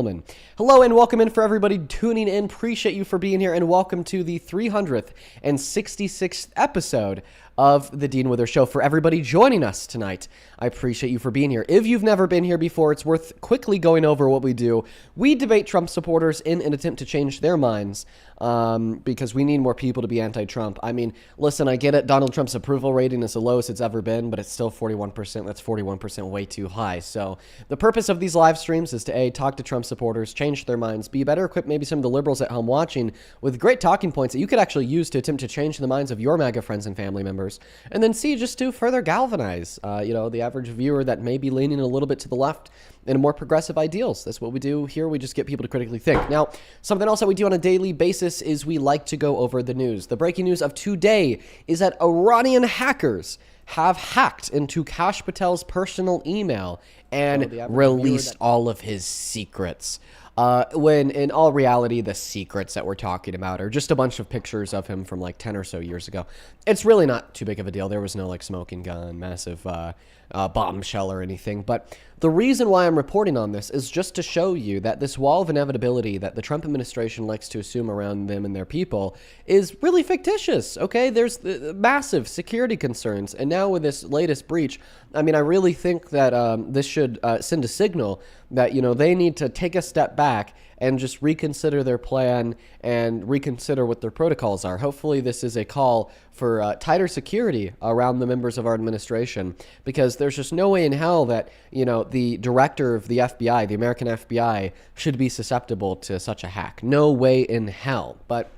gentlemen. Hello and welcome in for everybody tuning in. Appreciate you for being here, and welcome to the 366th episode of the Dean Withers Show. For everybody joining us tonight, I appreciate you for being here. If you've never been here before, it's worth quickly going over what we do. We debate Trump supporters in an attempt to change their minds, because we need more people to be anti-Trump. I mean, listen, I get it. Donald Trump's approval rating is the lowest it's ever been, but it's still 41%. That's 41% way too high. So the purpose of these live streams is to A, talk to Trump supporters, change their minds, be better equipped, maybe some of the liberals at home watching, with great talking points that you could actually use to attempt to change the minds of your MAGA friends and family members. And then C, just to further galvanize, the average viewer that may be leaning a little bit to the left and more progressive ideals. That's what we do here. We just get people to critically think. Now, something else that we do on a daily basis is we like to go over the news. The breaking news of today is that Iranian hackers have hacked into Kash Patel's personal email and released all of his secrets. When in all reality, the secrets that we're talking about are just a bunch of pictures of him from like 10 or so years ago. It's really not too big of a deal. There was no like smoking gun, massive bombshell or anything. But the reason why I'm reporting on this is just to show you that this wall of inevitability that the Trump administration likes to assume around them and their people is really fictitious, okay? There's massive security concerns. And now with this latest breach, I mean, I really think that this should send a signal that, they need to take a step back and just reconsider their plan and reconsider what their protocols are. Hopefully this is a call for tighter security around the members of our administration, because there's just no way in hell that, the director of the FBI, the American FBI, should be susceptible to such a hack. No way in hell. But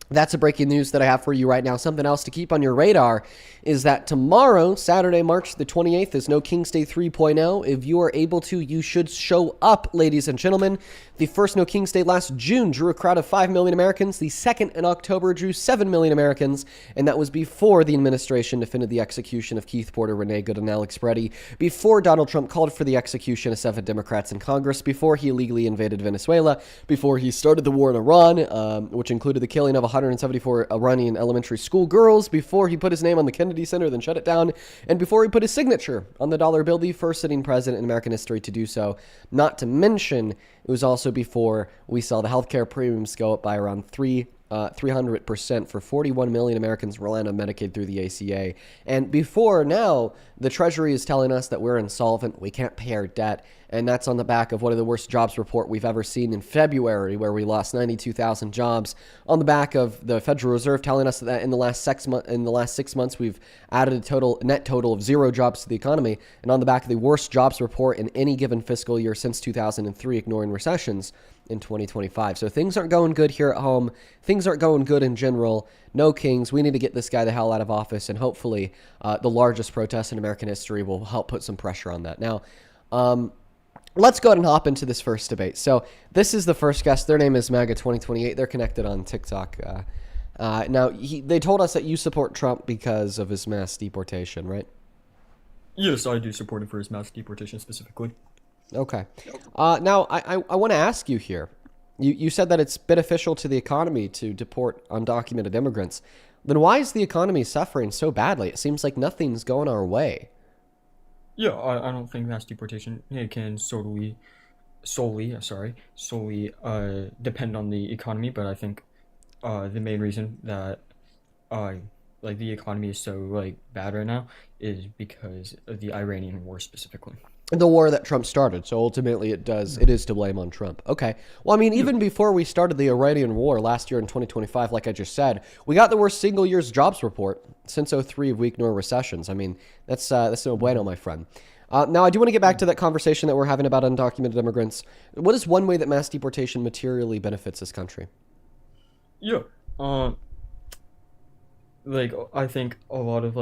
that's a breaking news that I have for you right now. Something else to keep on your radar is that tomorrow, Saturday, March the 28th, is No King's Day 3.0. If you are able to, you should show up, ladies and gentlemen. The first No King's Day last June drew a crowd of 5 million Americans. The second in October drew 7 million Americans, and that was before the administration defended the execution of Keith Porter, Renee Good, and Alex Preddy, before Donald Trump called for the execution of 7 Democrats in Congress, before he illegally invaded Venezuela, before he started the war in Iran, which included the killing of 174 Iranian elementary school girls, before he put his name on the Kennedy Center, then shut it down, and before he put his signature on the dollar bill, the first sitting president in American history to do so. Not to mention, it was also before we saw the healthcare premiums go up by around 300% for 41 million Americans relying on Medicaid through the ACA. And before now, the Treasury is telling us that we're insolvent, we can't pay our debt, and that's on the back of one of the worst jobs report we've ever seen in February, where we lost 92,000 jobs, on the back of the Federal Reserve telling us that in the last 6 months we've added a net total of 0 jobs to the economy, and on the back of the worst jobs report in any given fiscal year since 2003, ignoring recessions in 2025. So things aren't going good here at home. Things aren't going good in general. No kings. We need to get this guy the hell out of office, and hopefully the largest protest in American history will help put some pressure on that. Now, let's go ahead and hop into this first debate. So this is the first guest. Their name is MAGA 2028. They're connected on TikTok. Now, they told us that you support Trump because of his mass deportation, right? Yes, I do support him for his mass deportation specifically. Okay. Now, I want to ask you here. You said that it's beneficial to the economy to deport undocumented immigrants. Then why is the economy suffering so badly? It seems like nothing's going our way. Yeah, I don't think mass deportation can solely depend on the economy, but I think the main reason that the economy is so bad right now is because of the Iranian war specifically. The war that Trump started. So ultimately it is to blame on Trump. Okay. Well, I mean, even before we started the Iranian war last year in 2025, like I just said, we got the worst single year's jobs report since '03 if we ignore recessions. I mean, that's no bueno, my friend. Now, I do want to get back to that conversation that we're having about undocumented immigrants. What is one way that mass deportation materially benefits this country? Yeah. I think a lot of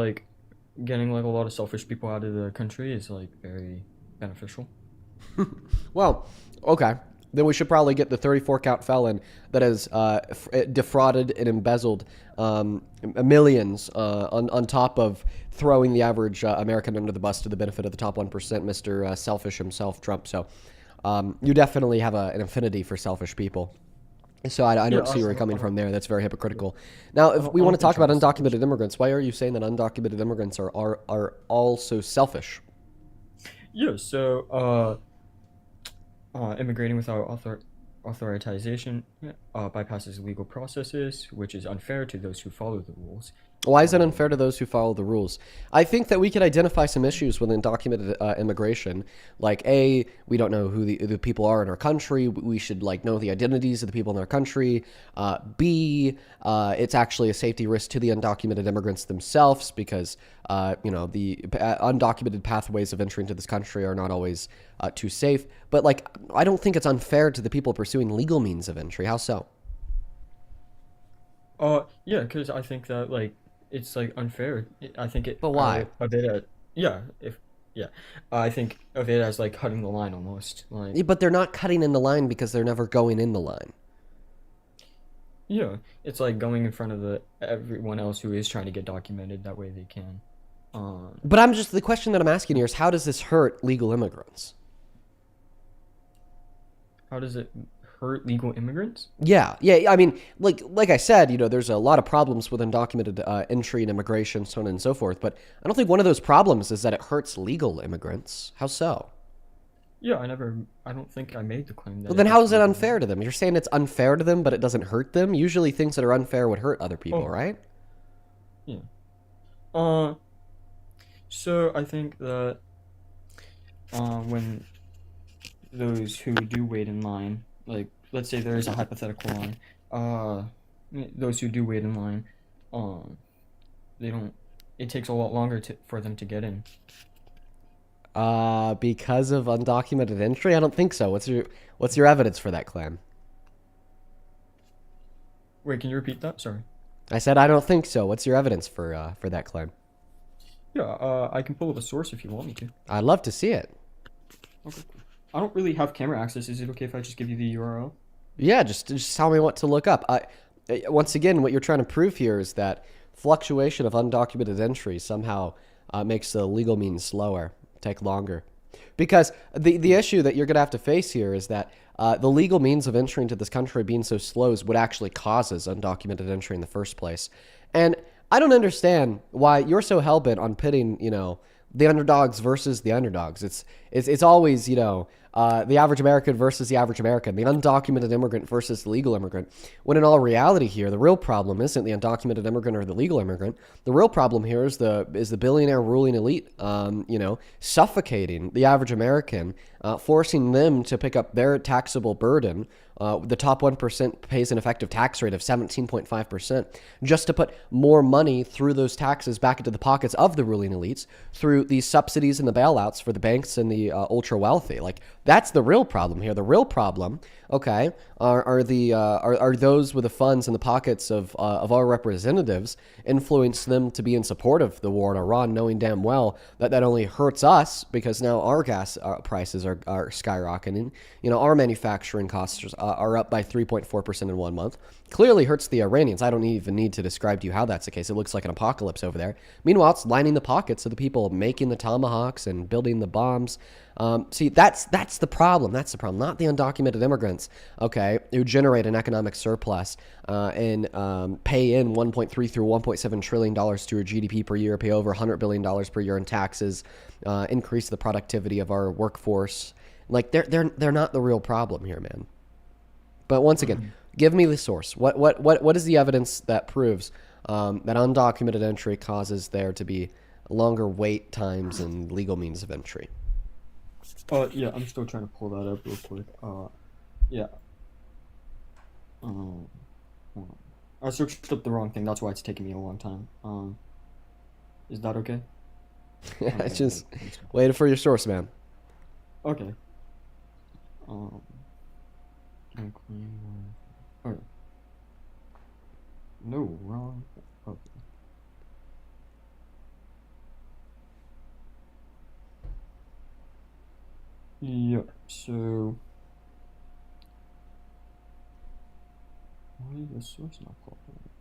getting a lot of selfish people out of the country is very beneficial. Well, okay. Then we should probably get the 34 count felon that has defrauded and embezzled millions on top of throwing the average American under the bus to the benefit of the top 1%, Mr. Selfish himself, Trump. So you definitely have an affinity for selfish people. So I don't see where you're coming from there. That's very hypocritical. Now, if we want to talk about undocumented immigrants, why are you saying that undocumented immigrants are all so selfish? Yeah, so Immigrating without authorization bypasses legal processes, which is unfair to those who follow the rules. Why is it Um, unfair to those who follow the rules? I think that we could identify some issues with undocumented immigration. Like, A, we don't know who the people are in our country. We should, like, know the identities of the people in our country. B, it's actually a safety risk to the undocumented immigrants themselves because, the undocumented pathways of entry into this country are not always too safe. But, like, I don't think it's unfair to the people pursuing legal means of entry. How so? yeah, because I think that like it's like unfair. I think But why? of it yeah, if yeah, I think of it as like cutting the line almost. Like Yeah, but they're not cutting in the line because they're never going in the line. yeah, it's like going in front of the everyone else who is trying to get documented. That way they can. Um, But the question that I'm asking here is how does this hurt legal immigrants? how does it hurt legal immigrants? Yeah, yeah. I mean, like I said, there's a lot of problems with undocumented entry and immigration, so on and so forth. But I don't think one of those problems is that it hurts legal immigrants. How so? Yeah, I don't think I made the claim that Well, it then how hurts is it legal unfair to them? You're saying it's unfair to them, but it doesn't hurt them. Usually, things that are unfair would hurt other people, Oh, right? yeah. Uh, so I think that when those who do wait in line, like let's say there is a hypothetical line, uh, those who do wait in line, um, they don't. It takes a lot longer for them to get in. Because of undocumented entry, I don't think so. What's your evidence for that claim? Wait, can you repeat that? Sorry. I said I don't think so. What's your evidence for that claim? Yeah, I can pull up a source if you want me to. I'd love to see it. Okay, cool. I don't really have camera access. Is it okay if I just give you the URL? Yeah, just tell me what to look up. Once again, what you're trying to prove here is that fluctuation of undocumented entry somehow makes the legal means slower, take longer. Because the issue that you're going to have to face here is that the legal means of entry into this country being so slow is what actually causes undocumented entry in the first place. And I don't understand why you're so hell-bent on pitting, the underdogs versus the underdogs. It's always, the average American versus the average American, the undocumented immigrant versus the legal immigrant. When in all reality here, the real problem isn't the undocumented immigrant or the legal immigrant. The real problem here is the billionaire ruling elite, suffocating the average American, forcing them to pick up their taxable burden. The top 1% pays an effective tax rate of 17.5% just to put more money through those taxes back into the pockets of the ruling elites through these subsidies and the bailouts for the banks and the ultra wealthy. Like that's the real problem here. The real problem, okay, are those with the funds in the pockets of our representatives influence them to be in support of the war in Iran, knowing damn well that only hurts us because now our gas prices are skyrocketing. Our manufacturing costs are up by 3.4% in 1 month. Clearly hurts the Iranians. I don't even need to describe to you how that's the case. It looks like an apocalypse over there. Meanwhile, it's lining the pockets of the people making the tomahawks and building the bombs. See, that's the problem. That's the problem, not the undocumented immigrants, okay, who generate an economic surplus and pay in 1.3 through 1.7 trillion dollars to our GDP per year, pay over $100 billion per year in taxes, increase the productivity of our workforce. Like they're not the real problem here, man. But once again, give me the source. What is the evidence that proves that undocumented entry causes there to be longer wait times and legal means of entry? Yeah, I'm still trying to pull that up real quick. Yeah. Um, hold on. I searched up the wrong thing. That's why it's taking me a long time. Is that okay? I Okay. just waited for your source, man. Okay. Um, can I claim okay. No, wrong. Okay. Yeah, so why is the source not popping up?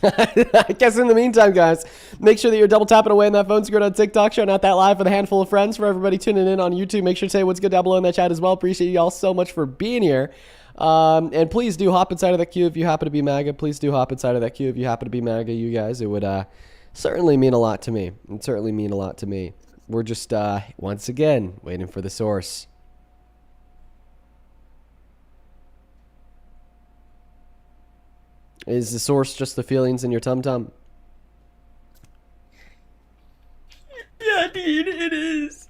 I guess in the meantime, guys, make sure that you're double tapping away on that phone screen on TikTok, showing out that live with a handful of friends. For everybody tuning in on YouTube, make sure to say what's good down below in that chat as well. Appreciate you all so much for being here. And please do hop inside of that queue if you happen to be MAGA. Please do hop inside of that queue if you happen to be MAGA, you guys. It would certainly mean a lot to me. It certainly mean a lot to me. We're just, once again, waiting for the source. Is the source just the feelings in your tum-tum? Yeah, dude, it is.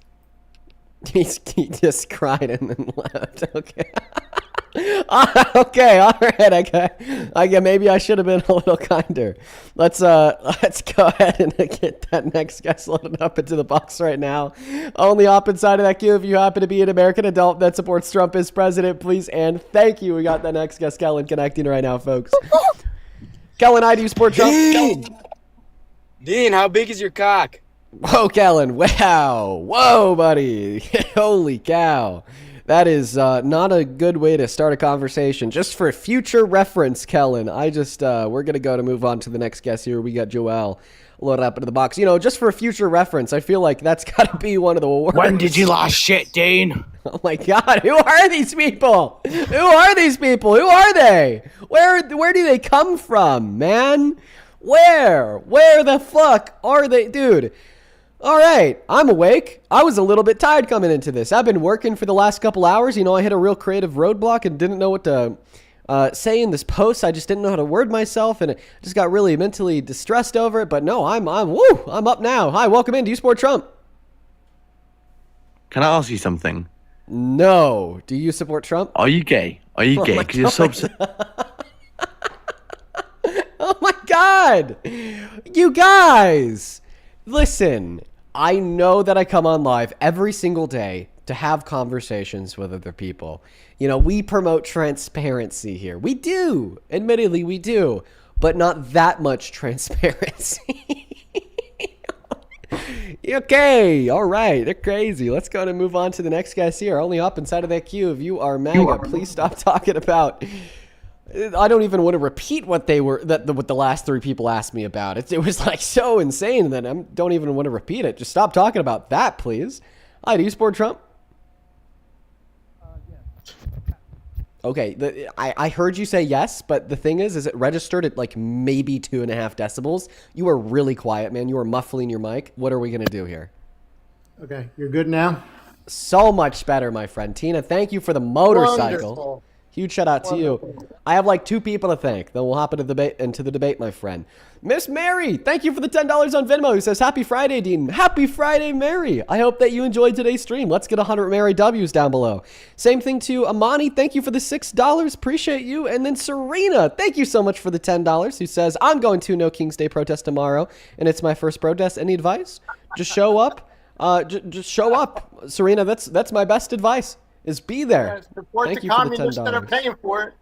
He just cried and then left. Okay. Okay, all right. I get. Maybe I should have been a little kinder. Let's go ahead and get that next guest loaded up into the box right now. On the opposite side of that queue, if you happen to be an American adult that supports Trump as president, please and thank you. We got that next guest, Kellen, connecting right now, folks. Kellen, do you support Trump? Dean, how big is your cock? Whoa, Kellen. Wow. Whoa, buddy. Holy cow. That is not a good way to start a conversation. Just for future reference, Kellen, we're going to move on to the next guest here. We got Joel loaded up into the box. You know, just for future reference, I feel like that's got to be one of the worst. When did you last shit, Dean? Oh, my God. Who are these people? Who are these people? Who are they? Where do they come from, man? Where the fuck are they? Dude. All right, I'm awake. I was a little bit tired coming into this. I've been working for the last couple hours. You know, I hit a real creative roadblock and didn't know what to say in this post. I just didn't know how to word myself, and I just got really mentally distressed over it. But no, I'm up now. Hi, welcome in. Do you support Trump? Can I ask you something? No. Do you support Trump? Are you gay? Are you gay? Because you're so upset. Oh my God. You guys. Listen, I know that I come on live every single day to have conversations with other people. You know, we promote transparency here. We do. Admittedly, we do. But not that much transparency. Okay, all right. They're crazy. Let's go and move on to the next guys here. Only up inside of that queue. If you are MAGA, please stop talking about... I don't even want to repeat what what the last three people asked me about. It was like so insane that I don't even want to repeat it. Just stop talking about that, please. Hi, do you support Trump? Yes. Okay, I heard you say yes, but the thing is it registered at like maybe 2.5 decibels. You are really quiet, man. You are muffling your mic. What are we going to do here? Okay, you're good now? So much better, my friend. Tina, thank you for the motorcycle. Wonderful. Huge shout out to you. I have like 2 people to thank. Then we'll hop into the debate, my friend. Miss Mary, thank you for the $10 on Venmo. Who says, Happy Friday, Dean. Happy Friday, Mary. I hope that you enjoyed today's stream. Let's get 100 Mary W's down below. Same thing to Amani. Thank you for the $6. Appreciate you. And then Serena, thank you so much for the $10. Who says, I'm going to No King's Day protest tomorrow, and it's my first protest. Any advice? Just show up. Just show up, Serena. That's my best advice. Is be there. Support Thank the you for the communists that are $10. paying for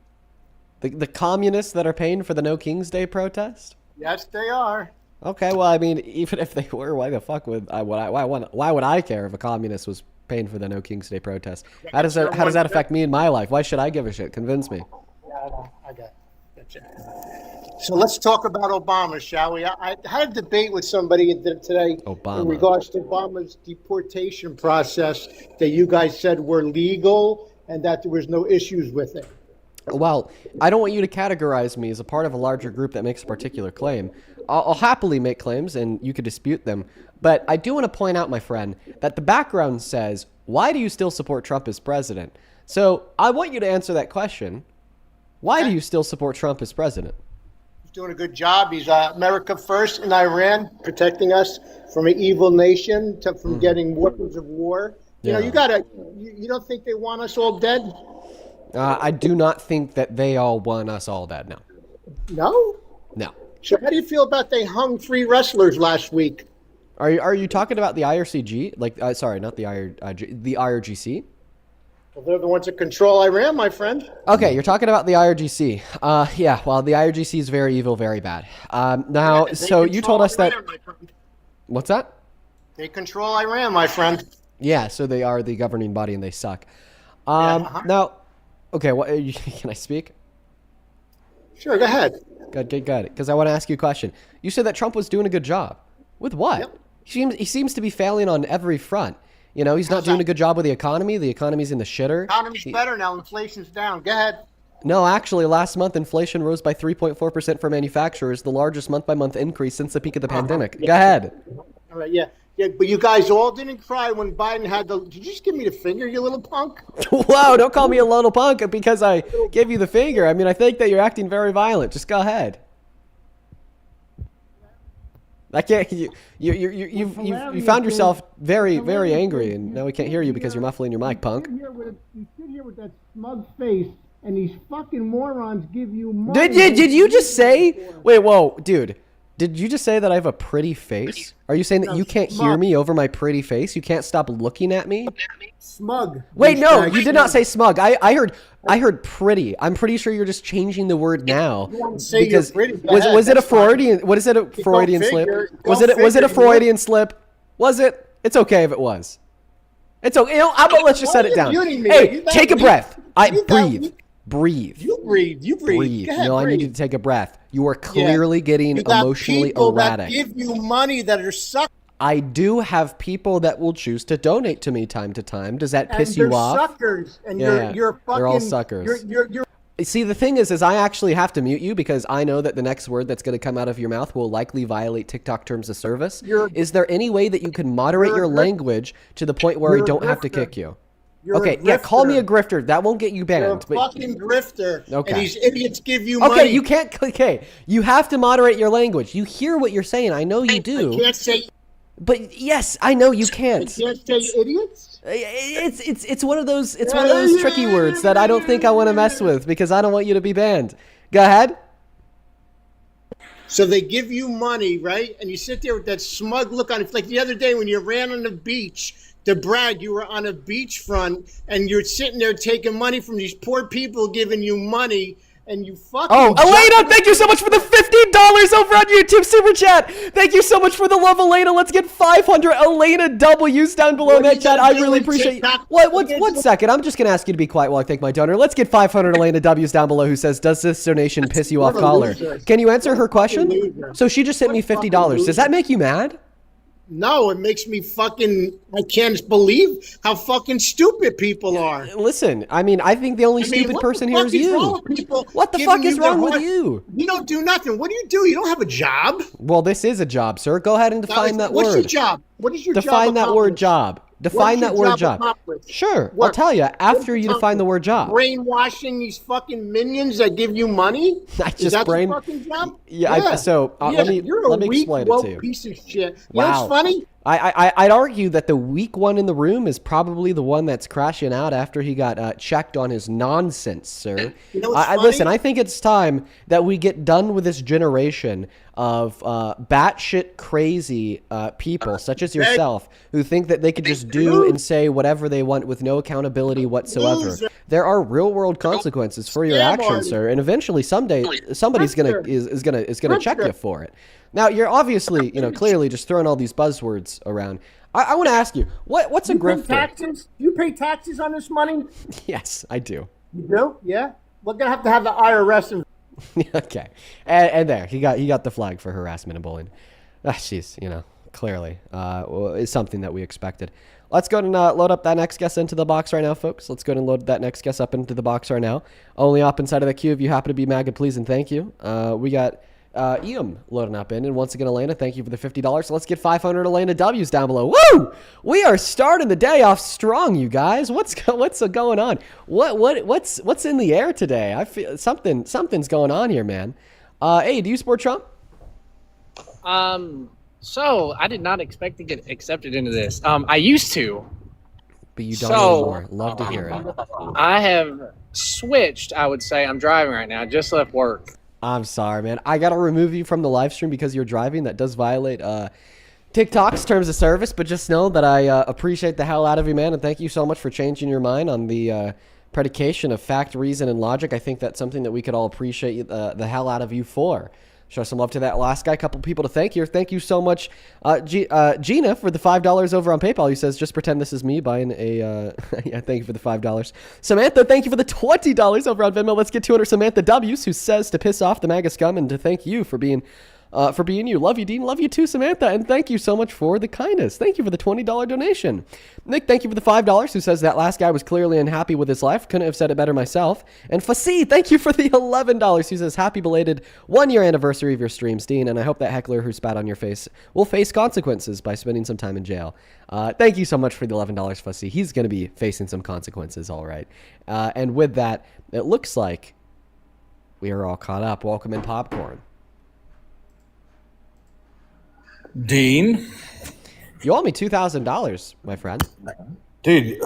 it. The communists that are paying for the No King's Day protest? Yes, they are. Okay, well, I mean, even if they were, why the fuck would why would I care if a communist was paying for the No King's Day protest? How does that affect me in my life? Why should I give a shit? Convince me. Yeah, I got it. So let's talk about Obama, shall we? I had a debate with somebody today Obama. in regards to Obama's deportation process that you guys said were legal and that there was no issues with it. Well, I don't want you to categorize me as a part of a larger group that makes a particular claim. I'll happily make claims, and you could dispute them. But I do want to point out, my friend, that the background says, why do you still support Trump as president? So I want you to answer that question. Why do you still support Trump as president? He's doing a good job. He's America first in Iran, protecting us from an evil nation, from getting weapons of war. You know, you don't think they want us all dead? I do not think that they all want us all dead. No. No? No. So how do you feel about they hung 3 wrestlers last week? Are you talking about the IRCG? Like, sorry, not the the IRGC? Well, they're the ones that control Iran, my friend. Okay, you're talking about the IRGC. Yeah, well, the IRGC is very evil, very bad. Now, so you told us that... What's that? They control Iran, my friend. Yeah, so they are the governing body and they suck. Now, okay, can I speak? Sure, go ahead. Good. Because I want to ask you a question. You said that Trump was doing a good job. With what? Yep. He seems to be failing on every front. You know, he's not doing a good job with the economy. The economy's in the shitter. Economy's better now. Inflation's down. Go ahead. No, actually, last month, inflation rose by 3.4% for manufacturers, the largest month-by-month increase since the peak of the pandemic. Go ahead. All right, yeah. Yeah, but you guys all didn't cry when Biden had the. Did you just give me the finger, you little punk? Whoa, don't call me a little punk because I gave you the finger. I mean, I think that you're acting very violent. Just go ahead. I can't. You found yourself very, very angry, and now we can't hear you because you're muffling your mic, punk. You sit here with that smug face, and these fucking morons give you money. Did you just say? Wait, whoa, dude. Did you just say that I have a pretty face? Are you saying that you can't hear me over my pretty face? You can't stop looking at me? Smug. Wait, no, you did not say smug. I heard pretty. I'm pretty sure you're just changing the word now. Because was it a Freudian? What is it? A Freudian slip? Was it a Freudian slip? Was it? It's okay if it was. It's okay. Let's just set it down. Hey, take a breath. Breathe. You breathe. Go ahead, I need you to take a breath. You are clearly getting emotionally erratic. That give you money that are suckers. I do have people that will choose to donate to me time to time. Does that piss you off? Suckers, and you're fucking. They're all suckers. You're See, the thing is I actually have to mute you because I know that the next word that's going to come out of your mouth will likely violate TikTok terms of service. Is there any way that you can moderate your language to the point where I don't have to kick you? Okay, yeah, call me a grifter. That won't get you banned. You're a fucking grifter. Okay. And these idiots give you money. Okay, you can't. Okay, you have to moderate your language. You hear what you're saying. I know you do. I can't say. But yes, I know you can't. I can't say idiots. It's one of those tricky words that I don't think I want to mess with because I don't want you to be banned. Go ahead. So they give you money, right? And you sit there with that smug look on it. Like the other day when you ran on the beach to brag you were on a beachfront and you're sitting there taking money from these poor people giving you money. And you fucking. Oh, Elena, thank you so much for the $15 over on YouTube Super Chat. Thank you so much for the love, Elena. Let's get 500 Elena W's down below in that chat. I really appreciate it. One second. I'm just going to ask you to be quiet while I thank my donor. Let's get 500 Elena W's down below who says, does this donation piss you off, caller? Can you answer her question? So she just sent me $50. Does that make you mad? No, it makes me fucking. I can't believe how fucking stupid people are. Listen, I mean, I think the only stupid person here is you. What the fuck is wrong with you? You don't do nothing. What do you do? You don't have a job. Well, this is a job, sir. Go ahead and define that word. What's your job? What is your job? Define that word job. Define that word job. Sure, I'll tell you after you define the word job. Brainwashing these fucking minions that give you money? Is that your fucking job? Yeah. Let me explain it to you. Piece of shit. Wow. You know what's funny? I'd argue that the weak one in the room is probably the one that's crashing out after he got checked on his nonsense, sir. You know what's funny? Listen, I think it's time that we get done with this generation of batshit crazy people, such as yourself, who think that they could just do and say whatever they want with no accountability whatsoever. There are real-world consequences for your actions, sir, and eventually someday somebody's gonna check you for it. Now, you're obviously, clearly just throwing all these buzzwords around. I want to ask you, what's a grifter? Taxes? You pay taxes on this money? Yes, I do. You do? Yeah. We're gonna have the IRS. Okay, and there he got the flag for harassment and bullying. She's clearly it's something that we expected. Let's go and load up that next guest into the box right now, folks. Let's go and load that next guest up into the box right now. Only up inside of the queue if you happen to be MAGA, please and thank you. We got Iam loading up in, and once again, Elena, thank you for the $50. So let's get 500 Elena W's down below. Woo! We are starting the day off strong, you guys. What's going on? What's in the air today? I feel something's going on here, man. Hey, do you support Trump? So I did not expect to get accepted into this. I used to, but you don't anymore. Love to hear it. I have switched. I would say I'm driving right now. I just left work. I'm sorry, man. I gotta remove you from the live stream because you're driving. That does violate TikTok's terms of service. But just know that I appreciate the hell out of you, man, and thank you so much for changing your mind on the predication of fact, reason, and logic. I think that's something that we could all appreciate the hell out of you for. Show some love to that last guy. A couple people to thank here. Thank you so much, Gina, for the $5 over on PayPal. He says, just pretend this is me buying a... yeah, thank you for the $5. Samantha, thank you for the $20 over on Venmo. Let's get 200 Samantha W's, who says to piss off the MAGA scum and to thank you for being for being you. Love you, Dean. Love you too, Samantha. And thank you so much for the kindness. Thank you for the $20 donation. Nick, thank you for the $5, who says that last guy was clearly unhappy with his life. Couldn't have said it better myself. And Fasi, thank you for the $11, who says happy belated 1-year anniversary of your streams, Dean. And I hope that heckler who spat on your face will face consequences by spending some time in jail. Thank you so much for the $11, Fasi. He's going to be facing some consequences, all right. And with that, it looks like we are all caught up. Welcome in, Popcorn. Dean, You owe me $2,000, my friend. dude,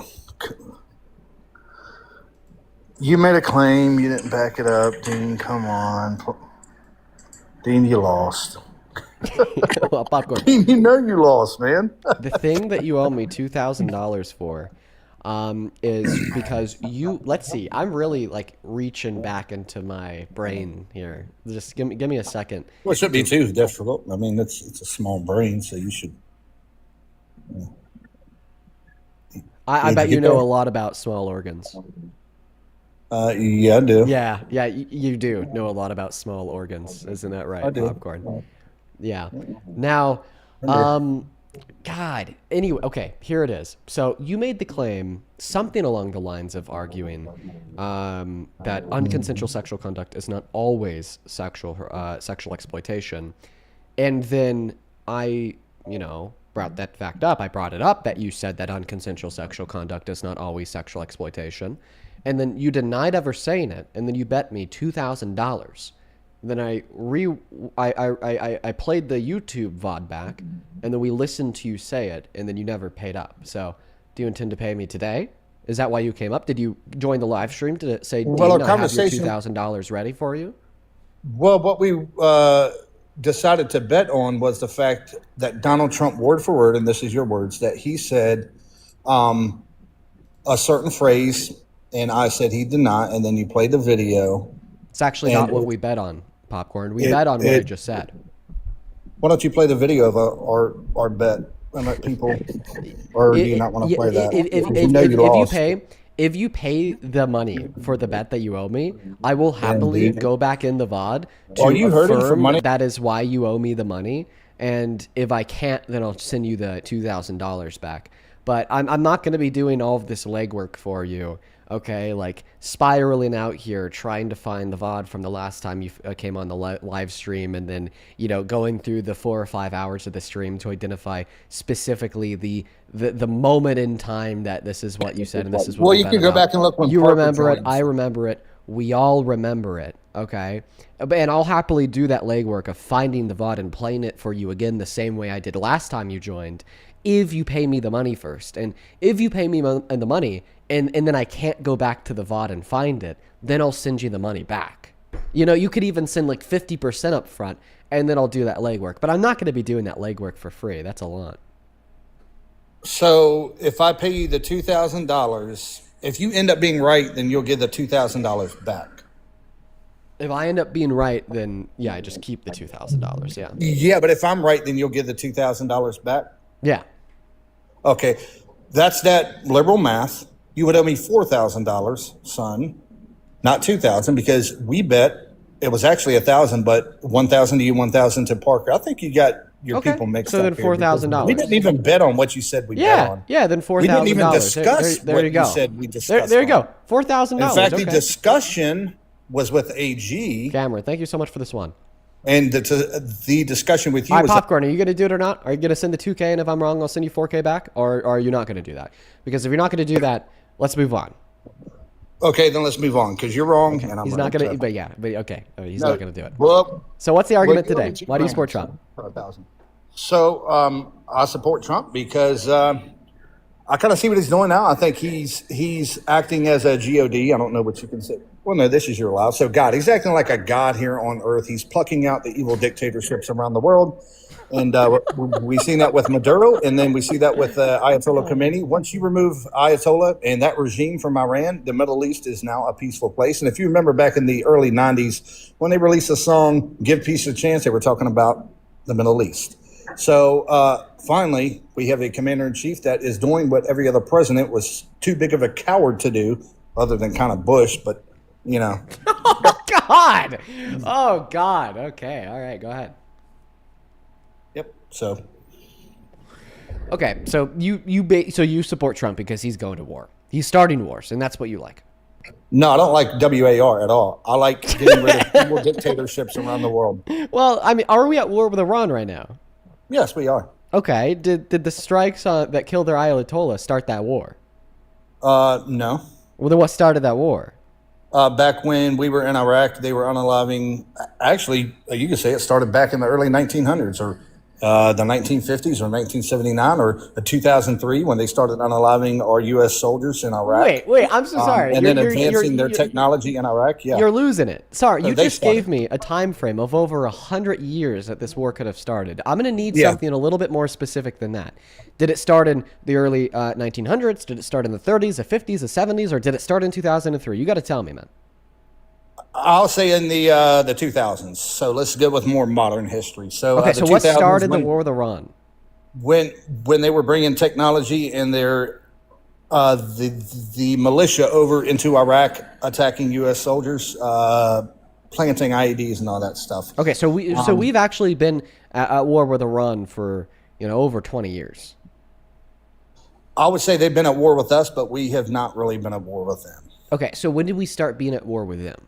you made a claim. You didn't back it up, Dean. Come on, Dean. You lost. Well, Popcorn. Dean, you know you lost, man. The thing that you owe me $2,000 for is because you. Let's see. I'm really like reaching back into my brain here. Just give me a second. Well, it shouldn't be too difficult. I mean, it's a small brain, so you should. I bet you know a lot about small organs. Yeah, I do. Yeah, you do know a lot about small organs, isn't that right, I do. Popcorn? Yeah. Now, God. Anyway, okay, here it is. So you made the claim, something along the lines of arguing that unconsensual sexual conduct is not always sexual exploitation, and then I, brought that fact up. I brought it up that you said that unconsensual sexual conduct is not always sexual exploitation, and then you denied ever saying it, and then you bet me $2,000. Then I played the YouTube VOD back, and then we listened to you say it, and then you never paid up. So, do you intend to pay me today? Is that why you came up? Did you join the live stream to say, Dean, Well, our I have your conversation- $2,000 ready for you? Well, what we decided to bet on was the fact that Donald Trump, word for word, and this is your words, that he said a certain phrase, and I said he did not, and then you played the video. It's actually And not what we bet on, Popcorn. We bet on what I just said. Why don't you play the video of our bet and let people, or do you not want to play that? If you pay the money for the bet that you owe me, I will happily go back in the VOD to you hurting for affirm money? that is why you owe me the money. And if I can't, then I'll send you the $2,000 back. But I'm not going to be doing all of this legwork for you, okay? Like spiraling out here, trying to find the VOD from the last time you came on the live stream, and then, going through the 4 or 5 hours of the stream to identify specifically the moment in time that this is what you said and this is what Well, we you bet can go about. back and look when You Parker remember it. joins. I remember it. We all remember it, okay? And I'll happily do that legwork of finding the VOD and playing it for you again the same way I did last time you joined, if you pay me the money first. And if you pay me the money, and then I can't go back to the VOD and find it, then I'll send you the money back. You could even send like 50% up front, and then I'll do that legwork. But I'm not going to be doing that legwork for free. That's a lot. So if I pay you the $2,000, if you end up being right, then you'll get the $2,000 back. If I end up being right, then yeah, I just keep the $2,000. Yeah. Yeah, but if I'm right, then you'll get the $2,000 back. Yeah. Okay, that's that liberal math. You would owe me $4,000, son, not $2,000, because we bet it was actually $1,000, but $1,000 to you, $1,000 to Parker. I think you got your Okay, people mixed so up. then here, because $4,000. We didn't even bet on what you said we bet Yeah. on. Yeah. Then $4,000. We didn't even discuss there what you go. you said we discussed. There you on. go. $4,000. In fact, okay. the discussion was with AG, Cameron, thank you so much for this one. and the discussion with you All right, was Popcorn, are you going to do it or not? Are you going to send the 2K, and if I'm wrong, I'll send you 4K back? Or are you not going to do that? Because if you're not going to do that, let's move on. okay. Then let's move on because you're wrong, and I'm He's not going to, but yeah, but okay. He's not going to do it. Well, So what's the argument well, today? Why do you support Trump? for 1,000. So I support Trump because I kind of see what he's doing now. I think he's acting as a God. I don't know what you can say. Well, no, this is your life. So God, he's acting like a God here on earth. He's plucking out the evil dictatorships around the world. And we've seen that with Maduro, and then we see that with Ayatollah Khomeini. Once you remove Ayatollah and that regime from Iran, the Middle East is now a peaceful place. And if you remember back in the early 90s, when they released the song Give Peace a Chance, they were talking about the Middle East. So finally, we have a commander-in-chief that is doing what every other president was too big of a coward to do, other than kind of Bush, but, Oh, God. Oh, God. Okay. All right. Go ahead. Yep. So Okay, so you support Trump because he's going to war. He's starting wars, and that's what you like. no, I don't like WAR at all. I like getting rid of evil dictatorships around the world. Well, I mean, are we at war with Iran right now? Yes, we are. Okay, did the strikes that killed their Ayatollah start that war? No. Well, then what started that war? Back when we were in Iraq, they were unaliving. Actually, you could say it started back in the early 1900s, or the 1950s, or 1979, or 2003 when they started unaliving our U.S. soldiers in Iraq. Wait, I'm so sorry. And then advancing their technology in Iraq. Yeah. You're losing it. Sorry, No, you they just started. gave me a time frame of over 100 years that this war could have started. I'm going to need Yeah. something a little bit more specific than that. Did it start in the early 1900s? Did it start in the 30s, the 50s, the 70s, or did it start in 2003? You got to tell me, man. I'll say in the 2000s. So let's go with more modern history. So Okay, the so what 2000s started the when- war with Iran? when they were bringing technology and their the militia over into Iraq, attacking U.S. soldiers, planting IEDs and all that stuff. Okay, so we've actually been at war with Iran for over 20 years. I would say they've been at war with us, but we have not really been at war with them. Okay, so when did we start being at war with them?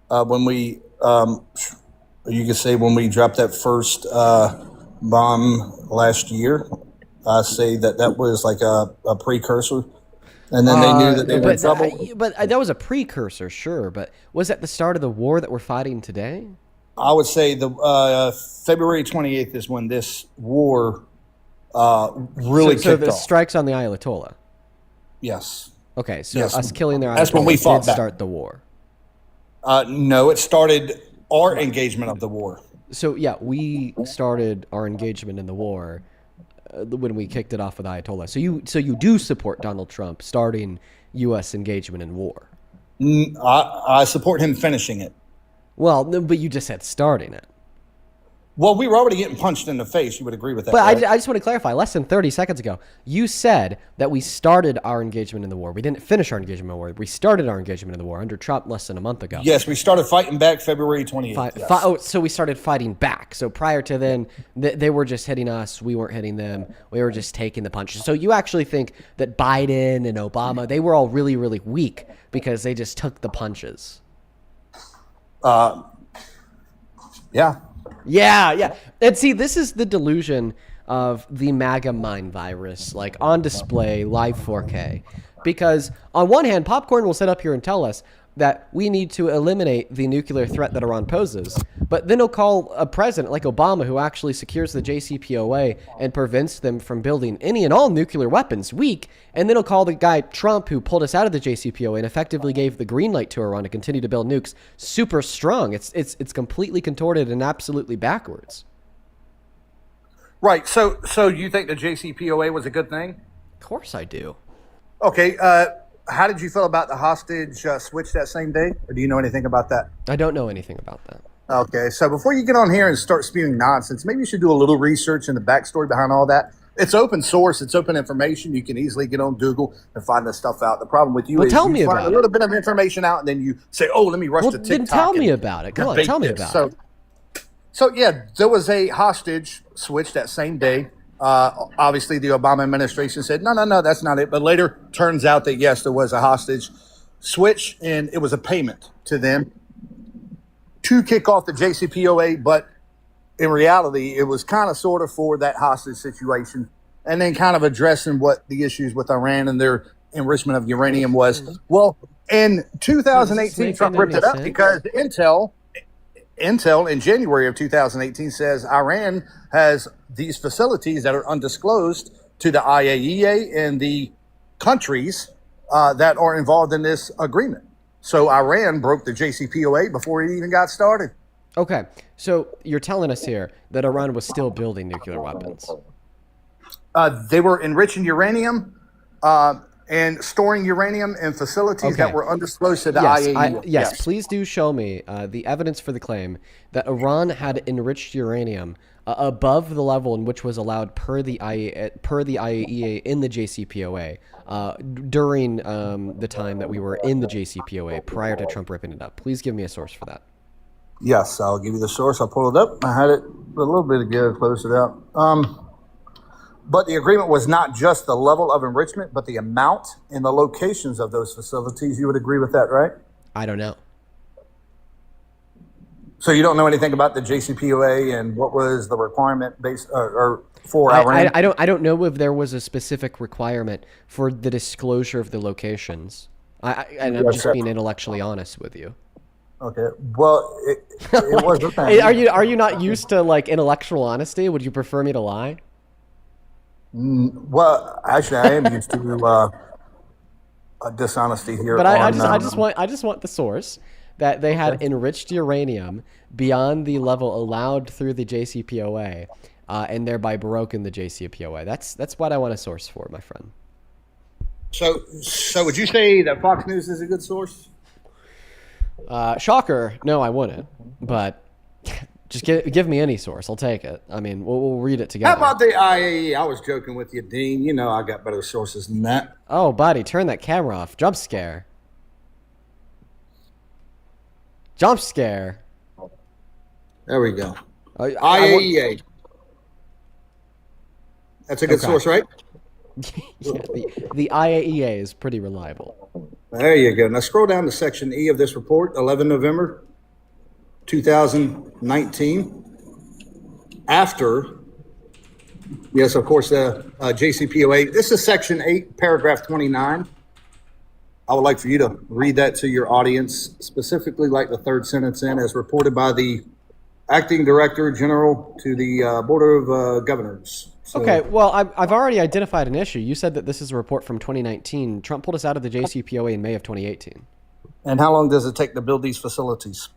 When we, you could say when we dropped that first bomb last year, I say that was like a precursor. And then they knew that they were in trouble. But that was a precursor, sure. But was that the start of the war that we're fighting today? I would say the February 28th is when this war really So kicked the off. strikes on the Ayatollah. Yes. Okay, so Yes. us killing their That's when Ayatollah we fought did back. start the war. No, it started our engagement of the war. So yeah, we started our engagement in the war when we kicked it off with Ayatollah. So you do support Donald Trump starting U.S. engagement in war? I support him finishing it. Well, no, but you just said starting it. Well, we were already getting punched in the face. You would agree with that, But right? I just want to clarify. Less than 30 seconds ago, you said that we started our engagement in the war. We didn't finish our engagement in the war. We started our engagement in the war under Trump less than a month ago. Yes, we started fighting back February 28th. Yes. So we started fighting back. So prior to then, they were just hitting us. We weren't hitting them. We were just taking the punches. So you actually think that Biden and Obama, they were all really, really weak because they just took the punches? Yeah. Yeah. And see, this is the delusion of the MAGA mind virus, like on display, live 4K. Because on one hand, Popcorn will sit up here and tell us that we need to eliminate the nuclear threat that Iran poses. But then he'll call a president like Obama, who actually secures the JCPOA and prevents them from building any and all nuclear weapons, weak. And then he'll call the guy Trump, who pulled us out of the JCPOA and effectively gave the green light to Iran to continue to build nukes, super strong. It's completely contorted and absolutely backwards. Right. So you think the JCPOA was a good thing? Of course I do. Okay. How did you feel about the hostage switch that same day? Or do you know anything about that? I don't know anything about that. Okay. So before you get on here and start spewing nonsense, maybe you should do a little research in the backstory behind all that. It's open source. It's open information. You can easily get on Google and find this stuff out. The problem with you is tell you me find about a little bit of information out and then you say, oh, let me rush to TikTok. Then tell me and about it. Come on, debate tell me this. about it. So yeah, there was a hostage switch that same day. Obviously, the Obama administration said, no, that's not it. But later turns out that, yes, there was a hostage switch, and it was a payment to them to kick off the JCPOA. But in reality, it was kind of sort of for that hostage situation, and then kind of addressing what the issues with Iran and their enrichment of uranium was. Well, in 2018, Trump ripped it up because Intel in January of 2018 says Iran has these facilities that are undisclosed to the IAEA and the countries that are involved in this agreement. So Iran broke the JCPOA before it even got started. Okay, so you're telling us here that Iran was still building nuclear weapons. They were enriching uranium and storing uranium in facilities that were undisclosed to the IAEA. Yes, please do show me the evidence for the claim that Iran had enriched uranium above the level in which was allowed per the IAEA in the JCPOA during the time that we were in the JCPOA prior to Trump ripping it up. Please give me a source for that. Yes, I'll give you the source. I'll pull it up. I had it a little bit ago, close it out. But the agreement was not just the level of enrichment, but the amount and the locations of those facilities. You would agree with that, right? I don't know. So you don't know anything about the JCPOA and what was the requirement based or for Iran? I don't know if there was a specific requirement for the disclosure of the locations. And I'm just being intellectually honest with you. Okay. Well, it was the thing. Are you not used to like intellectual honesty? Would you prefer me to lie? Well, actually, I am used to dishonesty here. But I just want the source that they had enriched uranium beyond the level allowed through the JCPOA, and thereby broken the JCPOA. That's what I want a source for, my friend. So would you say that Fox News is a good source? Shocker. No, I wouldn't. But just give me any source. I'll take it. I mean, we'll read it together. How about the IAEA? I was joking with you, Dean. You know I got better sources than that. Oh, buddy, turn that camera off. Jump scare. Jump scare. There we go. IAEA. That's a good source, right? Yeah, the IAEA is pretty reliable. There you go. Now scroll down to section E of this report, 11 November 2019. After, yes, of course, the JCPOA. This is section 8, paragraph 29. I would like for you to read that to your audience, specifically like the third sentence in, as reported by the acting director general to the Board of Governors. So, Okay, well, I've already identified an issue. You said that this is a report from 2019. Trump pulled us out of the JCPOA in May of 2018. and how long does it take to build these facilities?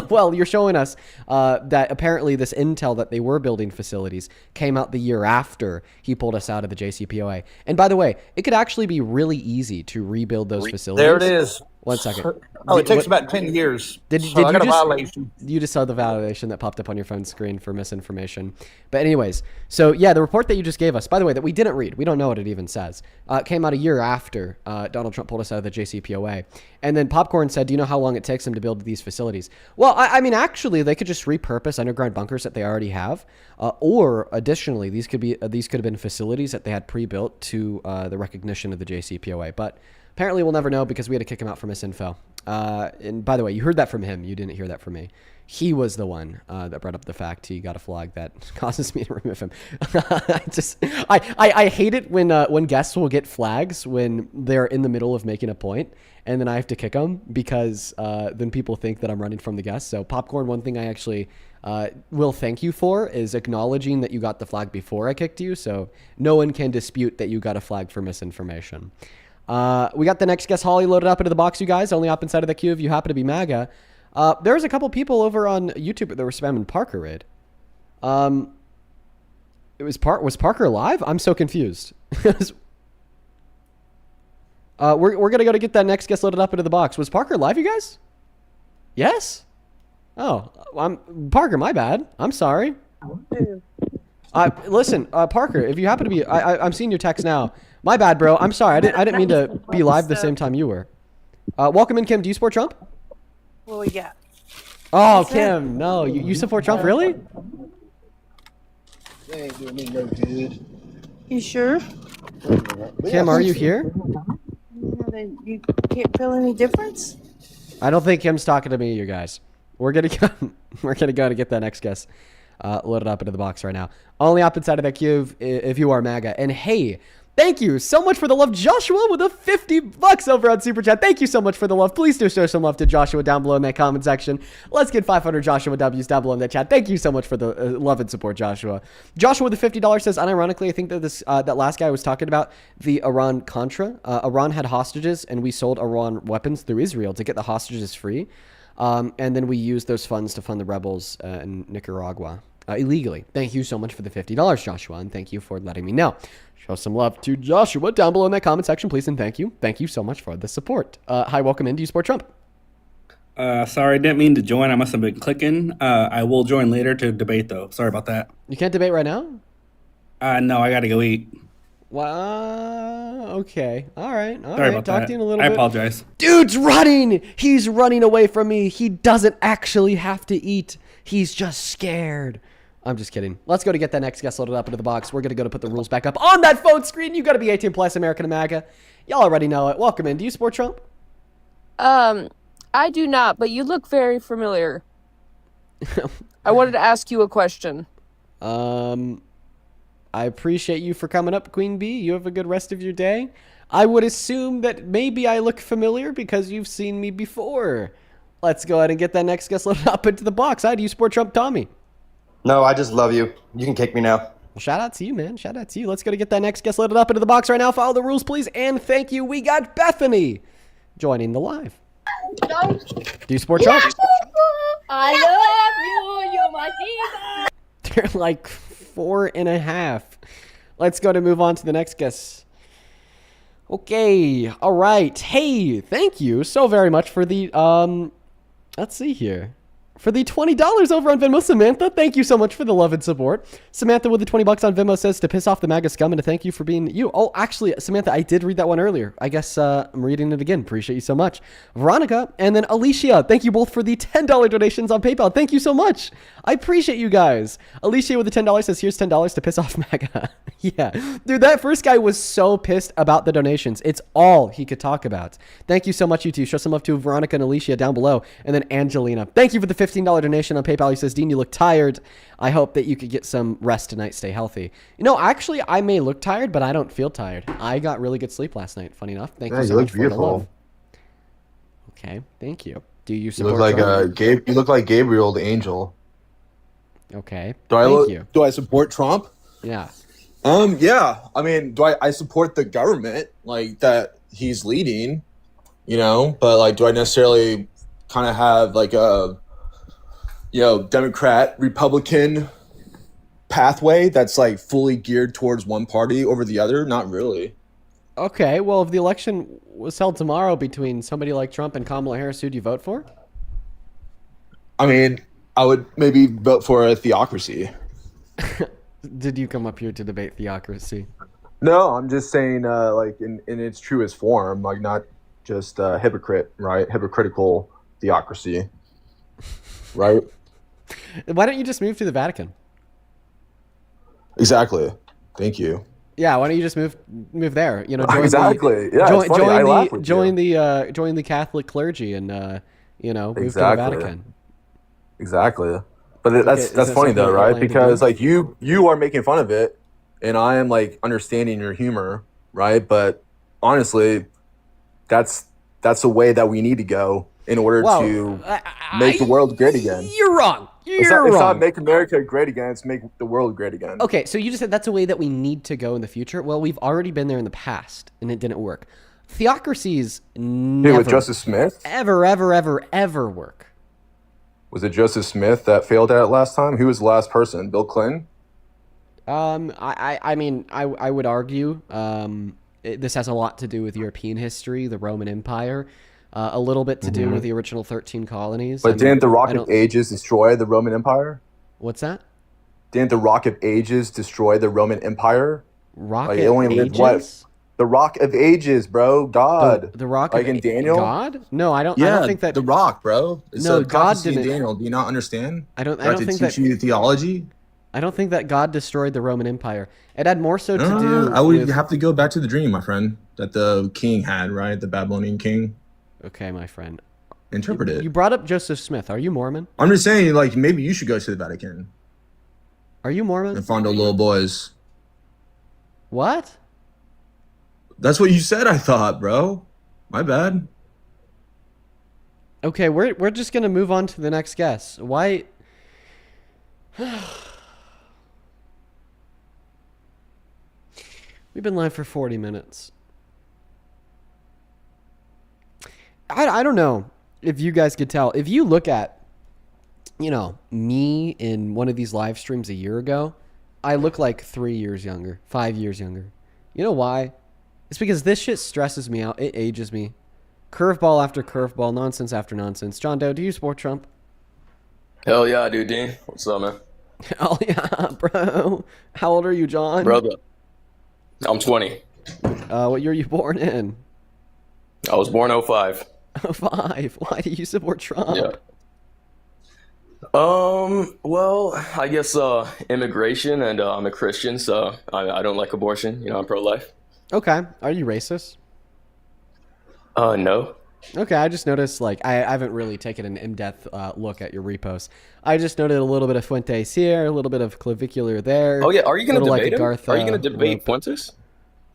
Well, you're showing us that apparently this intel that they were building facilities came out the year after he pulled us out of the JCPOA. And by the way, it could actually be really easy to rebuild those facilities. There it is. 1 second. Oh, it takes about 10 years. Did So I you got a just violation. you just saw the violation that popped up on your phone screen for misinformation? But anyways, so yeah, the report that you just gave us, by the way, that we didn't read, we don't know what it even says, came out a year after Donald Trump pulled us out of the JCPOA. And then Popcorn said, do you know how long it takes them to build these facilities? Well, I mean, actually, they could just repurpose underground bunkers that they already have, or additionally, these could have been facilities that they had pre-built to the recognition of the JCPOA. But apparently, we'll never know because we had to kick him out for misinfo. And by the way, you heard that from him. You didn't hear that from me. He was the one that brought up the fact he got a flag that causes me to remove him. I hate it when guests will get flags when they're in the middle of making a point, and then I have to kick them because then people think that I'm running from the guest. So Popcorn, one thing I actually will thank you for is acknowledging that you got the flag before I kicked you, so no one can dispute that you got a flag for misinformation. We got the next guest, Holly, loaded up into the box, you guys. Only up inside of the queue if you happen to be MAGA. There's a couple people over on YouTube that were spamming Parker raid. Was Parker live? I'm so confused. We're gonna go to get that next guest loaded up into the box. Was Parker live, you guys? Yes? Oh, Parker, my bad. I'm sorry. Listen, Parker, if you happen to be, I'm seeing your text now. My bad, bro. I'm sorry. I didn't mean to be live the same time you were. Welcome in, Kim. Do you support Trump? Well, yeah. Oh, Kim, no. You support Trump, really? They ain't doing me no good. You sure? Kim, are you here? You can't feel any difference? I don't think Kim's talking to me, you guys. We're gonna go. We're gonna go to get that next guest loaded up into the box right now. Only up inside of that queue if you are MAGA. And hey, thank you so much for the love, Joshua, with a $50 over on Super Chat. Thank you so much for the love. Please do show some love to Joshua down below in that comment section. Let's get 500 Joshua W's down below in that chat. Thank you so much for the love and support, Joshua. Joshua with the $50 says, unironically, I think that that last guy was talking about the Iran-Contra. Iran had hostages, and we sold Iran weapons through Israel to get the hostages free. And then we used those funds to fund the rebels in Nicaragua illegally. Thank you so much for the $50, Joshua, and thank you for letting me know. Show some love to Joshua down below in that comment section, please, and thank you. Thank you so much for the support. Hi, welcome in. Do you support Trump? Sorry, didn't mean to join. I must have been clicking. I will join later to debate, though. Sorry about that. You can't debate right now? No, I got to go eat. Wow. Okay. All right. Sorry about Talk that. to you in a little I bit. apologize. Dude's running. He's running away from me. He doesn't actually have to eat. He's just scared. I'm just kidding. Let's go to get that next guest loaded up into the box. We're going to go to put the rules back up on that phone screen. You got to be 18 plus, American and MAGA. Y'all already know it. Welcome in. Do you support Trump? I do not, but you look very familiar. I wanted to ask you a question. I appreciate you for coming up, Queen Bee. You have a good rest of your day. I would assume that maybe I look familiar because you've seen me before. Let's go ahead and get that next guest loaded up into the box. Hi, do you support Trump, Tommy? No, I just love you. You can kick me now. Well, shout out to you, man. Shout out to you. Let's go to get that next guest loaded up into the box right now. Follow the rules, please. And thank you. We got Bethany joining the live. Do you support Trump? I love you. You're my diva. They're like 4.5. Let's go to move on to the next guest. Okay. All right. Hey, thank you so very much for the, let's see here. For the $20 over on Venmo, Samantha, thank you so much for the love and support. Samantha with the $20 on Venmo says to piss off the MAGA scum and to thank you for being you. Oh, actually, Samantha, I did read that one earlier. I guess I'm reading it again. Appreciate you so much. Veronica and then Alicia, thank you both for the $10 donations on PayPal. Thank you so much. I appreciate you guys. Alicia with the $10 says, here's $10 to piss off MAGA. Yeah. Dude, that first guy was so pissed about the donations. It's all he could talk about. Thank you so much, you two. Show some love to Veronica and Alicia down below. And then Angelina. Thank you for the $15 donation on PayPal. He says, Dean, you look tired. I hope that you could get some rest tonight. Stay healthy. You know, actually, I may look tired, but I don't feel tired. I got really good sleep last night. Funny enough. Thank you so much for the love. Okay. Thank you. Do you support You look like Trump? You look like Gabriel the angel. Okay. Do you. Do I support Trump? Yeah. Yeah. I mean, I support the government like that he's leading, but like, do I necessarily kind of have like a, Democrat Republican pathway that's like fully geared towards one party over the other? Not really. Okay. Well, if the election was held tomorrow between somebody like Trump and Kamala Harris, who'd you vote for? I mean, I would maybe vote for a theocracy. Did you come up here to debate theocracy? No, I'm just saying, like in its truest form, like not just hypocritical theocracy, right? Why don't you just move to the Vatican? Exactly. Thank you. Yeah, why don't you just move there? Join exactly. join the Catholic clergy and move to the Vatican. Exactly. But that's funny though, right? Because like you are making fun of it, and I am like understanding your humor, right? But honestly, that's the way that we need to go in order to make the world great again. You're wrong. It's not make America great again. It's make the world great again. Okay, so you just said that's a way that we need to go in the future. Well, we've already been there in the past, and it didn't work. Theocracies never, with Joseph Smith, ever work. Was it Joseph Smith that failed at it last time? Who was the last person? Bill Clinton? I mean, I would argue this has a lot to do with European history, the Roman Empire, a little bit to do with the original 13 colonies. But didn't the Rock of Ages destroy the Roman Empire? What's that? Didn't the Rock of Ages destroy the Roman Empire? Rock of Ages? The Rock of Ages, bro. God. The Rock like of in Daniel? God? No, I don't think that. The Rock, bro. It's no, God didn't. Daniel, do you not understand? I don't think that. Teach you theology? I don't think that God destroyed the Roman Empire. It had more so to do. I would have to go back to the dream, my friend, that the king had, right? The Babylonian king. Okay, my friend. Interpret it. You brought up Joseph Smith. Are you Mormon? I'm just saying, like, maybe you should go to the Vatican. Are you Mormon? And fondle little boys. What? That's what you said, I thought, bro. My bad. Okay, we're just gonna move on to the next guest. Why? We've been live for 40 minutes. I don't know if you guys could tell. If you look at, me in one of these live streams a year ago, I look like 3 years younger, 5 years younger. You know why? It's because this shit stresses me out. It ages me. Curveball after curveball, nonsense after nonsense. John Doe, do you support Trump? Hell yeah, dude, Dean. What's up, man? Hell yeah, bro. How old are you, John? Brother. I'm 20. What year are you born in? I was born 05. 05. Why do you support Trump? Yeah. Well, I guess immigration, and I'm a Christian, so I don't like abortion. I'm pro-life. Okay. Are you racist? No. Okay, I just noticed, like, I haven't really taken an in-depth look at your reposts. I just noted a little bit of Fuentes here, a little bit of clavicular there. Oh yeah, are you gonna little, debate like, him? Garth, Are you gonna debate rope. Fuentes?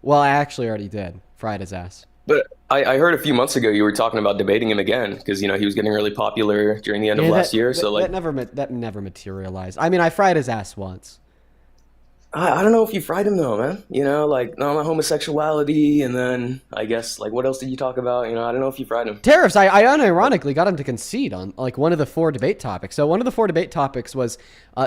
Well, I actually already did. Fried his ass. But I heard a few months ago you were talking about debating him again because he was getting really popular during the end of last year. So like that never materialized. I mean, I fried his ass once. I don't know if you fried him though, man. Like no, my homosexuality, and then I guess like what else did you talk about? I don't know if you fried him. Tariffs. I unironically got him to concede on like one of the 4 debate topics. So one of the 4 debate topics was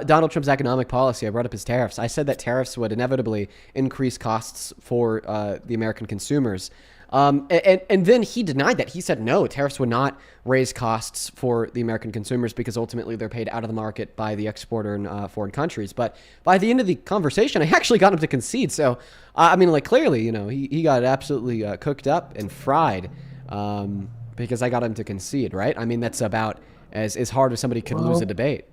Donald Trump's economic policy. I brought up his tariffs. I said that tariffs would inevitably increase costs for the American consumers. And then he denied that. He said, no, tariffs would not raise costs for the American consumers because ultimately they're paid out of the market by the exporter in foreign countries. But by the end of the conversation, I actually got him to concede. So, I mean, like, clearly, he got absolutely cooked up and fried because I got him to concede, right? I mean, that's about as hard as somebody could lose a debate.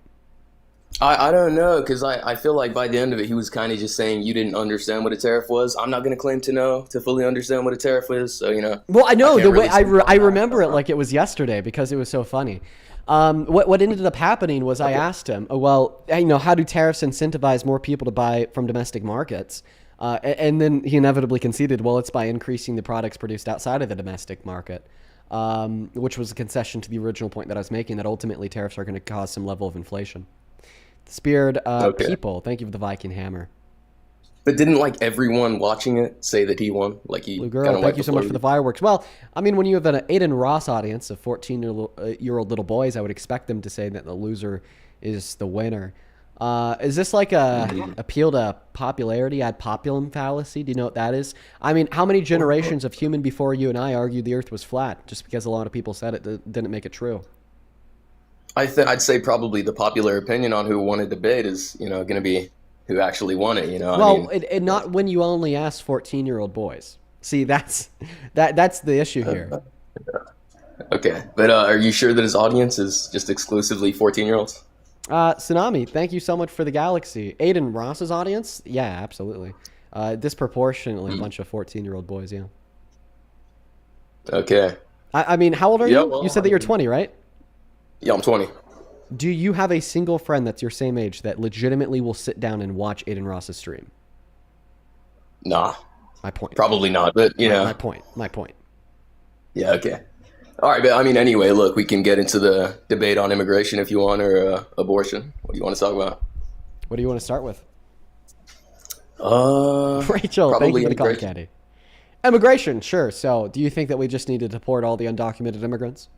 I don't know, because I feel like by the end of it, he was kind of just saying you didn't understand what a tariff was. I'm not going to claim to fully understand what a tariff is, so, Well, I know, I the can't way really I remember it like it was yesterday because it was so funny. What ended up happening was I asked him, how do tariffs incentivize more people to buy from domestic markets? And then he inevitably conceded, well, it's by increasing the products produced outside of the domestic market. Which was a concession to the original point that I was making, that ultimately tariffs are going to cause some level of inflation. Speared people, thank you for the Viking hammer. But didn't like everyone watching it say that he won? Like he Blue girl, thank you so much for the fireworks. Well, I mean, when you have an Aiden Ross audience of 14-year-old little boys, I would expect them to say that the loser is the winner. Is this like a appeal to popularity, ad populum fallacy? Do you know what that is? I mean, how many generations of human before you and I argued the earth was flat just because a lot of people said it didn't make it true? I'd say probably the popular opinion on who won a debate is, going to be who actually won it, Well, and not when you only ask 14-year-old boys. See, that's the issue here. Okay, but are you sure that his audience is just exclusively 14-year-olds? Tsunami, thank you so much for the galaxy. Aiden Ross's audience? Yeah, absolutely. Disproportionately a bunch of 14-year-old boys, yeah. Okay. I mean, how old are you? You said that you're 20, right? Yeah, I'm 20. Do you have a single friend that's your same age that legitimately will sit down and watch Aiden Ross's stream? Nah. My point. Probably not, but, My point. Yeah, okay. All right, but I mean, anyway, look, we can get into the debate on immigration if you want, or abortion. What do you want to talk about? What do you want to start with? Rachel, thank you for the call, Caddy. Immigration, sure. So, do you think that we just need to deport all the undocumented immigrants?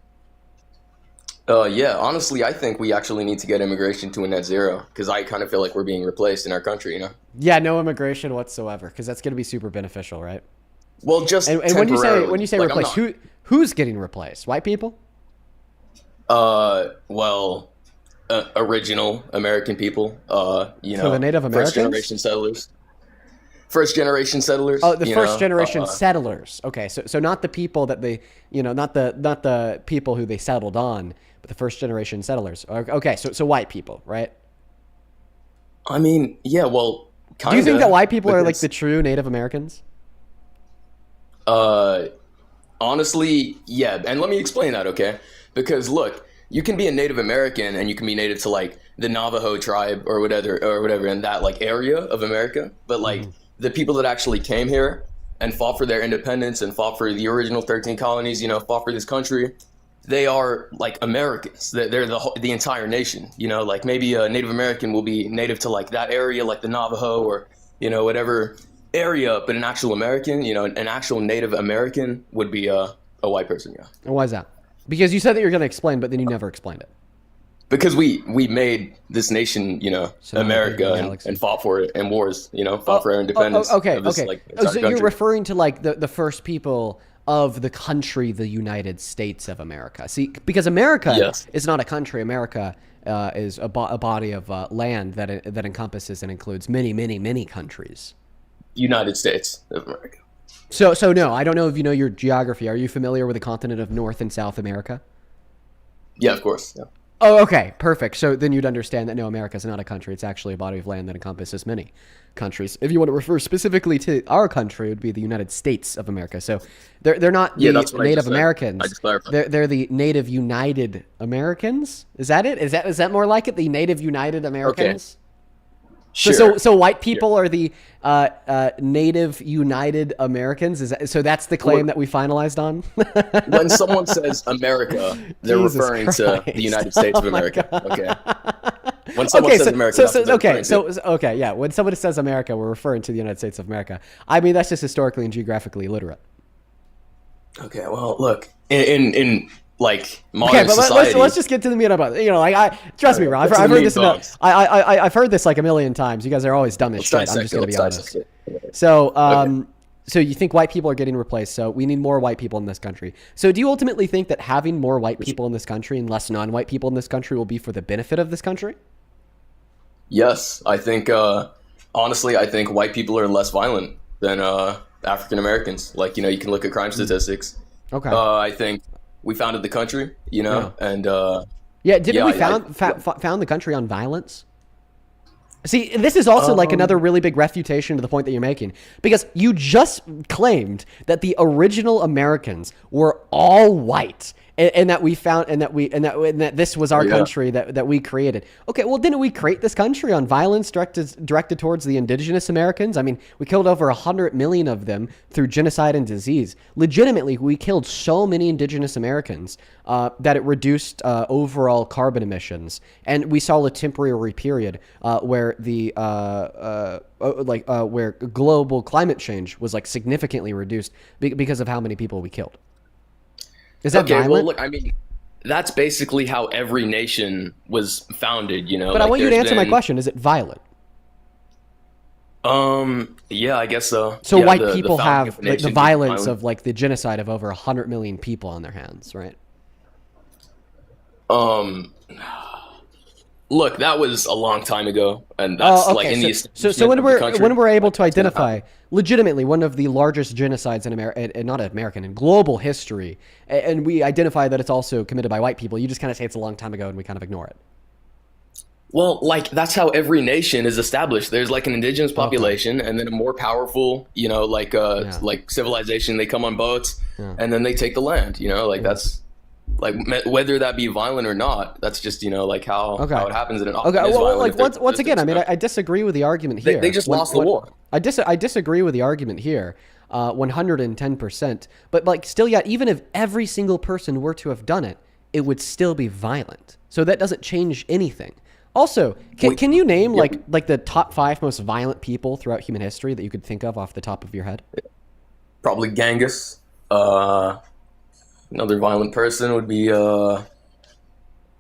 Yeah, honestly, I think we actually need to get immigration to a net zero because I kind of feel like we're being replaced in our country, Yeah, no immigration whatsoever because that's going to be super beneficial, right? Well, just and when you say like, replace, who's getting replaced? White people? Original American people. So the Native Americans? First generation settlers. Oh, the first generation settlers. Okay, so not the people that they, not the people who they settled on, but the first generation settlers. Okay, so white people, right? I mean, yeah, well, kinda. Do you think that white people are like the true Native Americans? Honestly, yeah, and let me explain that, okay? Because look, you can be a Native American and you can be native to like the Navajo tribe or whatever in that like area of America, but like the people that actually came here and fought for their independence and fought for the original 13 colonies, fought for this country, they are like Americans. They're the entire nation, like maybe a Native American will be native to like that area, like the Navajo or, whatever area, but an actual American, an actual Native American would be a white person, yeah. And why is that? Because you said that you're going to explain, but then you never explained it. Because we made this nation, America, and fought for it in wars, fought for our independence. Okay. Like, so you're referring to like the first people of the country, the United States of America. See, because America is not a country. America is a body of land that encompasses and includes many, many, many countries. United States of America. So no, I don't know if you know your geography. Are you familiar with the continent of North and South America? Yeah, of course. Yeah. Oh, okay, perfect. So then you'd understand that no, America is not a country. It's actually a body of land that encompasses many countries. If you want to refer specifically to our country, it would be the United States of America. So they're not the Native Americans. I just clarified. They're the Native United Americans. Is that it? Is that more like it? The Native United Americans? Sure. So white people are the Native United Americans. That's the claim that we finalized on? When someone says America, they're Jesus referring Christ. to the United States of Oh my America. God. Okay. When someone says America, that's what they're referring to. Okay, yeah. When somebody says America, we're referring to the United States of America. I mean, that's just historically and geographically illiterate. Okay, well, look, in like modern but society. let's just get to the meat about it. Trust me, Ron. I've heard this. I've heard this like a million times. You guys are always dumb as shit. I'm just gonna be honest. So, so you think white people are getting replaced? So we need more white people in this country. So do you ultimately think that having more white people in this country and less non-white people in this country will be for the benefit of this country? Yes, I think. Honestly, I think white people are less violent than African Americans. Like, you can look at crime statistics. Okay. I think we founded the country, and didn't we found the country on violence? See, this is also like another really big refutation to the point that you're making, because you just claimed that the original Americans were all white, and that we found, and that this was our country that we created. Okay, well, didn't we create this country on violence directed towards the indigenous Americans? I mean, we killed over 100 million of them through genocide and disease. Legitimately, we killed so many indigenous Americans that it reduced overall carbon emissions, and we saw a temporary period where where global climate change was like significantly reduced because of how many people we killed. Is that violent? Well, look, I mean, that's basically how every nation was founded, But I want you to answer my question. Is it violent? Yeah, I guess so. So yeah, white the people founding have of a like, the nation violence of like the genocide of over 100 million people on their hands, right? Look, that was a long time ago, and that's like in the so when we're able to identify legitimately one of the largest genocides in America, not American, in global history, and we identify that it's also committed by white people, you just kind of say it's a long time ago, and we kind of ignore it. Well, like that's how every nation is established. There's like an indigenous population, and then a more powerful, like civilization. They come on boats, and then they take the land. That's. Like whether that be violent or not, that's just like how it happens in an often is violent. Like once again, I mean, I disagree with the argument here. They just lost the war. I disagree with the argument here, 110%. But like still, yet even if every single person were to have done it, it would still be violent. So that doesn't change anything. Also, can you name like the top 5 most violent people throughout human history that you could think of off the top of your head? Probably Genghis. Another violent person would be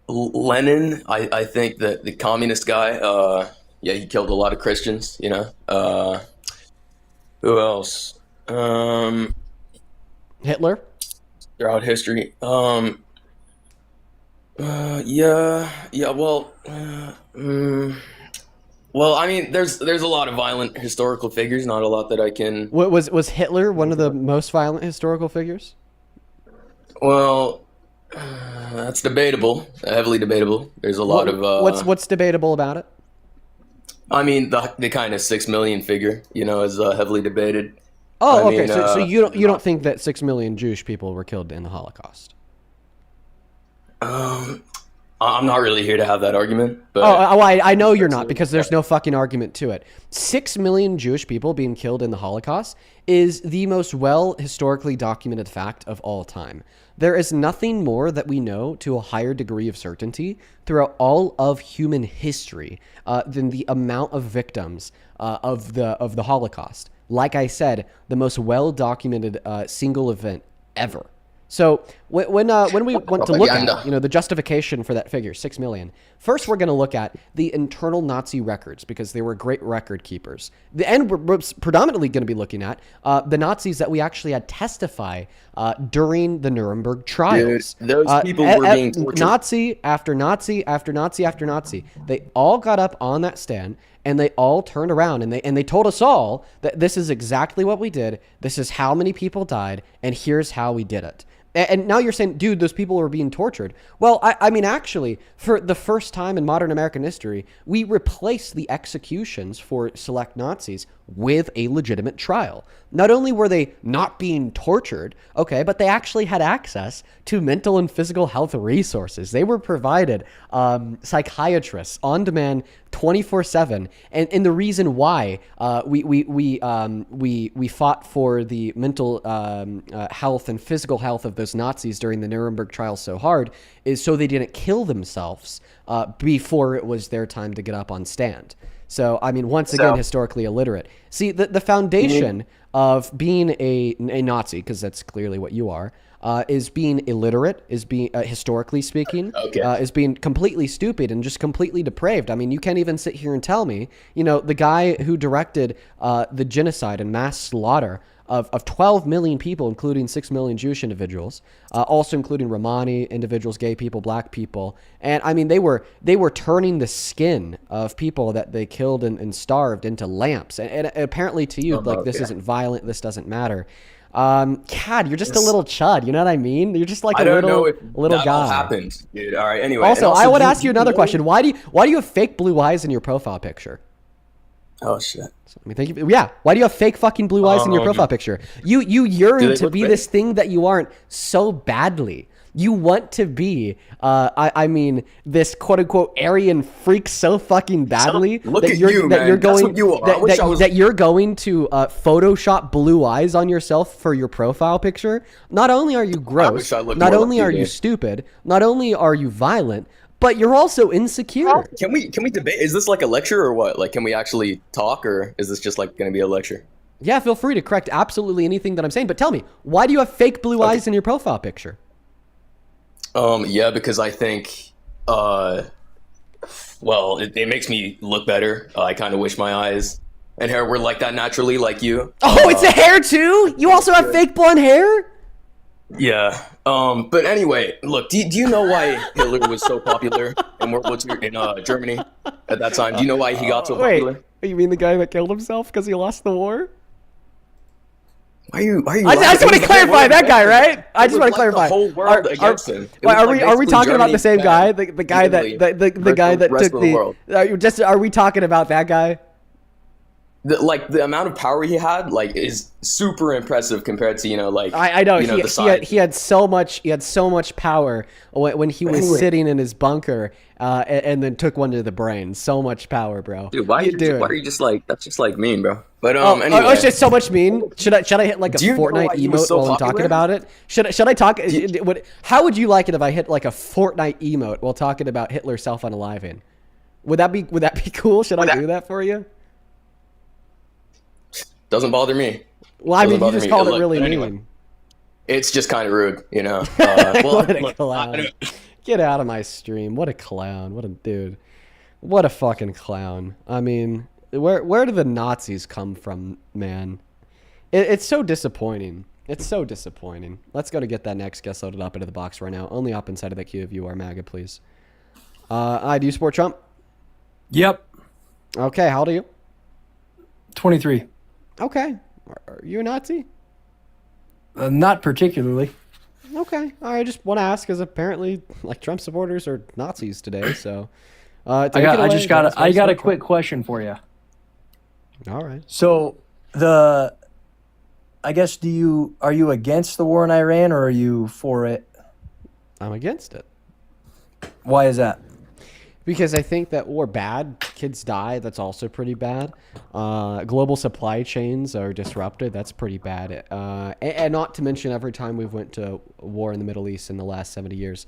Lenin. I think that the communist guy, he killed a lot of Christians, Who else? Hitler? Throughout history. Well, I mean, there's a lot of violent historical figures, not a lot that I can... Was Hitler one of the most violent historical figures? Well, that's debatable, heavily debatable. There's a lot of... What's debatable about it? I mean, the kind of 6 million figure, is heavily debated. Oh, okay. So you don't think that 6 million Jewish people were killed in the Holocaust? I'm not really here to have that argument. But I know you're not, because there's no fucking argument to it. 6 million Jewish people being killed in the Holocaust is the most historically documented fact of all time. There is nothing more that we know to a higher degree of certainty throughout all of human history than the amount of victims of the Holocaust. Like I said, the most well-documented single event ever. So when we want to look at the justification for that figure, 6 million, first we're going to look at the internal Nazi records, because they were great record keepers. And we're predominantly going to be looking at the Nazis that we actually had testify during the Nuremberg trials. Dude, those people were being tortured. Nazi after Nazi after Nazi after Nazi. They all got up on that stand, and they all turned around, and they told us all that this is exactly what we did. This is how many people died, and here's how we did it. And now you're saying, dude, those people were being tortured. Well, I mean, actually, for the first time in modern American history, we replaced the executions for select Nazis with a legitimate trial. Not only were they not being tortured, okay, but they actually had access to mental and physical health resources. They were provided psychiatrists on demand 24/7. And the reason why we fought for the mental health and physical health of those Nazis during the Nuremberg trial so hard is so they didn't kill themselves before it was their time to get up on stand. So, I mean, once again, historically illiterate. See, the foundation of being a Nazi, because that's clearly what you are, is being illiterate, is being, historically speaking, is being completely stupid and just completely depraved. I mean, you can't even sit here and tell me, the guy who directed the genocide and mass slaughter of 12 million people, including 6 million Jewish individuals, also including Romani individuals, gay people, black people. And I mean, they were turning the skin of people that they killed and starved into lamps. And apparently to you, this isn't violent, this doesn't matter. Cad, you're just a little chud. You know what I mean? You're just like a little that guy. all happened, dude. All right. Anyway. Also, I would ask you another question. Why do you have fake blue eyes in your profile picture? Oh shit. I mean, thank you. Yeah. Why do you have fake fucking blue eyes in your profile picture? You yearn to be this thing that you aren't so badly. You want to be, I mean, this quote unquote Aryan freak so fucking badly that you're going to Photoshop blue eyes on yourself for your profile picture. Not only are you gross, not only are you stupid, not only are you violent, but you're also insecure. Can we debate? Is this like a lecture or what? Like, can we actually talk, or is this just like going to be a lecture? Yeah, feel free to correct absolutely anything that I'm saying. But tell me, why do you have fake blue eyes in your profile picture? Yeah, because I think, well, it makes me look better. I kind of wish my eyes and hair were like that naturally, like you. Oh, it's a hair too? You also have fake blonde hair? Yeah. But anyway, look, do you know why Hitler was so popular in World War II in Germany at that time? Do you know why he got so popular? Wait, you mean the guy that killed himself because he lost the war? Why are you I just want to clarify that guy, right? I just want to clarify. The whole world against him. Are we talking about the same guy? The guy that took the. Are we talking about that guy? The amount of power he had, is super impressive compared to I know the size. he had so much power when he was sitting in his bunker and then took one to the brain. So much power, bro. Dude, why are you just like that's just like mean, bro? But anyway. It's just so much mean. Should I hit like a Fortnite emote while I'm talking about it? Should I talk? How would you like it if I hit like a Fortnite emote while talking about Hitler self-unaliving? Would that be cool? Should I do that for you? Doesn't bother me. Well, I mean, you just called it really mean. It's just kind of rude, What a clown. Get out of my stream. What a clown. What a dude. What a fucking clown. I mean, where do the Nazis come from, man? It's so disappointing. It's so disappointing. Let's go to get that next guest loaded up into the box right now. Only up inside of that queue if you are MAGA, please. Do you support Trump? Yep. Okay, how old are you? 23. Okay. Are you a Nazi? Not particularly. Okay. I just want to ask because apparently, Trump supporters are Nazis today. So, I got a quick question for you. All right. So, I guess are you against the war in Iran or are you for it? I'm against it. Why is that? Because I think that war bad, kids die, that's also pretty bad. Global supply chains are disrupted, that's pretty bad. And not to mention every time we've went to war in the Middle East in the last 70 years,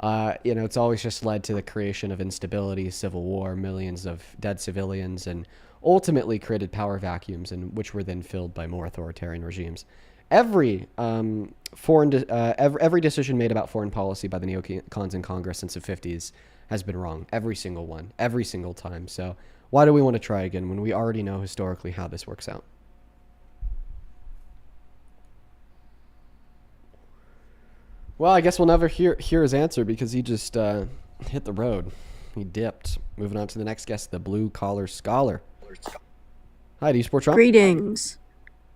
it's always just led to the creation of instability, civil war, millions of dead civilians, and ultimately created power vacuums, which were then filled by more authoritarian regimes. Every decision made about foreign policy by the neocons in Congress since the 50s has been wrong. Every single one. Every single time. So why do we want to try again when we already know historically how this works out? Well, I guess we'll never hear his answer because he just hit the road. He dipped. Moving on to the next guest, the blue collar scholar. Hi, do you support Trump? Greetings.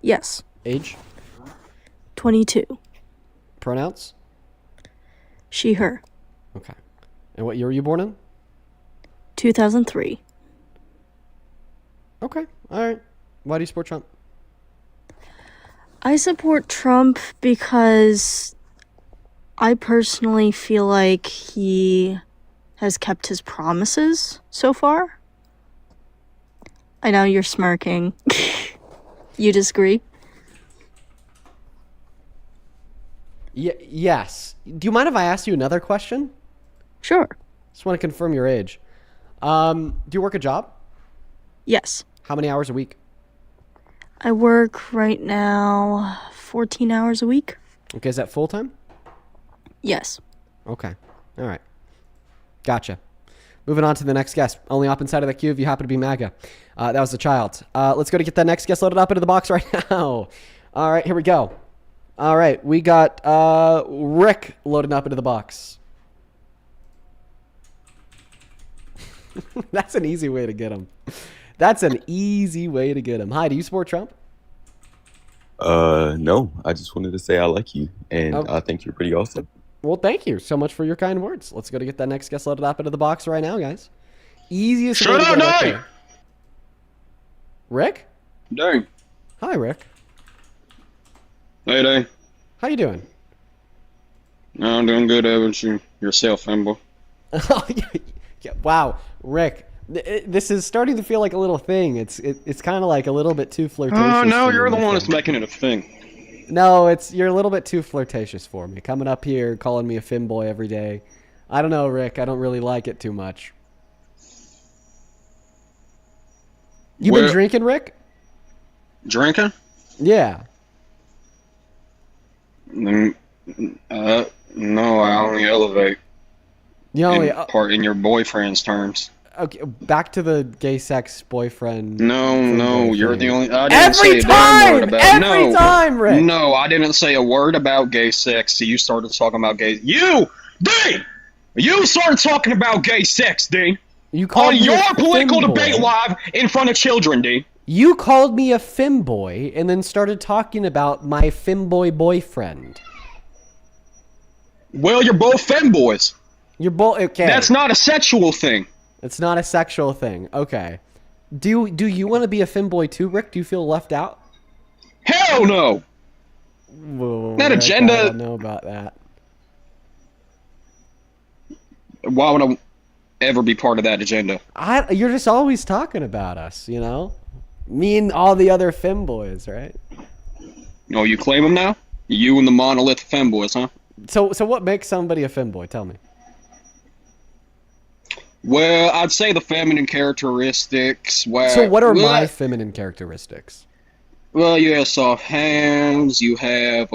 Yes. Age? 22. Pronouns? She, her. Okay. And what year were you born in? 2003. Okay. All right. Why do you support Trump? I support Trump because I personally feel like he has kept his promises so far. I know you're smirking. You disagree? Yes. Do you mind if I ask you another question? Sure. Just want to confirm your age. Do you work a job? Yes. How many hours a week? I work right now 14 hours a week. Okay, is that full time? Yes. Okay. All right. Gotcha. Moving on to the next guest. Only up inside of the queue if you happen to be MAGA. That was a child. Let's go to get that next guest loaded up into the box right now. All right, here we go. All right, we got Rick loading up into the box. That's an easy way to get him. That's an easy way to get him. Hi, do you support Trump? No. I just wanted to say I like you, and I think you're pretty awesome. Well, thank you so much for your kind words. Let's go to get that next guest loaded up into the box right now, guys. Easiest way to get right there. Rick? Dang. Hi, Rick. Hey, Dang. How you doing? No, I'm doing good, haven't you? Yourself, Embo. Yeah, wow, Rick. This is starting to feel like a little thing. It's kind of like a little bit too flirtatious. Oh, no, you're the me, one that's making it a thing. No, you're a little bit too flirtatious for me. Coming up here, calling me a femboy every day. I don't know, Rick. I don't really like it too much. You been drinking, Rick? Drinking? Yeah. No, I only elevate. You only in your boyfriend's terms. Okay, back to the gay sex boyfriend. No, you're the only. I didn't say a damn word about every time, Rick. No, I didn't say a word about gay sex. So you started talking about gay. You, D. You started talking about gay sex, D. You called on me your a political femboy. debate live in front of children, D. You called me a femboy and then started talking about my femboy boyfriend. Well, you're both femboys. You're both okay. That's not a sexual thing. It's not a sexual thing. Okay. Do you want to be a femboy too, Rick? Do you feel left out? Hell no. Whoa, That Rick, agenda. I don't know about that. Why would I ever be part of that agenda? You're just always talking about us, you know? Me and all the other femboys, right? Oh, you claim them now? You and the monolith femboys, huh? So what makes somebody a femboy? Tell me. Well, I'd say the feminine characteristics. So what are my feminine characteristics? Well, you have soft hands. You have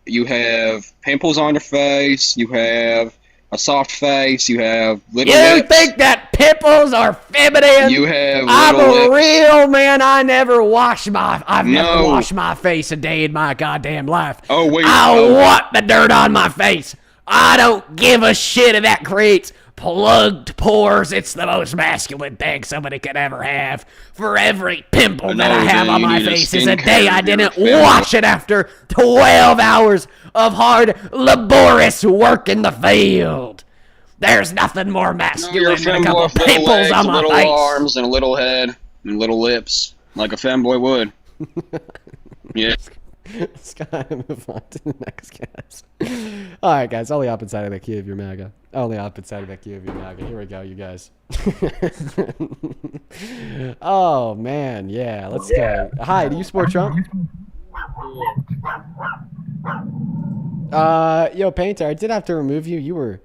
you have pimples on your face. You have a soft face. You have little lips. Think that pimples are feminine? You have I'm little a lips. real man. I've never washed my face a day in my goddamn life. Oh wait. I want the dirt on my face. I don't give a shit if that creates plugged pores. It's the most masculine thing somebody could ever have. For every pimple that I have on my face is a day I didn't wash it after 12 hours of hard, laborious work in the field. There's nothing more masculine than a couple pimples on my little face. arms and a little head and little lips, like a femboy would. Yeah. Let's go ahead and move on to the next guest. All right, guys. Only up inside of the queue if you're MAGA. Only up inside of the queue if you're MAGA. Here we go, you guys. Oh, man. Yeah, let's go. Hi, do you support Trump? Yo, Painter, I did have to remove you. You were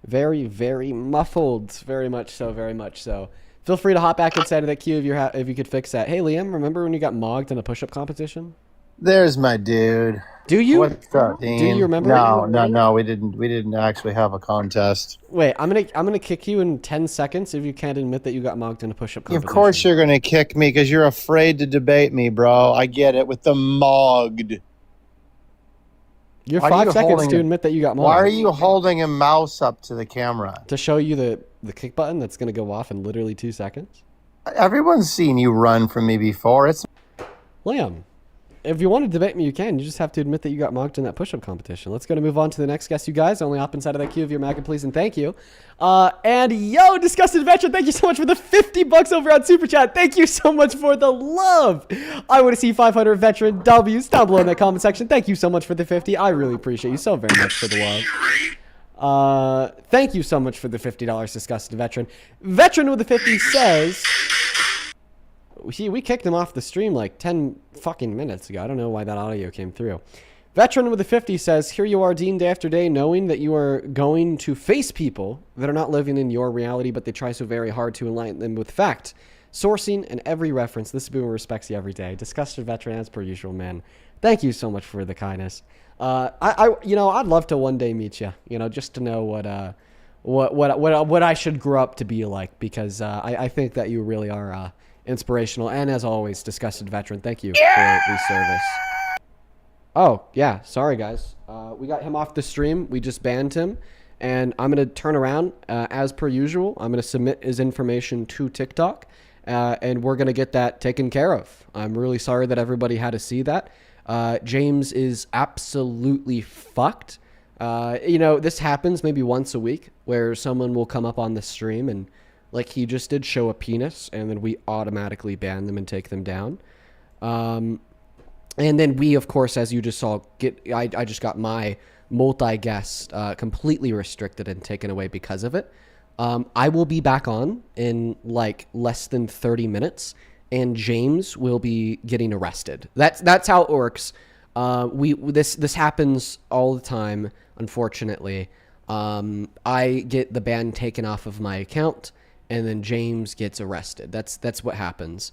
very, very muffled. Very much so, very much so. Feel free to hop back inside of that queue if you could fix that. Hey, Liam, remember when you got mogged in a push-up competition? There's my dude. Do you? What's up, Dean? Do you remember? No. We didn't actually have a contest. Wait, I'm gonna kick you in 10 seconds if you can't admit that you got mocked in a push-up competition. Of course you're gonna kick me because you're afraid to debate me, bro. I get it with the mogged. You're 5 seconds to admit that you got mogged. Why are you holding a mouse up to the camera? To show you the kick button that's gonna go off in literally 2 seconds. Everyone's seen you run from me before. It's Liam. if you want to debate me, you can. You just have to admit that you got mocked in that push-up competition. Let's go to move on to the next guest, you guys. Only hop inside of that queue if you're MAGA, please, and thank you. And yo, Disgusted Veteran, thank you so much for the 50 bucks over on Super Chat. Thank you so much for the love. I want to see 500 Veteran W's down below in that comment section. Thank you so much for the 50. I really appreciate you so very much for the love. Thank you so much for the $50, Disgusted Veteran. Veteran with the 50 says... We kicked him off the stream like 10 fucking minutes ago. I don't know why that audio came through. Veteran with the 50 says, here you are, Dean, day after day, knowing that you are going to face people that are not living in your reality, but they try so very hard to enlighten them with fact, sourcing, and every reference. This boomer respects you every day. Disgusted Veteran, as per usual, man. Thank you so much for the kindness. I'd love to one day meet you, just to know what I should grow up to be like, because I think that you really are inspirational. And as always, Disgusted Veteran, thank you for the service. Oh, yeah, sorry, guys. We got him off the stream. We just banned him. And I'm going to turn around, as per usual. I'm going to submit his information to TikTok, and we're going to get that taken care of. I'm really sorry that everybody had to see that. James is absolutely fucked. This happens maybe once a week where someone will come up on the stream and, like he just did, show a penis, and then we automatically ban them and take them down. And then we, of course, as you just saw, I just got my multi-guest completely restricted and taken away because of it. I will be back on in like less than 30 minutes, and James will be getting arrested. That's how it works. This happens all the time, unfortunately. I get the ban taken off of my account, and then James gets arrested. That's what happens.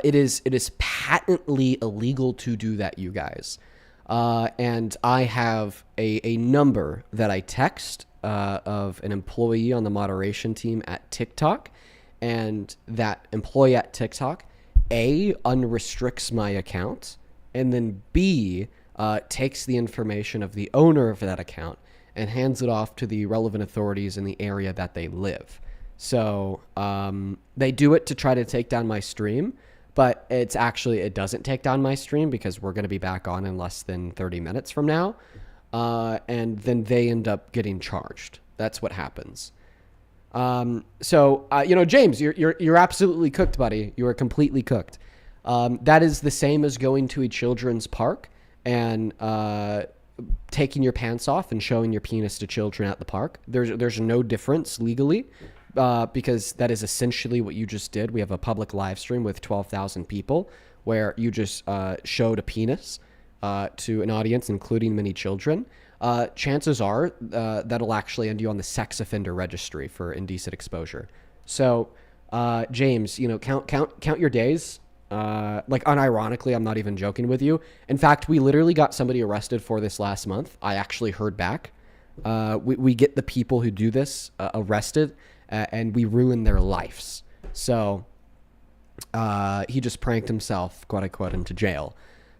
It is patently illegal to do that, you guys. And I have a number that I text of an employee on the moderation team at TikTok, and that employee at TikTok, A, unrestricts my account, and then B, takes the information of the owner of that account and hands it off to the relevant authorities in the area that they live. So they do it to try to take down my stream, but it doesn't take down my stream because we're going to be back on in less than 30 minutes from now. And then they end up getting charged. That's what happens. James, you're absolutely cooked, buddy. You are completely cooked. That is the same as going to a children's park and taking your pants off and showing your penis to children at the park. There's no difference legally. Because that is essentially what you just did. We have a public live stream with 12,000 people where you just showed a penis to an audience, including many children. Chances are that'll actually end you on the sex offender registry for indecent exposure. So, James, count your days. Unironically, I'm not even joking with you. In fact, we literally got somebody arrested for this last month. I actually heard back. We get the people who do this arrested. And we ruin their lives. So he just pranked himself, quote unquote, into jail.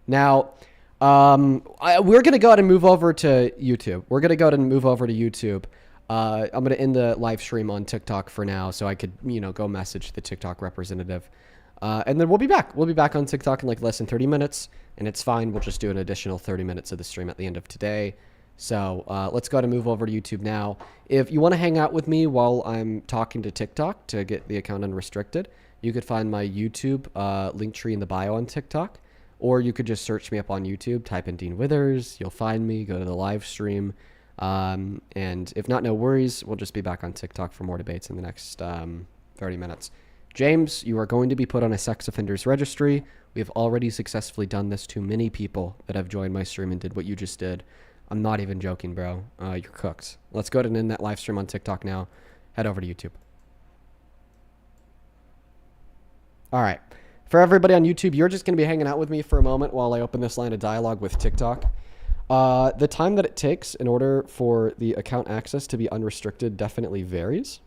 Now, we're going to go ahead and move over to YouTube. I'm going to end the live stream on TikTok for now so I could, go message the TikTok representative. And then we'll be back. We'll be back on TikTok in like less than 30 minutes. And it's fine. We'll just do an additional 30 minutes of the stream at the end of today. So let's go ahead and move over to YouTube now. If you want to hang out with me while I'm talking to TikTok to get the account unrestricted, you could find my YouTube link tree in the bio on TikTok, or you could just search me up on YouTube, type in Dean Withers, you'll find me, go to the live stream. And if not, no worries, we'll just be back on TikTok for more debates in the next 30 minutes. James, you are going to be put on a sex offenders registry. We have already successfully done this to many people that have joined my stream and did what you just did. I'm not even joking, bro. You're cooked. Let's go ahead and end that live stream on TikTok now. Head over to YouTube. All right. For everybody on YouTube, you're just going to be hanging out with me for a moment while I open this line of dialogue with TikTok. The time that it takes in order for the account access to be unrestricted definitely varies.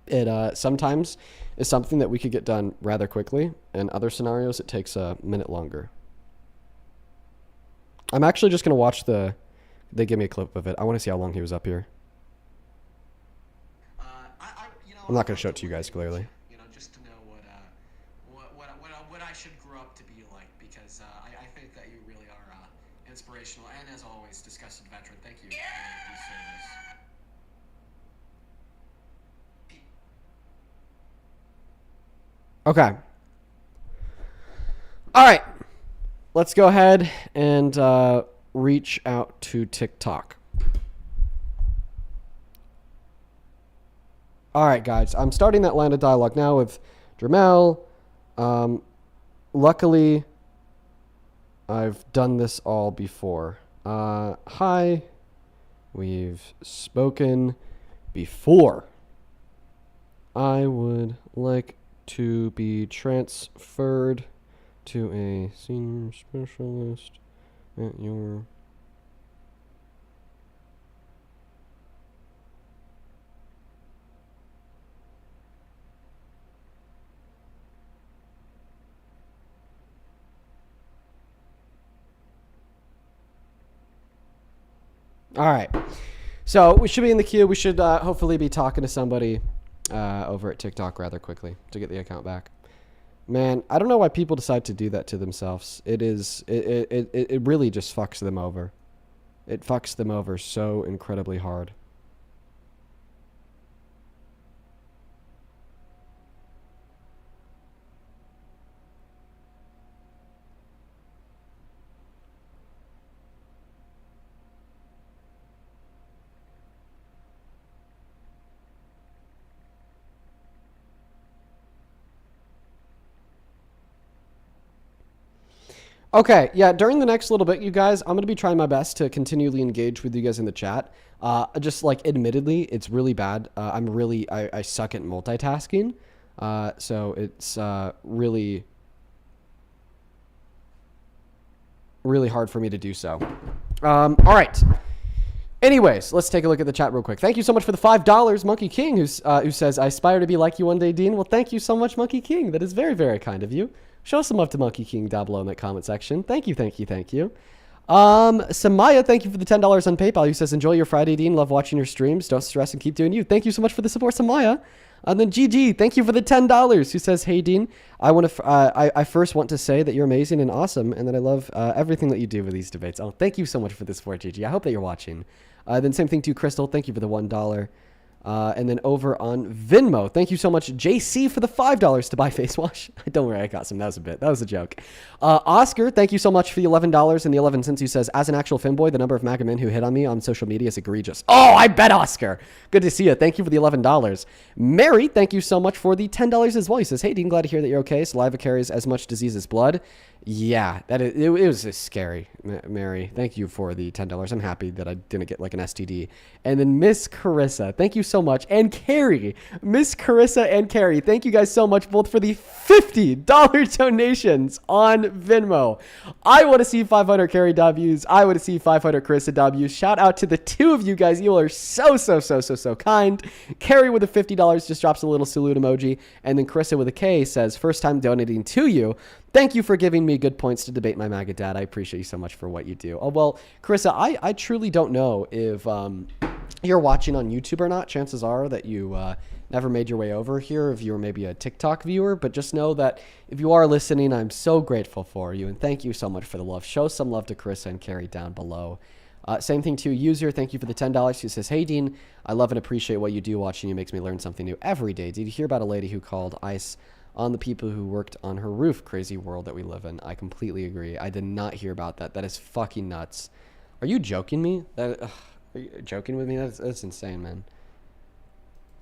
It sometimes is something that we could get done rather quickly. In other scenarios, it takes a minute longer. I'm actually just going to watch they give me a clip of it. I want to see how long he was up here. I'm not going to show it to you guys clearly. Just to know what I should grow up to be like, because Okay. All right. Let's go ahead and reach out to TikTok. All right, guys. I'm starting that line of dialogue now with Dramel. Luckily, I've done this all before. Hi. We've spoken before. I would like to be transferred to a senior specialist at your... All right. So we should be in the queue. We should hopefully be talking to somebody over at TikTok rather quickly to get the account back. Man, I don't know why people decide to do that to themselves. It really just fucks them over. It fucks them over so incredibly hard. Okay, yeah, during the next little bit, you guys, I'm going to be trying my best to continually engage with you guys in the chat. Just like, admittedly, it's really bad. I suck at multitasking. So it's really hard for me to do so. All right. Anyways, let's take a look at the chat real quick. Thank you so much for the $5, Monkey King, who says, I aspire to be like you one day, Dean. Well, thank you so much, Monkey King. That is very, very kind of you. Show some love to Monkey King down below in that comment section. Thank you, thank you, thank you. Samaya, thank you for the $10 on PayPal. Who says, enjoy your Friday, Dean. Love watching your streams. Don't stress and keep doing you. Thank you so much for the support, Samaya. And then GG, thank you for the $10. Who says, hey, Dean, I first want to say that you're amazing and awesome, and that I love everything that you do with these debates. Oh, thank you so much for the support, GG. I hope that you're watching. Then same thing to Crystal. Thank you for the $1. And then over on Venmo, thank you so much, JC, for the $5 to buy face wash. Don't worry, I got some. That was a bit. That was a joke. Oscar, thank you so much for the $11 and the 11 cents. Who says, as an actual femboy, the number of MAGA men who hit on me on social media is egregious. Oh, I bet, Oscar. Good to see you. Thank you for the $11. Mary, thank you so much for the $10 as well. He says, hey, Dean, glad to hear that you're okay. Saliva carries as much disease as blood. Yeah, it was scary, Mary. Thank you for the $10. I'm happy that I didn't get like an STD. And then Miss Carissa, thank you so much. And Carrie, Miss Carissa and Carrie, thank you guys so much both for the $50 donations on Venmo. I want to see 500 Carrie W's. I want to see 500 Carissa W's. Shout out to the two of you guys. You are so kind. Carrie with the $50 just drops a little salute emoji. And then Carissa with a K says, first time donating to you. Thank you for giving me good points to debate my MAGA dad. I appreciate you so much for what you do. Oh, well, Carissa, I truly don't know if you're watching on YouTube or not. Chances are that you never made your way over here, if you were maybe a TikTok viewer. But just know that if you are listening, I'm so grateful for you. And thank you so much for the love. Show some love to Carissa and Carrie down below. Same thing to User. Thank you for the $10. He says, hey, Dean, I love and appreciate what you do. Watching you makes me learn something new every day. Did you hear about a lady who called ICE on the people who worked on her roof? Crazy world that we live in. I completely agree. I did not hear about that. That is fucking nuts. Are you joking me? Are you joking with me? That's insane, man.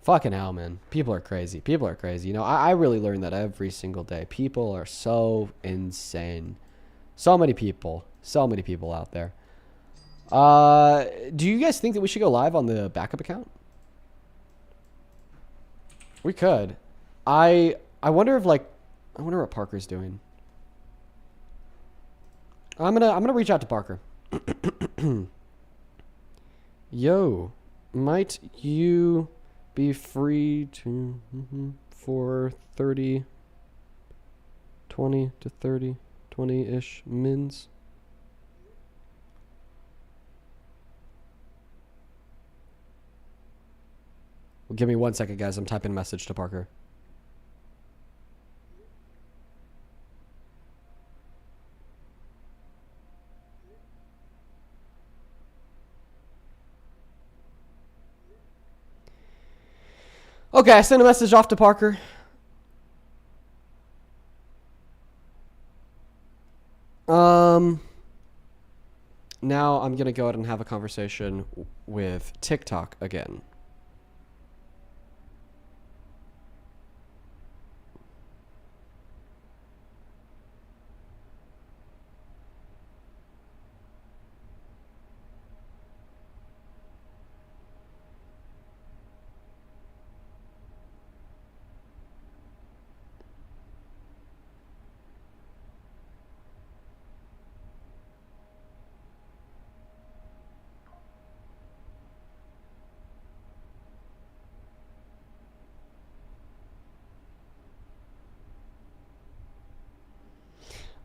Fucking hell, man. People are crazy. People are crazy. You know, I really learn that every single day. People are so insane. So many people out there. Do you guys think that we should go live on the backup account? We could. I wonder if I wonder what Parker's doing. I'm gonna reach out to Parker. Yo, might you be free to for 20 to 30, 20-ish mins? Well, give me 1 second, guys. I'm typing a message to Parker. Okay, I sent a message off to Parker. Now I'm gonna go ahead and have a conversation with TikTok again.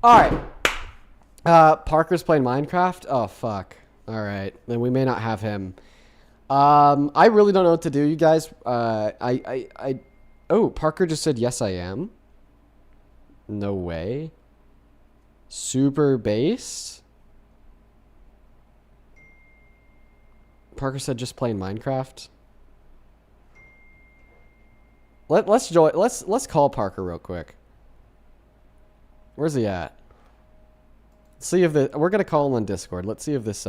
All right. Parker's playing Minecraft. Oh fuck. All right, then we may not have him. I really don't know what to do, you guys. Oh, Parker just said yes, I am. No way. Super base. Parker said just playing Minecraft. Let's call Parker real quick. Where's he at? Let's see if we're gonna call him on Discord. Let's see if this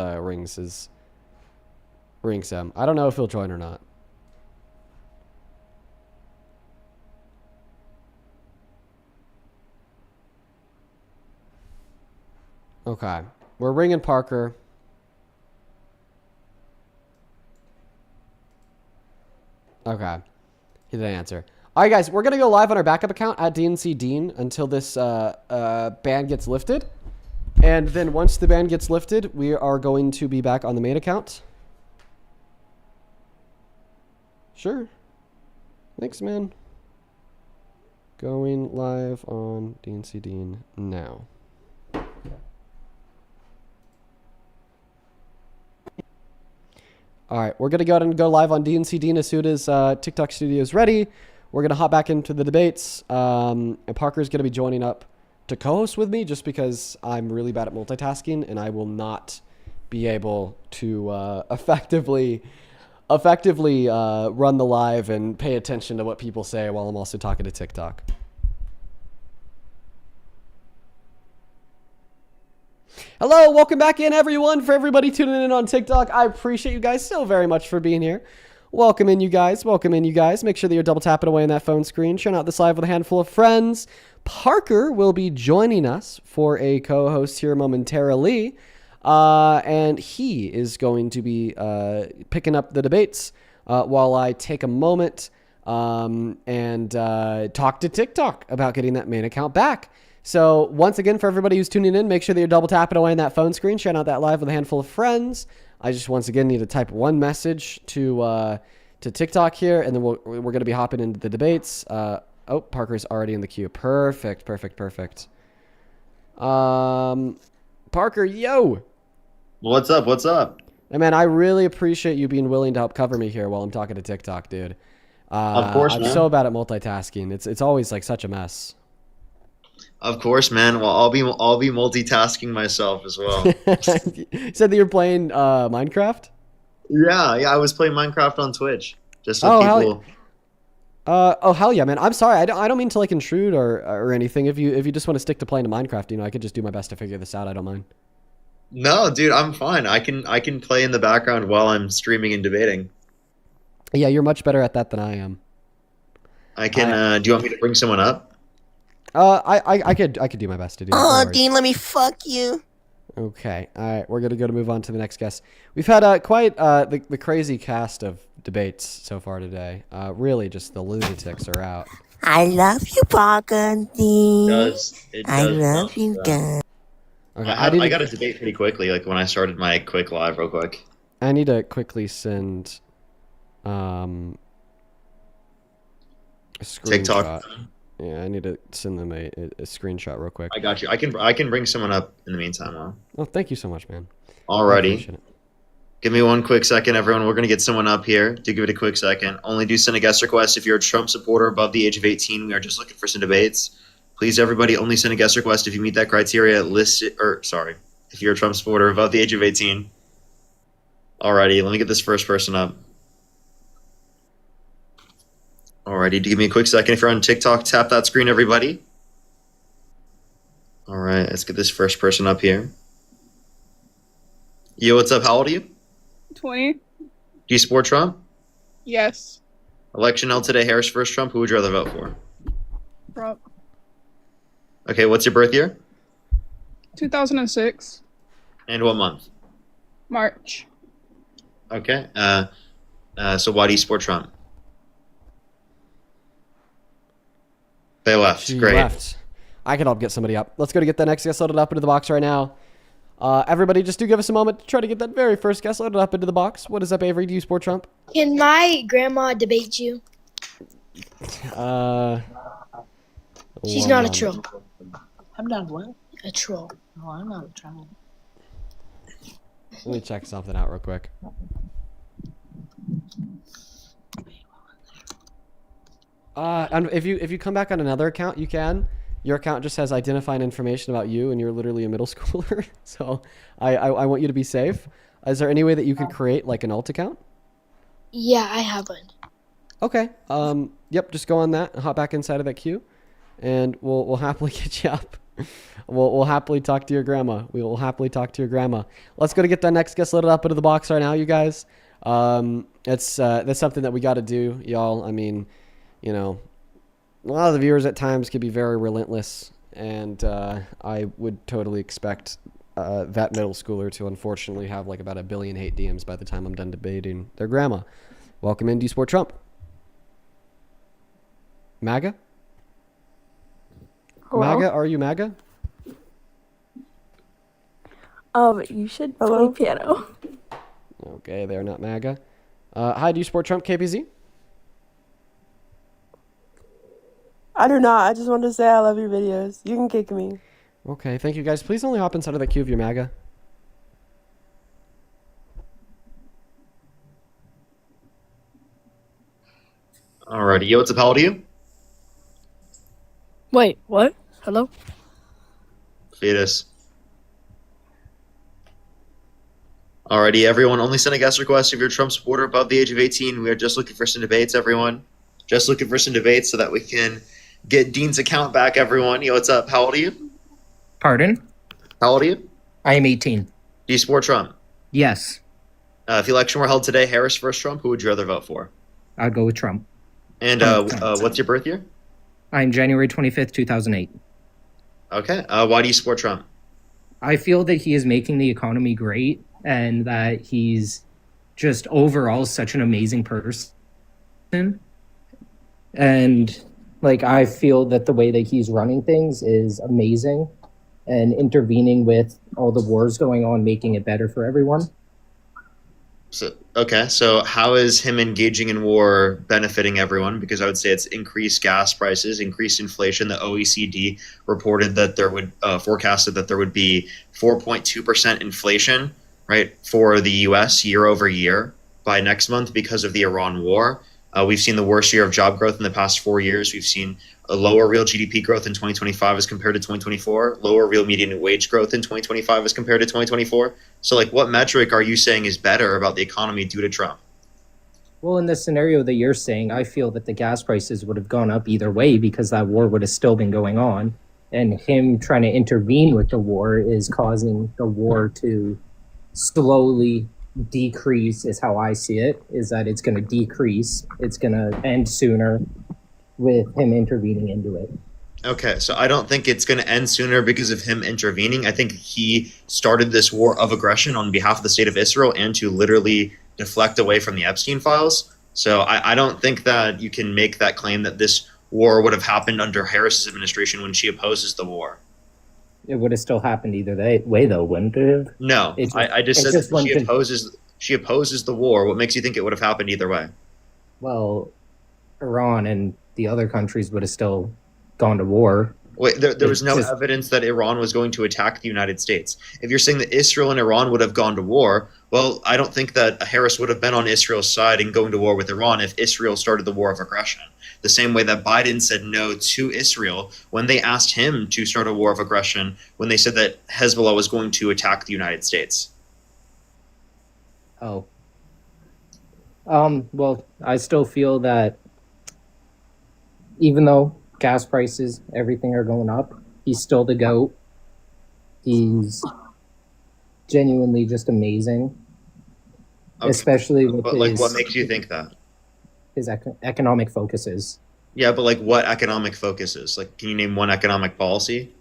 rings him. I don't know if he'll join or not. Okay, we're ringing Parker. Okay, he didn't answer. All right, guys, we're going to go live on our backup account at DNC Dean until this ban gets lifted. And then once the ban gets lifted, we are going to be back on the main account. Sure. Thanks, man. Going live on DNC Dean now. All right, we're going to go ahead and go live on DNC Dean as soon as TikTok Studio is ready. We're going to hop back into the debates. And Parker's going to be joining up to co-host with me just because I'm really bad at multitasking and I will not be able to effectively run the live and pay attention to what people say while I'm also talking to TikTok. Hello, welcome back in, everyone. For everybody tuning in on TikTok, I appreciate you guys so very much for being here. Welcome in, you guys. Welcome in, you guys. Make sure that you're double tapping away on that phone screen. Sharing out this live with a handful of friends. Parker will be joining us for a co-host here momentarily. And he is going to be picking up the debates while I take a moment and talk to TikTok about getting that main account back. So once again, for everybody who's tuning in, make sure that you're double tapping away on that phone screen, sharing out that live with a handful of friends. I just once again need to type one message to TikTok here, and then we're going to be hopping into the debates. Oh, Parker's already in the queue. Perfect. Parker, yo. What's up? What's up? Hey, man, I really appreciate you being willing to help cover me here while I'm talking to TikTok, dude. Of course, I'm man. so bad at multitasking. It's always like such a mess. Of course, man. Well, I'll be multitasking myself as well. You said that you're playing Minecraft? Yeah, I was playing Minecraft on Twitch. Just so people. Hell yeah, man. I'm sorry. I don't mean to like intrude or anything. If you just want to stick to playing Minecraft, I could just do my best to figure this out. I don't mind. No, dude, I'm fine. I can play in the background while I'm streaming and debating. Yeah, you're much better at that than I am. I can. Do you want me to bring someone up? I could do my best to do. Oh, No Dean, let me fuck you. Okay. All right. We're gonna move on to the next guest. We've had quite the crazy cast of debates so far today. Really, just the lunatics are out. I love you, Parker, Dean. I love you, guys. Okay. I got a debate pretty quickly, like when I started my quick live, real quick. I need to quickly send a screenshot. TikTok. Yeah, I need to send them a screenshot real quick. I got you. I can bring someone up in the meantime, though. Oh, thank you so much, man. Alrighty. Give me one quick second, everyone. We're going to get someone up here. Do give it a quick second. Only do send a guest request if you're a Trump supporter above the age of 18. We are just looking for some debates. Please, everybody, only send a guest request if you meet that criteria. If you're a Trump supporter above the age of 18. Alrighty, let me get this first person up. Alrighty, to give me a quick second. If you're on TikTok, tap that screen, everybody. Alright, let's get this first person up here. Yo, what's up? How old are you? 20. Do you support Trump? Yes. Election held today, Harris versus Trump. Who would you rather vote for? Trump. Okay, what's your birth year? 2006. And what month? March. Okay. So why do you support Trump? They left. She Great. left. I can help get somebody up. Let's go to get the next guest loaded up into the box right now. Everybody, just do give us a moment to try to get that very first guest loaded up into the box. What is up, Avery? Do you support Trump? Can my grandma debate you? She's not a troll. I'm not what? A troll. No, I'm not a troll. Let me check something out real quick. And if you come back on another account, you can. Your account just has identifying information about you, and you're literally a middle schooler. So I want you to be safe. Is there any way that you could create like an alt account? Yeah, I have one. Okay. Yep. Just go on that and hop back inside of that queue, and we'll happily get you up. We'll happily talk to your grandma. We will happily talk to your grandma. Let's go to get that next guest loaded up into the box right now, you guys. That's something that we got to do, y'all. I mean, you know, a lot of the viewers at times can be very relentless, and I would totally expect that middle schooler to unfortunately have like about 1 billion hate DMs by the time I'm done debating their grandma. Welcome in. Do you support Trump? MAGA? Hello? MAGA? Are you MAGA? You should play piano. Okay, they're not MAGA. Hi, do you support Trump, KPZ? I do not. I just wanted to say I love your videos. You can kick me. Okay, thank you guys. Please only hop inside of that queue if you're MAGA. Alrighty, yo, what's up? How old are you? Wait, what? Hello? Fetus. Alrighty, everyone, only send a guest request if you're a Trump supporter above the age of 18. We are just looking for some debates, everyone. Just looking for some debates so that we can get Dean's account back, everyone. Yo, what's up? How old are you? Pardon? How old are you? I am 18. Do you support Trump? Yes. If the election were held today, Harris versus Trump, who would you rather vote for? I'd go with Trump. And what's your birth year? I'm January 25th, 2008. Okay. Why do you support Trump? I feel that he is making the economy great and that he's just overall such an amazing person. And like, I feel that the way that he's running things is amazing and intervening with all the wars going on, making it better for everyone. So how is him engaging in war benefiting everyone? Because I would say it's increased gas prices, increased inflation. The OECD reported that there would forecasted that there would be 4.2% inflation, right, for the U.S. year over year by next month because of the Iran war. We've seen the worst year of job growth in the past 4 years. We've seen a lower real GDP growth in 2025 as compared to 2024, lower real median wage growth in 2025 as compared to 2024. So, like, what metric are you saying is better about the economy due to Trump? Well, in the scenario that you're saying, I feel that the gas prices would have gone up either way because that war would have still been going on. And him trying to intervene with the war is causing the war to slowly decrease, is how I see it, is that it's going to decrease. It's going to end sooner with him intervening into it. Okay, so I don't think it's going to end sooner because of him intervening. I think he started this war of aggression on behalf of the state of Israel and to literally deflect away from the Epstein files. So I don't think that you can make that claim that this war would have happened under Harris's administration when she opposes the war. It would have still happened either way, though, wouldn't it have? No, I just said that she opposes the war. What makes you think it would have happened either way? Well, Iran and the other countries would have still gone to war. Wait, there was no evidence that Iran was going to attack the United States. If you're saying that Israel and Iran would have gone to war, well, I don't think that Harris would have been on Israel's side and going to war with Iran if Israel started the war of aggression. The same way that Biden said no to Israel when they asked him to start a war of aggression, when they said that Hezbollah was going to attack the United States. Oh. Well, I still feel that even though gas prices, everything are going up, he's still the GOAT. He's genuinely just amazing, especially with But like, what makes you think that? his economic focuses. Yeah, but like, what economic focuses? Like, can you name one economic policy?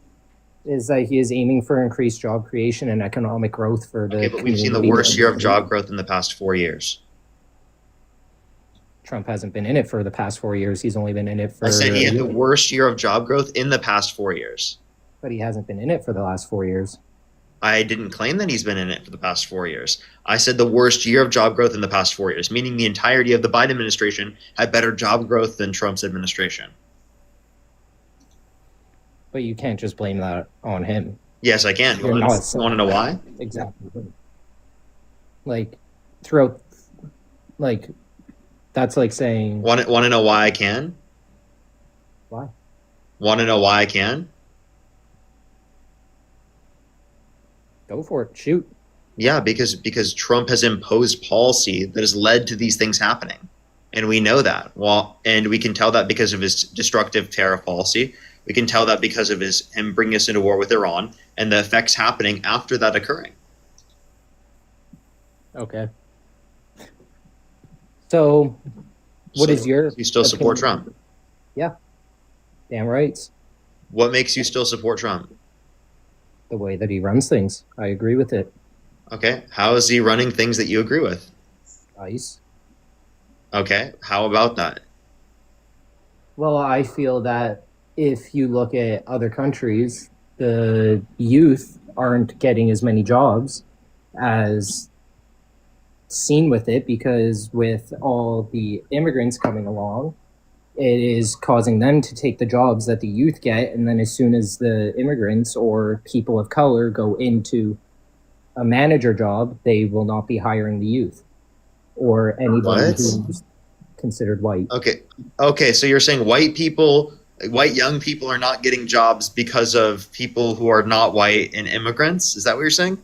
Is that he is aiming for increased job creation and economic growth for the. Okay, but we've seen the community. worst year of job growth in the past 4 years. Trump hasn't been in it for the past 4 years. He's only been in it for. I said he had the worst year of job growth in the past 4 years. But he hasn't been in it for the last 4 years. I didn't claim that he's been in it for the past 4 years. I said the worst year of job growth in the past 4 years, meaning the entirety of the Biden administration had better job growth than Trump's administration. But you can't just blame that on him. Yes, I can. You want to know why? Exactly. Like, throughout, like, that's like saying. Want to know why I can? Why? Want to know why I can? Go for it. Shoot. Yeah, because Trump has imposed policy that has led to these things happening. And we know that. Well, and we can tell that because of his destructive tariff policy. We can tell that because of him bringing us into war with Iran and the effects happening after that occurring. Okay. So, what is your... You still support Trump? Yeah. Damn right. What makes you still support Trump? The way that he runs things. I agree with it. Okay. How is he running things that you agree with? Nice. Okay. How about that? Well, I feel that if you look at other countries, the youth aren't getting as many jobs as seen with it, because with all the immigrants coming along, it is causing them to take the jobs that the youth get, and then as soon as the immigrants or people of color go into a manager job, they will not be hiring the youth or anybody who's considered white. Okay, so you're saying white young people are not getting jobs because of people who are not white and immigrants? Is that what you're saying?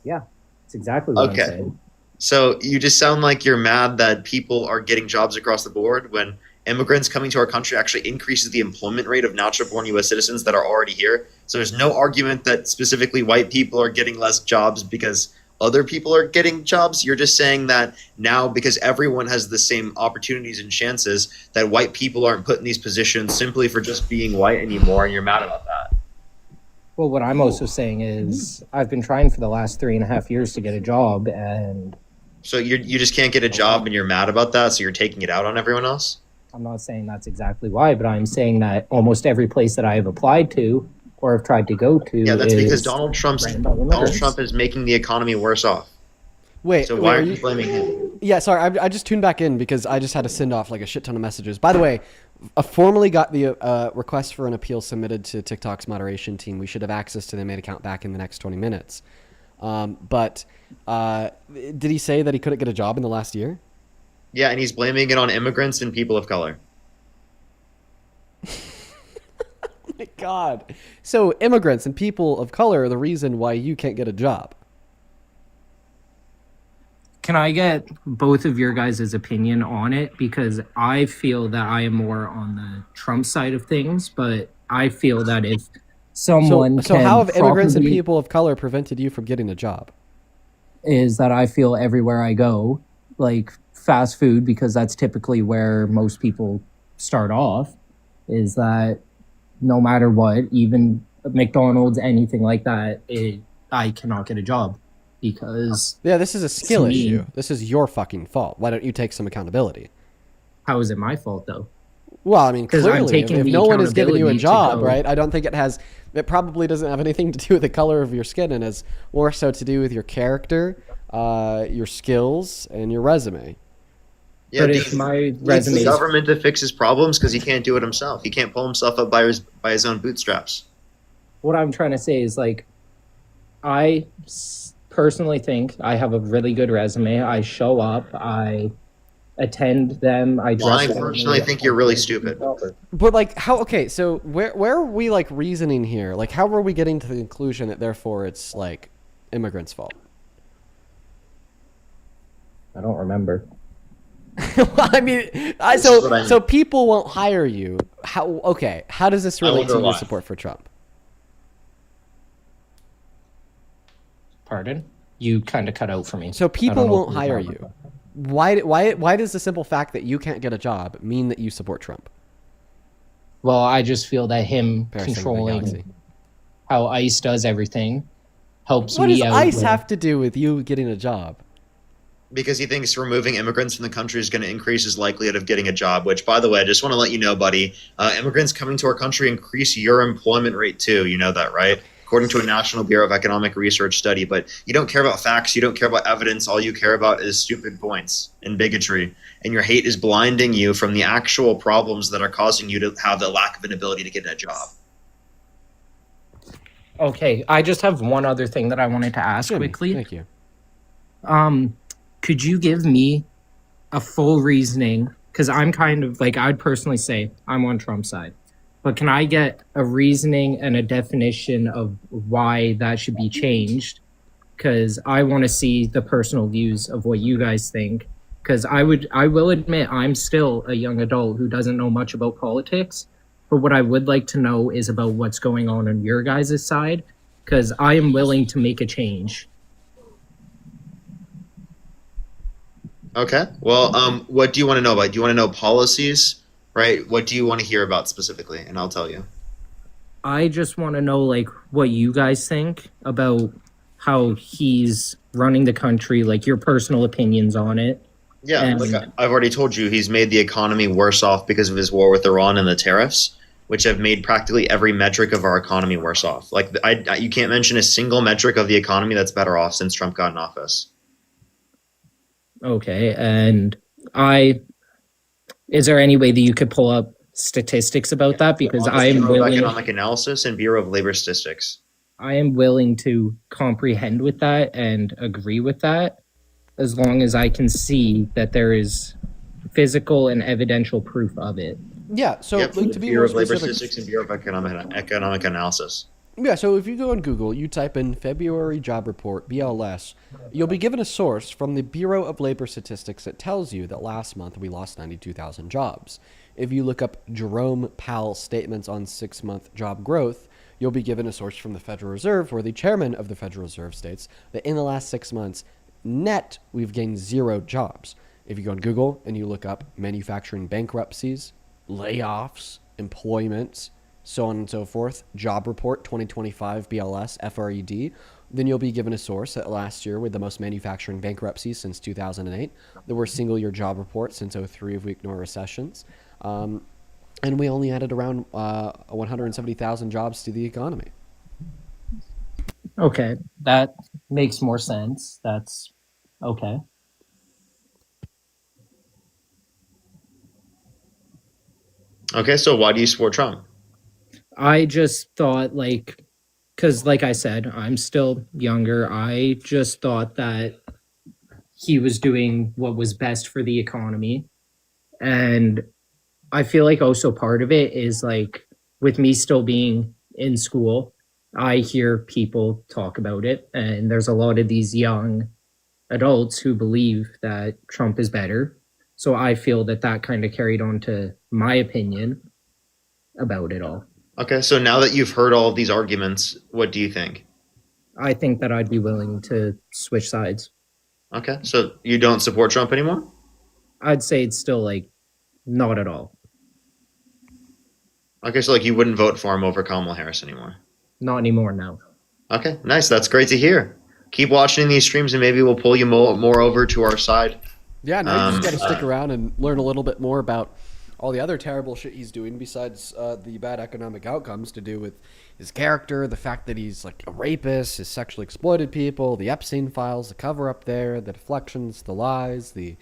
Yeah, that's exactly what I'm saying. So you just sound like you're mad that people are getting jobs across the board when immigrants coming to our country actually increases the employment rate of natural-born U.S. citizens that are already here. So there's no argument that specifically white people are getting less jobs because other people are getting jobs. You're just saying that now, because everyone has the same opportunities and chances, that white people aren't put in these positions simply for just being white anymore, and you're mad about that. Well, what I'm also saying is I've been trying for the last 3.5 years to get a job, and... So you just can't get a job and you're mad about that, so you're taking it out on everyone else? I'm not saying that's exactly why, but I'm saying that almost every place that I have applied to or have tried to go to. Yeah, that's because Donald Trump is making the economy worse off. Wait, so why are you blaming him? Yeah, sorry, I just tuned back in because I just had to send off like a shit ton of messages. By the way, I formally got the request for an appeal submitted to TikTok's moderation team. We should have access to the main account back in the next 20 minutes. But did he say that he couldn't get a job in the last year? Yeah, and he's blaming it on immigrants and people of color. Oh my God. So immigrants and people of color are the reason why you can't get a job. Can I get both of your guys' opinion on it? Because I feel that I am more on the Trump side of things, but I feel that if someone So how have immigrants and properly- people of color prevented you from getting a job? is that I feel everywhere I go, like fast food, because that's typically where most people start off, is that no matter what, even McDonald's, anything like that, I cannot get a job because... Yeah, this is a skill to me- issue. This is your fucking fault. Why don't you take some accountability? How is it my fault, though? Well, I mean, 'Cause I'm clearly, taking if the no one is giving you a accountability to job, go- right? I don't think it probably doesn't have anything to do with the color of your skin, and has more so to do with your character, your skills, and your resume. Yeah, But but if my needs resume the is- government to fix his problems because he can't do it himself. He can't pull himself up by his own bootstraps. What I'm trying to say is, like, I personally think I have a really good resume. I show up, I attend them, I dress. Well, I formally. personally think you're really stupid. But like, how? Okay, so where are we like reasoning here? Like, how are we getting to the conclusion that therefore it's like immigrants' fault? I don't remember. Well, I mean, so people won't hire you. How? Okay, how does this relate to wonder your why. support for Trump? Pardon? You kind of cut out for me. So I don't people know won't if you're hire talking you. about. Why does the simple fact that you can't get a job mean that you support Trump? Well, I just feel that him Parasite of the controlling galaxy. how ICE does everything helps What me does out. ICE with- have to do with you getting a job? Because he thinks removing immigrants from the country is going to increase his likelihood of getting a job, which, by the way, I just want to let you know, buddy, immigrants coming to our country increase your employment rate too. You know that, right? According to a National Bureau of Economic Research study. But you don't care about facts. You don't care about evidence. All you care about is stupid points and bigotry. And your hate is blinding you from the actual problems that are causing you to have the lack of an ability to get a job. Okay, I just have one other thing that I wanted to ask Jimmy, quickly. Thank you. Could you give me a full reasoning? Because I'm kind of like, I'd personally say I'm on Trump's side. But can I get a reasoning and a definition of why that should be changed? Because I want to see the personal views of what you guys think. Because I will admit I'm still a young adult who doesn't know much about politics. But what I would like to know is about what's going on your guys' side. Because I am willing to make a change. Okay. Well, what do you want to know about? Do you want to know policies, right? What do you want to hear about specifically? And I'll tell you. I just want to know, like, what you guys think about how he's running the country, like your personal opinions on it. Yeah, And- like I've already told you, he's made the economy worse off because of his war with Iran and the tariffs, which have made practically every metric of our economy worse off. Like, you can't mention a single metric of the economy that's better off since Trump got in office. Okay, and is there any way that you could pull up statistics about that? Because I am Bureau of willing, Economic Analysis and Bureau of Labor Statistics. I am willing to comprehend with that and agree with that, as long as I can see that there is physical and evidential proof of it. Yeah, so Yep, like, to be Bureau more of Labor specific, Statistics and Bureau of Economic Analysis. yeah, so if you go on Google, you type in February job report, BLS, you'll be given a source from the Bureau of Labor Statistics that tells you that last month we lost 92,000 jobs. If you look up Jerome Powell's statements on 6-month job growth, you'll be given a source from the Federal Reserve, where the chairman of the Federal Reserve states that in the last 6 months, net, we've gained 0 jobs. If you go on Google and you look up manufacturing bankruptcies, layoffs, employment, so on and so forth, job report 2025 BLS FRED, then you'll be given a source that last year with the most manufacturing bankruptcies since 2008, the worst single year job report since 03 of weak nor recessions, and we only added around 170,000 jobs to the economy. Okay, that makes more sense. That's okay. Okay, so why do you support Trump? I just thought, like, because like I said, I'm still younger. I just thought that he was doing what was best for the economy. And I feel like also part of it is like with me still being in school, I hear people talk about it. And there's a lot of these young adults who believe that Trump is better. So I feel that that kind of carried on to my opinion about it all. Okay, so now that you've heard all of these arguments, what do you think? I think that I'd be willing to switch sides. Okay, so you don't support Trump anymore? I'd say it's still like not at all. Okay, so like you wouldn't vote for him over Kamala Harris anymore? Not anymore now. Okay, nice. That's great to hear. Keep watching these streams and maybe we'll pull you more over to our side. Yeah, now you just got to stick around and learn a little bit more about all the other terrible shit he's doing besides the bad economic outcomes to do with his character, the fact that he's like a rapist, has sexually exploited people, the Epstein files, the cover up there, the deflections, the lies, the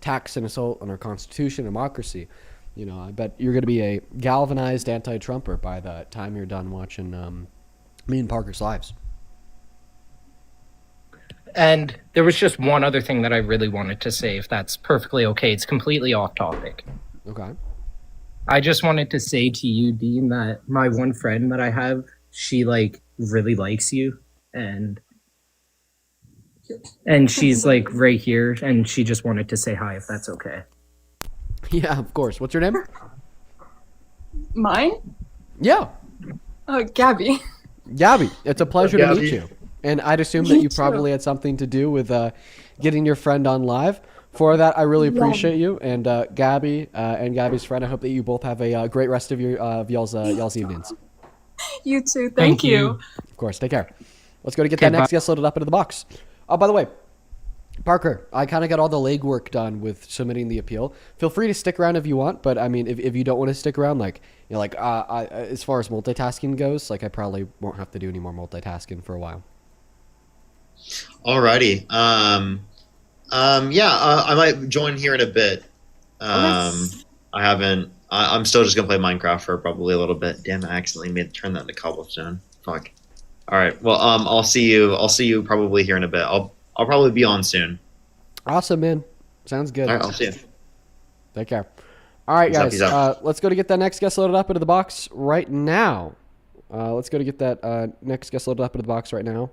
tax and assault on our Constitution, democracy. You know, I bet you're going to be a galvanized anti-Trumper by the time you're done watching me and Parker's lives. And there was just one other thing that I really wanted to say, if that's perfectly okay. It's completely off topic. Okay. I just wanted to say to you, Dean, that my one friend that I have, she like really likes you, and she's like right here, and she just wanted to say hi, if that's okay. Yeah, of course. What's your name? Mine? Yeah. Gabby. Gabby, it's a pleasure to meet you. And I'd assume that Me you too. probably had something to do with getting your friend on live. For that, I really appreciate you. And Gabby and Gabby's friend, I hope that you both have a great rest of your y'all's evenings. You too. Thank you. Of course. Take care. Let's go to get Okay, that next bye. guest loaded up into the box. Oh, by the way, Parker, I kind of got all the legwork done with submitting the appeal. Feel free to stick around if you want, but I mean, if you don't want to stick around, like, you know, like as far as multitasking goes, like I probably won't have to do any more multitasking for a while. Alrighty. I might join here in a bit. I haven't. I'm still just gonna play Minecraft for probably a little bit. Damn, I accidentally turn that into cobblestone. Fuck. All right. Well, I'll see you. I'll see you probably here in a bit. I'll probably be on soon. Awesome, man. Sounds good. All right. I'll see you. Take care. All right, Peace out, guys. peace out. Let's go to get that next guest loaded up into the box right now. Let's go to get that next guest loaded up into the box right now.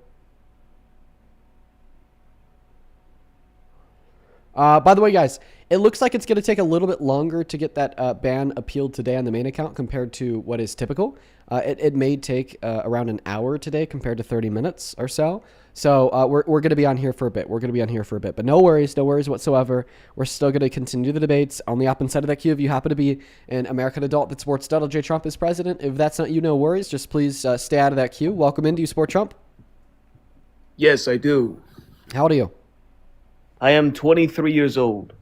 By the way, guys, it looks like it's going to take a little bit longer to get that ban appealed today on the main account compared to what is typical. It may take around an hour today compared to 30 minutes or so. So we're going to be on here for a bit. But no worries whatsoever. We're still going to continue the debates. On the opposite side of that queue, if you happen to be an American adult that supports Donald J. Trump as president, if that's not you, no worries. Just please stay out of that queue. Welcome in. Do you support Trump? Yes, I do. How old are you? I am 23 years old.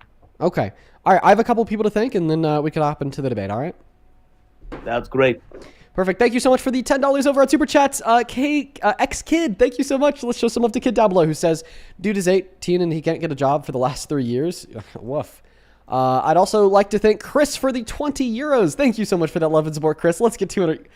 Okay. All right. I have a couple people to thank, and then we can hop into the debate. All right. That's great. Perfect. Thank you so much for the $10 over at Super Chats. X-Kid, thank you so much. Let's show some love to Kid down below who says, dude is 18 and he can't get a job for the last 3 years. Woof. I'd also like to thank Chris for the 20 euros. Thank you so much for that love and support, Chris. Let's get 200.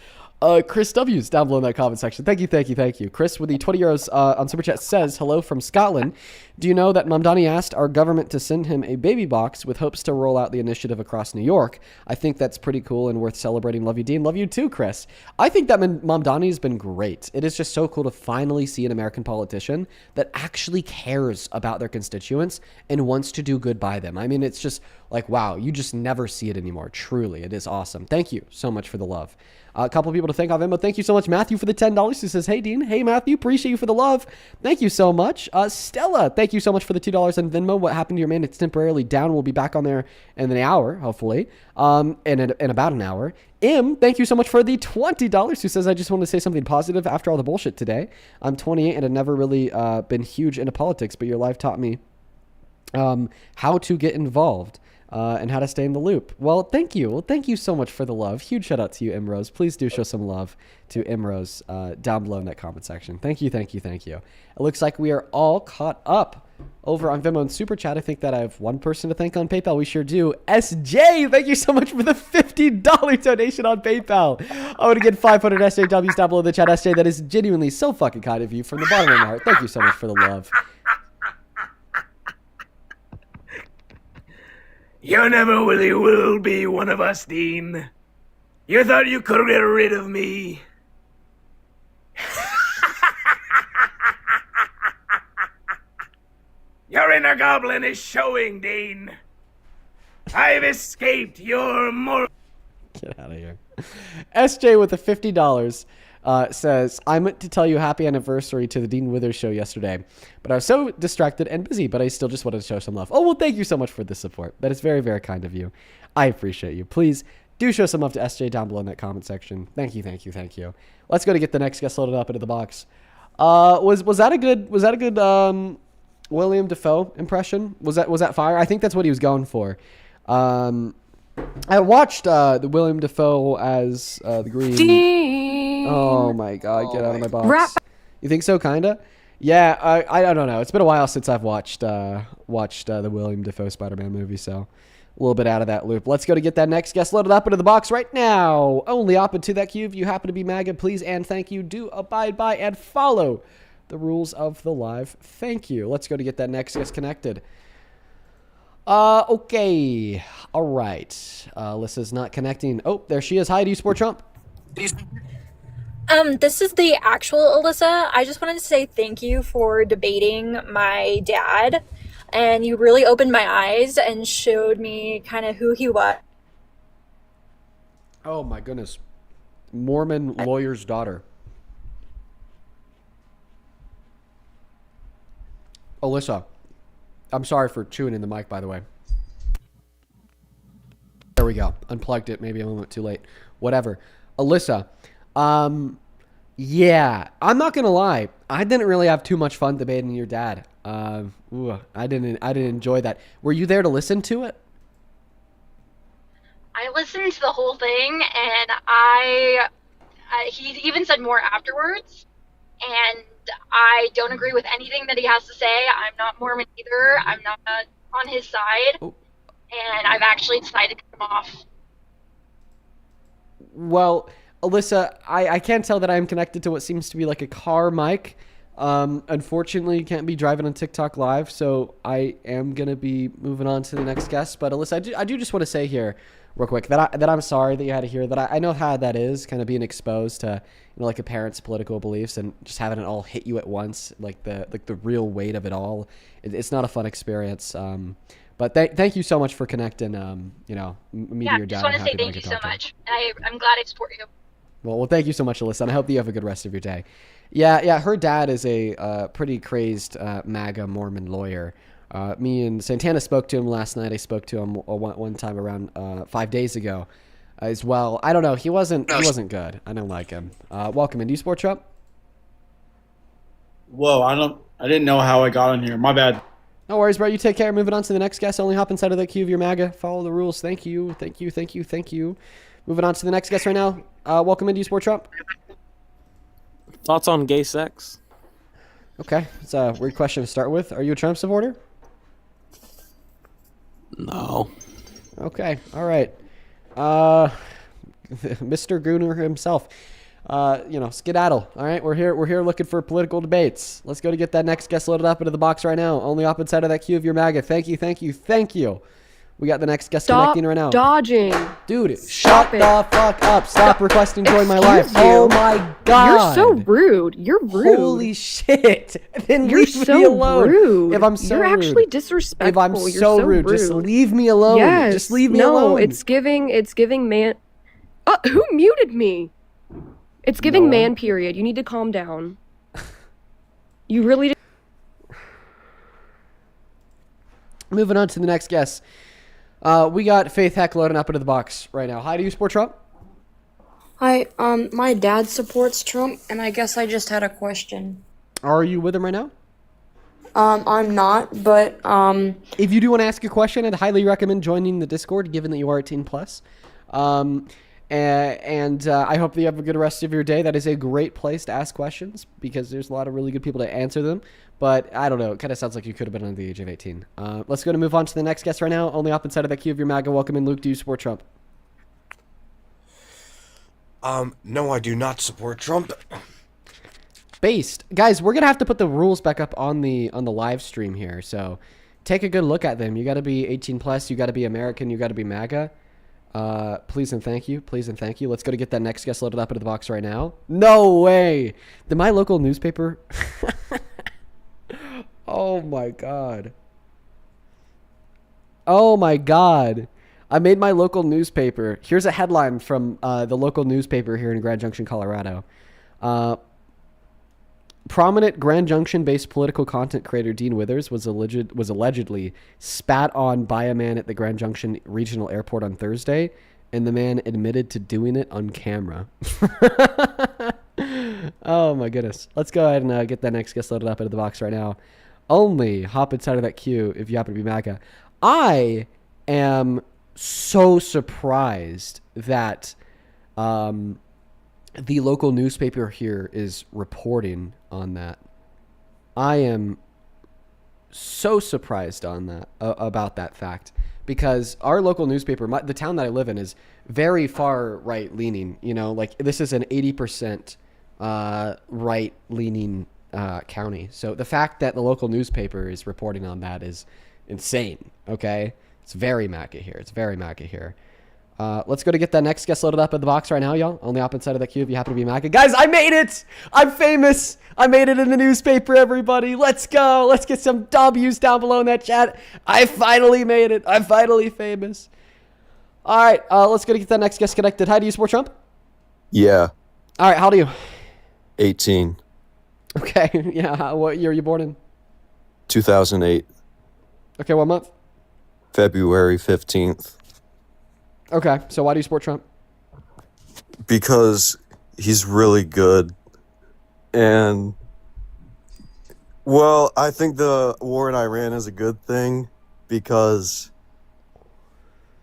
Chris W's down below in that comment section. Thank you. Chris with the 20 euros on Super Chat says, hello from Scotland. Do you know that Mamdani asked our government to send him a baby box with hopes to roll out the initiative across New York? I think that's pretty cool and worth celebrating. Love you, Dean. Love you too, Chris. I think that Mamdani has been great. It is just so cool to finally see an American politician that actually cares about their constituents and wants to do good by them. I mean, it's just like, wow, you just never see it anymore. Truly, it is awesome. Thank you so much for the love. A couple people to thank on Venmo. Thank you so much, Matthew, for the $10. Who says, hey, Dean. Hey, Matthew. Appreciate you for the love. Thank you so much. Stella, thank you so much for the $2 on Venmo. What happened to your man? It's temporarily down. We'll be back on there in an hour, hopefully, in about an hour. Thank you so much for the $20. Who says, I just want to say something positive after all the bullshit today. I'm 28 and I've never really been huge into politics, but your life taught me how to get involved. And how to stay in the loop. Well, thank you. Well, thank you so much for the love. Huge shout out to you, Imrose. Please do show some love to Imrose down below in that comment section. Thank you. It looks like we are all caught up over on Venmo and Super Chat. I think that I have one person to thank on PayPal. We sure do. SJ, thank you so much for the $50 donation on PayPal. I want to get 500 SJWs down below in the chat. SJ, that is genuinely so fucking kind of you from the bottom of my heart. Thank you so much for the love. You never really will be one of us, Dean. You thought you could get rid of me. Your inner goblin is showing, Dean. I've escaped your moral... Get out of here. SJ with the $50 says, I meant to tell you happy anniversary to the Dean Withers show yesterday, but I was so distracted and busy, but I still just wanted to show some love. Oh, well, thank you so much for the support. That is very, very kind of you. I appreciate you. Please do show some love to SJ down below in that comment section. Thank you. Let's go to get the next guest loaded up into the box. Was that a good William Dafoe impression? Was that fire? I think that's what he was going for. I watched the William Dafoe as the Green. Oh my God! Get out of my box. You think so? Kinda. Yeah. I don't know. It's been a while since I've watched the William Dafoe Spider-Man movie, so a little bit out of that loop. Let's go to get that next guest loaded up into the box right now. Only up into that queue. If you happen to be MAGA, please and thank you. Do abide by and follow the rules of the live. Thank you. Let's go to get that next guest connected. Okay. All right. Alyssa's not connecting. Oh, there she is. Hi, do you support Trump? This is the actual Alyssa. I just wanted to say thank you for debating my dad. And you really opened my eyes and showed me kind of who he was. Oh my goodness. Mormon lawyer's daughter. Alyssa, I'm sorry for chewing in the mic, by the way. There we go. Unplugged it. Maybe a moment too late. Whatever. Alyssa, yeah, I'm not gonna lie. I didn't really have too much fun debating your dad. I didn't enjoy that. Were you there to listen to it? I listened to the whole thing, and he even said more afterwards. And I don't agree with anything that he has to say. I'm not Mormon either. I'm not on his side, and I've actually decided to cut him off. Well, Alyssa, I can't tell that I'm connected to what seems to be like a car mic. Unfortunately, you can't be driving on TikTok Live, so I am going to be moving on to the next guest. But Alyssa, I do just want to say here real quick that I'm sorry that you had to hear that. I know how that is, kind of being exposed to, like a parent's political beliefs and just having it all hit you at once, like the real weight of it all. It's not a fun experience. But thank you so much for connecting, me to your dad. I just want to say thank you so much. I'm glad I support you. Well, thank you so much, Alyssa, and I hope you have a good rest of your day. Yeah, her dad is a pretty crazed MAGA Mormon lawyer. Me and Santana spoke to him last night. I spoke to him one time around 5 days ago as well. I don't know. He wasn't good. I don't like him. Welcome in. Do you support Trump? Whoa, I didn't know how I got on here. My bad. No worries, bro. You take care. Moving on to the next guest. Only hop inside of the queue of your MAGA. Follow the rules. Thank you. Moving on to the next guest right now. Welcome in. Do you support Trump? Thoughts on gay sex? Okay. It's a weird question to start with. Are you a Trump supporter? No. Okay. All right. Mr. Gooner himself. Skedaddle. All right. We're here looking for political debates. Let's go to get that next guest loaded up into the box right now. Only up inside of that queue of your MAGA. Thank you. We got the next guest connecting right now. Dodging. Dude, shut the fuck up. Stop requesting join my life. You. Oh my god. You're so rude. You're rude. Holy shit. Then You're leave me alone. Rude. If I'm so You're rude. actually disrespectful. If I'm You're so rude, just leave me alone. Yes. Just leave me alone. No, it's giving man. Who muted me? It's giving man period. You need to calm down. You really Moving on to the next guest. We got Faith Heck loading up into the box right now. Hi, do you support Trump? Hi, my dad supports Trump, and I guess I just had a question. Are you with him right now? I'm not, but if you do want to ask a question, I'd highly recommend joining the Discord, given that you are 18+. And I hope that you have a good rest of your day. That is a great place to ask questions because there's a lot of really good people to answer them. But I don't know. It kind of sounds like you could have been under the age of 18. Let's go to move on to the next guest right now. Only up inside of that queue of your MAGA. Welcome in, Luke. Do you support Trump? No, I do not support Trump. Based. Guys, we're going to have to put the rules back up on the live stream here. So take a good look at them. You got to be 18+. You got to be American. You got to be MAGA. Please and thank you. Let's go to get that next guest loaded up into the box right now. No way. Did my local newspaper... Oh my god. I made my local newspaper. Here's a headline from the local newspaper here in Grand Junction, Colorado. Prominent Grand Junction-based political content creator Dean Withers was allegedly spat on by a man at the Grand Junction Regional Airport on Thursday, and the man admitted to doing it on camera. Oh my goodness. Let's go ahead and get that next guest loaded up into the box right now. Only hop inside of that queue if you happen to be MAGA. I am so surprised that the local newspaper here is reporting on that. I am so surprised on that about that fact because our local newspaper, the town that I live in, is very far right leaning. You know, like this is an 80% right leaning county. So the fact that the local newspaper is reporting on that is insane. Okay, it's very MAGA here. Let's go to get that next guest loaded up in the box right now, y'all. Only up inside of the queue if you happen to be MAGA. Guys, I made it! I'm famous! I made it in the newspaper, everybody. Let's go! Let's get some W's down below in that chat. I finally made it. I'm finally famous. All right, let's go to get that next guest connected. Hi, do you support Trump? Yeah. All right, how old are you? 18. Okay, yeah. What year are you born in? 2008, Okay, what month? February 15th. Okay, so why do you support Trump? Because he's really good. And, well, I think the war in Iran is a good thing because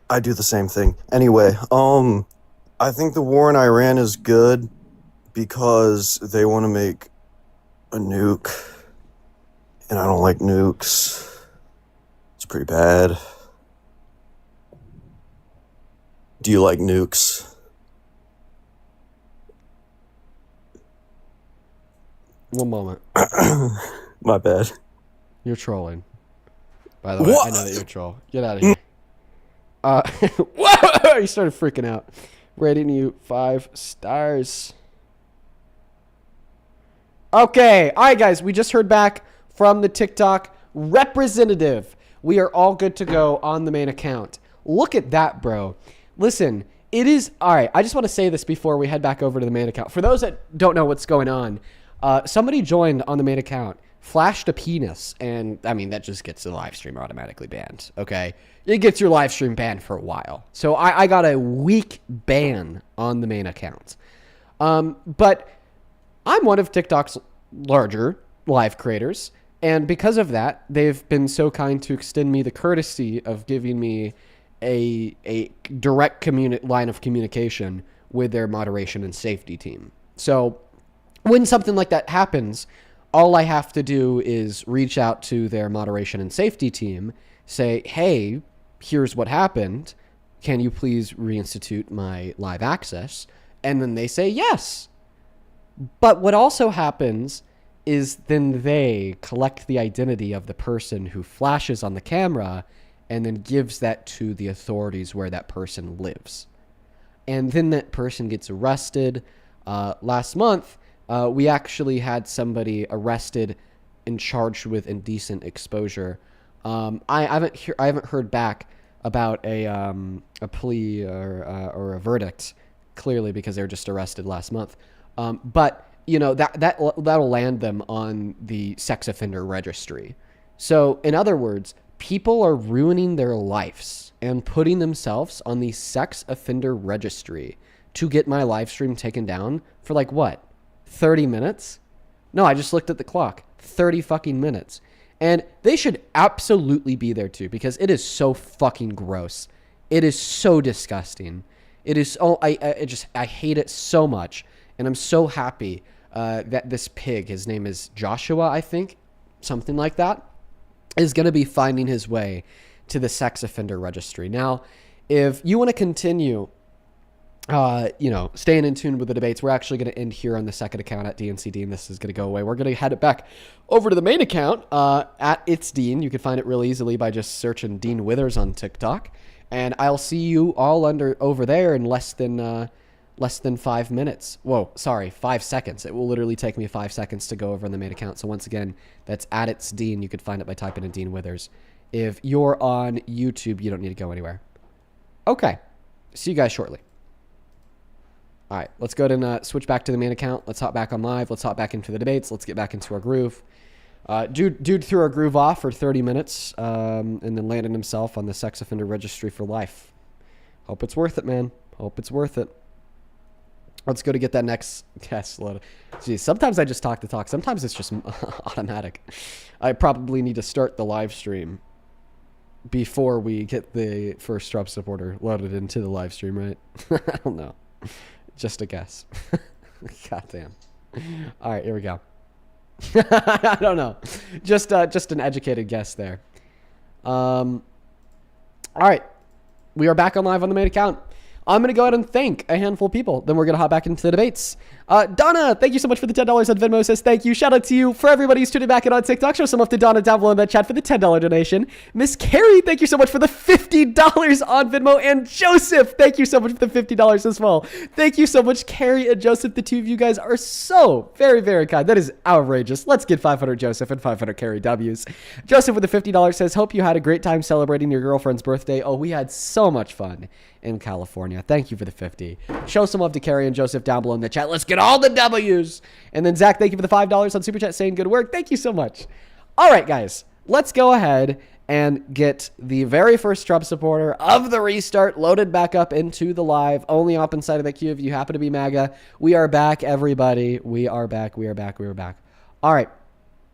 I do the same thing. Anyway, I think the war in Iran is good because they want to make a nuke. And I don't like nukes. It's pretty bad. Do you like nukes? One moment. My bad. You're trolling. By the way, I know that you're a troll. Get out of here. Whoa! You started freaking out. Rating you 5 stars. Okay. All right, guys. We just heard back from the TikTok representative. We are all good to go on the main account. Look at that, bro. Listen, it is... All right, I just want to say this before we head back over to the main account. For those that don't know what's going on, somebody joined on the main account, flashed a penis, and, I mean, that just gets the live stream automatically banned, okay? It gets your live stream banned for a while. So I got a week ban on the main account. But I'm one of TikTok's larger live creators, and because of that, they've been so kind to extend me the courtesy of giving me a direct line of communication with their moderation and safety team. So when something like that happens, all I have to do is reach out to their moderation and safety team, say, hey, here's what happened. Can you please reinstitute my live access? And then they say yes. But what also happens is then they collect the identity of the person who flashes on the camera and then gives that to the authorities where that person lives. And then that person gets arrested. Last month, we actually had somebody arrested and charged with indecent exposure. I haven't heard back about a plea or a verdict, clearly because they were just arrested last month. But you know that'll land them on the sex offender registry. So in other words, people are ruining their lives and putting themselves on the sex offender registry to get my live stream taken down for like what? 30 minutes? No, I just looked at the clock. 30 fucking minutes. And they should absolutely be there too, because it is so fucking gross. It is so disgusting. It is, I hate it so much. And I'm so happy that this pig, his name is Joshua, I think, something like that, is going to be finding his way to the sex offender registry. Now, if you want to continue staying in tune with the debates, we're actually going to end here on the second account at DNCD, and this is going to go away. We're going to head it back over to the main account at It's Dean. You can find it real easily by just searching Dean Withers on TikTok, and I'll see you all over there in less than 5 minutes. Whoa, sorry, 5 seconds. It will literally take me 5 seconds to go over on the main account. So once again, that's at It's Dean. You can find it by typing in Dean Withers. If you're on YouTube, you don't need to go anywhere. Okay, see you guys shortly. All right, let's go ahead and switch back to the main account. Let's hop back on live. Let's hop back into the debates. Let's get back into our groove. Dude threw our groove off for 30 minutes and then landed himself on the sex offender registry for life. Hope it's worth it, man. Hope it's worth it. Let's go to get that next guest loaded. Geez, sometimes I just talk the talk. Sometimes it's just automatic. I probably need to start the live stream before we get the first Trump supporter loaded into the live stream, right? I don't know. Just a guess. Goddamn. All right, here we go. I don't know. Just an educated guess there. All right. We are back on live on the main account. I'm going to go ahead and thank a handful of people. Then we're going to hop back into the debates. Donna, thank you so much for the $10 on Venmo. Says thank you. Shout out to you. For everybody who's tuning back in on TikTok, show some love to Donna down below in that chat for the $10 donation. Miss Carrie, thank you so much for the $50 on Venmo. And Joseph, thank you so much for the $50 as well. Thank you so much, Carrie and Joseph. The two of you guys are so very, very kind. That is outrageous. Let's get 500 Joseph and 500 Carrie W's. Joseph with the $50 says, hope you had a great time celebrating your girlfriend's birthday. Oh, we had so much fun in California. Thank you for the 50. Show some love to Carrie and Joseph down below in the chat. Let's get all the W's. And then Zach, thank you for the $5 on Super Chat saying good work. Thank you so much. All right, guys. let's go ahead and get the very first Trump supporter of the restart loaded back up into the live. Only up inside of the queue if you happen to be MAGA. We are back, everybody. We are back. All right.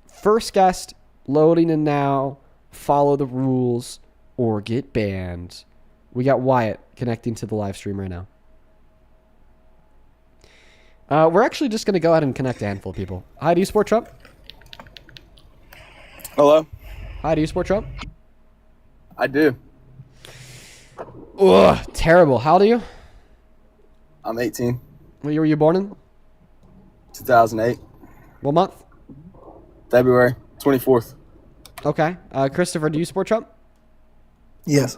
First guest loading in now. Follow the rules or get banned. We got Wyatt connecting to the live stream right now. We're actually just going to go ahead and connect a handful of people. Hi, do you support Trump? Hello? Hi, do you support Trump? I do. Ugh, terrible. How old are you? I'm 18. What year were you born in? 2008. What month? February 24th. Okay. Christopher, do you support Trump? Yes.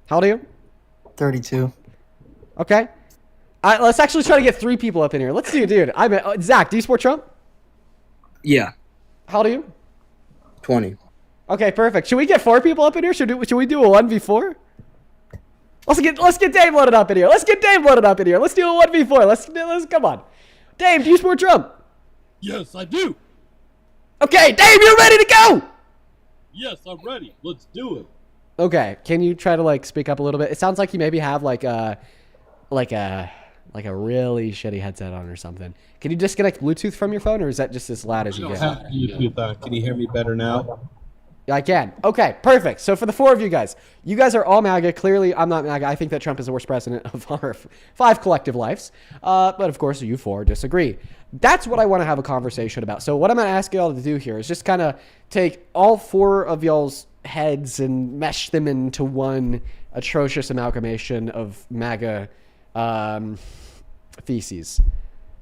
How old are you? 32. Okay. Let's actually try to get 3 people up in here. Let's do, dude. Zach, do you support Trump? Yeah. How old are you? 20. Okay, perfect. Should we get 4 people up in here? Should we do a 1v4? Let's get Dave loaded up in here. Let's do a 1v4. Let's come on. Dave, do you support Trump? Yes, I do. Okay, Dave, you're ready to go. Yes, I'm ready. Let's do it. Okay, can you try to speak up a little bit? It sounds like you maybe have like a really shitty headset on or something. Can you disconnect Bluetooth from your phone, or is that just as loud as you get? Can you hear me better now? I can. Okay, perfect. So for the 4 of you guys are all MAGA. Clearly, I'm not MAGA. I think that Trump is the worst president of our 5 collective lives. But of course, you 4 disagree. That's what I want to have a conversation about. So what I'm going to ask y'all to do here is just kind of take all 4 of y'all's heads and mesh them into one atrocious amalgamation of MAGA feces.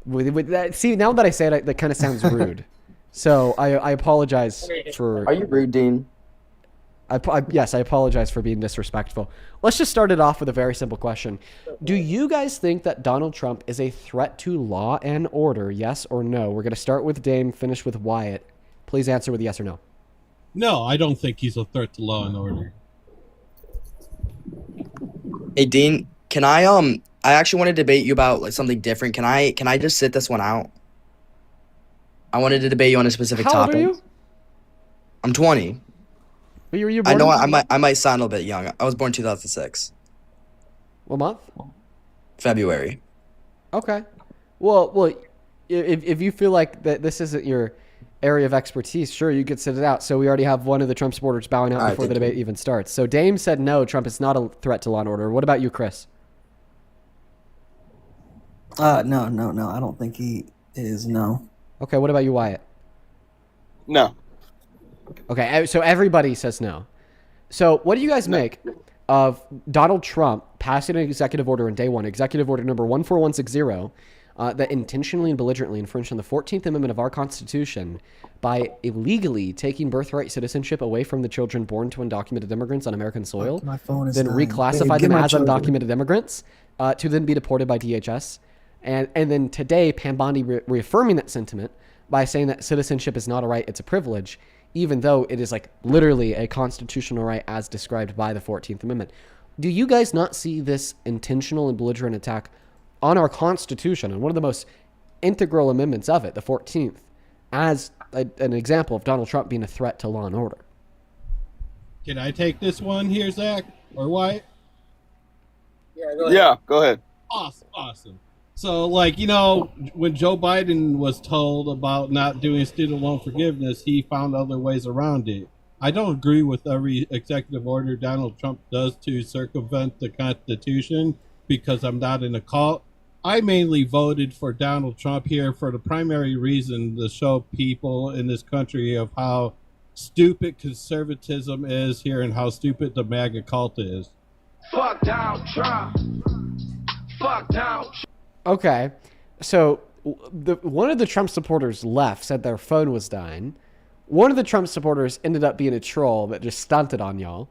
With that, see, now that I say it, that kind of sounds rude. So I apologize for... Are you rude, Dean? Yes, I apologize for being disrespectful. Let's just start it off with a very simple question. Do you guys think that Donald Trump is a threat to law and order, yes or no? We're going to start with Dame, finish with Wyatt. Please answer with yes or no. No, I don't think he's a threat to law and order. Hey, Dean, can I actually want to debate you about something different. Can I just sit this one out? I wanted to debate you on a specific topic. How old are you? I'm 20. Were you I born know I might sound a bit young. I was born 2006. What month? February. Okay. Well, if you feel like that this isn't your area of expertise, sure, you could sit it out. So we already have one of the Trump supporters bowing out before the debate even starts. So Dame said no, Trump is not a threat to law and order. What about you, Chris? No. I don't think he is, no. Okay, what about you, Wyatt? No. Okay, so everybody says no. So what do you guys make of Donald Trump passing an executive order on day 1, executive order number 14160, that intentionally and belligerently infringed on the 14th Amendment of our Constitution by illegally taking birthright citizenship away from the children born to undocumented immigrants on American soil, My phone is then dying. reclassify Babe, them get my as charger. undocumented immigrants, to then be deported by DHS. And then today, Pambandi reaffirming that sentiment by saying that citizenship is not a right, it's a privilege, even though it is literally a constitutional right as described by the 14th Amendment. Do you guys not see this intentional and belligerent attack on our Constitution and one of the most integral amendments of it, the 14th, as an example of Donald Trump being a threat to law and order? Can I take this one here, Zach? Or Wyatt? Yeah, go ahead. Awesome. So, when Joe Biden was told about not doing student loan forgiveness, he found other ways around it. I don't agree with every executive order Donald Trump does to circumvent the Constitution because I'm not in a cult. I mainly voted for Donald Trump here for the primary reason to show people in this country of how stupid conservatism is here and how stupid the MAGA cult is. Fuck Donald Trump. Fuck Donald Trump. Okay, so one of the Trump supporters left, said their phone was dying. One of the Trump supporters ended up being a troll that just stunted on y'all.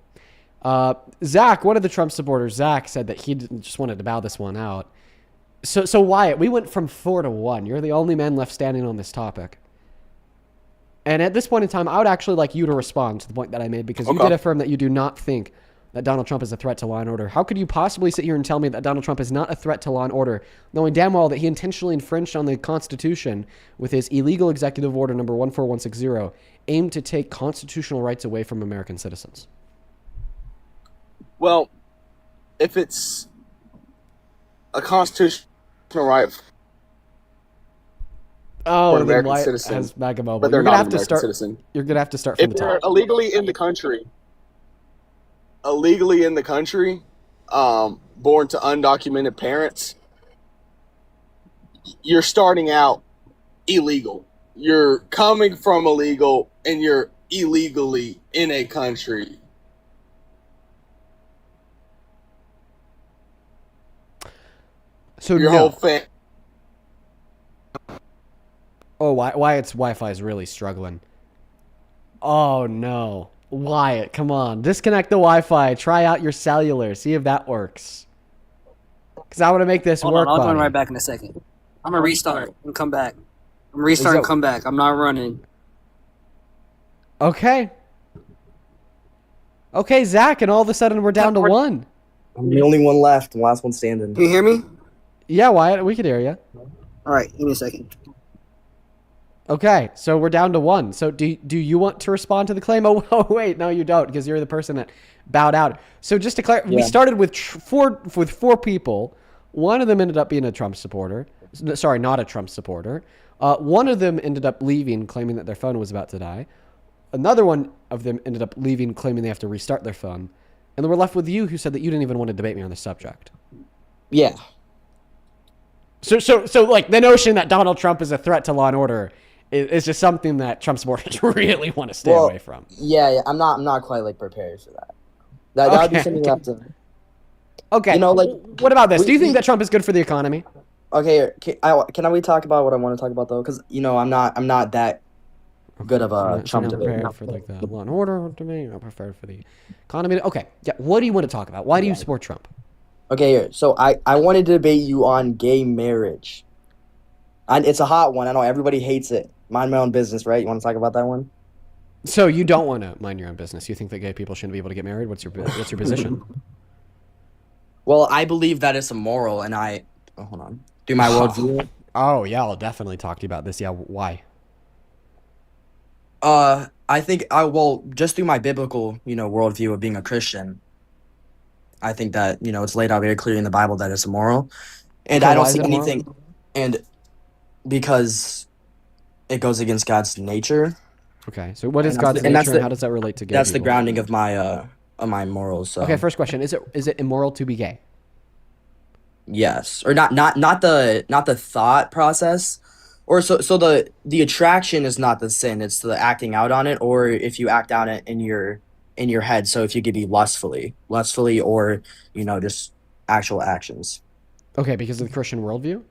Zach, one of the Trump supporters, Zach, said that he just wanted to bow this one out. So Wyatt, we went from 4 to 1. You're the only man left standing on this topic. And at this point in time, I would actually like you to respond to the point that I made, because you did affirm that you do not think that Donald Trump is a threat to law and order. How could you possibly sit here and tell me that Donald Trump is not a threat to law and order, knowing damn well that he intentionally infringed on the Constitution with his illegal executive order number 14160, aimed to take constitutional rights away from American citizens? Well, if it's a constitutional right for Oh, an then American why citizen, has MAGA mobile? but they're You're gonna not have an to American start. citizen. You're gonna have to start from If the they're top. illegally in the country, born to undocumented parents, you're starting out illegal. You're coming from illegal, and you're illegally in a country. So your no. whole family. Oh, Wyatt's Wi-Fi is really struggling. Oh no, Wyatt, come on, disconnect the Wi-Fi. Try out your cellular. See if that works. Because I want to make this Hold work. on, I'll buddy. join right back in a second. I'm gonna restart and come back. I'm restarting and come back. I'm not running. Okay. Okay, Zach, and all of a sudden we're down to one. I'm the only one left, the last one standing. Can you hear me? Yeah, Wyatt, we can hear you. All right, give me a second. Okay, so we're down to one. So do you want to respond to the claim? Oh wait, no, you don't, because you're the person that bowed out. So just to clarify, we started with four people. One of them ended up being a Trump supporter. Sorry, not a Trump supporter. One of them ended up leaving, claiming that their phone was about to die. Another one of them ended up leaving, claiming they have to restart their phone. And then we're left with you, who said that you didn't even want to debate me on the subject. Yeah. So like the notion that Donald Trump is a threat to law and order is just something that Trump supporters really want to stay away from. Yeah, I'm not quite like prepared for that. That would be something you have to. Okay. You know, like, what about this? Do you think that Trump is good for the economy? Okay, can we talk about what I want to talk about though? Because I'm not that good of a Trump You're not debater. prepared for like the law and order debate. You're not prepared for the economy. Okay. Yeah. What do you want to talk about? Why do you support Trump? Okay, so I wanted to debate you on gay marriage. And it's a hot one. I know everybody hates it. Mind my own business, right? You want to talk about that one? So you don't want to mind your own business. You think that gay people shouldn't be able to get married? What's your position? Well, I believe that it's immoral, and hold on. Do my worldview. Oh yeah, I'll definitely talk to you about this. Yeah, why? I think just through my biblical, worldview of being a Christian, I think that it's laid out very clearly in the Bible that it's immoral, and So I don't why is see it immoral? anything, and because it goes against God's nature. Okay, so what is And God's that's- and nature, that's and the- how does that relate to gay That's the people? grounding of my morals. So. Okay, first question: Is it immoral to be gay? Yes, or not the thought process, or so the attraction is not the sin; it's the acting out on it, or if you act out it in your head. So if you could be lustfully, or just actual actions. Okay, because of the Christian worldview.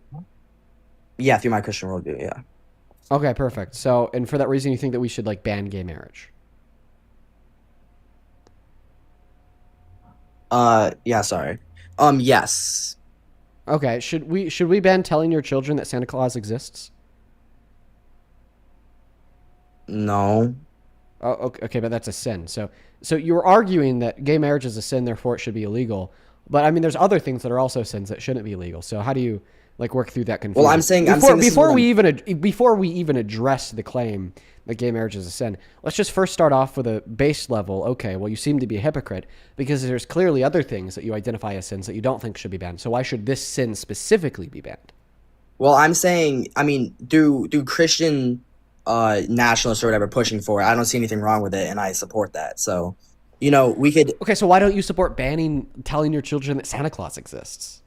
Yeah, through my Christian worldview, yeah. Okay, perfect. So, and for that reason, you think that we should like ban gay marriage? Yeah, sorry. Yes. Okay, should we ban telling your children that Santa Claus exists? No. Oh, okay, but that's a sin. So you're arguing that gay marriage is a sin, therefore it should be illegal. But I mean, there's other things that are also sins that shouldn't be illegal. So how do you like work through that confusion? Well, I'm saying before we even address the claim that gay marriage is a sin, let's just first start off with a base level. Okay, well, you seem to be a hypocrite because there's clearly other things that you identify as sins that you don't think should be banned. So why should this sin specifically be banned? Well, I'm saying, do Christian nationalists or whatever pushing for it, I don't see anything wrong with it, and I support that. So, we could. Okay, so why don't you support banning telling your children that Santa Claus exists?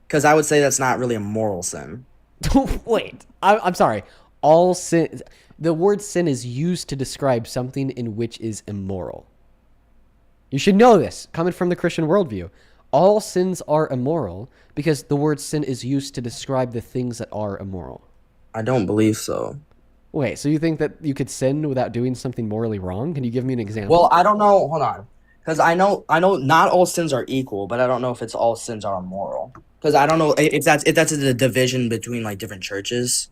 Because I would say that's not really a moral sin. Wait, I'm sorry. All sin. The word sin is used to describe something in which is immoral. You should know this, coming from the Christian worldview. All sins are immoral because the word sin is used to describe the things that are immoral. I don't believe so. Wait, so you think that you could sin without doing something morally wrong? Can you give me an example? Well, I don't know. Hold on. Because I know not all sins are equal, but I don't know if it's all sins are immoral. Because I don't know if that's a division between like different churches.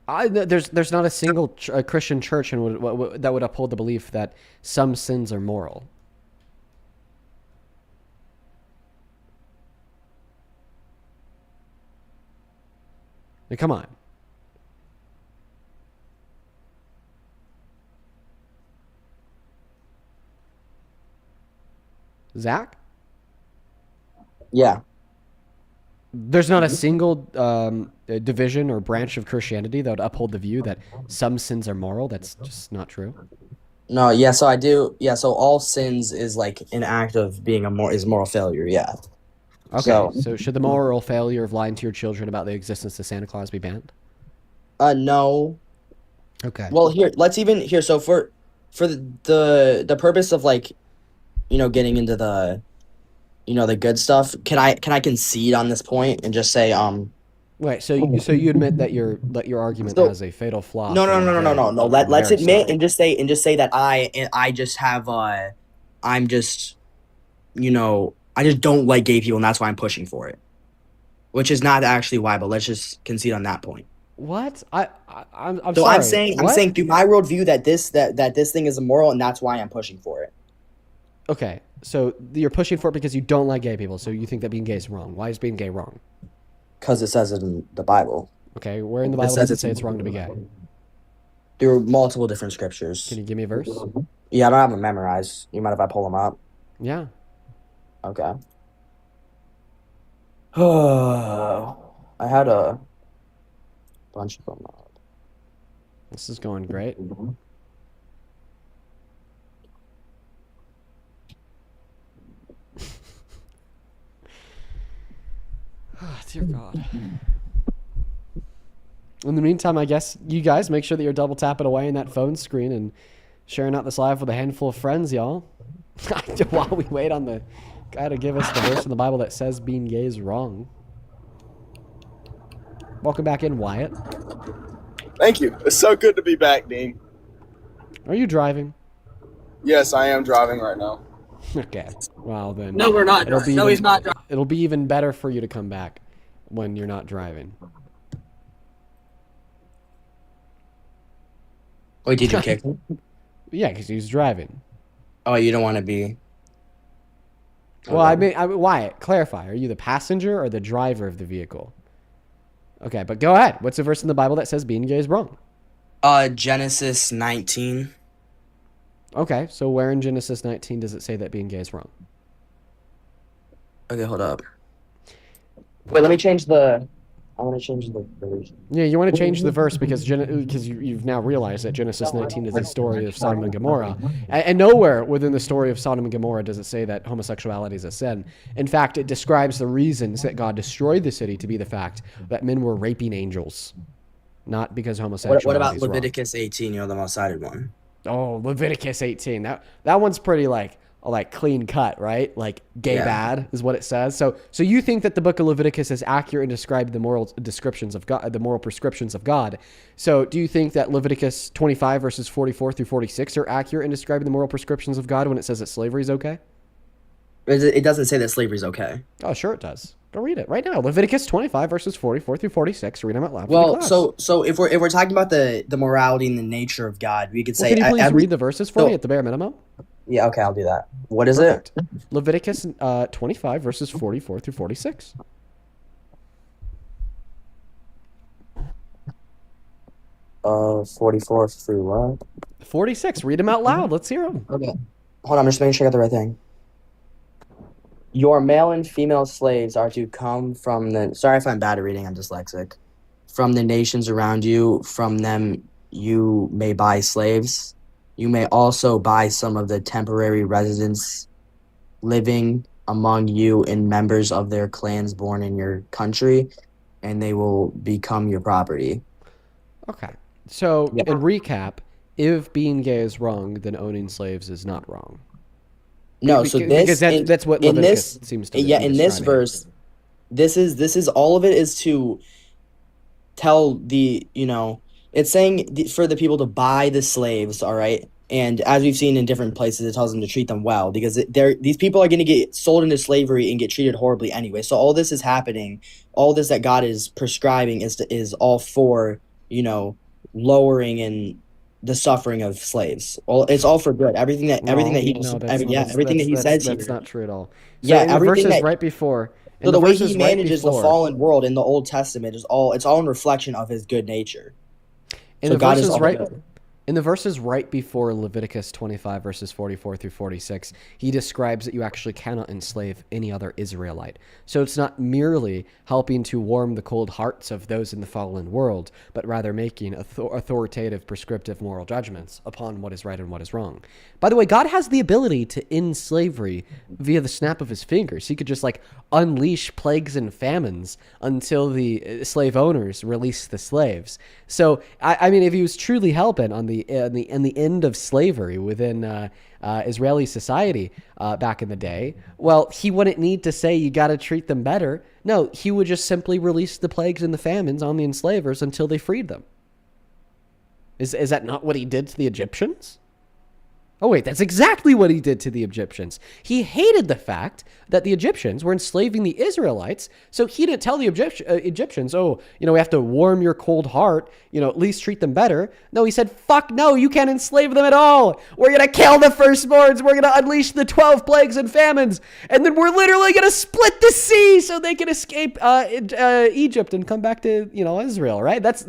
There's not a single Christian church that would uphold the belief that some sins are moral. Hey, come on. Zach? Yeah. There's not a single division or branch of Christianity that would uphold the view that some sins are moral. That's just not true. No, yeah, so I do. Yeah, so all sins is like an act of being is moral failure. Yeah. Okay, so should the moral failure of lying to your children about the existence of Santa Claus be banned? No. Okay. Well, here. So for the purpose of like, getting into the, the good stuff, can I concede on this point and just say Wait, so you admit that your argument has a fatal flaw? No. Let's admit and just say that I just have I'm just I just don't like gay people and that's why I'm pushing for it, which is not actually why. But let's just concede on that point. What? I'm so sorry. I'm saying through my worldview that this thing is immoral and that's why I'm pushing for it. Okay, so you're pushing for it because you don't like gay people, so you think that being gay is wrong. Why is being gay wrong? Because it says it in the Bible. Okay, where in the Bible does it say it's wrong to be gay? There are multiple different scriptures. Can you give me a verse? Yeah, I don't have them memorized. You mind if I pull them up? Yeah. Okay. I had a bunch of them up. This is going great. Oh, dear God. In the meantime, I guess you guys make sure that you're double tapping away in that phone screen and sharing out this live with a handful of friends, y'all. While we wait on the guy to give us the verse in the Bible that says being gay is wrong. Welcome back in, Wyatt. Thank you. It's so good to be back, Dean. Are you driving? Yes, I am driving right now. Okay. Well, then. No, we're not. No, he's not driving. It'll be even better for you to come back when you're not driving. Wait, did you kick him? Yeah, because he's driving. Oh, you don't want to be... Well, I mean, Wyatt, clarify. Are you the passenger or the driver of the vehicle? Okay, but go ahead. What's the verse in the Bible that says being gay is wrong? Genesis 19. Okay, so where in Genesis 19 does it say that being gay is wrong? Okay, hold up. Wait, let me change the... I want to change the verse. Yeah, you want to change the verse because you've now realized that Genesis 19 is the story of Sodom and Gomorrah. And nowhere within the story of Sodom and Gomorrah does it say that homosexuality is a sin. In fact, it describes the reasons that God destroyed the city to be the fact that men were raping angels, not because homosexuality What about Leviticus 18, the most cited one? Oh, Leviticus 18. That one's pretty like clean cut, right? Like gay bad is what it says. So you think that the book of Leviticus is accurate in describing the moral descriptions of God, the moral prescriptions of God. So do you think that Leviticus 25 verses 44 through 46 are accurate in describing the moral prescriptions of God when it says that slavery is okay? It doesn't say that slavery is okay. Oh, sure it does. Go read it right now. Leviticus 25 verses 44 through 46. Read them out loud. Well, so if we're talking about the morality and the nature of God, we could say. Can you please read the verses for me at the bare minimum? Yeah, okay, I'll do that. What is it? Leviticus 25 verses 44 through 46. Uh, 44 through what? 46. Read them out loud. Let's hear them. Okay. Hold on, I'm just making sure I got the right thing. Your male and female slaves are to come from the... Sorry if I'm bad at reading, I'm dyslexic. From the nations around you, from them you may buy slaves. You may also buy some of the temporary residents living among you and members of their clans born in your country, and they will become your property. Okay. So, in recap, if being gay is wrong, then owning slaves is not wrong. No, so this... Because that's what Leviticus seems to be. Yeah, in this verse, this is all of it is to tell the, it's saying for the people to buy the slaves, all right? And as we've seen in different places, it tells them to treat them well because these people are going to get sold into slavery and get treated horribly anyway. So all this is happening, all this that God is prescribing is all for, lowering and the suffering of slaves. Well, it's all for good. Everything that he says. That's not true at all. So yeah, in the everything verses that right before, So the way he manages the fallen world in the Old Testament is it's all in reflection of his good nature. In So God is all right. good. In the verses right before Leviticus 25, verses 44 through 46, he describes that you actually cannot enslave any other Israelite. So it's not merely helping to warm the cold hearts of those in the fallen world, but rather making authoritative, prescriptive moral judgments upon what is right and what is wrong. By the way, God has the ability to end slavery via the snap of his fingers. He could just unleash plagues and famines until the slave owners release the slaves. So, I mean, if he was truly hell-bent on the end of slavery within Israeli society back in the day, well, he wouldn't need to say you got to treat them better. No, he would just simply release the plagues and the famines on the enslavers until they freed them. Is that not what he did to the Egyptians? Oh, wait, that's exactly what he did to the Egyptians. He hated the fact that the Egyptians were enslaving the Israelites, so he didn't tell the Egyptians, oh, we have to warm your cold heart, at least treat them better. No, he said, fuck no, you can't enslave them at all. We're going to kill the firstborns. We're going to unleash the 12 plagues and famines, and then we're literally going to split the sea so they can escape Egypt and come back to, Israel, right? That's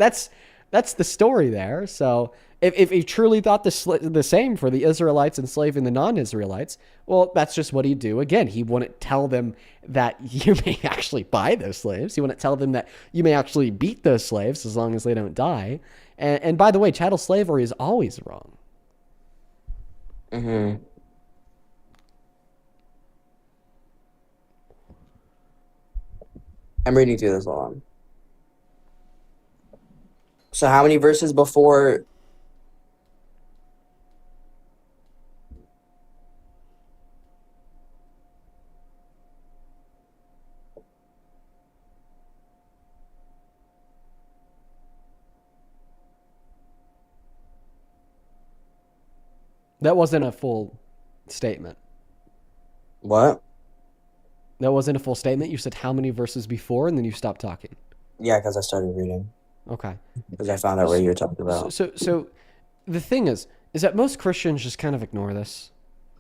the story there. So if he truly thought the same for the Israelites enslaving the non-Israelites, well, that's just what he'd do. Again, he wouldn't tell them that you may actually buy those slaves. He wouldn't tell them that you may actually beat those slaves as long as they don't die. And by the way, chattel slavery is always wrong. Mm-hmm. I'm reading through this along. So how many verses before... That wasn't a full statement. What? That wasn't a full statement? You said how many verses before, and then you stopped talking. Yeah, because I started reading. Okay. Because I found out what you were talking about. So the thing is that most Christians just kind of ignore this.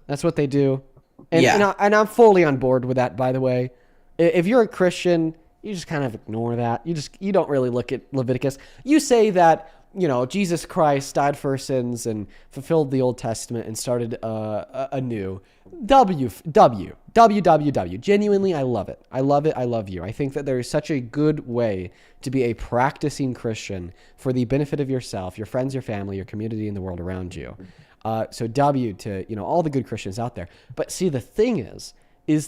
That's what they do. And, and I'm fully on board with that, by the way. If you're a Christian, you just kind of ignore that. You don't really look at Leviticus. You say that, Jesus Christ died for our sins and fulfilled the Old Testament and started anew. W. Genuinely, I love it. I love it. I love you. I think that there is such a good way to be a practicing Christian for the benefit of yourself, your friends, your family, your community, and the world around you. So W to, all the good Christians out there. But see, the thing is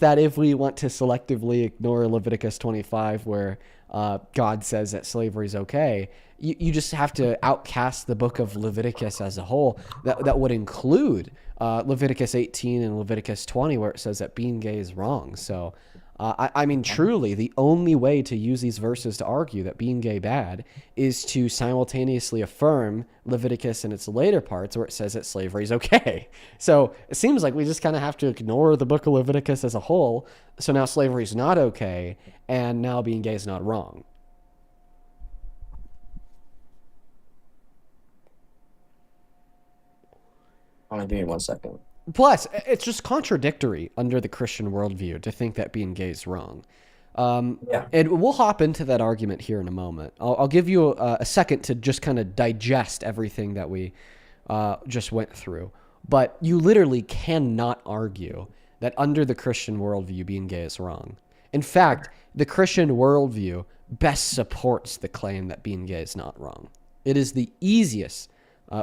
that if we want to selectively ignore Leviticus 25, where God says that slavery is okay, you just have to outcast the book of Leviticus as a whole. That would include Leviticus 18 and Leviticus 20, where it says that being gay is wrong. So, I mean, truly, the only way to use these verses to argue that being gay bad is to simultaneously affirm Leviticus and its later parts where it says that slavery is okay. So it seems like we just kind of have to ignore the book of Leviticus as a whole. So now slavery is not okay, and now being gay is not wrong. Give me 1 second. Plus, it's just contradictory under the Christian worldview to think that being gay is wrong. And we'll hop into that argument here in a moment. I'll give you a second to just kind of digest everything that we just went through. But you literally cannot argue that under the Christian worldview, being gay is wrong. In fact, the Christian worldview best supports the claim that being gay is not wrong. It is the easiest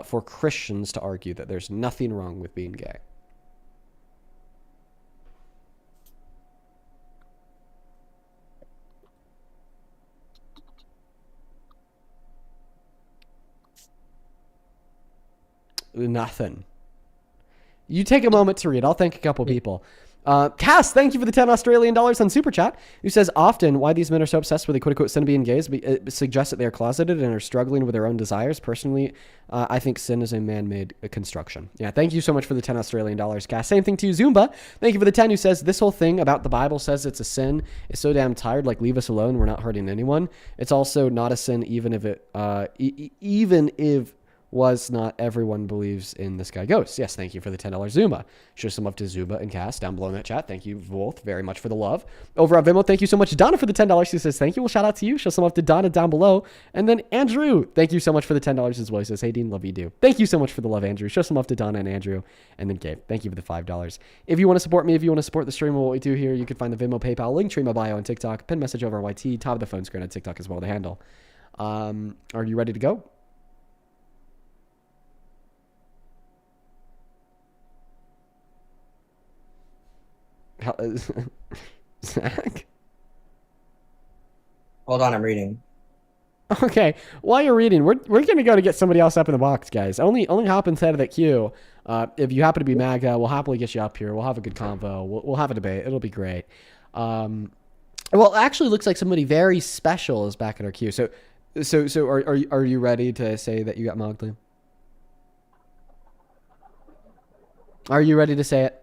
for Christians to argue that there's nothing wrong with being gay. Nothing. You take a moment to read. I'll thank a couple people. Cass, thank you for the 10 Australian dollars on Super Chat, who says, often why these men are so obsessed with the quote-unquote sin of being gays suggests that they are closeted and are struggling with their own desires. Personally, I think sin is a man-made construction. Yeah, thank you so much for the 10 Australian dollars, Cass. Same thing to you, Zumba. Thank you for the 10, who says, this whole thing about the Bible says it's a sin is so damn tired, like leave us alone, we're not hurting anyone. It's also not a sin even if was not everyone believes in this guy ghost. Yes, thank you for the $10 Zuma. Show some love to Zuba and Cass down below in that chat. Thank you both very much for the love. Over on Vimeo, thank you so much, Donna, for the $10. She says thank you. Well, shout out to you. Show some love to Donna down below. And then Andrew, thank you so much for the $10 as well. He says, hey, Dean, love you, do. Thank you so much for the love, Andrew. Show some love to Donna and Andrew. And then Gabe, thank you for the $5. If you want to support me, if you want to support the stream and what we do here, you can find the Vimeo, PayPal, link tree in my bio on TikTok, pin message over on YT, top of the phone screen on TikTok as well, the handle. Are you ready to go? Zach? Hold on, I'm reading. Okay, while you're reading, we're gonna go to get somebody else up in the box, guys. Only hop inside of that queue. If you happen to be MAGA, we'll happily get you up here. We'll have a good convo. We'll have a debate. It'll be great. Well, it actually looks like somebody very special is back in our queue. So are you ready to say that you got mugged, Liam? Are you ready to say it?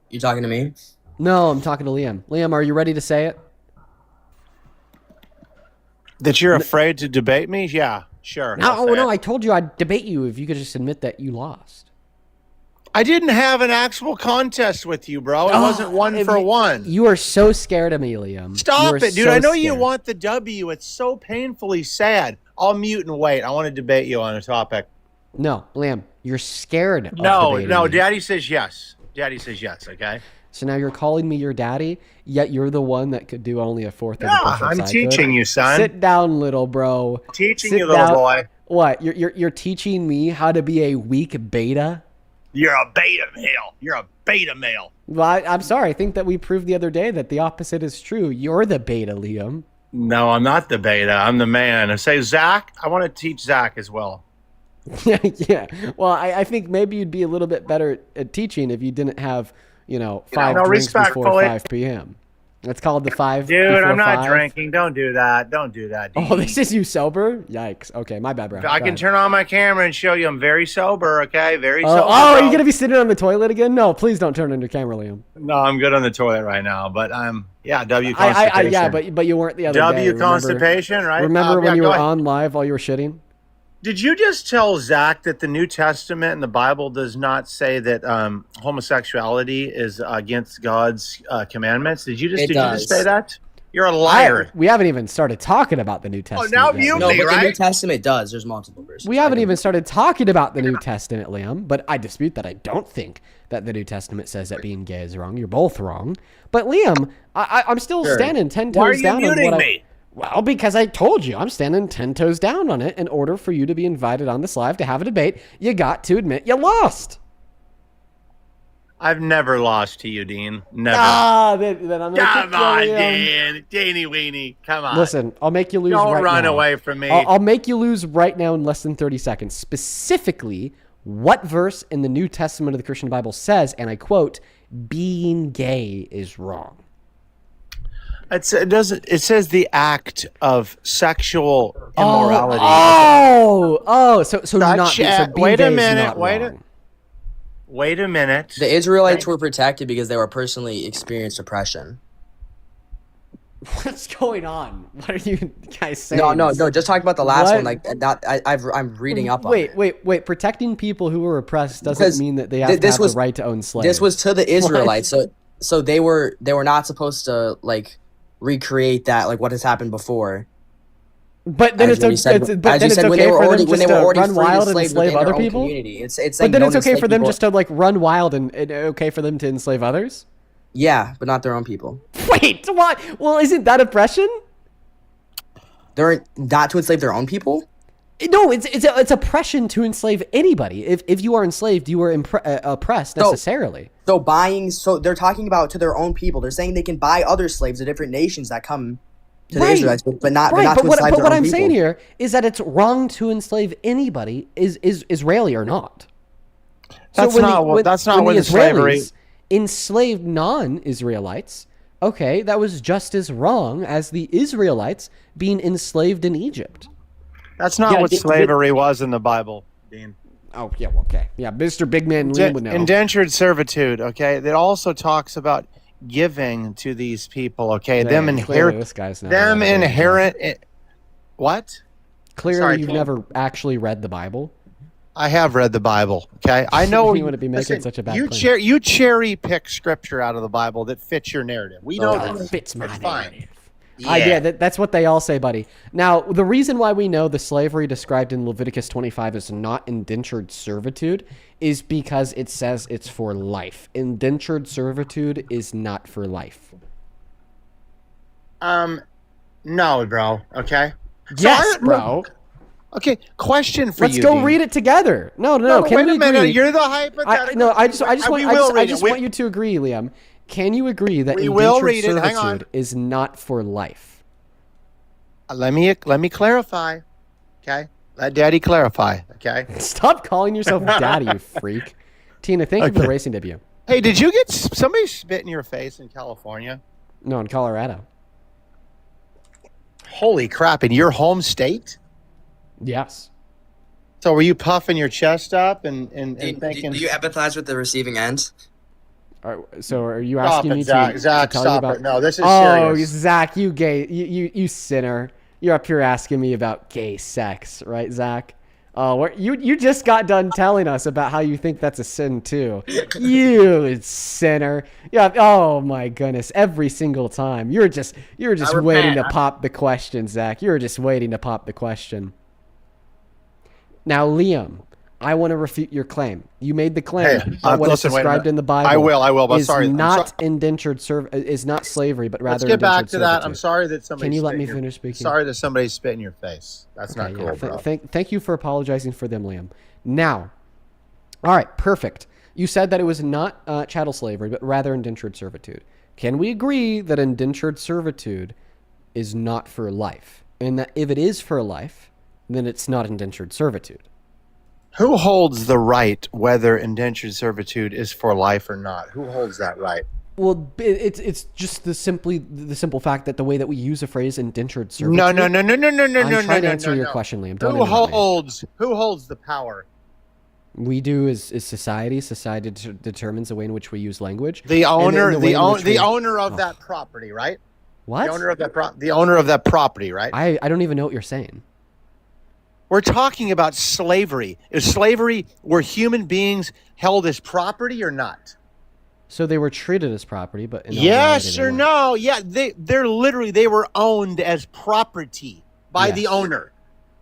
You talking to me? No, I'm talking to Liam. Liam, are you ready to say it? That you're afraid to debate me? Yeah, sure. No, I told you I'd debate you if you could just admit that you lost. I didn't have an actual contest with you, bro. It wasn't one for one. You are so scared of me, Liam. Stop it, dude. I know you want the W. It's so painfully sad. I'll mute and wait. I want to debate you on a topic. No, Liam, you're scared of No, debating me. Daddy says yes. Daddy says yes, okay? So now you're calling me your daddy, yet you're the one that could do only a fourth of the push-ups I'm I teaching could. you, son. Sit down, little bro. Teaching you, little boy. What? You're teaching me how to be a weak beta? You're a beta male. You're a beta male. Well, I'm sorry. I think that we proved the other day that the opposite is true. You're the beta, Liam. No, I'm not the beta. I'm the man. I say, Zach, I want to teach Zach as well. Yeah. Well, I think maybe you'd be a little bit better at teaching if you didn't have, 5 drinks before 5 p.m. That's called the 5 Dude, before I'm not 5. drinking. Don't do that. Don't do that. Oh, this is you sober? Yikes. Okay, my bad, bro. I can turn on my camera and show you I'm very sober, okay? Very sober. Oh, are you going to be sitting on the toilet again? No, please don't turn on your camera, Liam. No, I'm good on the toilet right now, but W constipation. Yeah, but you weren't the other day. W constipation, right? Remember when you were on live while you were shitting? Did you just tell Zach that the New Testament and the Bible does not say that homosexuality is against God's commandments? Did you just say that? You're a liar. We haven't even started talking about the New Testament. Now yet. No, but the New Testament does. There's multiple verses. We haven't even started talking about the New Testament, Liam, but I dispute that. I don't think that the New Testament says that being gay is wrong. You're both wrong. But Liam, I'm still standing 10 toes down on what muting me? Well, because I told you I'm standing 10 toes down on it. In order for you to be invited on this live to have a debate, you got to admit you lost. I've never lost to you, Dean. Never. Then I'm gonna come on, Dean. Deanie weenie. Come on. Listen, I'll make you lose Don't right now. run away from me. I'll make you lose right now in less than 30 seconds. Specifically, what verse in the New Testament of the Christian Bible says, and I quote, being gay is wrong? It says the act of sexual immorality. So not wait a minute. Wait a minute. The Israelites were protected because they were personally experienced oppression. What's going on? What are you guys saying? No. Just talk about the last one. Like that, I'm reading up on it. Wait. Protecting people who were oppressed doesn't mean that they have to have the right to own slaves. This was to the Israelites, so they were not supposed to like recreate that, like what has happened before. But then it's okay for them just to run wild and enslave other people. But then it's okay for them just to like run wild and okay for them to enslave others. Yeah, but not their own people. Wait, what? Well, isn't that oppression? They're not to enslave their own people. No, it's oppression to enslave anybody. If you are enslaved, you are oppressed necessarily. So they're talking about to their own people. They're saying they can buy other slaves of different nations that come to the Israelites, but not to enslave their own people. But what I'm saying here is that it's wrong to enslave anybody, is Israeli or not. That's not what slavery enslaved non-Israelites. Okay, that was just as wrong as the Israelites being enslaved in Egypt. That's not what slavery was in the Bible, Dean. Oh, yeah, okay. Yeah, Mr. Big Man Liam would know. Indentured servitude, okay? It also talks about giving to these people, okay? Yeah, them inherit. This guy's not them inherit. What? Clearly, sorry, you've Tim. never actually read the Bible. I have read the Bible. Okay, I know You wouldn't be making such a bad claim. You cherry pick scripture out of the Bible that fits your narrative. We know that fits my narrative. Yeah, that's what they all say, buddy. Now, the reason why we know the slavery described in Leviticus 25 is not indentured servitude is because it says it's for life. Indentured servitude is not for life. No, bro. Okay. Yes, bro. Okay, question for Let's you. go read it together. No. Can wait we a minute. agree? You're the hypothetical. I just We will read it. want you to agree, Liam. Can you agree that We will read indentured it. Hang on. servitude is not for life? Let me clarify. Okay. Let Daddy clarify. Okay. Stop calling yourself daddy, you freak. Tina, thank you for the racing debut. Hey, did you get somebody spit in your face in California? No, in Colorado. Holy crap! In your home state? Yes. So were you puffing your chest up and thinking? Do you empathize with the receiving end? So are you Stop asking it, me Zach. to Zach, tell you stop about? it. No, this is Oh, serious. Zach, you gay, you sinner. You're up here asking me about gay sex, right, Zach? Oh, you just got done telling us about how you think that's a sin too. You sinner. Yeah. Oh my goodness. Every single time. You're just waiting to pop the question, Zach. You're just waiting to pop the question. Now, Liam, I want to refute your claim. You made the claim that what is described in the Bible I will, but is sorry. not indentured is not slavery, but rather Let's get back to that. servitude. I'm sorry that somebody. Can you let me finish speaking? Sorry that somebody spit in your face. That's not cool, bro. Thank you for apologizing for them, Liam. Now, all right, perfect. You said that it was not chattel slavery, but rather indentured servitude. Can we agree that indentured servitude is not for life, and that if it is for life, then it's not indentured servitude? Who holds the right whether indentured servitude is for life or not? Who holds that right? Well, it's just the simple fact that the way that we use a phrase indentured servitude. No. I'm trying to answer your question, Liam. Don't Who interrupt me. who holds the power? We do is society. Society determines the way in which we use language. The owner, the owner of that property, right? What? The owner of that property, right? I don't even know what you're saying. We're talking about slavery. Is slavery were human beings held as property or not? So they were treated as property, but in yes or no? Yeah, they were owned as property by the owner.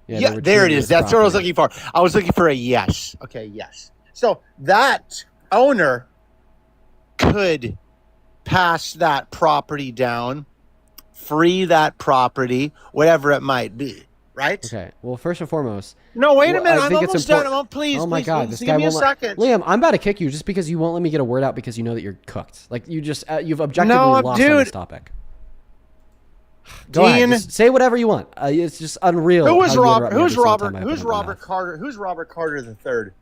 Yeah, there it is. That's what I was looking for. I was looking for a yes. Okay, yes. So that owner could pass that property down, free that property, whatever it might be. Right? Okay. Well, first and foremost. No, wait a minute. I I'm think it's almost done. important. Please, oh my please, God, please, this guy give me a won't let- second. Liam, I'm about to kick you just because you won't let me get a word out because you know that you're cooked. Like you just you've objectively lost on this topic. Go ahead. Just say whatever you want. It's just unreal. Who's Robert Carter? Who's Robert Carter the Third?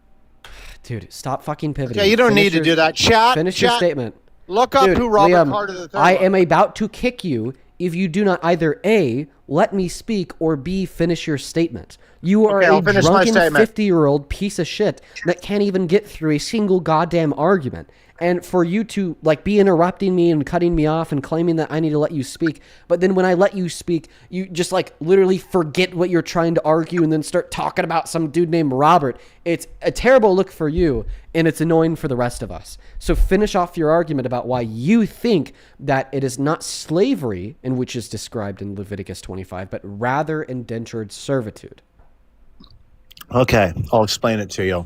Dude, stop fucking pivoting. Okay, you don't need to do that. Finish your statement. Look up who Robert Liam, Carter the Third. I am about to kick you if you do not either A, let me speak, or B, finish your statement. You are a drunken 50-year-old piece of shit that can't even get through a single goddamn argument. And for you to be interrupting me and cutting me off and claiming that I need to let you speak, but then when I let you speak, you just literally forget what you're trying to argue and then start talking about some dude named Robert. It's a terrible look for you, and it's annoying for the rest of us. So finish off your argument about why you think that it is not slavery, in which is described in Leviticus 25, but rather indentured servitude. Okay, I'll explain it to you.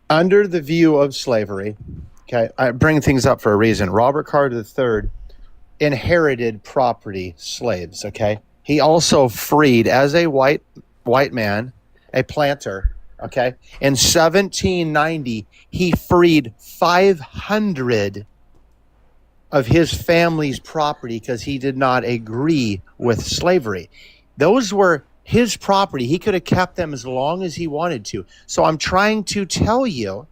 Under the view of slavery, okay, I bring things up for a reason. Robert Carter III inherited property, slaves, okay? He also freed, as a white man, a planter, okay? In 1790, he freed 500 of his family's property because he did not agree with slavery. Those were his property. He could have kept them as long as he wanted to. So I'm trying to tell you,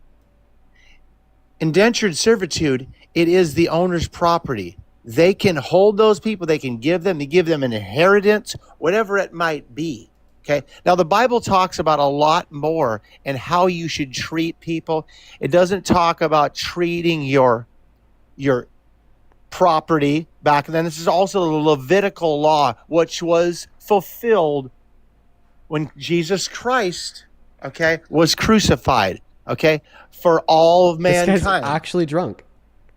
indentured servitude, it is the owner's property. They can hold those people. They can give them an inheritance, whatever it might be. Okay. Now the Bible talks about a lot more and how you should treat people. It doesn't talk about treating your property back then. This is also the Levitical law, which was fulfilled when Jesus Christ, okay, was crucified, okay, for all of This mankind. guy's actually drunk.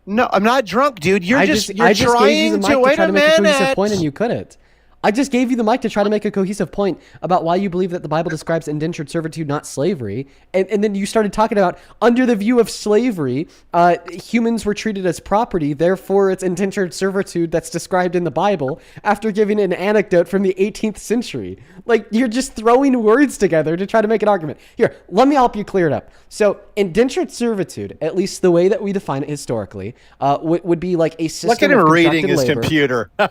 No, I'm not drunk, dude. You're I just gave you trying the mic to wait try a to make a cohesive minute. point, and you couldn't. I just gave you the mic to try to make a cohesive point about why you believe that the Bible describes indentured servitude, not slavery. And then you started talking about, under the view of slavery, humans were treated as property, therefore it's indentured servitude that's described in the Bible, after giving an anecdote from the 18th century. Like, you're just throwing words together to try to make an argument. Here, let me help you clear it up. So, indentured servitude, at least the way that we define it historically, would be like a system Look at him of reading his labor. computer. Go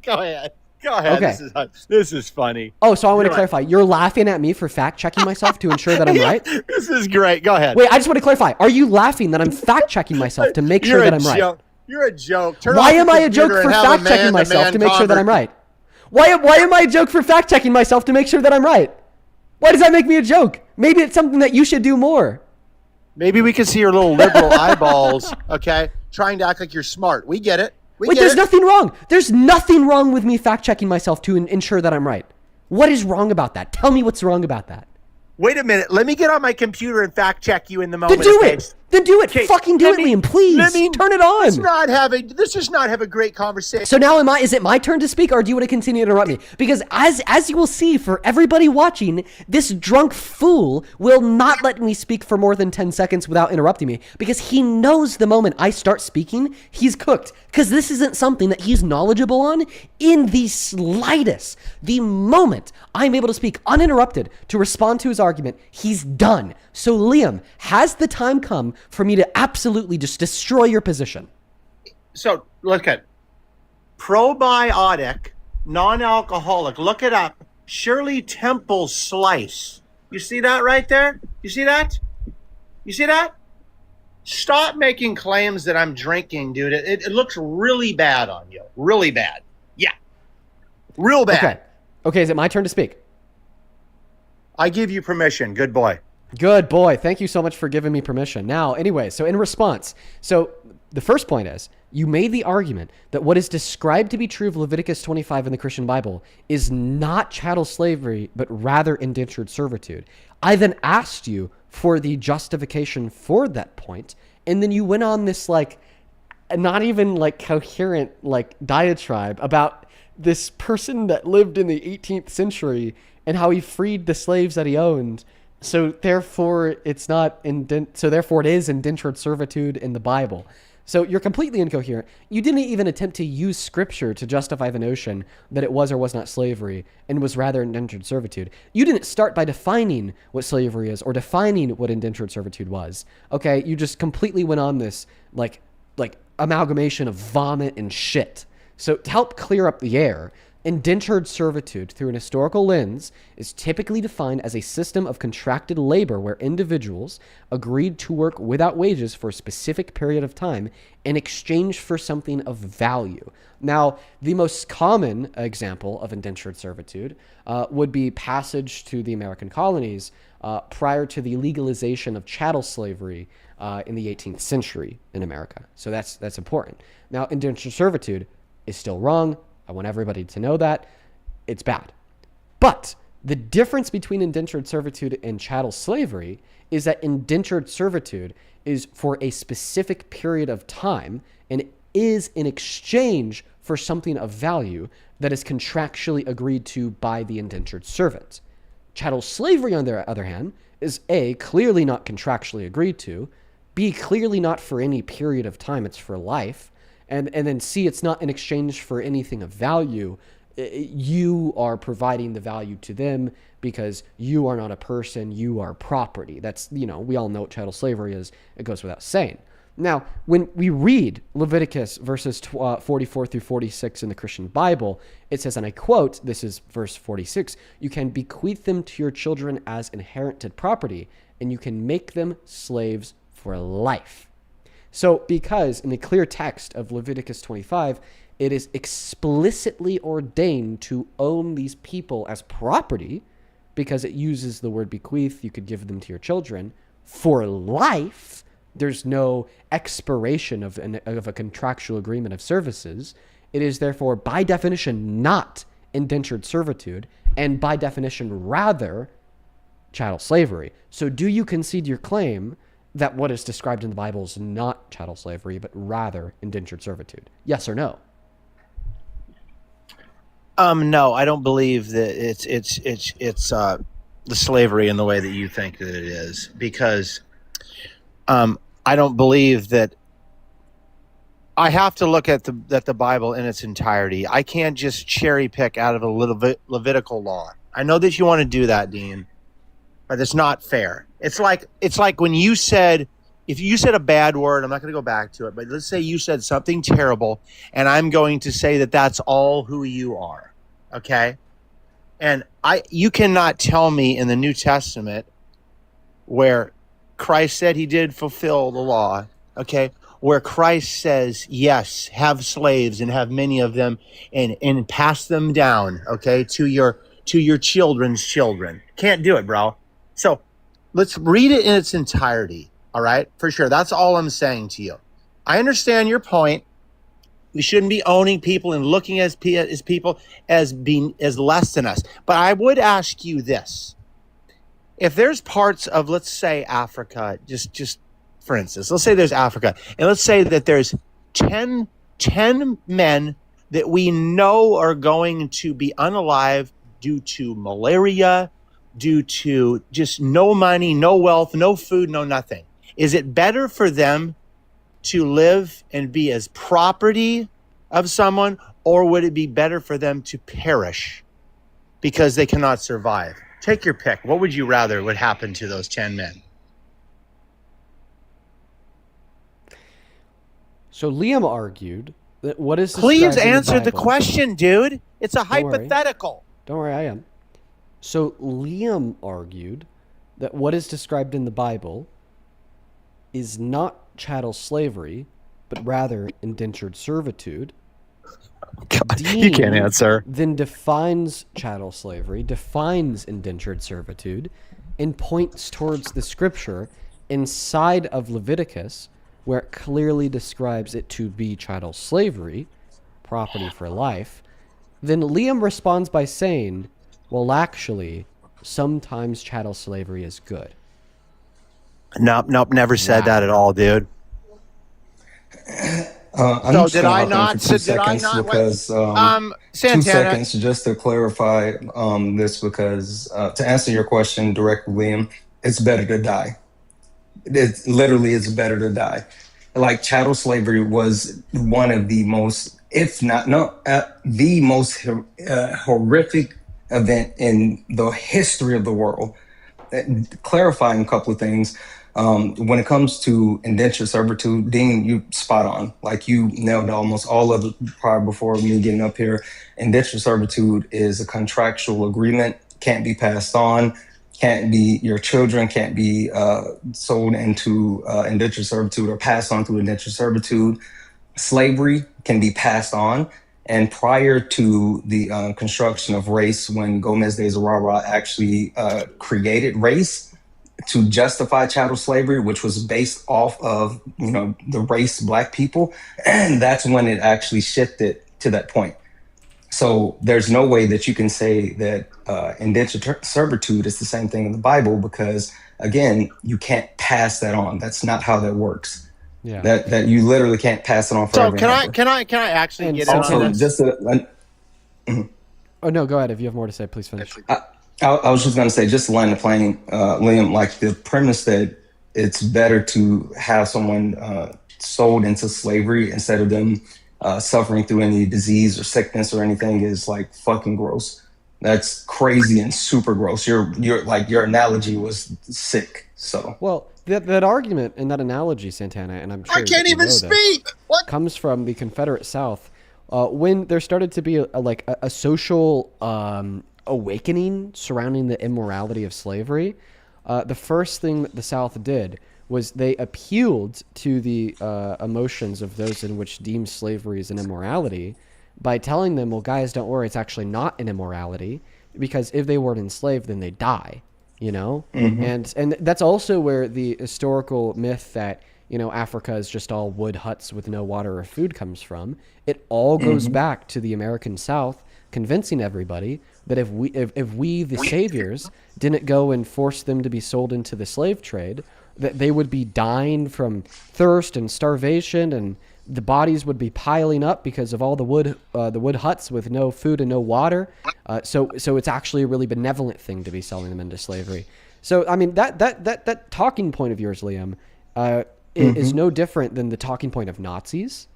ahead. Go ahead. Okay. This is funny. Oh, so I want to Go clarify. You're laughing at me for fact-checking myself to ensure that I'm right? This is great. Go ahead. Wait, I just want to clarify. Are you laughing that I'm fact-checking myself to make sure that I'm right? You're a joke. Turn Why off am your I a joke computer for and have a fact-checking myself man-to-man to make sure that I'm right? Why am I a joke for fact-checking myself to make sure that I'm right? Why does that make me a joke? Maybe it's something that you should do more. Maybe we can see your little liberal eyeballs, okay, trying to act like you're smart. We get it. Wait, there's nothing wrong. There's nothing wrong with me fact-checking myself to ensure that I'm right. What is wrong about that? Tell me what's wrong about that. Wait a minute. Let me get on my computer and fact check you in the moment. Then do okay? it. Then do it. Okay, Fucking do it, Liam. Please. Turn it on. Let's just not have a great conversation. So now is it my turn to speak, or do you want to continue to interrupt me? Because as you will see, for everybody watching, this drunk fool will not let me speak for more than 10 seconds without interrupting me, because he knows the moment I start speaking, he's cooked. Because this isn't something that he's knowledgeable on in the slightest. The moment I'm able to speak uninterrupted to respond to his argument, he's done. So Liam, has the time come for me to absolutely just destroy your position? So look at probiotic, non-alcoholic. Look it up. Shirley Temple Slice. You see that right there? You see that? You see that? Stop making claims that I'm drinking, dude. It looks really bad on you. Really bad. Yeah. Real bad. Okay, is it my turn to speak? I give you permission. Good boy. Good boy. Thank you so much for giving me permission. Now, anyway, so in response, so the first point is, you made the argument that what is described to be true of Leviticus 25 in the Christian Bible is not chattel slavery, but rather indentured servitude. I then asked you for the justification for that point, and then you went on this, like, not even, like, coherent, like, diatribe about this person that lived in the 18th century and how he freed the slaves that he owned. So therefore, therefore it is indentured servitude in the Bible. So you're completely incoherent. You didn't even attempt to use scripture to justify the notion that it was or was not slavery and was rather indentured servitude. You didn't start by defining what slavery is or defining what indentured servitude was. Okay, you just completely went on this like amalgamation of vomit and shit. So to help clear up the air, indentured servitude through an historical lens is typically defined as a system of contracted labor where individuals agreed to work without wages for a specific period of time in exchange for something of value. Now, the most common example of indentured servitude would be passage to the American colonies prior to the legalization of chattel slavery in the 18th century in America. So that's important. Now, indentured servitude is still wrong. I want everybody to know that. It's bad. But the difference between indentured servitude and chattel slavery is that indentured servitude is for a specific period of time and is in exchange for something of value that is contractually agreed to by the indentured servant. Chattel slavery, on the other hand, is A, clearly not contractually agreed to, B, clearly not for any period of time, it's for life, and then C, it's not in exchange for anything of value. You are providing the value to them because you are not a person, you are property. That's, we all know what chattel slavery is. It goes without saying. Now, when we read Leviticus verses 44 through 46 in the Christian Bible, it says, and I quote, this is verse 46, you can bequeath them to your children as inherited property, and you can make them slaves for life. So because in the clear text of Leviticus 25, it is explicitly ordained to own these people as property, because it uses the word bequeath, you could give them to your children, for life, There's no expiration of a contractual agreement of services. It is therefore, by definition, not indentured servitude, and by definition, rather, chattel slavery. So do you concede your claim that what is described in the Bible is not chattel slavery, but rather indentured servitude? Yes or no? No, I don't believe that it's the slavery in the way that you think that it is, because I don't believe that. I have to look at the Bible in its entirety. I can't just cherry pick out of a Levitical law. I know that you want to do that, Dean, but it's not fair. It's like when you said, if you said a bad word, I'm not going to go back to it, but let's say you said something terrible, and I'm going to say that that's all who you are, okay? And you cannot tell me in the New Testament where Christ said he did fulfill the law, okay, where Christ says, yes, have slaves and have many of them and pass them down, okay, to your children's children. Can't do it, bro. So let's read it in its entirety, all right? For sure. That's all I'm saying to you. I understand your point. We shouldn't be owning people and looking as people as being as less than us. But I would ask you this. If there's parts of, let's say, Africa, just for instance, let's say there's Africa, and let's say that there's 10 men that we know are going to be unalive due to malaria, due to just no money, no wealth, no food, no nothing. Is it better for them to live and be as property of someone, or would it be better for them to perish because they cannot survive? Take your pick. What would you rather would happen to those 10 men? So Liam argued that what is Please described in answer the Bible- question, dude. It's a Don't worry. hypothetical. Don't worry, I am. So Liam argued that what is described in the Bible is not chattel slavery, but rather indentured servitude. God, you can't answer. Then defines chattel slavery, defines indentured servitude, and points towards the scripture inside of Leviticus where it clearly describes it to be chattel slavery, property for life. Then Liam responds by saying, well, actually, sometimes chattel slavery is good. Nope, never said that at all, dude. I'm So just did gonna I hop in not? for 2 Did I seconds not? because 2 Santana. seconds just to clarify this, because to answer your question directly, Liam, it's better to die. It's literally, it's better to die. Like chattel slavery was one of the most, if not the most horrific event in the history of the world. Clarifying a couple of things. When it comes to indentured servitude, Dean, you spot on. Like you nailed almost all of it prior before me getting up here. Indentured servitude is a contractual agreement, can't be passed on, can't be, your children can't be sold into indentured servitude or passed on through indentured servitude. Slavery can be passed on. And prior to the construction of race, when Gomez de Zurara actually created race to justify chattel slavery, which was based off of, the race Black people, and that's when it actually shifted to that point. So there's no way that you can say that indentured servitude is the same thing in the Bible, because again, you can't pass that on. That's not how that works. Yeah. That you literally can't pass it on So forever. can I actually get in also on this? just Oh no, go ahead. If you have more to say, please finish. I was just going to say, just to land the plane, Liam, like the premise that it's better to have someone sold into slavery instead of them suffering through any disease or sickness or anything is like fucking gross. That's crazy and super gross. Your analogy was sick. So well, that argument and that analogy, Santana, and I'm sure I can't you even know this, speak. What comes from the Confederate South, when there started to be a social awakening surrounding the immorality of slavery. The first thing that the South did was they appealed to the emotions of those in which deemed slavery as an immorality by telling them, well, guys, don't worry, it's actually not an immorality, because if they weren't enslaved, then they die, Mhm. And that's also where the historical myth that Africa is just all wood huts with no water or food comes from. It all goes back to the American South convincing everybody that if we the saviors didn't go and force them to be sold into the slave trade, that they would be dying from thirst and starvation, and the bodies would be piling up because of all the wood huts with no food and no water. So it's actually a really benevolent thing to be selling them into slavery. So I mean that talking point of yours, Liam, is no different than the talking point of Nazis,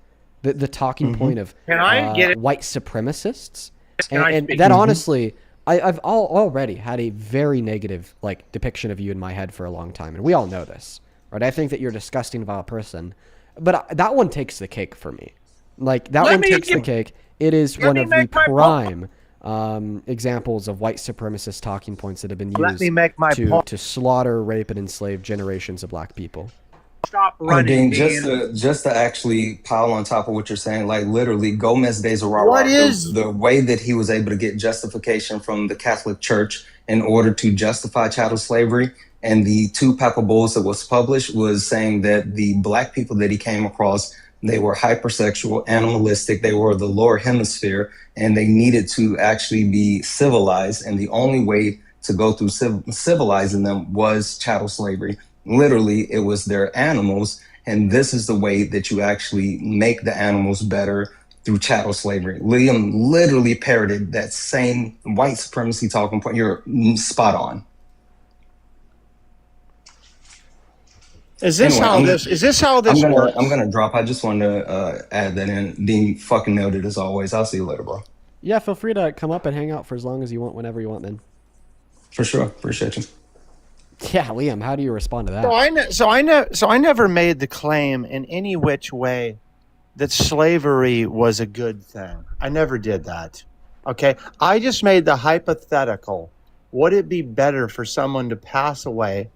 the talking point of white supremacists, and that honestly, I've already had a very negative depiction of you in my head for a long time, and we all know this, right? I think that you're a disgusting, vile person, but that one takes the cake for me. The cake. It is one of the prime examples of white supremacist talking points that have been used to slaughter, rape, and enslave generations of black people. Stop running, just to actually pile on top of what you're saying, literally, Gomez de Zurara, the way that he was able to get justification from the Catholic Church in order to justify chattel slavery, and the 2 papal bulls that was published was saying that the black people that he came across, they were hypersexual, animalistic, they were the lower hemisphere, and they needed to actually be civilized, and the only way to go through civilizing them was chattel slavery. Literally, it was their animals, and this is the way that you actually make the animals better through chattel slavery. Liam literally parroted that same white supremacy talking point. You're spot on. Is this how this works? I'm gonna drop. I just wanted to add that in. Dean, you fucking nailed it as always. I'll see you later, bro. Yeah, feel free to come up and hang out for as long as you want, whenever you want, then. For sure. Appreciate you. Yeah, Liam, how do you respond to that? So I never made the claim in any which way that slavery was a good thing. I never did that. Okay, I just made the hypothetical. Would it be better for someone to pass away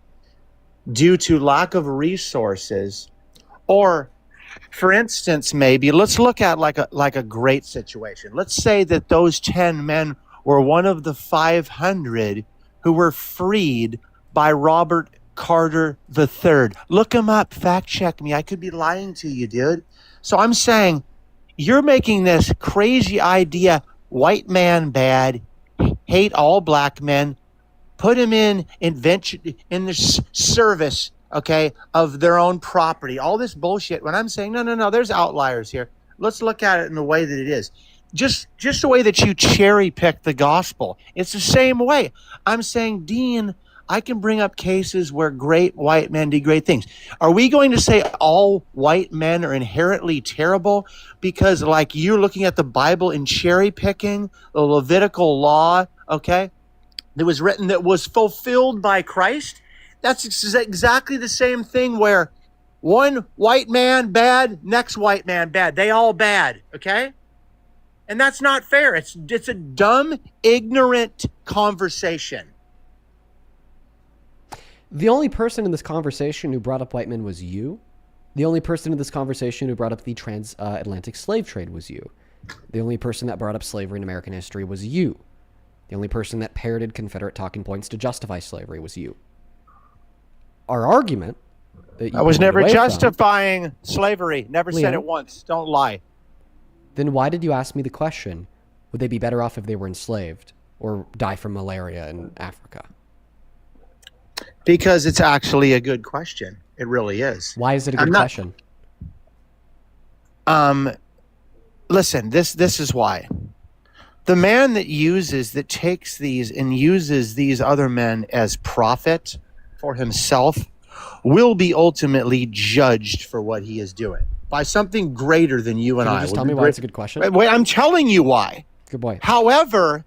due to lack of resources, or, for instance, maybe let's look at like a great situation. Let's say that those 10 men were one of the 500 who were freed by Robert Carter III. Look him up. Fact check me. I could be lying to you, dude. So I'm saying you're making this crazy idea, white man bad, hate all black men, put them in the service, okay, of their own property. All this bullshit. When I'm saying, no, there's outliers here. Let's look at it in the way that it is. Just the way that you cherry pick the gospel. It's the same way. I'm saying, Dean, I can bring up cases where great white men did great things. Are we going to say all white men are inherently terrible because, like, you're looking at the Bible and cherry picking the Levitical law, okay, that was written, that was fulfilled by Christ? That's exactly the same thing where one white man bad, next white man bad. They all bad, okay? And that's not fair. It's a dumb, ignorant conversation. The only person in this conversation who brought up white men was you. The only person in this conversation who brought up the transatlantic slave trade was you. The only person that brought up slavery in American history was you. The only person that parroted Confederate talking points to justify slavery was you. Our argument that you I was never justifying slavery. Never said it once. Don't lie. Then why did you ask me the question, would they be better off if they were enslaved or die from malaria in Africa? Because it's actually a good question. It really is. Why is it a good question? Listen, this is why. The man that takes these and uses these other men as profit for himself will be ultimately judged for what he is doing by something greater than you and I. Can you just tell me why it's a good question? Wait, I'm telling you why. Good boy. However,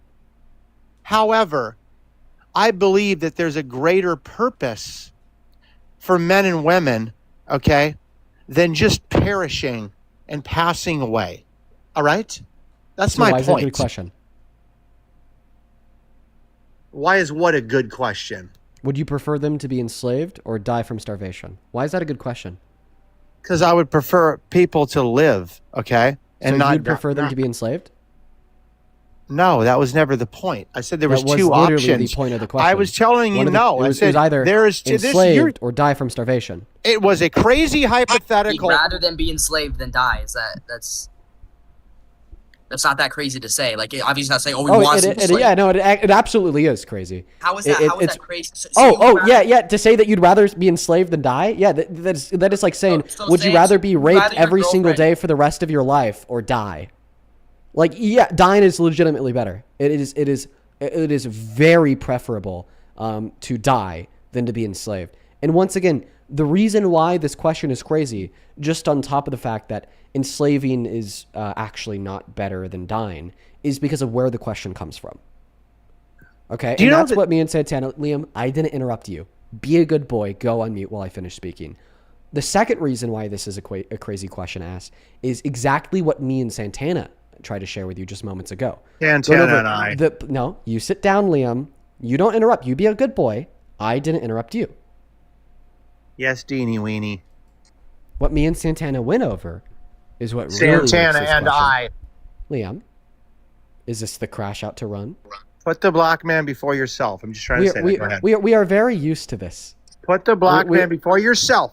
I believe that there's a greater purpose for men and women, okay, than just perishing and passing away. All right? That's my point. Why is that a good question? Why is what a good question? Would you prefer them to be enslaved or die from starvation? Why is that a good question? Because I would prefer people to live, okay? And so you'd prefer them to be enslaved? No, that was never the point. I said there was That was two literally options. the point of the question. I was telling you One of the- no. It was, I said it was either there is enslaved or die from starvation. It was a crazy He'd hypothetical. rather than be enslaved than die. That's not that crazy to say. Like, obviously not saying, oh, we want to be enslaved. Yeah, no, it absolutely is crazy. How is that? How is that crazy? Yeah. To say that you'd rather be enslaved than die, yeah, that is like saying, would you rather be raped every single day for the rest of your life or die? Like, yeah, dying is legitimately better. It is very preferable to die than to be enslaved. And once again, the reason why this question is crazy, just on top of the fact that enslaving is actually not better than dying, is because of where the question comes from. Okay, and that's what me and Santana, Liam, I didn't interrupt you. Be a good boy. Go on mute while I finish speaking. The second reason why this is a crazy question asked is exactly what me and Santana tried to share with you just moments ago. Santana and I. No, you sit down, Liam. You don't interrupt. You be a good boy. I didn't interrupt you. Yes, Deanie Weenie. What me and Santana went over is what really makes Santana this and question. I. Liam, is this the crash out to run? Put the black man before yourself. I'm just trying to say that. Go ahead. We are very used to this. Put the black man before yourself.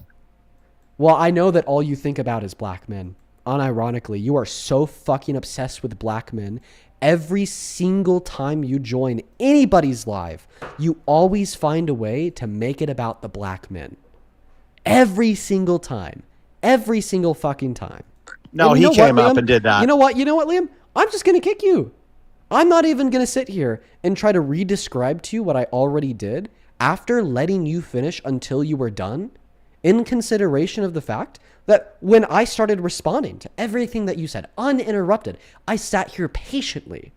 Well, I know that all you think about is black men. Unironically, you are so fucking obsessed with black men. Every single time you join anybody's live, you always find a way to make it about the black men. Every single time. Every single fucking time. No, he came up and did that. You know what, Liam? I'm just going to kick you. I'm not even going to sit here and try to re-describe to you what I already did after letting you finish until you were done, in consideration of the fact that when I started responding to everything that you said, uninterrupted, I sat here patiently.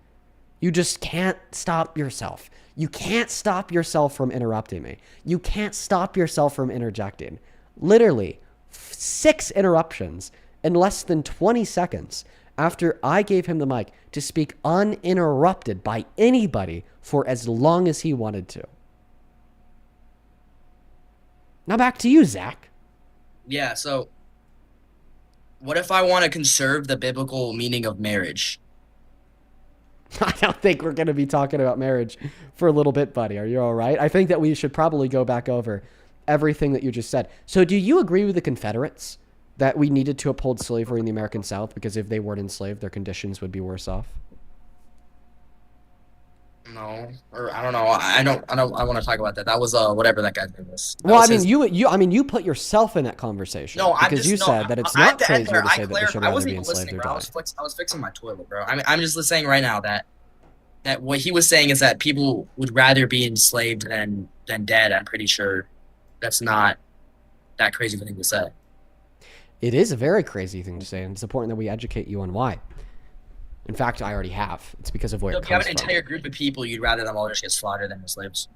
You just can't stop yourself. You can't stop yourself from interrupting me. You can't stop yourself from interjecting. Literally, 6 interruptions in less than 20 seconds after I gave him the mic to speak uninterrupted by anybody for as long as he wanted to. Now back to you, Zach. Yeah, so what if I want to conserve the biblical meaning of marriage? I don't think we're going to be talking about marriage for a little bit, buddy. Are you all right? I think that we should probably go back over everything that you just said. So do you agree with the Confederates that we needed to uphold slavery in the American South because if they weren't enslaved, their conditions would be worse off? No, or I don't know. I want to talk about that. That was whatever that guy's name was. Well, I mean, you put yourself in that conversation. No, because you said that it's not crazy to say that they should I rather wasn't be even enslaved listening, or bro. die. I was fixing my toilet, bro. I'm just saying right now that what he was saying is that people would rather be enslaved than dead. I'm pretty sure that's not that crazy of a thing to say. It is a very crazy thing to say, and it's important that we educate you on why. In fact, I already have. It's because of where it comes from. If you have an entire group of people, you'd rather them all just get slaughtered than slaves.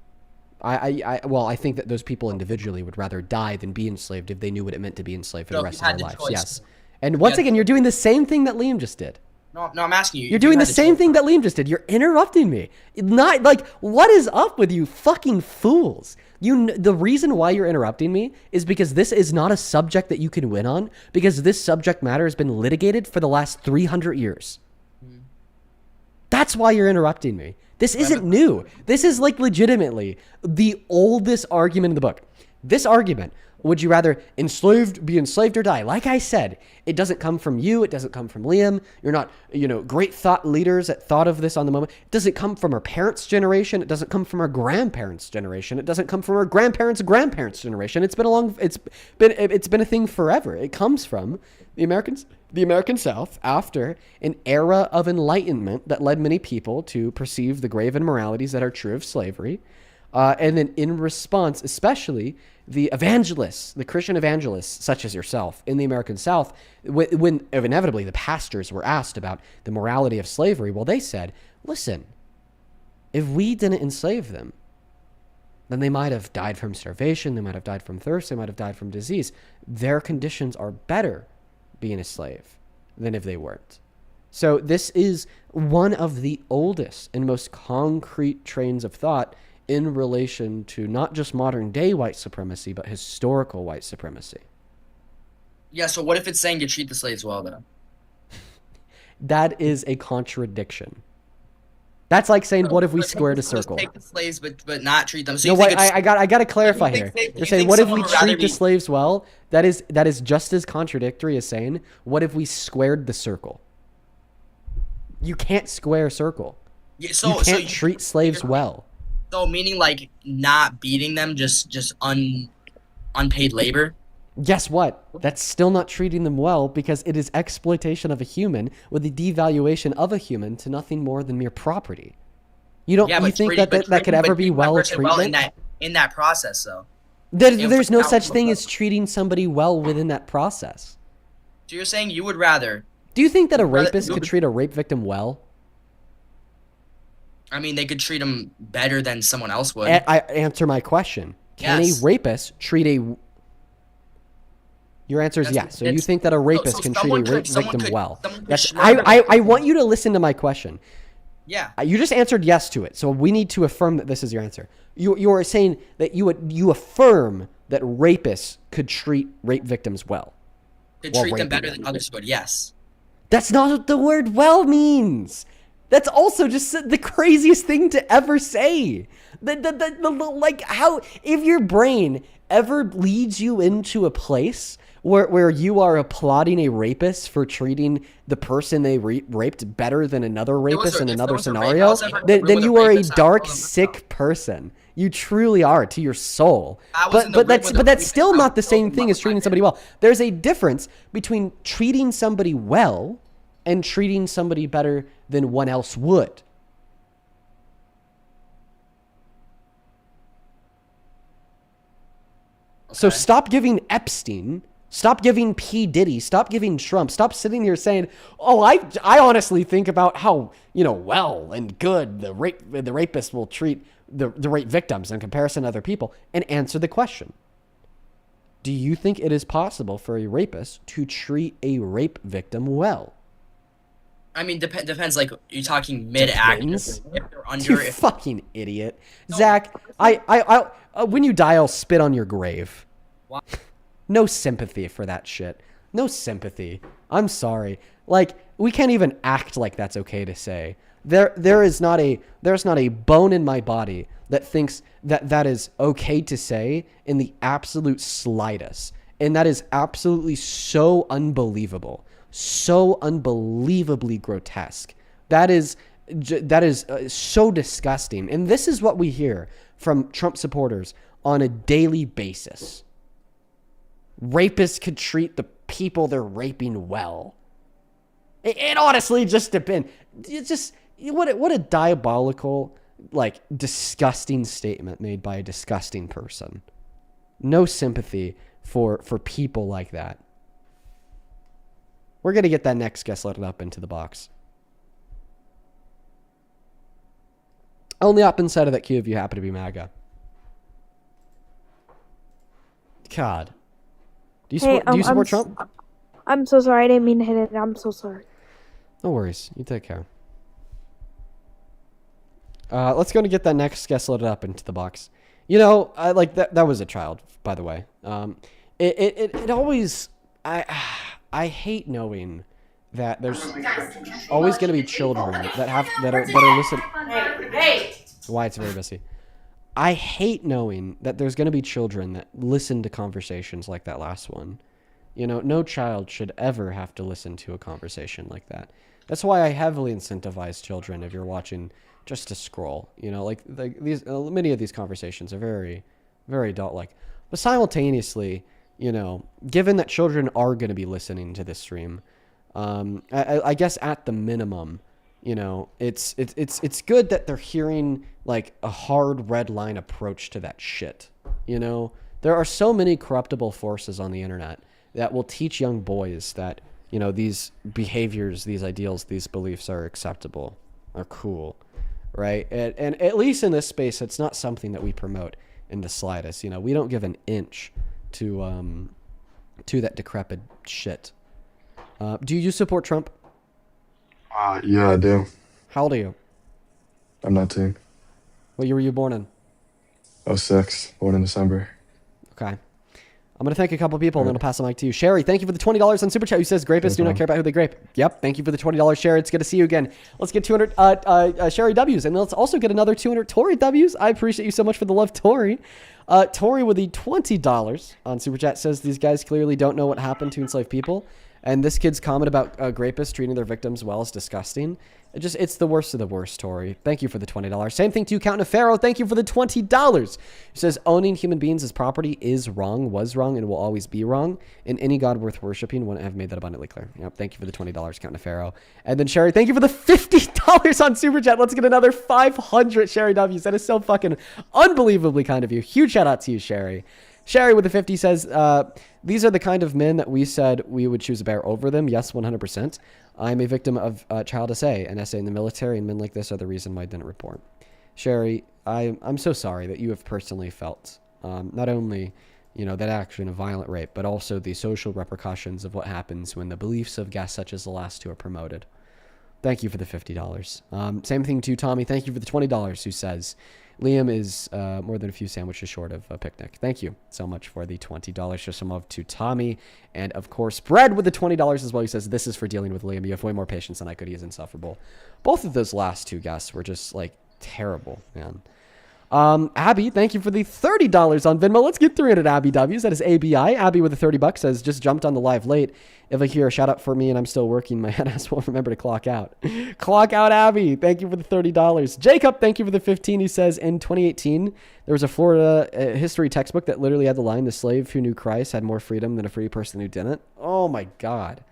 Well, I think that those people individually would rather die than be enslaved if they knew what it meant to be enslaved for the rest of their lives. Yes. And once again, you're doing the same thing that Liam just did. No, I'm asking you. You're doing the same thing that Liam just did. You're interrupting me. Not like, what is up with you fucking fools? The reason why you're interrupting me is because this is not a subject that you can win on, because this subject matter has been litigated for the last 300 years. That's why you're interrupting me. This isn't new. This is like legitimately the oldest argument in the book. This argument, would you rather be enslaved or die? Like I said, it doesn't come from you. It doesn't come from Liam. You're not, great thought leaders that thought of this on the moment. It doesn't come from our parents' generation. It doesn't come from our grandparents' generation. It doesn't come from our grandparents' generation. It's been a thing forever. It comes from the American South after an era of enlightenment that led many people to perceive the grave immoralities that are true of slavery. And then in response, especially the evangelists, the Christian evangelists, such as yourself, in the American South, when inevitably the pastors were asked about the morality of slavery, well, they said, listen, if we didn't enslave them, then they might have died from starvation, they might have died from thirst, they might have died from disease. Their conditions are better being a slave than if they weren't. So this is one of the oldest and most concrete trains of thought in relation to not just modern day white supremacy, but historical white supremacy. Yeah, so what if it's saying to treat the slaves well, though? That is a contradiction. That's like saying, what if we squared a circle? Take the slaves, but not treat them. So No, you think wait, it's, I got to clarify you here. think- You're you saying, think what if someone we would rather treat the be- slaves well? That is just as contradictory as saying, what if we squared the circle? You can't square a circle. Yeah, You can't treat slaves well. So meaning like not beating them, just unpaid labor. Guess what? That's still not treating them well because it is exploitation of a human with the devaluation of a human to nothing more than mere property. You don't. Yeah, you but think treating- that but could treating- ever but be treating that well person well treatment? in that process, though. There's no such thing as treating somebody well within that process. So you're saying you would rather? Do you think that a rather- rapist could treat a rape victim well? I mean, they could treat them better than someone else would. I answer my question. Can Yes. a rapist treat a... Your answer is yes. So you think that a rapist can treat a rape victim well. That's, I want you to listen to my question. Yeah. You just answered yes to it. So we need to affirm that this is your answer. You are saying that you affirm that rapists could treat rape victims well. Could while treat them raping better them. than others would. Yes. That's not what the word well means. That's also just the craziest thing to ever say. Like how, if your brain ever leads you into a place where you are applauding a rapist for treating the person they raped better than another rapist in another scenario, then you are a dark, sick person. You truly are to your soul. But that's still not the same thing as treating somebody well. There's a difference between treating somebody well and treating somebody better than one else would. So stop giving Epstein, stop giving P. Diddy, stop giving Trump, stop sitting here saying, oh, I honestly think about how, well and good the rapist will treat the rape victims in comparison to other people, and answer the question. Do you think it is possible for a rapist to treat a rape victim well? I mean, depends. Like, you're talking mid-act. If they're under. You fucking idiot, Zach. I when you die, I'll spit on your grave. What? No sympathy for that shit. No sympathy. I'm sorry. Like, we can't even act like that's okay to say. There's not a bone in my body that thinks that is okay to say in the absolute slightest. And that is absolutely so unbelievable. So unbelievably grotesque. That is so disgusting. And this is what we hear from Trump supporters on a daily basis. Rapists could treat the people they're raping well. It honestly just depends. It's just what a diabolical, like, disgusting statement made by a disgusting person. No sympathy for people like that. We're going to get that next guest loaded up into the box. Only up inside of that queue if you happen to be MAGA. God. Do you support Trump? I'm so sorry. I didn't mean to hit it. I'm so sorry. No worries. You take care. Let's go and get that next guest loaded up into the box. I like that was a child, by the way. It always... I hate knowing that there's always going to be children that are listening. Why it's very messy. I hate knowing that there's going to be children that listen to conversations like that last one. No child should ever have to listen to a conversation like that. That's why I heavily incentivize children, if you're watching, just to scroll. Like these many of these conversations are very, very adult-like. But simultaneously, given that children are going to be listening to this stream, I guess at the minimum, it's good that they're hearing like a hard red line approach to that shit. There are so many corruptible forces on the internet that will teach young boys that, these behaviors, these ideals, these beliefs are acceptable, are cool, right? And at least in this space, it's not something that we promote in the slightest. We don't give an inch to that decrepit shit. Do you support Trump? Yeah, I do. How old are you? I'm 19. What year were you born in? 06, born in December. Okay. I'm going to thank a couple people and then I'll pass the mic to you. Sherry, thank you for the $20 on Super Chat. Who says grapists do not care about who they grape. Yep, thank you for the $20, Sherry. It's good to see you again. Let's get 200 Sherry W's, and let's also get another 200 Tori W's. I appreciate you so much for the love, Tori. Tori with the $20 on Super Chat says these guys clearly don't know what happened to enslaved people. And this kid's comment about rapists treating their victims well is disgusting. It's the worst of the worst, Tori. Thank you for the $20. Same thing to you, Count Nefaro. Thank you for the $20. It says, owning human beings as property is wrong, was wrong, and will always be wrong. And any God worth worshiping wouldn't have made that abundantly clear. Yep, thank you for the $20, Count Nefaro. And then Sherry, thank you for the $50 on Super Chat. Let's get another 500 Sherry W's. That is so fucking unbelievably kind of you. Huge shout out to you, Sherry. Sherry with the 50 says, these are the kind of men that we said we would choose a bear over them. Yes, 100%. I'm a victim of child SA, an SA in the military, and men like this are the reason why I didn't report. Sherry, I'm so sorry that you have personally felt not only, that action of violent rape, but also the social repercussions of what happens when the beliefs of guests such as the last two are promoted. Thank you for the $50. Same thing to Tommy. Thank you for the $20, who says, Liam is more than a few sandwiches short of a picnic. Thank you so much for the $20. Show some love to Tommy. And, of course, Brad with the $20 as well. He says, this is for dealing with Liam. You have way more patience than I could. He is insufferable. Both of those last two guests were just, terrible, man. Abby, thank you for the $30 on Venmo. Let's get 300 Abby W's. That is ABI. Abby with the $30 says, just jumped on the live late. If I hear a shout out for me and I'm still working, my head ass won't remember to clock out. Clock out, Abby. Thank you for the $30. Jacob, thank you for the 15. He says, in 2018, there was a Florida history textbook that literally had the line, the slave who knew Christ had more freedom than a free person who didn't. Oh my God.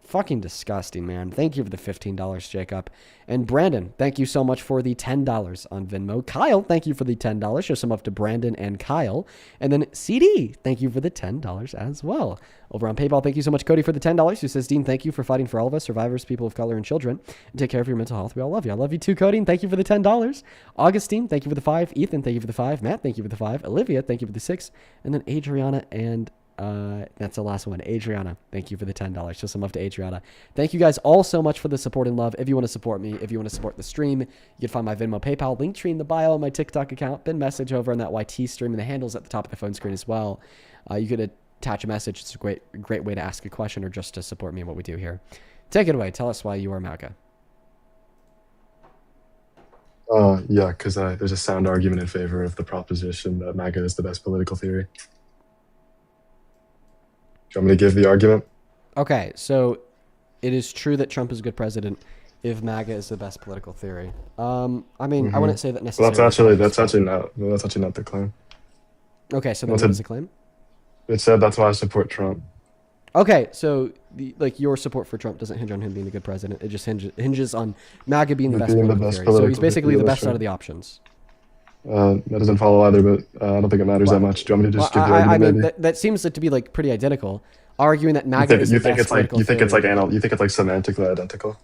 Fucking disgusting, man. Thank you for the $15, Jacob. And Brandon, thank you so much for the $10 on Venmo. Kyle, thank you for the $10. Show some up to Brandon and Kyle. And then CD, thank you for the $10 as well. Over on PayPal, thank you so much, Cody, for the $10. Who says, Dean, thank you for fighting for all of us, survivors, people of color, and children. And take care of your mental health. We all love you. I love you too, Cody. And thank you for the $10. Augustine, thank you for the 5. Ethan, thank you for the 5. Matt, thank you for the 5. Olivia, thank you for the 6. And then Adriana and that's the last one. Adriana, thank you for the $10. Show some love to Adriana. Thank you guys all so much for the support and love. If you want to support me, if you want to support the stream, you can find my Venmo, PayPal, Linktree in the bio, my TikTok account, been message over on that YT stream, and the handles at the top of the phone screen as well. You could attach a message. It's a great way to ask a question or just to support me in what we do here. Take it away. Tell us why you are MAGA. Yeah, because there's a sound argument in favor of the proposition that MAGA is the best political theory. Do you want me to give the argument? Okay, so it is true that Trump is a good president if MAGA is the best political theory. I wouldn't say that necessarily. Well, that's actually not the claim. Okay, so then what is the claim? It said that's why I support Trump. Okay, so your support for Trump doesn't hinge on him being a good president. It just hinges on MAGA being the best political theory. So he's basically the best out of the options. That doesn't follow either, but I don't think it matters that much. Do you want me to just give the argument? Maybe? That seems to be pretty identical. Arguing that MAGA is the best political theory. You think it's semantically identical?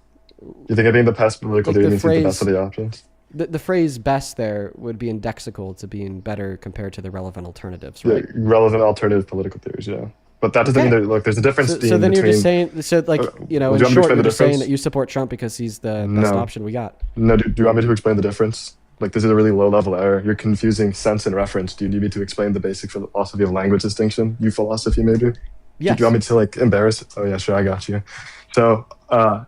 You think it being the best political theory means the best of the options? The phrase "best" there would be indexical to being better compared to the relevant alternatives, right? Yeah, relevant alternative political theories, yeah. But that doesn't mean there's a difference. So then you're just saying, in short, you're just saying that you support Trump because he's the best option we got. No, do you want me to explain the difference? This is a really low-level error. You're confusing sense and reference. Do you need me to explain the basic philosophy of language distinction? You philosophy, maybe? Yes. Do you want me to embarrass? Oh yeah, sure, I got you. So,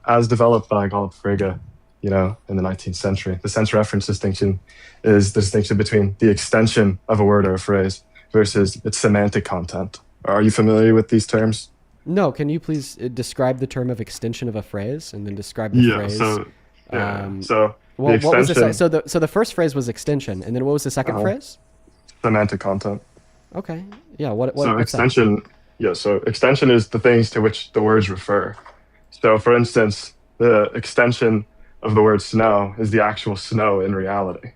as developed by Galt Frege, in the 19th century, the sense reference distinction is the distinction between the extension of a word or a phrase versus its semantic content. Are you familiar with these terms? No. Can you please describe the term of extension of a phrase and then describe the phrase? What was the first phrase was extension, and then what was the second phrase? Semantic content. Okay. Yeah. What's extension? That? Yeah. So extension is the things to which the words refer. So, for instance, the extension of the word snow is the actual snow in reality,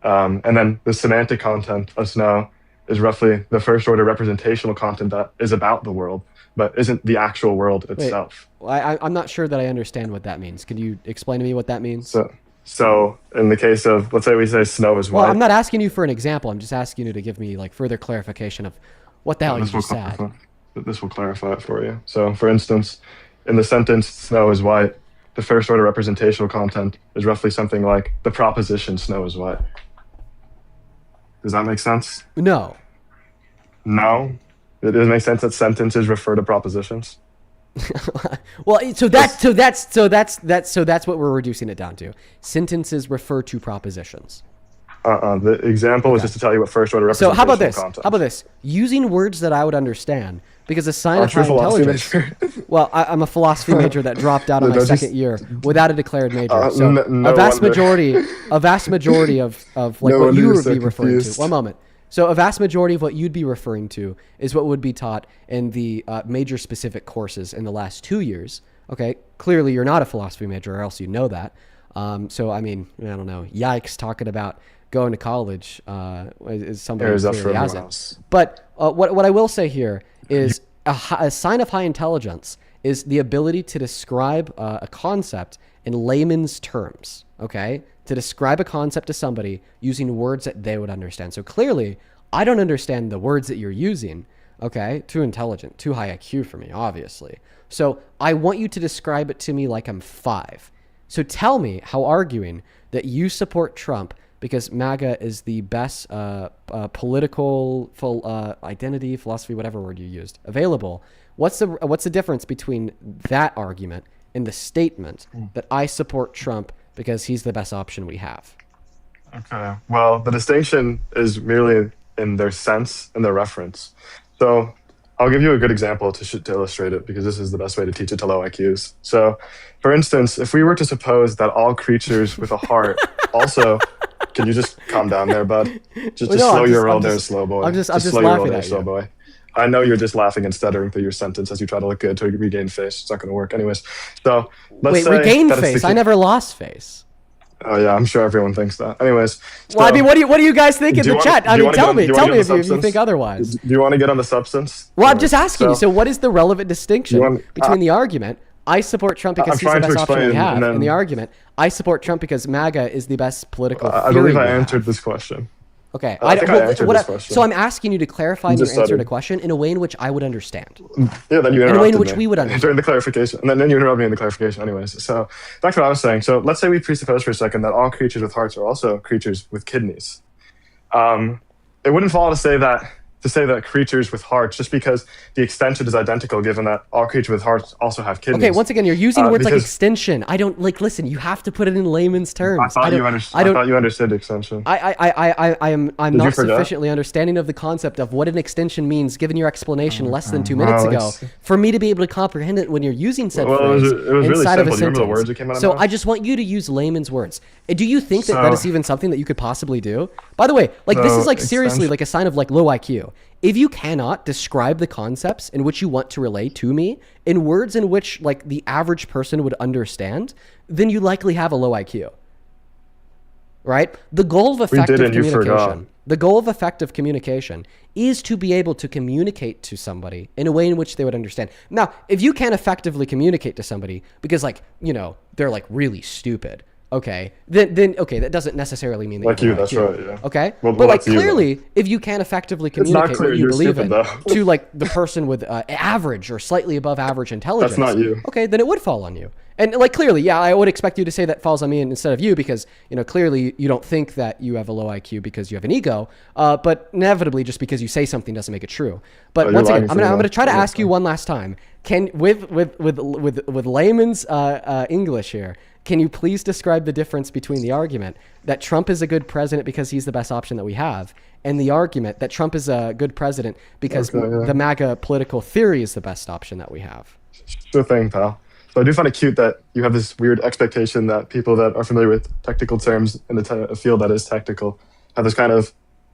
and then the semantic content of snow is roughly the first order representational content that is about the world, but isn't the actual world itself. Wait, I'm not sure that I understand what that means. Can you explain to me what that means? So in the case of, let's say we say snow is white. Well, I'm not asking you for an example. I'm just asking you to give me further clarification of what the hell you just said. This will clarify it for you. So, for instance, in the sentence "snow is white," the first order representational content is roughly something like the proposition "snow is white." Does that make sense? No. No? Does it make sense that sentences refer to propositions? Well, so that's what we're reducing it down to. Sentences refer to propositions. The example was just to tell you what first order So representation how about this? concept. How about this? Using words that I would understand, because a sign of Aren't you a high philosophy intelligence. Well, I'm a philosophy major that dropped out on No, my don't you second year without a declared major. No a vast wonder. majority of like No what wonder you you're would so be referring confused. to. One moment. So a vast majority of what you'd be referring to is what would be taught in the major specific courses in the last 2 years. Okay, clearly you're not a philosophy major, or else you know that. So I mean, I don't know. Yikes, talking about going to college is somebody who Airs up for clearly everyone hasn't. else. But what I will say here is a sign of high intelligence is the ability to describe a concept in layman's terms. Okay, to describe a concept to somebody using words that they would understand. So clearly, I don't understand the words that you're using. Okay, too intelligent, too high IQ for me, obviously. So I want you to describe it to me like I'm 5. So tell me how arguing that you support Trump because MAGA is the best political identity, philosophy, whatever word you used, available. What's the difference between that argument and the statement that I support Trump because he's the best option we have? Okay. Well, the distinction is merely in their sense and their reference. So I'll give you a good example to illustrate it, because this is the best way to teach it to low IQs. So, for instance, if we were to suppose that all creatures with a heart also... Can you just calm down there, bud? Just slow your roll there, slow boy. I'm just slow your roll laughing there, at slow you. boy. I know you're just laughing and stuttering through your sentence as you try to look good to regain face. It's not going to work. Anyways, so let's Wait, say regain that it's face? the- I never lost face. Oh yeah, I'm sure everyone thinks that. Anyways, Well, I mean, what do you guys think in do the you chat? wanna- I do you mean, wanna tell get on- me do you wanna get on if the you substance? think otherwise. Do you want to get on the substance? Well, I'm just asking you. So- So what is the relevant distinction between the argument, I support Trump because I'm he's the trying to best option we explain, have, and then- and the argument, I support Trump because MAGA is the best political I theory believe I we have. answered this question. Okay. I think I answered this question. So I'm asking you to clarify You your just answer to stuttered. a question in a way in which I would understand. Yeah, then you In a interrupted way in which me we would understand. during the clarification, and then you interrupted me in the clarification. Anyways, so back to what I was saying. So let's say we presuppose for a second that all creatures with hearts are also creatures with kidneys. It wouldn't follow to say that creatures with hearts, just because the extension is identical, given that all creatures with hearts also have kidneys. Okay, once again, you're using words like because- extension. I don't listen. You have to put it in layman's terms. I thought you understood extension. I'm Did you not forget? sufficiently understanding of the concept of what an extension means, given your explanation less than 2 minutes Well, ago, it's- for me to be able to comprehend it when you're using said Well, phrase it was really inside of a simple. Do you remember sentence. the words that came out of So my mouth? I just want you to use layman's words. Do you think that So- is even something that you could possibly do? By the way, like this So is like seriously extension- like a sign of like low IQ. If you cannot describe the concepts in which you want to relay to me in words in which like the average person would understand, then you likely have a low IQ. Right? The goal of effective did, and you forgot. communication. The goal of effective communication is to be able to communicate to somebody in a way in which they would understand. Now, if you can't effectively communicate to somebody because like, they're like really stupid, okay, then okay, that doesn't necessarily mean that Like you you, have that's IQ, right, yeah. Okay? Well, but like that's you, clearly, if you can't effectively It's not communicate clear what you you're believe stupid, in though. to like the person with average or slightly above average intelligence, not you. okay, then it would fall on you. And like clearly, yeah, I would expect you to say that falls on me instead of you because, clearly you don't think that you have a low IQ because you have an ego, but inevitably just because you say something doesn't make it true. But Oh, you're once again, lying I'm for gonna me, try to though. ask you one last time. Can with layman's English here, can you please describe the difference between the argument that Trump is a good president because he's the best option that we have, and the argument that Trump is a good president because Okay, yeah. the MAGA political theory is the best option that we have? Sure thing, pal. So I do find it cute that you have this weird expectation that people that are familiar with technical terms in a field that is technical have this kind of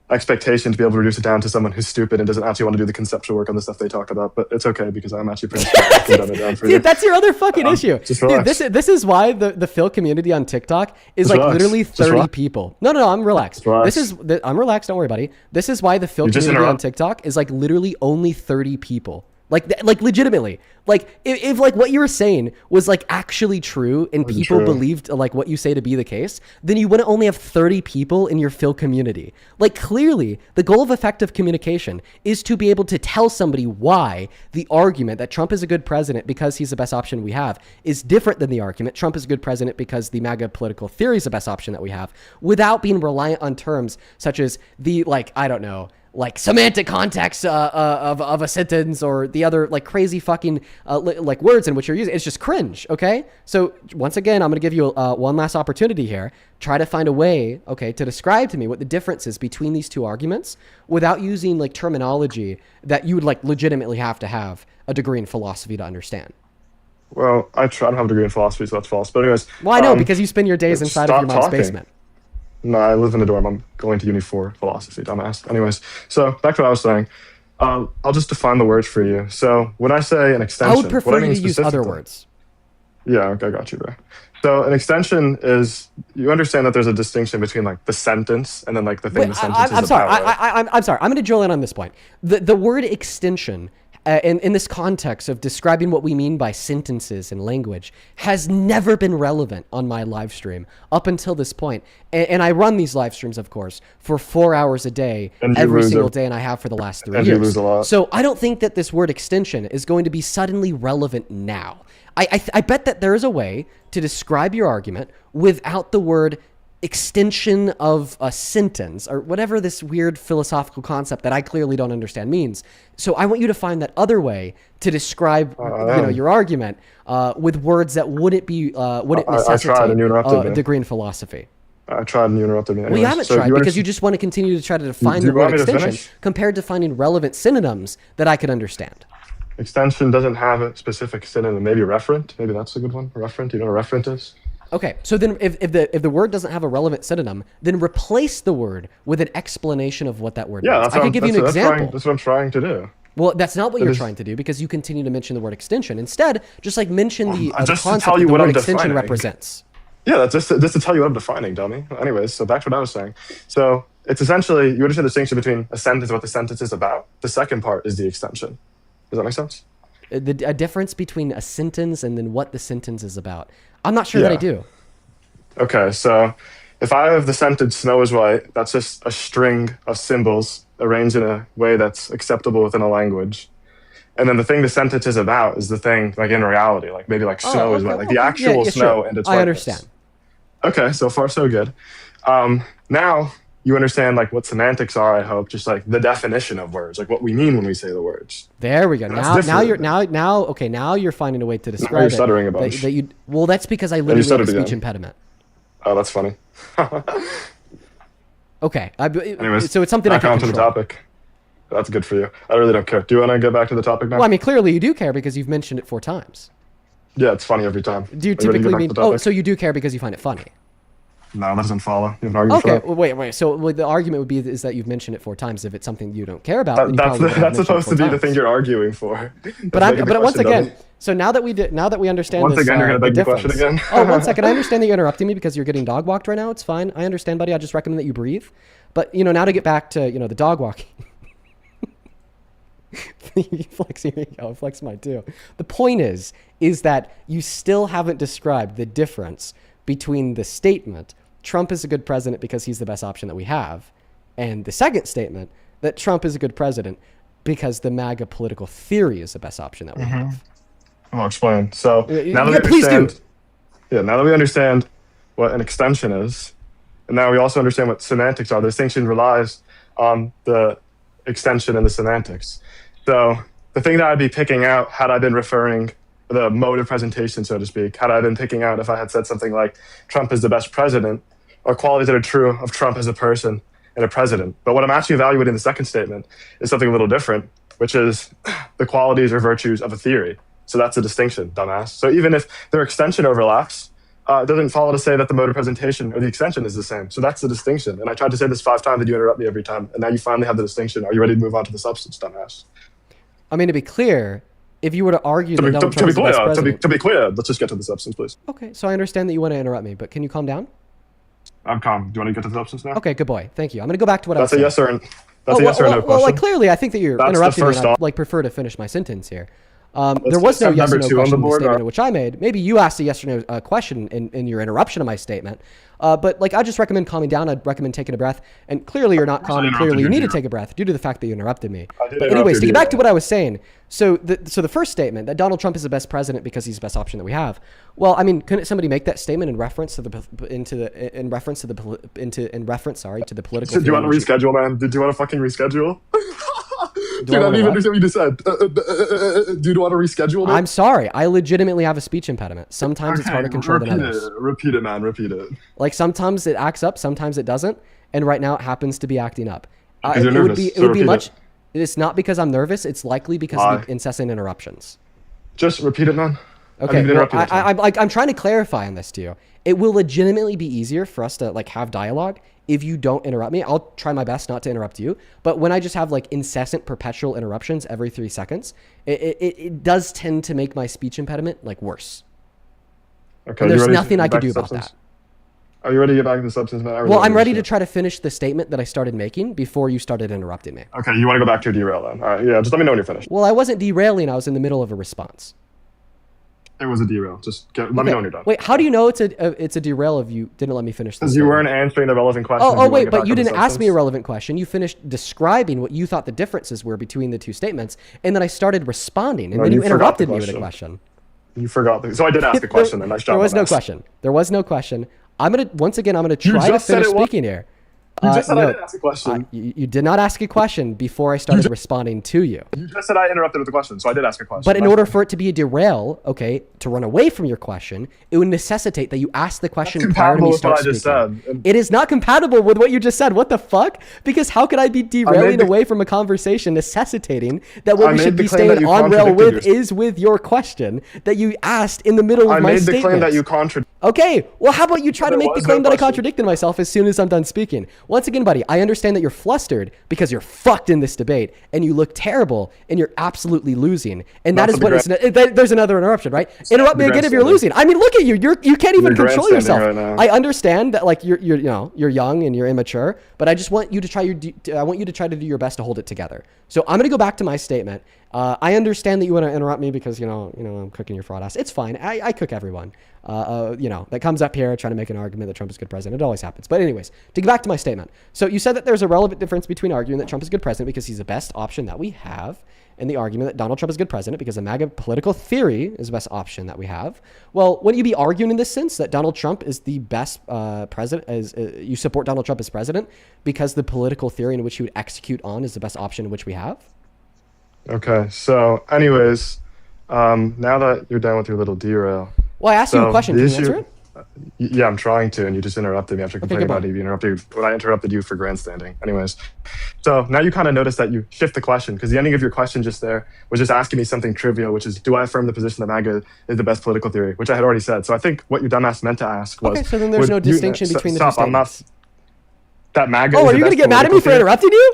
expectation to be able to reduce it down to someone who's stupid and doesn't actually want to do the conceptual work on the stuff they talk about. But it's okay because I'm actually pretty smart. I can dumb it down for you. Dude, that's your other fucking issue. Just Dude, relax. this is why the Phil community on TikTok is Just like relax. literally Just 30 relax. people. No, I'm relaxed. Just relax. I'm relaxed. Don't worry, buddy. This is why the Phil You just community on interrupt. TikTok is like literally only 30 people. Like legitimately, Like, if like what you were saying was like actually true and people believed like what you say to be the case, then you wouldn't only have 30 people in your Phil community. Like, clearly, the goal of effective communication is to be able to tell somebody why the argument that Trump is a good president because he's the best option we have is different than the argument Trump is a good president because the MAGA political theory is the best option that we have, without being reliant on terms such as the, like, I don't know, like semantic context of a sentence or the other like crazy fucking like words in which you're using. It's just cringe. Okay. So once again, I'm going to give you one last opportunity here. Try to find a way, okay, to describe to me what the difference is between these two arguments without using like terminology that you would like legitimately have to have a degree in philosophy to understand. Well, I don't have a degree in philosophy, so that's false. But anyways. Well, I know because you spend your days inside of your mom's basement. No, I live in a dorm. I'm going to uni for philosophy, dumbass. Anyways, so back to what I was saying. I'll just define the words for you. So when I say an extension, I would prefer you to use other words. Yeah, okay, I got you, bro. So an extension is, you understand that there's a distinction between like the sentence and then like the thing the sentence is sorry. about. I'm sorry. I'm going to drill in on this point. The word extension in this context of describing what we mean by sentences and language has never been relevant on my live stream up until this point. And I run these live streams, of course, for 4 hours a day, every single day, and I have for the last 3 years. You lose a lot. So I don't think that this word extension is going to be suddenly relevant now. I bet that there is a way to describe your argument without the word extension of a sentence or whatever this weird philosophical concept that I clearly don't understand means. So I want you to find that other way to describe your argument with words that wouldn't necessitate a degree in philosophy. I tried and you interrupted me. Anyways, well, you haven't tried because you just want to continue to try to define the word extension compared to finding relevant synonyms that I could understand. Extension doesn't have a specific synonym. Maybe referent. Maybe that's a good one. Referent. You know what a referent is? Okay, so then if the word doesn't have a relevant synonym, then replace the word with an explanation of what that word means. I could give you an example. That's what I'm trying to do. Well, that's not what you're trying to do because you continue to mention the word extension. Instead, just like mention the concept that the word extension represents. Yeah, that's just to tell you what I'm defining, dummy. Anyways, so back to what I was saying. So it's essentially, you understand the distinction between a sentence and what the sentence is about. The second part is the extension. Does that make sense? A difference between a sentence and then what the sentence is about. I'm not sure that I do. Okay, so if I have the sentence "snow is white," that's just a string of symbols arranged in a way that's acceptable within a language. And then the thing the sentence is about is the thing, like in reality, like maybe like snow is white, like the actual snow and its whiteness. I understand. Okay, so far so good. Now you understand like what semantics are, I hope, just like the definition of words, like what we mean when we say the words. There we go. Now you're finding a way to describe you're stuttering a bunch. Well, that's because I literally have a speech impediment. Oh, that's funny. Okay. Anyways, so it's something I can control. Back onto the topic. That's good for you. I really don't care. Do you want to get back to the topic now? Well, I mean, clearly you do care because you've mentioned it 4 times. Yeah, it's funny every time. Do you typically mean... Oh, so you do care because you find it funny? No, that doesn't follow. You have an argument for that? Wait. So the argument would be is that you've mentioned it 4 times. If it's something you don't care about, that's supposed to be the thing you're arguing for. But once again, so now that we understand once this, again, you're gonna beg the question again. Oh, 1 second. I understand that you're interrupting me because you're getting dog walked right now. It's fine. I understand, buddy. I just recommend that you breathe. But now to get back to the dog walking. You flex, here you go. Flex mine too. The point is that you still haven't described the difference between the statement Trump is a good president because he's the best option that we have, and the second statement that Trump is a good president because the MAGA political theory is the best option that we have. I'll explain. So now that we understand what an extension is, and now we also understand what semantics are, the distinction relies on the extension and the semantics. So the thing that I'd be picking out had I been referring the mode of presentation, so to speak, had I been picking out if I had said something like Trump is the best president, or qualities that are true of Trump as a person and a president. But what I'm actually evaluating in the second statement is something a little different, which is the qualities or virtues of a theory. So that's a distinction, dumbass. So even if their extension overlaps, it doesn't follow to say that the mode of presentation or the extension is the same. So that's the distinction. And I tried to say this 5 times and you interrupt me every time. And now you finally have the distinction. Are you ready to move on to the substance, dumbass? I mean, to be clear, if you were to argue that Donald Trump is the best president... To be clear, let's just get to the substance, please. Okay, so I understand that you want to interrupt me, but can you calm down? I'm calm. Do you want to get to the substance now? Okay, good boy. Thank you. I'm going to go back to what I was saying. That's a yes or no question. Well, like, clearly, I think that you're interrupting me, and I'd prefer to finish my sentence here. There was no yes or no two on the question in the board, statement which I made. Maybe you asked a yes or no question in your interruption of my statement. But like, I just recommend calming down. I'd recommend taking a breath. And clearly you're not calm. And clearly you need to take a breath due to the fact that you interrupted me. But anyways, to get back to what I was saying. So the first statement that Donald Trump is the best president because he's the best option that we have. Well, I mean, couldn't somebody make that statement in reference to the political? Do you want to reschedule, man? Did you want to fucking reschedule? Dude, I don't even understand what you just said. Do you want to reschedule it? I'm sorry. I legitimately have a speech impediment. Sometimes it's hard to control than others. Repeat it, man. Repeat it. Like sometimes it acts up, sometimes it doesn't, and right now it happens to be acting up. Because you're nervous, it would be much. It's not because I'm nervous. It's likely because of the incessant interruptions. Just repeat it, man. Okay, well, I'm trying to clarify on this to you. It will legitimately be easier for us to like have dialogue if you don't interrupt me. I'll try my best not to interrupt you. But when I just have like incessant perpetual interruptions every 3 seconds, it does tend to make my speech impediment like worse. Okay, and there's nothing I can do about that. Are you ready to get back to the substance, man? Well, I'm ready to try to finish the statement that I started making before you started interrupting me. Okay, you want to go back to your derail then? All right, yeah, just let me know when you're finished. Well, I wasn't derailing. I was in the middle of a response. It was a derail. Just let me know when you're done. Wait, how do you know it's a derail if you didn't let me finish? Because you weren't answering the relevant question. Oh wait, but you didn't ask me a relevant question. You finished describing what you thought the differences were between the two statements, and then I started responding, and then you interrupted me with a question. You forgot. So I did ask a question, and nice job. There was no question. There was no question. I'm gonna try to finish speaking here. You just said I didn't ask a question. You did not ask a question before I started responding to you. You just said I interrupted with a question, so I did ask a question. But in order for it to be a derail, okay, to run away from your question, it would necessitate that you ask the question prior to me start speaking. It is not compatible with what you just said. What the fuck? Because how could I be derailing away from a conversation necessitating that what we should be staying on rail with is with your question that you asked in the middle of my statement? I made the claim that you contradicted. Okay, well, how about you try to make the claim that I contradicted myself as soon as I'm done speaking? Once again, buddy, I understand that you're flustered because you're fucked in this debate and you look terrible and you're absolutely losing. And that is what there's another interruption, right? Interrupt me again if you're losing. I mean, look at you. You can't even control yourself. I understand that like you're young and you're immature, but I just want you to try to do your best to hold it together. So I'm going to go back to my statement. I understand that you want to interrupt me because I'm cooking your fraud ass. It's fine. I cook everyone. That comes up here trying to make an argument that Trump is a good president. It always happens. But anyways, to get back to my statement. So you said that there's a relevant difference between arguing that Trump is a good president because he's the best option that we have and the argument that Donald Trump is a good president because the MAGA political theory is the best option that we have. Well, wouldn't you be arguing in this sense that Donald Trump is the best president, you support Donald Trump as president because the political theory in which he would execute on is the best option in which we have? Okay, so anyways, now that you're done with your little derail. Well, I asked you a question. Can you answer it? Yeah, I'm trying to, and you just interrupted me after complaining about when I interrupted you for grandstanding. Anyways, so now you kind of notice that you shift the question because the ending of your question just there was just asking me something trivial, which is, do I affirm the position that MAGA is the best political theory, which I had already said. So I think what your dumbass meant to ask was... Okay, so then there's no distinction between the two statements. That MAGA are you going to get mad at me for interrupting you?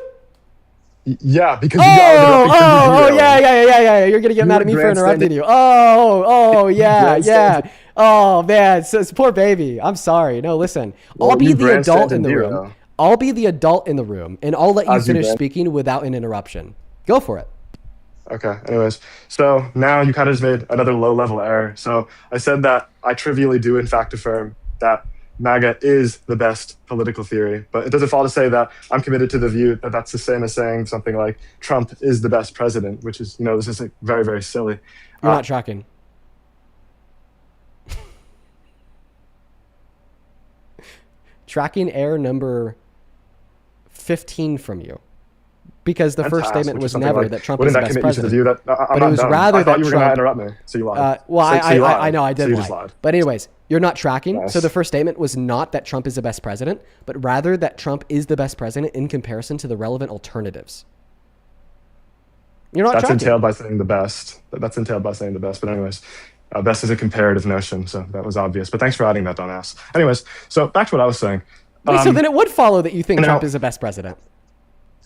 Yeah, because yeah. You're gonna get mad at me for interrupting you. Yeah. Oh man, so it's poor baby. I'm sorry. No, listen. I'll be the adult in the room. I'll be the adult in the room, and I'll let you finish speaking without an interruption. Go for it. Okay. Anyways, so now you kind of just made another low-level error. So I said that I trivially do in fact affirm that MAGA is the best political theory, but it doesn't follow to say that I'm committed to the view that that's the same as saying something like Trump is the best president, which is, this is like very, very silly. You're not tracking. Tracking error number 15 from you. Because the first statement was never that Trump is the best president. But it was rather that Trump... you were going to interrupt me, so you lied. I know, I did lie. Lied. But anyways, you're not tracking. Yes. So the first statement was not that Trump is the best president, but rather that Trump is the best president in comparison to the relevant alternatives. You're not tracking. That's entailed by saying the best. But anyways, best is a comparative notion, so that was obvious. But thanks for adding that, dumbass. Anyways, so back to what I was saying. Wait, so then it would follow that you think Trump is the best president.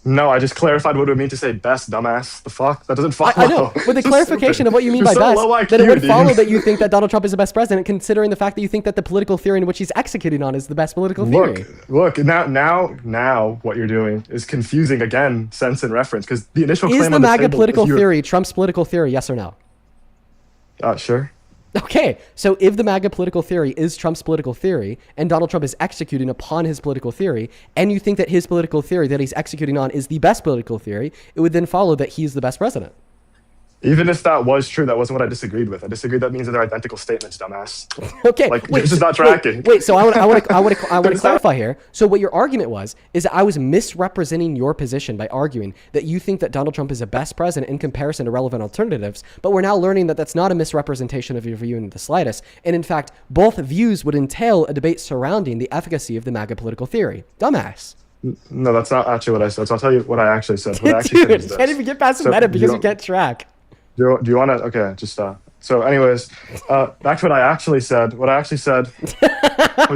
No, I just clarified what it would mean to say best, dumbass. The fuck? That doesn't follow. I know. With the clarification of what you mean by best, then it would follow that you think that Donald Trump is the best president, considering the fact that you think that the political theory in which he's executing on is the best political theory. Look, now what you're doing is confusing again sense and reference, because the initial claim is the MAGA political theory Trump's political theory, yes or no? Sure. Okay, so if the MAGA political theory is Trump's political theory, and Donald Trump is executing upon his political theory, and you think that his political theory that he's executing on is the best political theory, it would then follow that he's the best president. Even if that was true, that wasn't what I disagreed with. I disagreed that means that they're identical statements, dumbass. Okay, like this is not tracking. Wait. So I want to clarify here. So what your argument was is that I was misrepresenting your position by arguing that you think that Donald Trump is the best president in comparison to relevant alternatives. But we're now learning that that's not a misrepresentation of your view in the slightest. And in fact, both views would entail a debate surrounding the efficacy of the MAGA political theory. Dumbass. No, that's not actually what I said. So I'll tell you what I actually said. What I Dude, said is you can't even get past the meta because you can't track. Do you want to? Okay, just stop. So, anyways, back to what I actually said. What I actually said was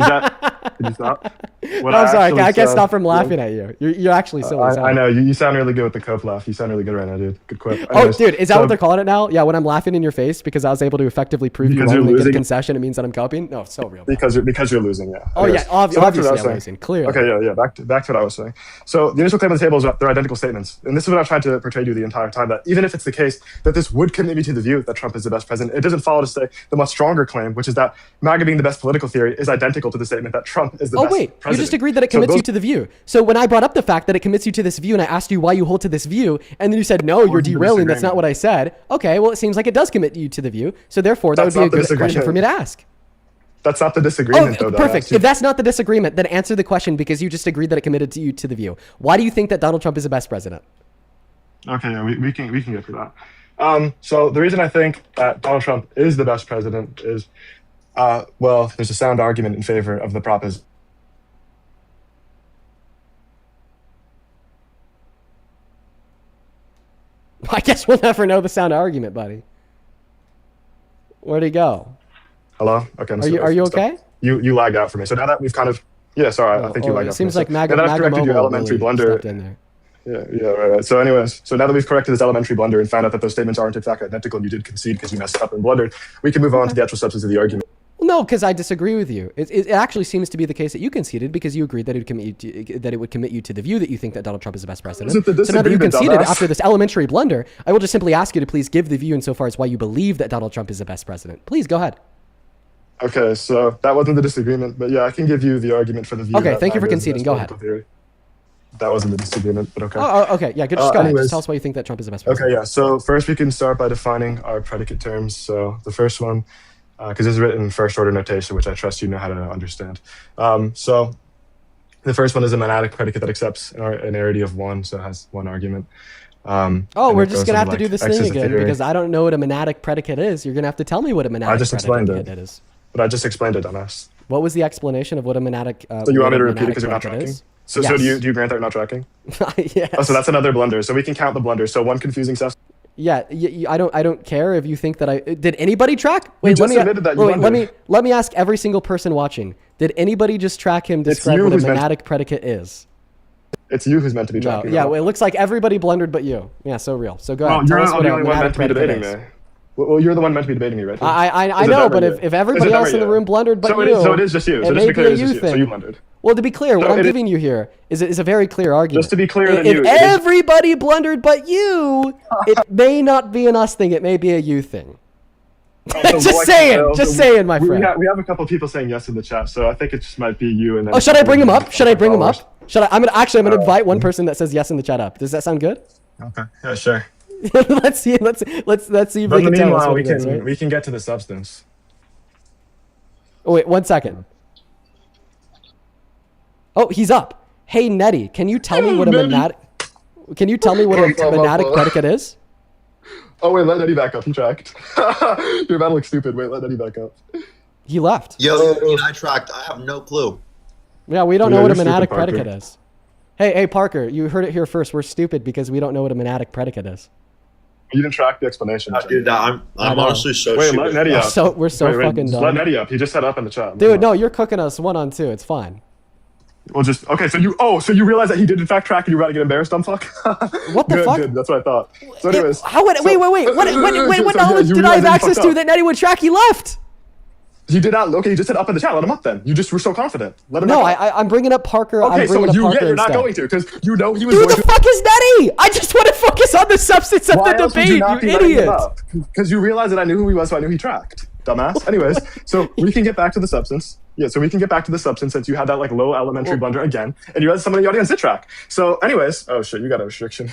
that. Can you stop? I'm sorry. I can't stop from laughing at you. You're actually silly. I know. You sound really good with the cope laugh. You sound really good right now, dude. Good quip. Anyways, dude, is that what they're calling it now? Yeah, when I'm laughing in your face because I was able to effectively prove you wrong and get a concession, it means that I'm copying? No, it's so real. Because you're losing, yeah. Oh, anyways, yeah, obviously I'm losing, clearly. Okay, yeah. Back to what I was saying. So, the initial claim on the table is that they're identical statements. And this is what I've tried to portray to you the entire time, that even if it's the case that this would commit me to the view that Trump is the best president, it doesn't follow to say the much stronger claim, which is that MAGA being the best political theory is identical to the statement that Trump is the best president. You just agreed that it commits you to the view. So when I brought up the fact that it commits you to this view and I asked you why you hold to this view, and then you said, no, you're derailing, that's not what I said. Okay, well, it seems like it does commit you to the view. So therefore, that would be a good question for me to ask. That's not the disagreement, though. Perfect. If that's not the disagreement, then answer the question because you just agreed that it committed you to the view. Why do you think that Donald Trump is the best president? Okay, yeah, we can get to that. So the reason I think that Donald Trump is the best president is, well, there's a sound argument in favor of the proposition. I guess we'll never know the sound argument, buddy. Where'd he go? Hello? Okay. Are you okay? You lagged out for me. So now that we've kind of... Yeah, sorry. I think you lagged out. It seems like MAGA corrected your elementary blunder. In there. Yeah, right. So anyways, so now that we've corrected this elementary blunder and found out that those statements aren't in fact identical and you did concede because you messed up and blundered, we can move on to the actual substance of the argument. No, because I disagree with you. It actually seems to be the case that you conceded because you agreed that it would commit you to the view that you think that Donald Trump is the best president. So now that you conceded after this elementary blunder, I will just simply ask you to please give the view insofar as why you believe that Donald Trump is the best president. Please go ahead. Okay, so that wasn't the disagreement, but yeah, I can give you the argument for the view. Okay, thank you for conceding. Go ahead. That wasn't the disagreement, but okay. Oh, okay. Yeah, just go ahead. Just tell us why you think that Trump is the best president. Okay, yeah. So first we can start by defining our predicate terms. So the first one, because it's written in first order notation, which I trust you know how to understand. So the first one is a monadic predicate that accepts an arity of one, so it has one argument. We're just going to have to do this thing again because I don't know what a monadic predicate is. You're going to have to tell me what a monadic predicate is. But I just explained it, dumbass. What was the explanation of what a monadic so you want me to repeat it because you're not tracking? So do you grant that you're not tracking? Yes. Oh, so that's another blunder. So we can count the blunders. So one confusing stuff. Yeah, I don't care if you think that I did. Anybody track? Wait, let me ask every single person watching. Did anybody just track him? Describe what a monadic predicate is. It's you who's meant to be tracking. Yeah, well, it looks like everybody blundered but you. Yeah, so real. So go ahead. You're not the only one meant to be debating me. Well, you're the one meant to be debating me, right? I know, but if everybody else in the room blundered but you, so it is just you. So just to be clear, it is just you. So you blundered. Well, to be clear, what I'm giving you here is a very clear argument. Just to be clear, if everybody blundered but you, it may not be an us thing. It may be a you thing. Just saying, my friend. We have a couple of people saying yes in the chat, so I think it just might be you. And then should I bring them up? I'm gonna invite one person that says yes in the chat up. Does that sound good? Okay. Yeah, sure. Let's see. Let's see if they can tell us what it is, right? We can get to the substance. Oh wait, 1 second. Oh, he's up. Hey Nettie, can you tell me what a monadic? Can you tell me what a monadic predicate is? Oh wait, let Nettie back up. He tracked. You're about to look stupid. Wait, let Nettie back up. He left. Yo, I tracked. I have no clue. Yeah, we don't know what a monadic predicate is. Hey, Parker, you heard it here first. We're stupid because we don't know what a monadic predicate is. You didn't track the explanation. Dude, I'm honestly so Wait, stupid. let Nettie up. We're so fucking dumb. Let Nettie up. He just set up in the chat. Dude, no, you're cooking us 1-on-2. It's fine. Well, okay. So you realize that he did in fact track, and you're about to get embarrassed, dumb fuck. What the fuck? Good. That's what I thought. So, anyways, wait. What knowledge did I have access to that Nettie would track? He left. You did not. Okay, you just said up in the chat. Let him up then. You just were so confident. Let him. No, I'm bringing up Parker. Okay, I'm so bringing up Parker you're not instead. going to because you know he was. Who going the to... fuck is Nettie? I just want to focus on the substance of the debate, you idiot. Because you realized that I knew who he was, so I knew he tracked. Dumbass. Anyways, so we can get back to the substance. Yeah, so we can get back to the substance since you had that like low elementary blunder again, and you had someone in the audience did track. So, anyways, oh shit, you got a restriction.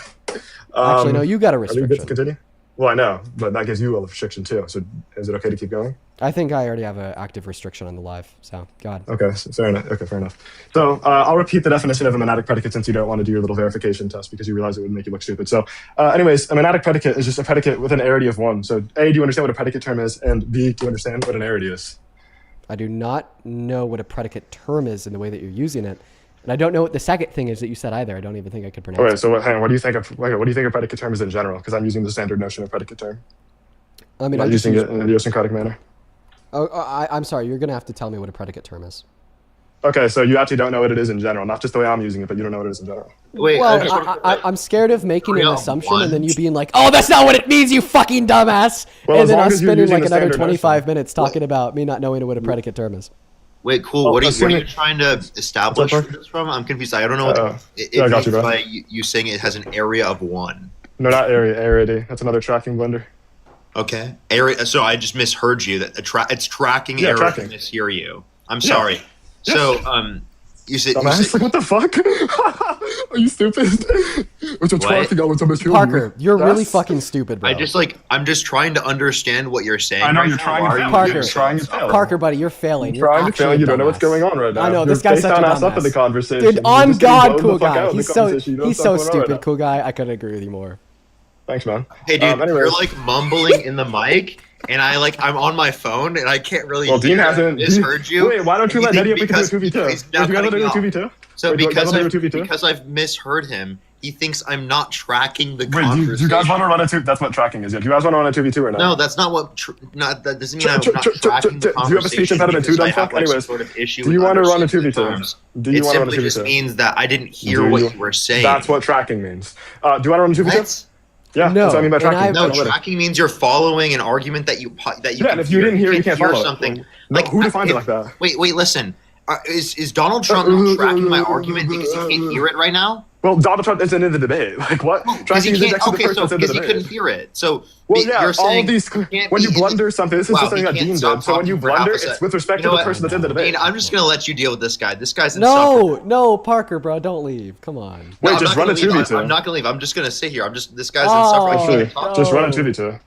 Actually, no, you got a Are restriction. we good to continue? Well, I know, but that gives you a restriction too. So, is it okay to keep going? I think I already have an active restriction on the live, so go ahead. Okay, so fair enough. Okay, fair enough. So I'll repeat the definition of a monadic predicate since you don't want to do your little verification test because you realize it would make you look stupid. So, anyways, a monadic predicate is just a predicate with an arity of 1. So, A, do you understand what a predicate term is? And B, do you understand what an arity is? I do not know what a predicate term is in the way that you're using it. And I don't know what the second thing is that you said either. I don't even think I could pronounce Okay, it. so what do you think a predicate term is in general? Because I'm using the standard notion of predicate term. I mean, I'm using it in an idiosyncratic manner. Oh, I'm sorry. You're going to have to tell me what a predicate term is. Okay, so you actually don't know what it is in general. Not just the way I'm using it, but you don't know what it is in general. Wait, well, I'm scared of making an assumption and then you being like, oh, that's not what it means, you fucking dumbass. Well, and then us spending like the another standard 25 minutes talking about me not knowing what a predicate term is. Wait, cool. What are you trying to establish this from? I'm confused. I don't know what I got you, bro. by you saying it has an area of 1. No, not area, arity. That's another tracking blender. Okay. Area. So I just misheard you. That it's tracking Yeah, error. tracking. I mishear you. I'm Yeah. sorry. Yes. So you said, Dumbass, like, what the fuck? Are you stupid? What's a tracking? What's a mishearing? Parker, you're really fucking stupid, bro. I'm just trying to understand what you're saying. I know right you're now. trying Why to are fail. you Parker, doing trying to so? fail. Parker, buddy, you're failing. You're trying to actually fail. You don't know what's dumbass. going on right now. I know, You're this guy's face such a down, ass up in dumbass. the conversation. Dude, You're on just getting God, blown cool the fuck out guy. of the He's so conversation. You know he's what's so going on right stupid, now. cool guy. I couldn't agree with you more. Thanks, man. Hey, dude, anyways. you're like mumbling in the mic, and I'm on my phone, and I can't really. Well, Dean hear. hasn't. I misheard you. Wait, why don't you let Nettie up? We can do a 2v2. He's now Wait, you guys cutting want to me do a off. 2v2? So Wait, you guys wanna do a 2v2? because I've misheard him, he thinks I'm not tracking the Wait, do conversation. you guys want to run a 2? That's what tracking is. Yeah. Do you guys want to run a 2v2 or not? No, that's not what. That doesn't mean I'm not tracking the conversation. Do you have a speech impediment too, because I dumb fuck? have, like, some Anyways, sort of issue do you with want to run a understanding 2v2? terms. Do you It want to run a simply just 2v2? means that I didn't hear what you were saying. That's what tracking means. Do you want to run a 2v2? What? Yeah, that's what I mean by tracking. No, tracking means you're following an argument that you Yeah, and if you didn't hear, you can't follow it. something. No, who defined it like that? Wait, listen. Is Donald Trump not tracking my argument because he can't hear it right now? Well, Donald Trump isn't in the debate. Like what? Tracking is next to the person that's in the because he debate. couldn't hear it. So Well, yeah, you're all saying these when you blunder something, this is Wow, just something he that can't Dean stop did. So when talking you for half blunder, a it's sec. with respect You know to the what? person that's in the debate. Dean, I'm just gonna let you deal with this guy. This guy's insufferable. No, Parker, bro, don't leave. Come on. Wait, I'm just not run a gonna leave. 2v2. I'm not gonna leave. I'm just gonna sit here. This guy's Oh, insufferable. Actually, just run a 2v2.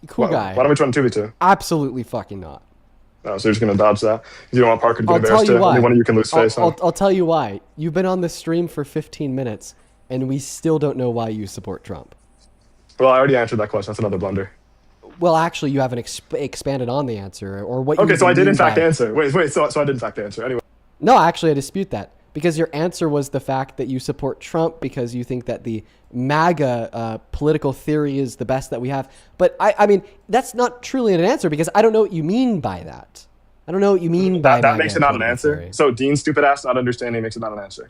Cool guy. Why don't we run a 2v2? Absolutely fucking not. Oh, so you're just gonna dodge that? You don't want Parker to get I'll tell embarrassed you too? why. Only one of you can lose face, huh? I'll tell you why. You've been on the stream for 15 minutes, and we still don't know why you support Trump. Well, I already answered that question. That's another blunder. Well, actually, you haven't expanded on the answer, or what you Okay, so I did mean in fact by- answer. Wait, so I did in fact answer. Anyway. No, actually, I dispute that. Because your answer was the fact that you support Trump because you think that the MAGA political theory is the best that we have. But I mean, that's not truly an answer because I don't know what you mean by that. I don't know what you mean by That MAGA makes it not an political answer. theory. So Dean's stupid ass not understanding makes it not an answer.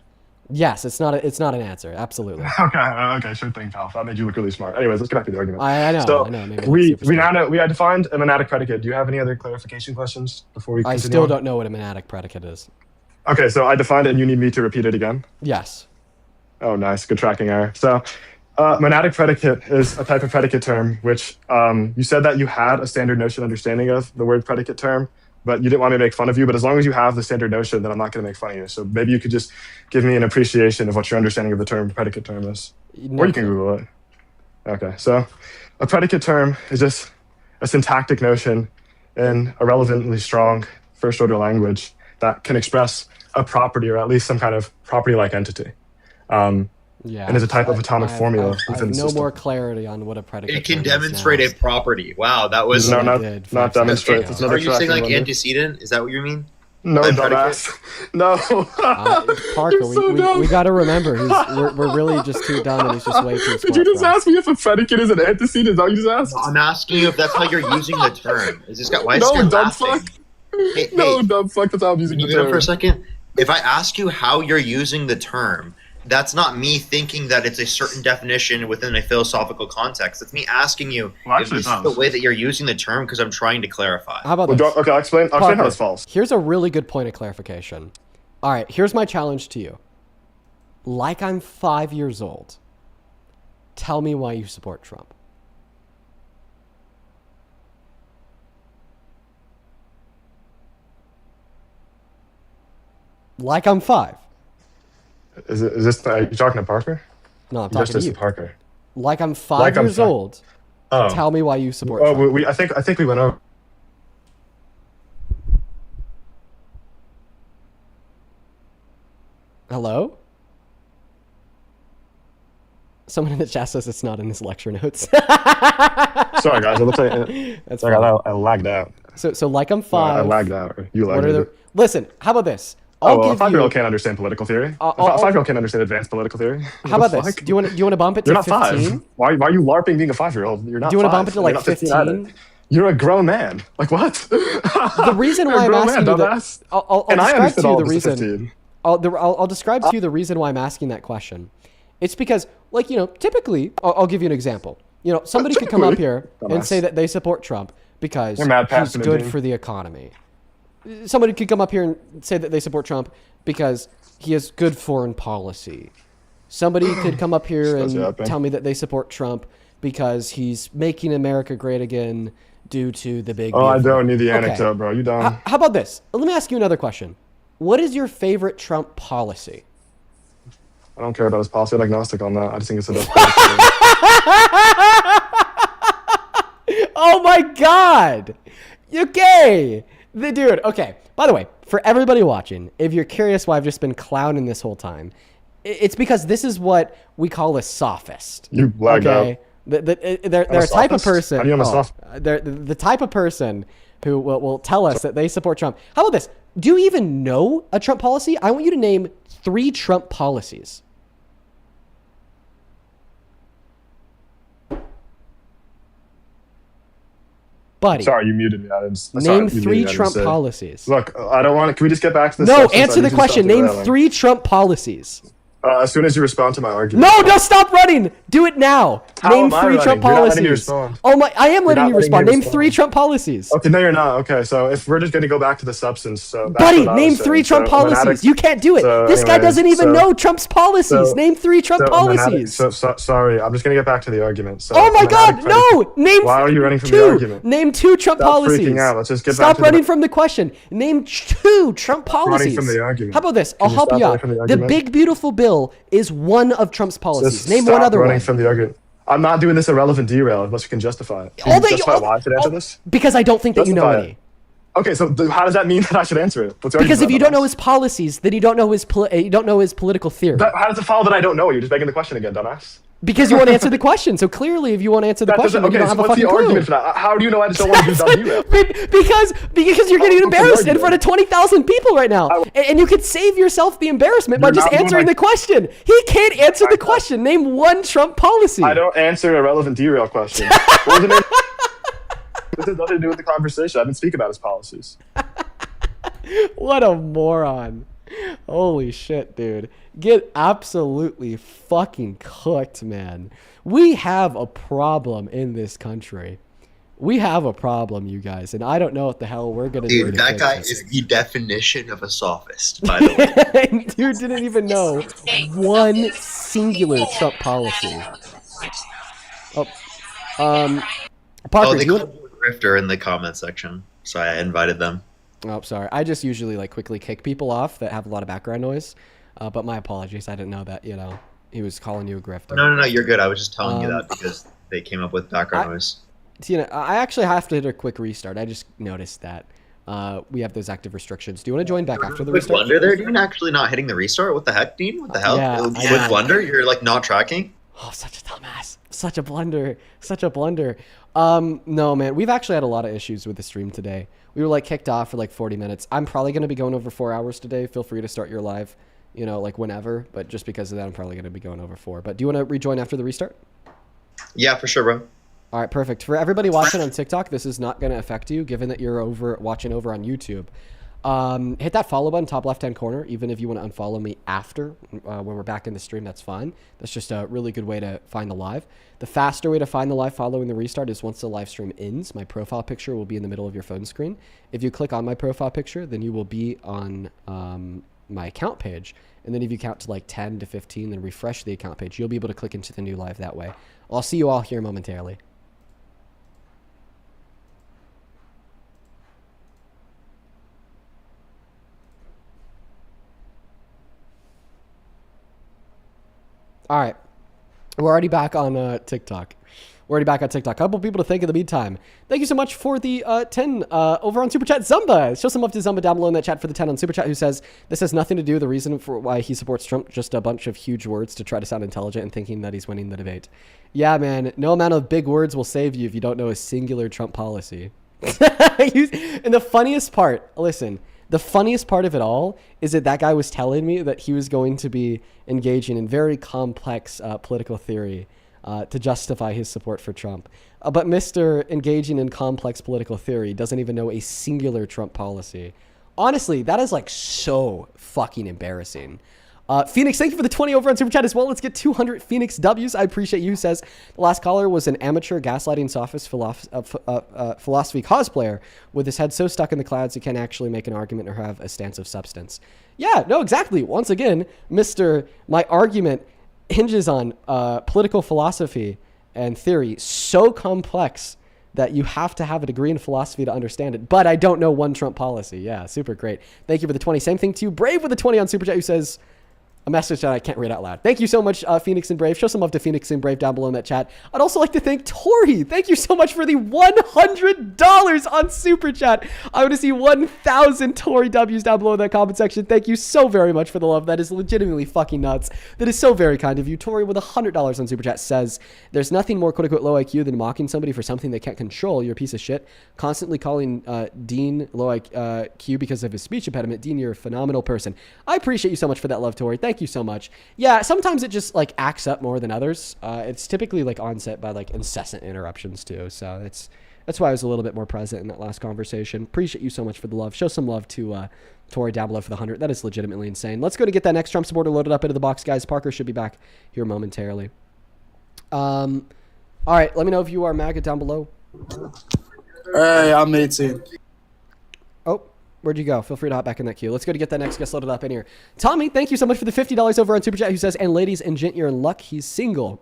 Yes, it's not an answer. Absolutely. Okay, sure thing, pal. That made you look really smart. Anyways, let's get back to the argument. I know. So I know. Maybe we super now smart. know we had defined a monadic predicate. Do you have any other clarification questions before we I continue? still on? don't know what a monadic predicate is. Okay, so I defined it, and you need me to repeat it again. Yes. Oh, nice. Good tracking error. So, monadic predicate is a type of predicate term which you said that you had a standard notion understanding of the word predicate term, but you didn't want me to make fun of you. But as long as you have the standard notion, then I'm not going to make fun of you. So maybe you could just give me an appreciation of what your understanding of the term predicate term is. Or you can Google it. Okay, so a predicate term is just a syntactic notion in a relevantly strong first-order language that can express a property or at least some kind of property-like entity. Yeah. And is a type of atomic I formula have within the no system. more clarity on what a predicate It can term is demonstrate now. a property. Wow, that was No, not demonstrate. It's another Are you saying tracking like blunder. antecedent? Is that what you mean? No, By dumbass. No. Parker, You're so we dumb. got to remember, we're really just too dumb and he's just way too smart. Did you just for us. ask me if a predicate is an antecedent? Is that what you just asked? I'm asking you if that's how you're using the term. Is this guy? Why is No, this guy dumb laughing? fuck. Hey, No, dumb fuck. That's how I'm using can the you mute up term. for a second? If I ask you how you're using the term, that's not me thinking that it's a certain definition within a philosophical context. It's me asking you Well, if actually, this it's is the not. way that you're using the term because I'm trying to clarify. How about Well, this? okay, I'll explain how Parker, it's false. Here's a really good point of clarification. All right, here's my challenge to you. Like I'm 5 years old, tell me why you support Trump. Like I'm 5. Is this? Are you talking to Parker? No, I'm You just talking to said you. Parker. Like I'm 5 Like I'm years fi- old, Oh. tell me why you support Oh, Trump. I think we went over. Hello? Someone in the chat says it's not in his lecture notes. Sorry, guys. It looks like That's sorry, fine. I lagged out. So like I'm I 5. lagged out. Or you What lagged are the? out. Listen, how about this? Oh, I'll well, a give 5-year-old you. can't understand political theory. I'll- A 5-year-old can't understand advanced political theory. How What about the this? fuck? Do you want to bump it You're to not 15? 5. Why are you LARPing being a 5-year-old? You're not. Do you wanna 5. bump it to, You're like, not 15 either. 15? You're a grown man. Like what? The reason You're why a I'm grown asking man, you that, dumbass. I'll And I describe understood to you all the of this at reason. 15. I'll describe to you the reason why I'm asking that question. It's because, like, typically, I'll give you an example. Somebody could come up here and Dumbass. say that they support Trump because You're mad he's passionate, good dude. for the economy. Somebody could come up here and say that they support Trump because he has good foreign policy. Somebody could come up here and tell me that they support Trump because he's making America great again due to the big. Oh, I beautiful don't need the bill. anecdote, bro. You dumb. How about this? Let me ask you another question. What is your favorite Trump policy? I don't care about his policy. I'm agnostic on that. I just think it's a dumb. Oh my God! Okay, the dude. Okay. By the way, for everybody watching, if you're curious why I've just been clowning this whole time, it's because this is what we call a sophist. You lagged out. They're a type of sophist? person. How do you know I'm a soph- They're the type of person who will tell us that they support Trump. How about this? Do you even know a Trump policy? I want you to name 3 Trump policies. Buddy. Sorry, you muted me. Name 3 Trump policies. Look, I don't want to. Can we just get back to this? No, substance? answer I the need you to question. stop Name derailing. 3 Trump policies. As soon as you respond to my argument. No, stop running. Do it now. How Name am I 3 running? Trump You're not letting me policies. respond. Oh my, I am You're letting not you letting respond. me Name respond. 3 Trump policies. Okay, no, you're not. Okay, so if we're just going to go back to the substance, so that's Buddy, what I name was 3 saying. Trump So, policies. Manatics- You can't do it. so This guy anyways, doesn't even so- know Trump's policies. so- Name 3 Trump so policies. Sorry, I'm just going to get back to the argument. So Oh my Manatic God, predicate- no! Name Why are you running from 2. the argument? Name 2 Trump Stop policies. freaking out. Let's just get Stop back to running the- from the question. Name 2 Trump Stop running policies. from the argument. How about this? Can I'll you help stop you running out. from the The argument? big beautiful bill is one of Trump's policies. Just Name stop one other running one. from the argument. I'm not doing this irrelevant derail unless you can justify it. Can All you that- justify all- why I should answer this? Because I don't think that you know Justify it. any. Okay, so how does that mean that I should answer it? What's the Because if argument you about don't know his policies, then you don't know his political theory. how does it follow that I don't know? You're just begging the question again, dumbass. Because you want to answer the question. So clearly, if you want to answer the That question, doesn't- then you okay, don't so have a what's the fucking argument clue. for that? How do you know I just don't want to do dumb derail? Because you're getting embarrassed in front of 20,000 people right now. And you could save yourself the embarrassment by You're just not doing answering my- the question. He can't answer the question. Name 1 Trump policy. I don't answer irrelevant derail question. What was the name? This has nothing to do with the conversation. I didn't speak about his policies. What a moron. Holy shit, dude. Get absolutely fucking cooked, man. We have a problem in this country. We have a problem, you guys, and I don't know what the hell we're gonna do. Dude, to that fix guy it. is the definition of a sophist, by the way. Dude didn't even know 1 singular Trump policy. Oh, Parker, Oh, they you called me a grifter in the comment section, so I invited them. Oh, sorry. I just usually quickly kick people off that have a lot of background noise. But my apologies. I didn't know that, he was calling you a grifter. No, you're good. I was just telling you that because they came up with background noise. I actually have to hit a quick restart. I just noticed that. We have those active restrictions. Do you want to join back after the With restart? Blunder there, Dean, actually not hitting the restart? What the heck, Dean? What the hell? Yeah, With I know. Blunder, you're not tracking? Oh, such a dumbass. Such a blunder. Such a blunder. No, man. We've actually had a lot of issues with the stream today. We were kicked off for 40 minutes. I'm probably going to be going over 4 hours today. Feel free to start your live, whenever. But just because of that, I'm probably going to be going over 4. But do you want to rejoin after the restart? Yeah, for sure, bro. All right, perfect. For everybody watching on TikTok, this is not going to affect you, given that you're watching over on YouTube. Hit that follow button, top left-hand corner. Even if you want to unfollow me after, when we're back in the stream, that's fine. That's just a really good way to find the live. The faster way to find the live following the restart is once the live stream ends, my profile picture will be in the middle of your phone screen. If you click on my profile picture, then you will be on my account page. And then if you count to like 10 to 15, then refresh the account page, you'll be able to click into the new live that way. I'll see you all here momentarily. All right. We're already back on TikTok. We're already back on TikTok. A couple people to thank in the meantime. Thank you so much for the 10 over on Super Chat. Zumba. Show some love to Zumba down below in that chat for the 10 on Super Chat, who says, this has nothing to do with the reason for why he supports Trump, just a bunch of huge words to try to sound intelligent and thinking that he's winning the debate. Yeah, man. No amount of big words will save you if you don't know a singular Trump policy. And the funniest part, listen, the funniest part of it all is that that guy was telling me that he was going to be engaging in very complex political theory to justify his support for Trump. But Mr. engaging in complex political theory doesn't even know a singular Trump policy. Honestly, that is like so fucking embarrassing. Phoenix, thank you for the 20 over on Super Chat as well. Let's get 200 Phoenix W's. I appreciate you. Says, the last caller was an amateur gaslighting sophist philosophy cosplayer with his head so stuck in the clouds he can't actually make an argument or have a stance of substance. Yeah, no, exactly. Once again, my argument hinges on political philosophy and theory so complex that you have to have a degree in philosophy to understand it. But I don't know one Trump policy. Yeah, super great. Thank you for the 20. Same thing to you. Brave with the 20 on Super Chat, who says, a message that I can't read out loud. Thank you so much, Phoenix and Brave. Show some love to Phoenix and Brave down below in that chat. I'd also like to thank Tori. Thank you so much for the $100 on Super Chat. I want to see 1,000 Tori W's down below in that comment section. Thank you so very much for the love. That is legitimately fucking nuts. That is so very kind of you. Tori with $100 on Super Chat says, there's nothing more quote-unquote low IQ than mocking somebody for something they can't control. You're a piece of shit. Constantly calling Dean low IQ because of his speech impediment. Dean, you're a phenomenal person. I appreciate you so much for that love, Tori. Thank you so much. Yeah, sometimes it just like acts up more than others. It's typically like onset by like incessant interruptions too. So that's why I was a little bit more present in that last conversation. Appreciate you so much for the love. Show some love to Tori down below for the 100. That is legitimately insane. Let's go to get that next Trump supporter loaded up into the box, guys. Parker should be back here momentarily. All right, let me know if you are MAGA down below. Hey, I'm 18. Oh, where'd you go? Feel free to hop back in that queue. Let's go to get that next guest loaded up in here. Tommy, thank you so much for the $50 over on Super Chat, who says, and ladies and gent, you're in luck. He's single.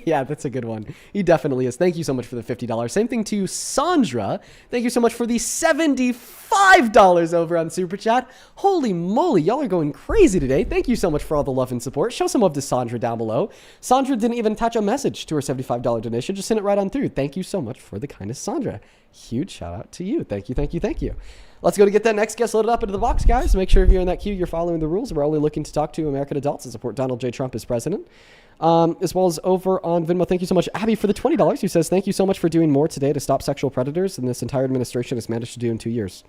Yeah, that's a good one. He definitely is. Thank you so much for the $50. Same thing to Sandra. Thank you so much for the $75 over on Super Chat. Holy moly, y'all are going crazy today. Thank you so much for all the love and support. Show some love to Sandra down below. Sandra didn't even attach a message to her $75 donation. Just send it right on through. Thank you so much for the kindness, Sandra. Huge shout out to you. Thank you, thank you, thank you. Let's go to get that next guest loaded up into the box, guys. Make sure if you're in that queue, you're following the rules. We're only looking to talk to American adults and support Donald J. Trump as president. As well as over on Venmo, thank you so much, Abby, for the $20, who says, thank you so much for doing more today to stop sexual predators than this entire administration has managed to do in 2 years.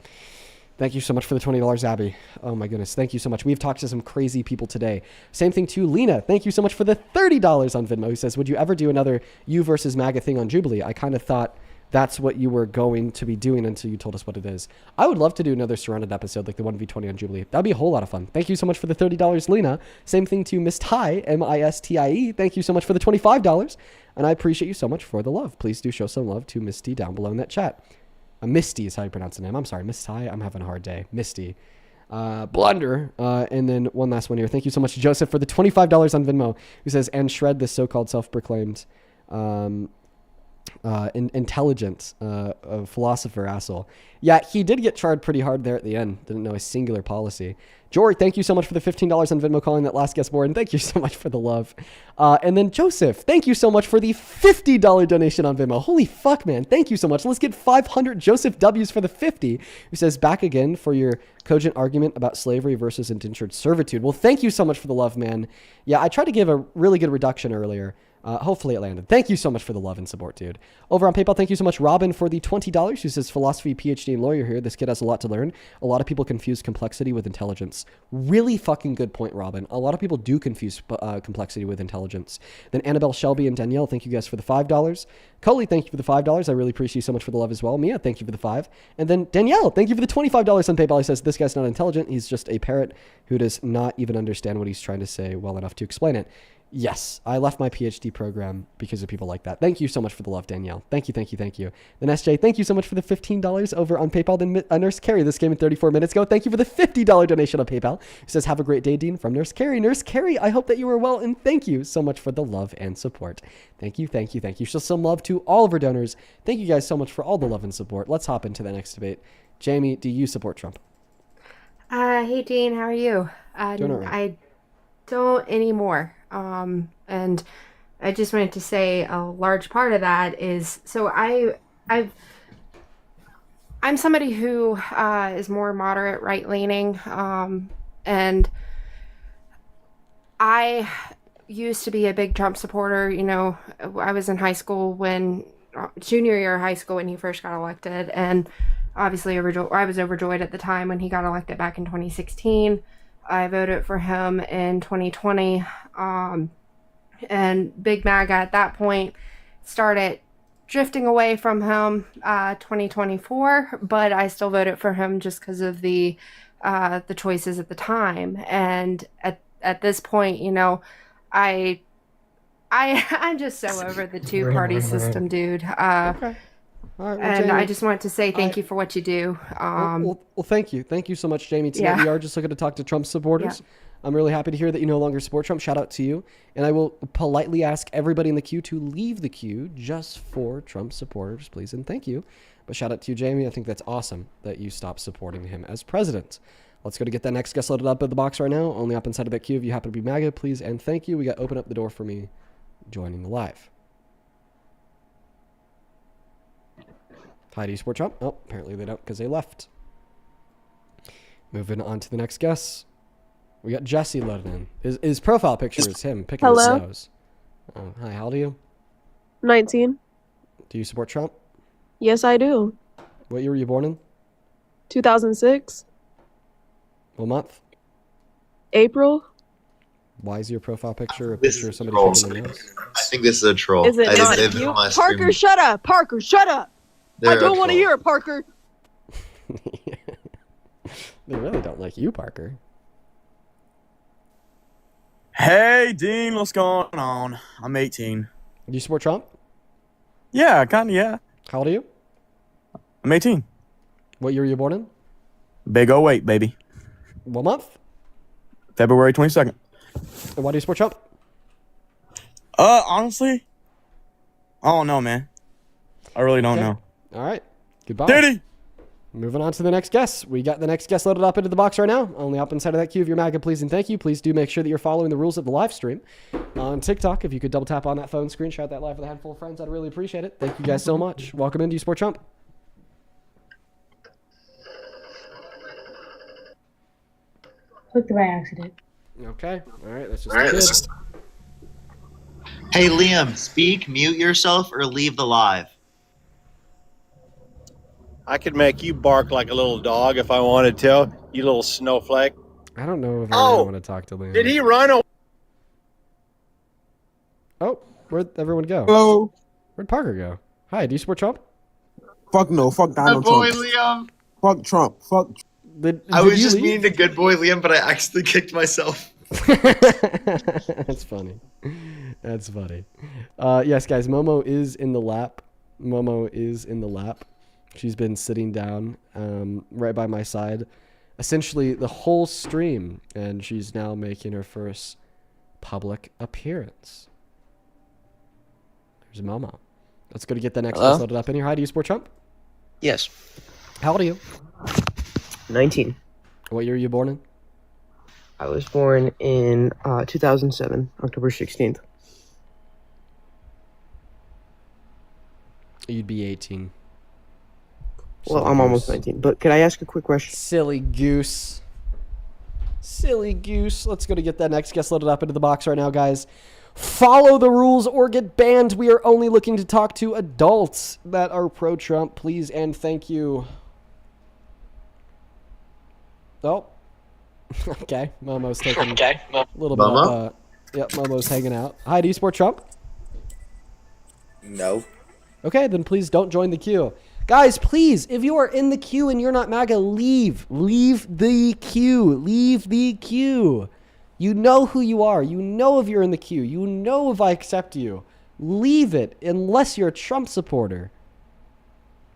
Thank you so much for the $20, Abby. Oh my goodness. Thank you so much. We've talked to some crazy people today. Same thing to Lena. Thank you so much for the $30 on Venmo, who says, would you ever do another you versus MAGA thing on Jubilee? I kind of thought that's what you were going to be doing until you told us what it is. I would love to do another Surrounded episode like the 1v20 on Jubilee. That'd be a whole lot of fun. Thank you so much for the $30, Lena. Same thing to Miss Ty, M-I-S-T-I-E. Thank you so much for the $25. And I appreciate you so much for the love. Please do show some love to Misty down below in that chat. Misty is how you pronounce the name. I'm sorry, Miss Ty. I'm having a hard day. Misty. Blunder. And then one last one here. Thank you so much, Joseph, for the $25 on Venmo, who says, and shred this so-called self-proclaimed intelligent philosopher asshole. Yeah, he did get charred pretty hard there at the end. Didn't know a singular policy. Jory, thank you so much for the $15 on Venmo calling that last guest board, and thank you so much for the love. And then Joseph, thank you so much for the $50 donation on Venmo. Holy fuck, man. Thank you so much. Let's get 500 Joseph W's for the 50, who says, back again for your cogent argument about slavery versus indentured servitude. Well, thank you so much for the love, man. Yeah, I tried to give a really good reduction earlier, Hopefully it landed. Thank you so much for the love and support, dude. Over on PayPal, thank you so much, Robin, for the $20, who says, philosophy, PhD, and lawyer here. This kid has a lot to learn. A lot of people confuse complexity with intelligence. Really fucking good point, Robin. A lot of people do confuse complexity with intelligence. Then Annabelle, Shelby, and Danielle, thank you guys for the $5. Coley, thank you for the $5. I really appreciate you so much for the love as well. Mia, thank you for the $5. And then Danielle, thank you for the $25 on PayPal. He says, this guy's not intelligent. He's just a parrot who does not even understand what he's trying to say well enough to explain it. Yes, I left my PhD program because of people like that. Thank you so much for the love, Danielle. Thank you, thank you, thank you. Then SJ, thank you so much for the $15 over on PayPal. Then Nurse Carrie, this came in 34 minutes ago. Thank you for the $50 donation on PayPal. It says, have a great day, Dean, from Nurse Carrie. Nurse Carrie, I hope that you are well, and thank you so much for the love and support. Thank you, thank you, thank you. Show some love to all of our donors. Thank you guys so much for all the love and support. Let's hop into the next debate. Jamie, do you support Trump? Hey, Dean, how are you? Doing all right. I don't anymore. And I just wanted to say a large part of that is, so I'm somebody who is more moderate, right-leaning, and I used to be a big Trump supporter. You know, I was in high school junior year of high school when he first got elected, and obviously I was overjoyed at the time when he got elected back in 2016. I voted for him in 2020, and Big MAGA at that point started drifting away from him 2024, but I still voted for him just because of the choices at the time. And at this point, you know, I'm just so over the two-party system, dude. Okay. All right, well, and Jamie, I just wanted to say thank you for what you do. Well, thank you. Thank you so much, Jamie. Tonight we are just looking to talk to Trump supporters. Yeah. I'm really happy to hear that you no longer support Trump. Shout out to you. And I will politely ask everybody in the queue to leave the queue just for Trump supporters, please. And thank you. But shout out to you, Jamie. I think that's awesome that you stopped supporting him as president. Let's go to get that next guest loaded up in the box right now. Only up inside of that queue if you happen to be MAGA, please. And thank you. We got open up the door for me joining the live. Hi, do you support Trump? Oh, apparently they don't because they left. Moving on to the next guest. We got Jesse loaded in. His profile picture is him picking his nose. Oh, hi, how old are you? 19. Do you support Trump? Yes, I do. What year were you born in? 2006. What month? April. Why is your profile picture a This picture of is somebody troll. picking their nose? I think this is a troll. Is it I not they've been you? on my Parker, stream. shut up! Parker, shut up! They're I a don't want to troll. hear it, Parker. They really don't like you, Parker. Hey, Dean, what's going on? I'm 18. Do you support Trump? Yeah, kind of, yeah. How old are you? I'm 18. What year were you born in? Big 08, baby. What month? February 22nd. And why do you support Trump? Honestly, I don't know, man. I really don't know. All right. Goodbye. Diddy! Moving on to the next guest. We got the next guest loaded up into the box right now. Only up inside of that queue if you're MAGA, please and thank you. Please do make sure that you're following the rules of the live stream. On TikTok, if you could double tap on that phone, screenshot that live with a handful of friends, I'd really appreciate it. Thank you guys so much. Welcome in. Do you support Trump? Clicked by accident. Okay. All right. That's just Hey, Liam, speak, mute yourself, or leave the live. I could make you bark like a little dog if I wanted to, you little snowflake. I don't know if I really want to talk to Liam. Did he run away? Oh, where'd everyone go? Hello. Where'd Parker go? Hi, do you support Trump? Fuck no. Fuck Donald Good boy, Trump. Liam. Fuck Trump. Fuck. I was just meaning to good boy Liam, but I accidentally kicked myself. That's funny. That's funny. Yes, guys, Momo is in the lap. Momo is in the lap. She's been sitting down right by my side essentially the whole stream, and she's now making her first public appearance. There's Momo. Let's go to get the next guest loaded up in here. Hi, do you support Trump? Yes. How old are you? 19. What year were you born in? I was born in 2007, October 16th. You'd be 18. Well, I'm almost 19. But could I ask a quick question? Silly goose. Silly goose. Let's go to get that next guest loaded up into the box right now, guys. Follow the rules or get banned. We are only looking to talk to adults that are pro-Trump. Please and thank you. Oh. Okay. Momo's taking a little bit of, yep, Momo's hanging out. Hi, do you support Trump? No. Okay, then please don't join the queue. Guys, please, if you are in the queue and you're not MAGA, leave. Leave the queue. Leave the queue. You know who you are. You know if you're in the queue. You know if I accept you. Leave it unless you're a Trump supporter.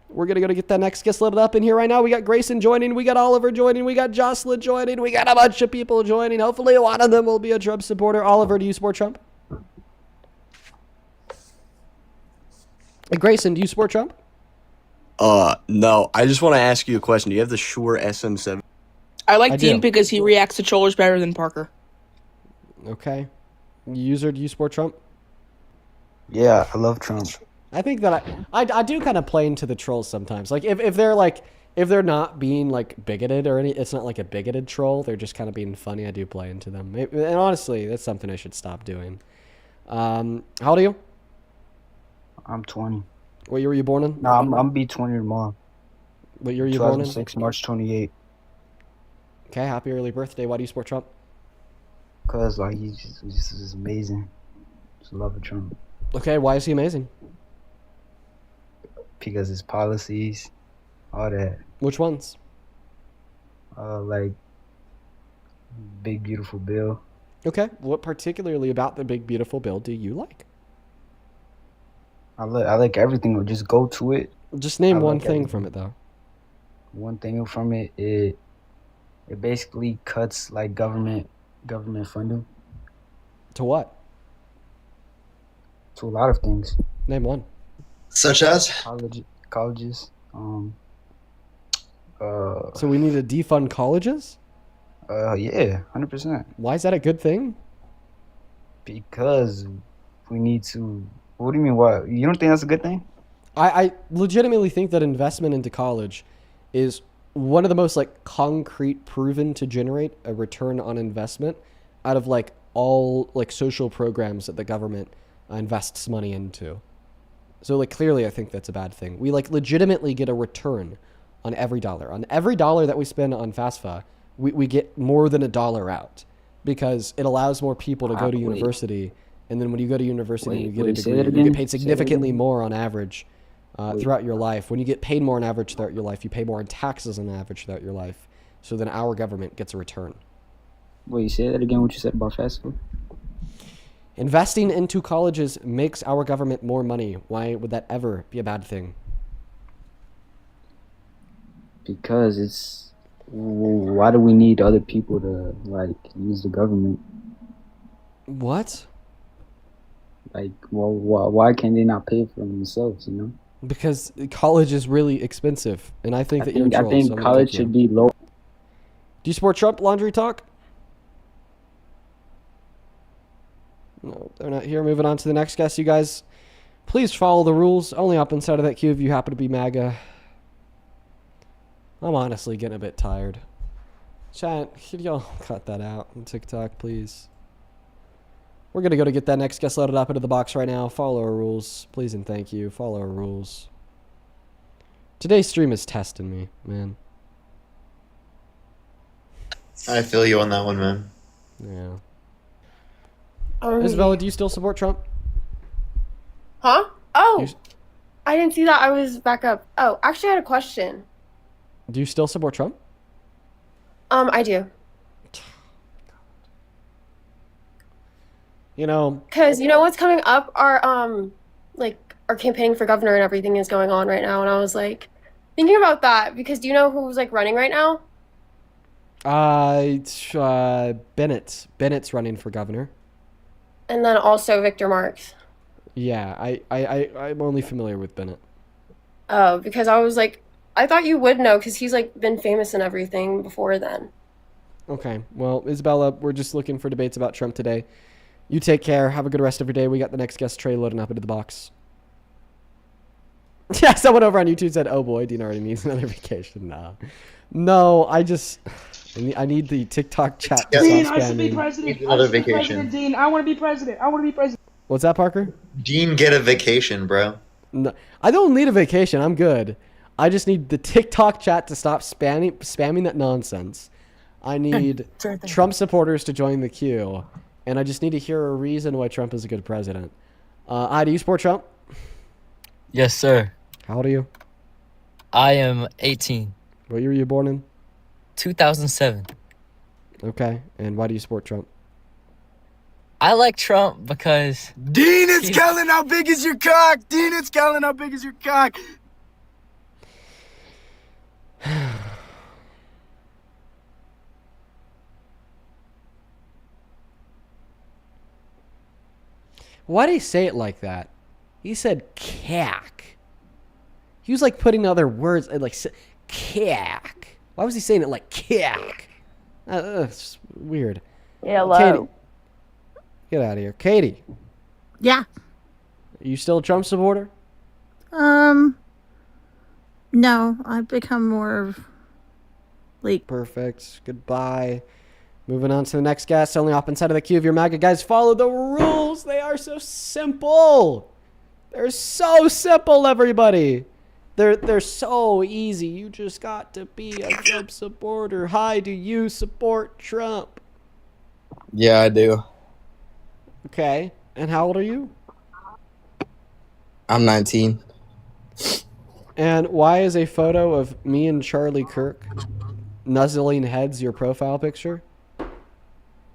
We're going to go to get that next guest loaded up in here right now. We got Grayson joining. We got Oliver joining. We got Jocelyn joining. We got a bunch of people joining. Hopefully one of them will be a Trump supporter. Oliver, do you support Trump? Hey, Grayson, do you support Trump? No. I just want to ask you a question. Do you have the Shure SM7? I like Dean because he reacts to trollers better than Parker. Okay. User, do you support Trump? Yeah, I love Trump. I think that I do kind of play into the trolls sometimes. Like if they're not being like bigoted or it's not like a bigoted troll. They're just kind of being funny. I do play into them. And honestly, that's something I should stop doing. How old are you? I'm 20. What year were you born in? No, I'm be 20 tomorrow. What year were you born in? 2006, March 28. Okay, happy early birthday. Why do you support Trump? Cause like he's just amazing. Just love Trump. Okay, why is he amazing? Because his policies, all that. Which ones? Like big beautiful bill. Okay, what particularly about the big beautiful bill do you like? I like everything. Just go to it. Just name one like thing everything. from it though. One thing from it, it basically cuts like government funding. To what? To a lot of things. Name one. Such as? Colleges. So we need to defund colleges? Yeah, 100%. Why is that a good thing? Because we need to. What do you mean? What? You don't think that's a good thing? I legitimately think that investment into college is one of the most like concrete proven to generate a return on investment out of like all like social programs that the government invests money into. So like clearly I think that's a bad thing. We like legitimately get a return on every dollar. On every dollar that we spend on FAFSA, we get more than $1 out because it allows more people to go to university. And then when you go to university and you get a degree, you get paid significantly more on average throughout your life. When you get paid more on average throughout your life, you pay more in taxes on average throughout your life. So then our government gets a return. Wait, say that again, what you said about fast food? Investing into colleges makes our government more money. Why would that ever be a bad thing? Because it's... Why do we need other people to, like, use the government? What? Like, well, why can't they not pay for themselves, you know? Because college is really expensive, and I think you're a troll. I think college should be low. Do you support Trump? Laundry talk? No, they're not here. Moving on to the next guest, you guys. Please follow the rules. Only up inside of that queue if you happen to be MAGA. I'm honestly getting a bit tired. Chat, could y'all cut that out on TikTok, please? We're going to go to get that next guest loaded up into the box right now. Follow our rules. Please and thank you. Follow our rules. Today's stream is testing me, man. I feel you on that one, man. Yeah. Isabella, do you still support Trump? Huh? Oh, I didn't see that. I was back up. Oh, actually, I had a question. Do you still support Trump? I do. You know, because you know what's coming up? Our our campaign for governor and everything is going on right now, and I was like thinking about that because do you know who's like running right now? Bennett. Bennett's running for governor. And then also Victor Marx. Yeah, I'm only familiar with Bennett. Oh, because I was like, I thought you would know because he's like been famous and everything before then. Okay, well, Isabella, we're just looking for debates about Trump today. You take care. Have a good rest of your day. We got the next guest tray loading up into the box. Yeah, someone over on YouTube said, "Oh boy, Dean already needs another vacation." Nah. No, I just I need the TikTok chat. Yeah. To Dean, stop I should be spamming. president. Another I should be vacation. president, Dean. I want to be president. I want to be president. What's that, Parker? Dean, get a vacation, bro. No, I don't need a vacation. I'm good. I just need the TikTok chat to stop spamming that nonsense. I need Trump supporters to join the queue, and I just need to hear a reason why Trump is a good president. Do you support Trump? Yes, sir. How old are you? I am 18. What year were you born in? 2007. Okay, and why do you support Trump? I like Trump because Dean, it's Kellen. How big is your cock? Dean, it's Kellen. How big is your cock? Why did he say it like that? He said cack. He was like putting other words like cack. Why was he saying it like cack? It's weird. Hello. Katie, get out of here, Katie. Yeah. Are you still a Trump supporter? No, I've become more of like. Perfect. Goodbye. Moving on to the next guest. Only up inside of the queue of your MAGA guys. Follow the rules. They are so simple. They're so simple, everybody. They're so easy. You just got to be a Trump supporter. Hi, do you support Trump? Yeah, I do. Okay. And how old are you? I'm 19. And why is a photo of me and Charlie Kirk nuzzling heads your profile picture?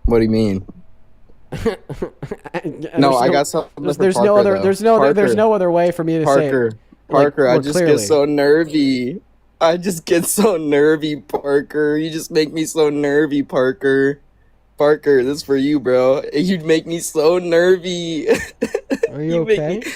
What do you mean? No, I got something. There's no other way for me to say it. Parker, Like, I just clearly. get so nervy. I just get so nervy, Parker. You just make me so nervy, Parker. Parker, this is for you, bro. You'd make me so nervy. Are you okay? Me...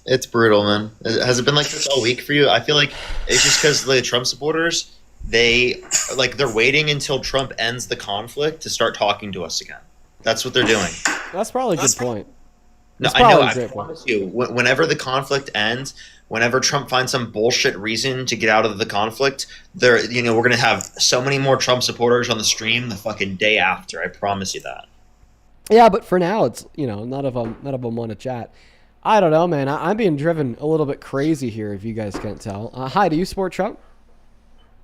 It's brutal, man. Has it been like this all week for you? I feel like it's just because the Trump supporters, they're waiting until Trump ends the conflict to start talking to us again. That's what they're doing. That's probably a good point. No, I know. I promise you. Whenever the conflict ends, whenever Trump finds some bullshit reason to get out of the conflict, we're gonna have so many more Trump supporters on the stream the fucking day after. I promise you that. Yeah, but for now, it's none of them want to chat. I don't know, man. I'm being driven a little bit crazy here, if you guys can't tell. Hi, do you support Trump?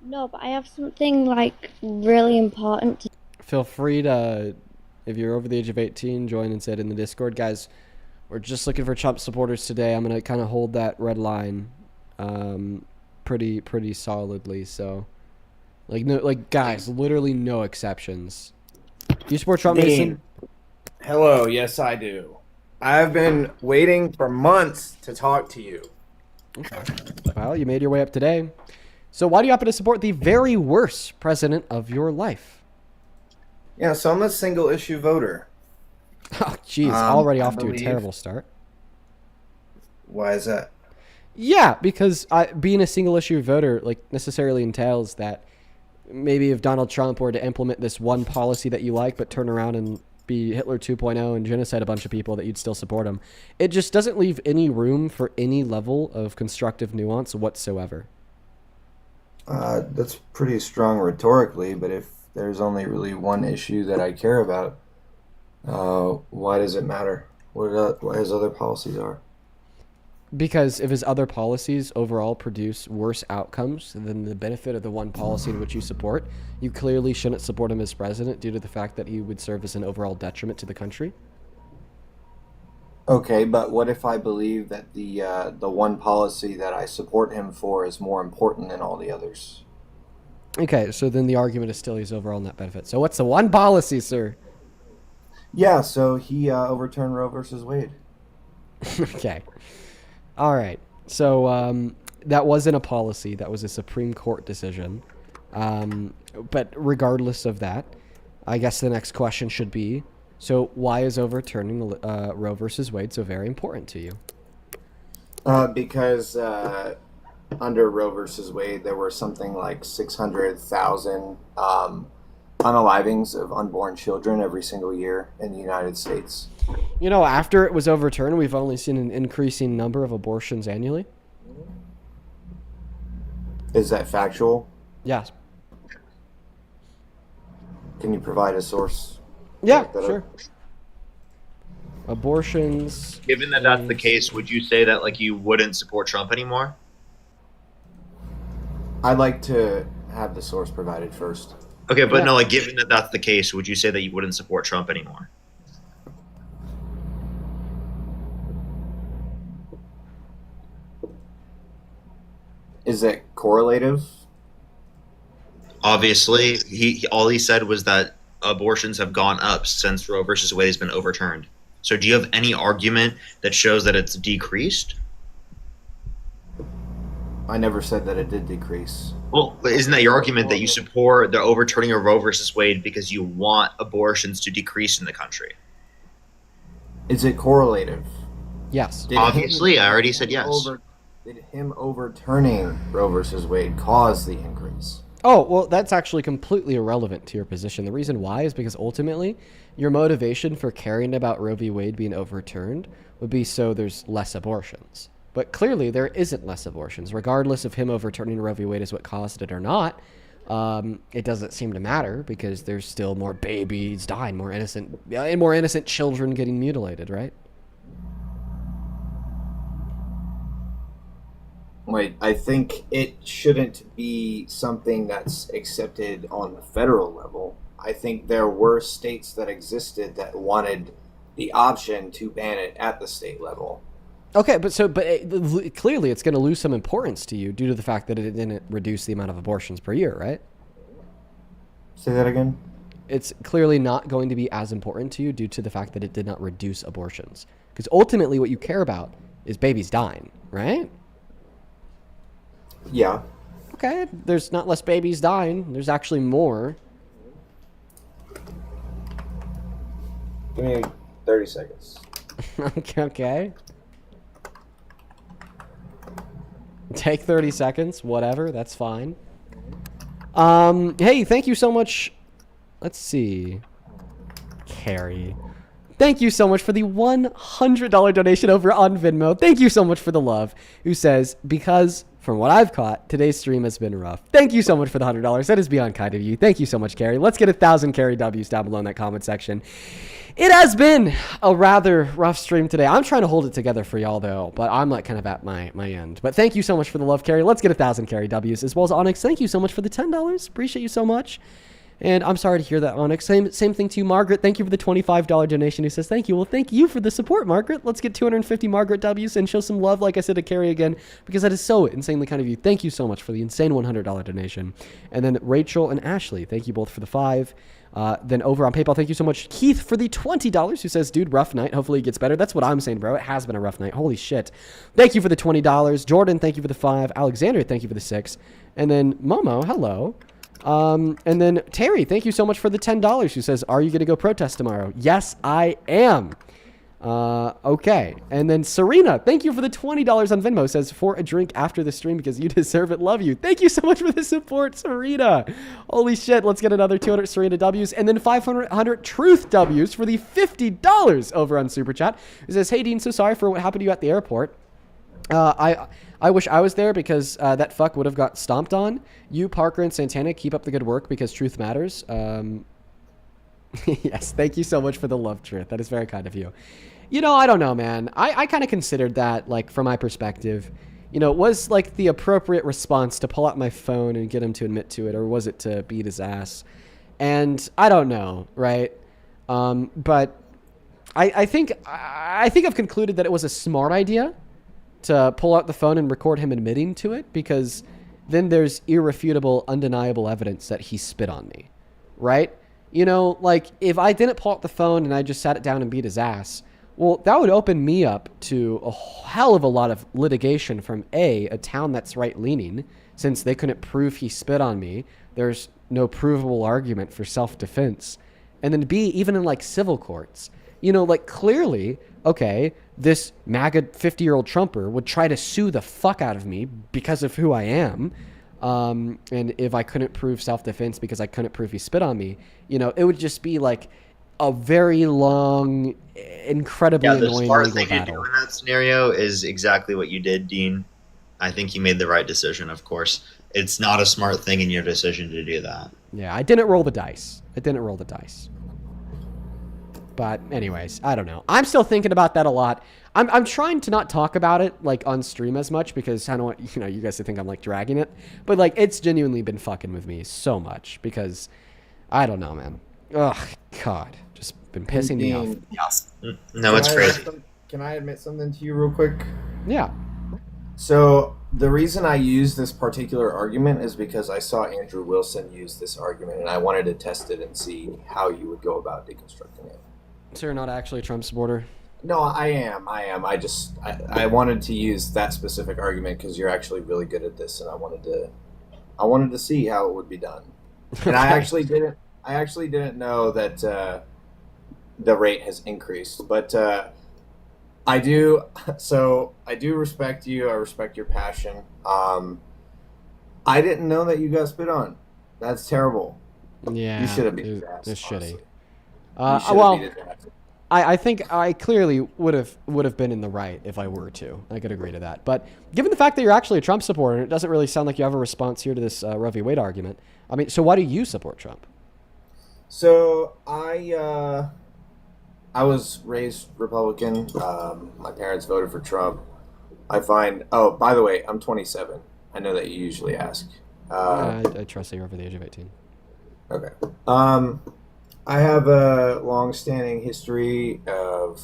No, but I have something like really important to. Feel free to, if you're over the age of 18, join and sit in the Discord, guys. We're just looking for Trump supporters today. I'm gonna kind of hold that red line, pretty solidly. So, guys, literally no exceptions. Do you support Trump, Mason? Hello, yes I do. I've been waiting for months to talk to you. Okay. Well, you made your way up today. So why do you happen to support the very worst president of your life? Yeah, so I'm a single issue voter. Oh, jeez, already off to a terrible start. Why is that? Yeah, because being a single issue voter necessarily entails that maybe if Donald Trump were to implement this one policy that you like, but turn around and be Hitler 2.0 and genocide a bunch of people, that you'd still support him. It just doesn't leave any room for any level of constructive nuance whatsoever. That's pretty strong rhetorically, but if there's only really one issue that I care about, why does it matter what his other policies are? Because if his other policies overall produce worse outcomes than the benefit of the one policy in which you support, you clearly shouldn't support him as president due to the fact that he would serve as an overall detriment to the country. Okay, but what if I believe that the one policy that I support him for is more important than all the others? Okay, so then the argument is still his overall net benefit. So what's the one policy, sir? Yeah, so he overturned Roe versus Wade. Okay. All right. So that wasn't a policy. That was a Supreme Court decision. But regardless of that, I guess the next question should be, so why is overturning Roe versus Wade so very important to you? Because under Roe versus Wade, there were something like 600,000 unalivings of unborn children every single year in the United States. You know, after it was overturned, we've only seen an increasing number of abortions annually. Is that factual? Yes. Can you provide a source? Yeah, sure. Abortions. Given that that's the case, would you say that like you wouldn't support Trump anymore? I'd like to have the source provided first. Okay, but no, like given that that's the case, would you say that you wouldn't support Trump anymore? Is it correlative? Obviously, all he said was that abortions have gone up since Roe versus Wade has been overturned. So do you have any argument that shows that it's decreased? I never said that it did decrease. Well, isn't that your argument that you support the overturning of Roe versus Wade because you want abortions to decrease in the country? Is it correlative? Yes. Obviously, I already said yes. Did him overturning Roe versus Wade cause the increase? Oh, well, that's actually completely irrelevant to your position. The reason why is because ultimately your motivation for caring about Roe v. Wade being overturned would be so there's less abortions. But clearly there isn't less abortions. Regardless of him overturning Roe v. Wade is what caused it or not, it doesn't seem to matter because there's still more babies dying, more innocent children getting mutilated, right? Wait, I think it shouldn't be something that's accepted on the federal level. I think there were states that existed that wanted the option to ban it at the state level. Okay, but clearly it's going to lose some importance to you due to the fact that it didn't reduce the amount of abortions per year, right? Say that again? It's clearly not going to be as important to you due to the fact that it did not reduce abortions. Because ultimately what you care about is babies dying, right? Yeah. Okay, there's not less babies dying. There's actually more. Give me 30 seconds. Okay. Take 30 seconds, whatever, that's fine. Hey, thank you so much. Let's see. Carrie. Thank you so much for the $100 donation over on Venmo. Thank you so much for the love. Who says, because from what I've caught, today's stream has been rough. Thank you so much for the $100. That is beyond kind of you. Thank you so much, Carrie. Let's get 1,000 Carrie W's down below in that comment section. It has been a rather rough stream today. I'm trying to hold it together for y'all, though, but I'm like kind of at my end. But thank you so much for the love, Carrie. Let's get 1,000 Carrie W's, as well as Onyx. Thank you so much for the $10. Appreciate you so much. And I'm sorry to hear that, Onyx. Same thing to you, Margaret. Thank you for the $25 donation. Who says thank you? Well, thank you for the support, Margaret. Let's get 250 Margaret W's and show some love, like I said, to Carrie again, because that is so insanely kind of you. Thank you so much for the insane $100 donation. And then Rachel and Ashley, thank you both for the $5. Then over on PayPal, thank you so much, Keith, for the $20. Who says, dude, rough night. Hopefully it gets better. That's what I'm saying, bro. It has been a rough night. Holy shit. Thank you for the $20. Jordan, thank you for the $5. Alexander, thank you for the $6. And then Momo, hello. And then Terry, thank you so much for the $10. Who says, are you going to go protest tomorrow? Yes, I am. Okay. And then Serena, thank you for the $20 on Venmo. Says, for a drink after the stream because you deserve it. Love you. Thank you so much for the support, Serena. Holy shit. Let's get another 200 Serena W's and then 500 Truth W's for the $50 over on Super Chat. It says, hey, Dean, so sorry for what happened to you at the airport. I wish I was there because that fuck would have got stomped on. You, Parker, and Santana, keep up the good work because truth matters. Yes, thank you so much for the love, Truth. That is very kind of you. You know, I don't know, man. I kind of considered that, like, from my perspective, you know, was like the appropriate response to pull out my phone and get him to admit to it, or was it to beat his ass? And I don't know, right? But I think I've concluded that it was a smart idea to pull out the phone and record him admitting to it, because then there's irrefutable, undeniable evidence that he spit on me, right? You know, like, if I didn't pull out the phone and I just sat it down and beat his ass, Well, that would open me up to a hell of a lot of litigation from a town that's right-leaning, since they couldn't prove he spit on me. There's no provable argument for self-defense. And then B, even in like civil courts, you know, like clearly, okay, this MAGA 50-year-old Trumper would try to sue the fuck out of me because of who I am. And if I couldn't prove self-defense because I couldn't prove he spit on me, you know, it would just be like a very long, incredibly annoying the smart legal thing to battle. do in that scenario is exactly what you did, Dean. I think you made the right decision, of course. It's not a smart thing in your decision to do that. Yeah, I didn't roll the dice. But anyways, I don't know. I'm still thinking about that a lot. I'm trying to not talk about it like on stream as much because I don't want, you know, you guys to think I'm like dragging it. But like it's genuinely been fucking with me so much because I don't know, man. Ugh, God, just been pissing me off. Yes. No, it's crazy. Can I admit something to you real quick? Yeah. So the reason I use this particular argument is because I saw Andrew Wilson use this argument, and I wanted to test it and see how you would go about deconstructing it. So you're not actually a Trump supporter? No, I am. I wanted to use that specific argument because you're actually really good at this, and I wanted to see how it would be done. And I actually didn't know that the rate has increased, but I do. So I do respect you. I respect your passion. I didn't know that you got spit on. That's terrible. Yeah, you should have beat his ass. It's shitty. Well, I think I clearly would have been in the right if I were to. I could agree to that. But given the fact that you're actually a Trump supporter, it doesn't really sound like you have a response here to this Roe v. Wade argument. I mean, so why do you support Trump? So I was raised Republican. My parents voted for Trump. I find. Oh, by the way, I'm 27. I know that you usually ask. I trust that you're over the age of 18. Okay. I have a long-standing history of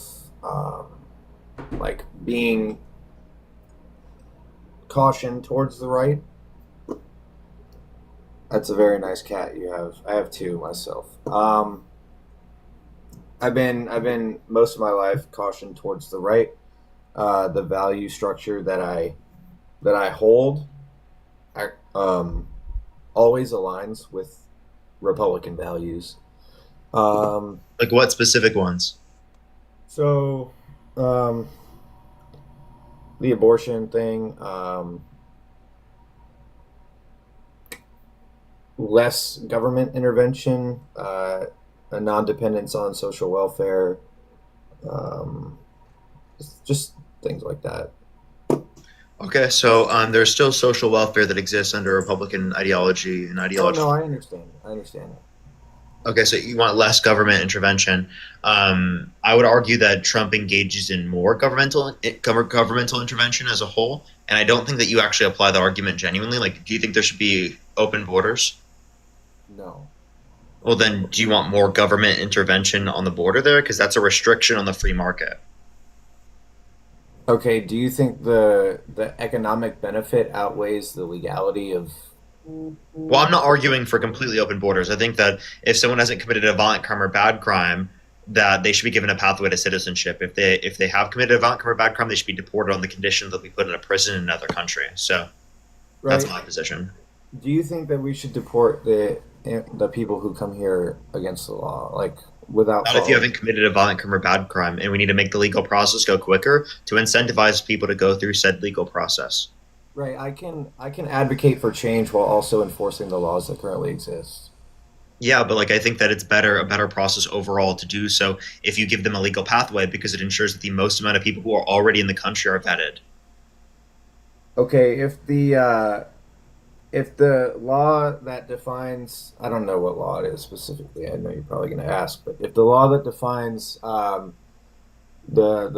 like being caution towards the right. That's a very nice cat you have. I have two myself. I've been most of my life caution towards the right. The value structure that I hold always aligns with Republican values. Like what specific ones? So, the abortion thing, less government intervention, a non-dependence on social welfare, just things like that. Okay, so there's still social welfare that exists under Republican ideology and ideology. Oh, no, I understand it. Okay, so you want less government intervention. I would argue that Trump engages in more governmental intervention as a whole, and I don't think that you actually apply the argument genuinely. Like, do you think there should be open borders? No. Well, then, do you want more government intervention on the border there? Because that's a restriction on the free market. Okay, do you think the economic benefit outweighs the legality of... Well, I'm not arguing for completely open borders. I think that if someone hasn't committed a violent crime or bad crime, that they should be given a pathway to citizenship. If they have committed a violent crime or bad crime, they should be deported on the condition they'll be put in a prison in another country. So that's my position. Do you think that we should deport the people who come here against the law, like without? Not if you haven't committed a violent crime or bad crime, and we need to make the legal process go quicker to incentivize people to go through said legal process. Right, I can advocate for change while also enforcing the laws that currently exist. Yeah, but like I think that it's a better process overall to do so if you give them a legal pathway, because it ensures that the most amount of people who are already in the country are vetted. Okay, if the law that defines, I don't know what law it is specifically. I know you're probably going to ask, but if the law that defines the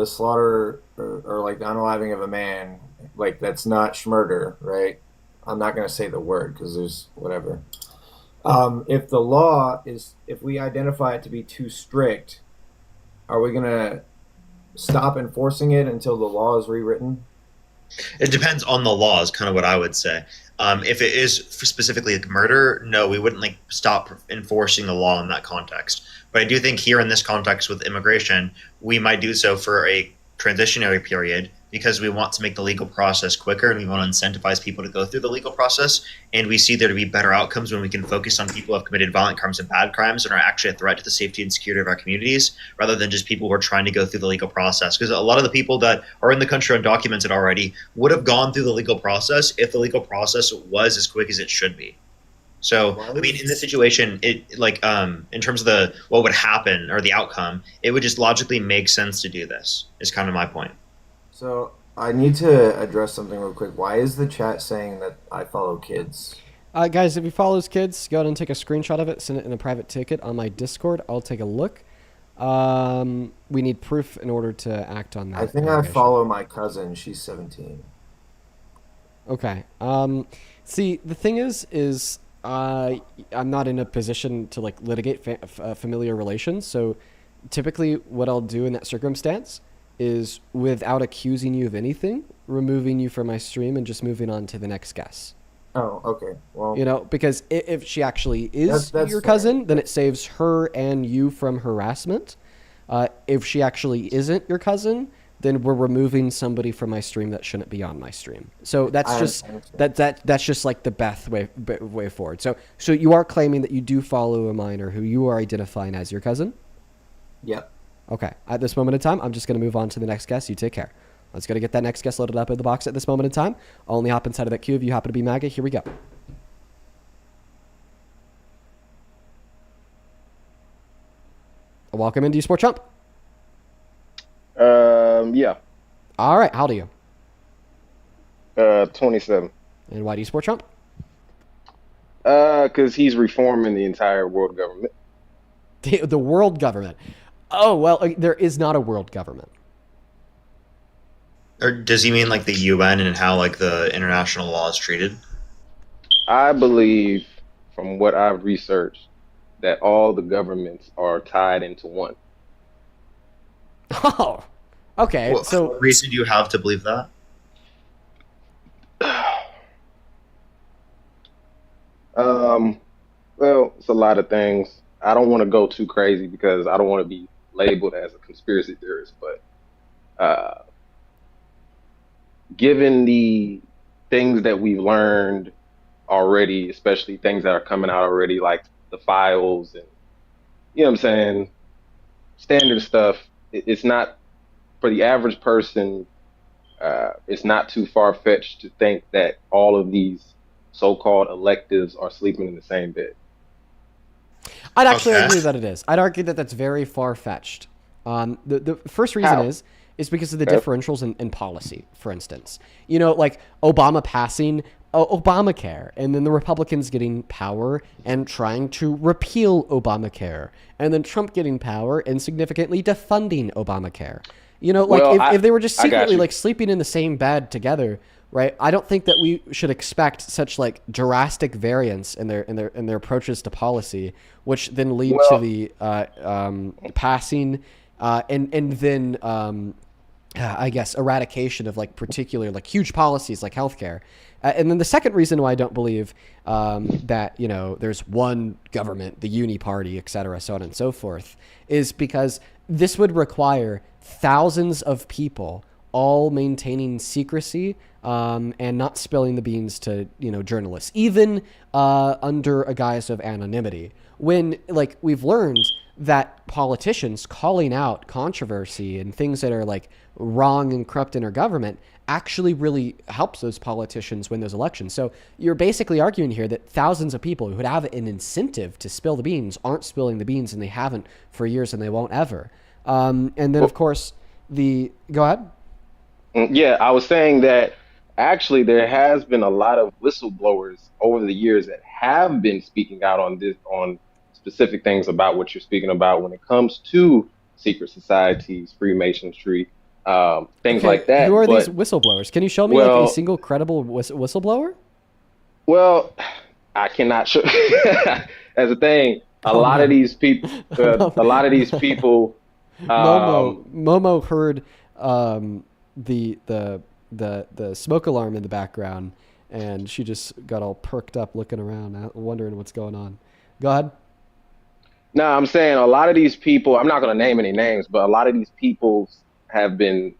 slaughter or like the unaliving of a man, like that's not schmurder, right? I'm not going to say the word because there's whatever. If the law is, if we identify it to be too strict, are we going to stop enforcing it until the law is rewritten? It depends on the law, is kind of what I would say. If it is for specifically like murder, no, we wouldn't like stop enforcing the law in that context. But I do think here in this context with immigration, we might do so for a transitionary period because we want to make the legal process quicker and we want to incentivize people to go through the legal process. And we see there to be better outcomes when we can focus on people who have committed violent crimes and bad crimes and are actually a threat to the safety and security of our communities, rather than just people who are trying to go through the legal process. Because a lot of the people that are in the country undocumented already would have gone through the legal process if the legal process was as quick as it should be. So, I mean, in this situation, it like in terms of the what would happen or the outcome, it would just logically make sense to do this. Is kind of my point. So I need to address something real quick. Why is the chat saying that I follow kids? Guys, if you follow his kids, go ahead and take a screenshot of it, send it in a private ticket on my Discord. I'll take a look. We need proof in order to act on that. I think I follow my cousin. She's 17. Okay. See, the thing is I'm not in a position to like litigate familiar relations. So typically what I'll do in that circumstance is, without accusing you of anything, removing you from my stream and just moving on to the next guest. Oh, okay. Well, you know, because if she actually is that's your fair. cousin, then it saves her and you from harassment. If she actually isn't your cousin, then we're removing somebody from my stream that shouldn't be on my stream. So that's just that's just like the best way forward. So you are claiming that you do follow a minor who you are identifying as your cousin? Yep. Okay. At this moment in time, I'm just going to move on to the next guest. You take care. Let's go to get that next guest loaded up in the box at this moment in time. I'll only hop inside of that queue if you happen to be MAGA. Here we go. Welcome into Sport Chump. Yeah. All right. How old are you? 27. And why do you support Trump? Because he's reforming the entire world government. The world government. Oh, well, there is not a world government. Or does he mean like the UN and how like the international law is treated? I believe, from what I've researched, that all the governments are tied into one. Oh, okay. Well, so what reason do you have to believe that? Well, it's a lot of things. I don't want to go too crazy because I don't want to be labeled as a conspiracy theorist, but given the things that we've learned already, especially things that are coming out already, like the files and, you know what I'm saying, standard stuff, it's not, for the average person, it's not too far-fetched to think that all of these so-called electives are sleeping in the same bed. I'd actually argue that it is. I'd argue that that's very far-fetched. The first reason is because of the differentials in policy, for instance. You know, like Obama passing Obamacare, and then the Republicans getting power and trying to repeal Obamacare, and then Trump getting power and significantly defunding Obamacare. You know, like if they were just secretly like sleeping in the same bed together, right? I don't think that we should expect such like drastic variance in their approaches to policy, which then lead to the passing and then I guess eradication of like particular like huge policies like healthcare. And then the second reason why I don't believe that, you know, there's one government, the uni party, et cetera, so on and so forth, is because this would require thousands of people all maintaining secrecy and not spilling the beans to, you know, journalists, even under a guise of anonymity. When, like, we've learned that politicians calling out controversy and things that are like wrong and corrupt in our government actually really helps those politicians win those elections. So you're basically arguing here that thousands of people who would have an incentive to spill the beans aren't spilling the beans, and they haven't for years and they won't ever. And then, of course, go ahead. Yeah, I was saying that actually there has been a lot of whistleblowers over the years that have been speaking out on specific things about what you're speaking about when it comes to secret societies, Freemasonry, things like that. Who are these whistleblowers? Can you show me like a single credible whistleblower? Well, I cannot show. As a thing, a lot of these people, Momo heard the the smoke alarm in the background, and she just got all perked up looking around, wondering what's going on. Go ahead. No, I'm saying a lot of these people, I'm not going to name any names, but a lot of these people have been,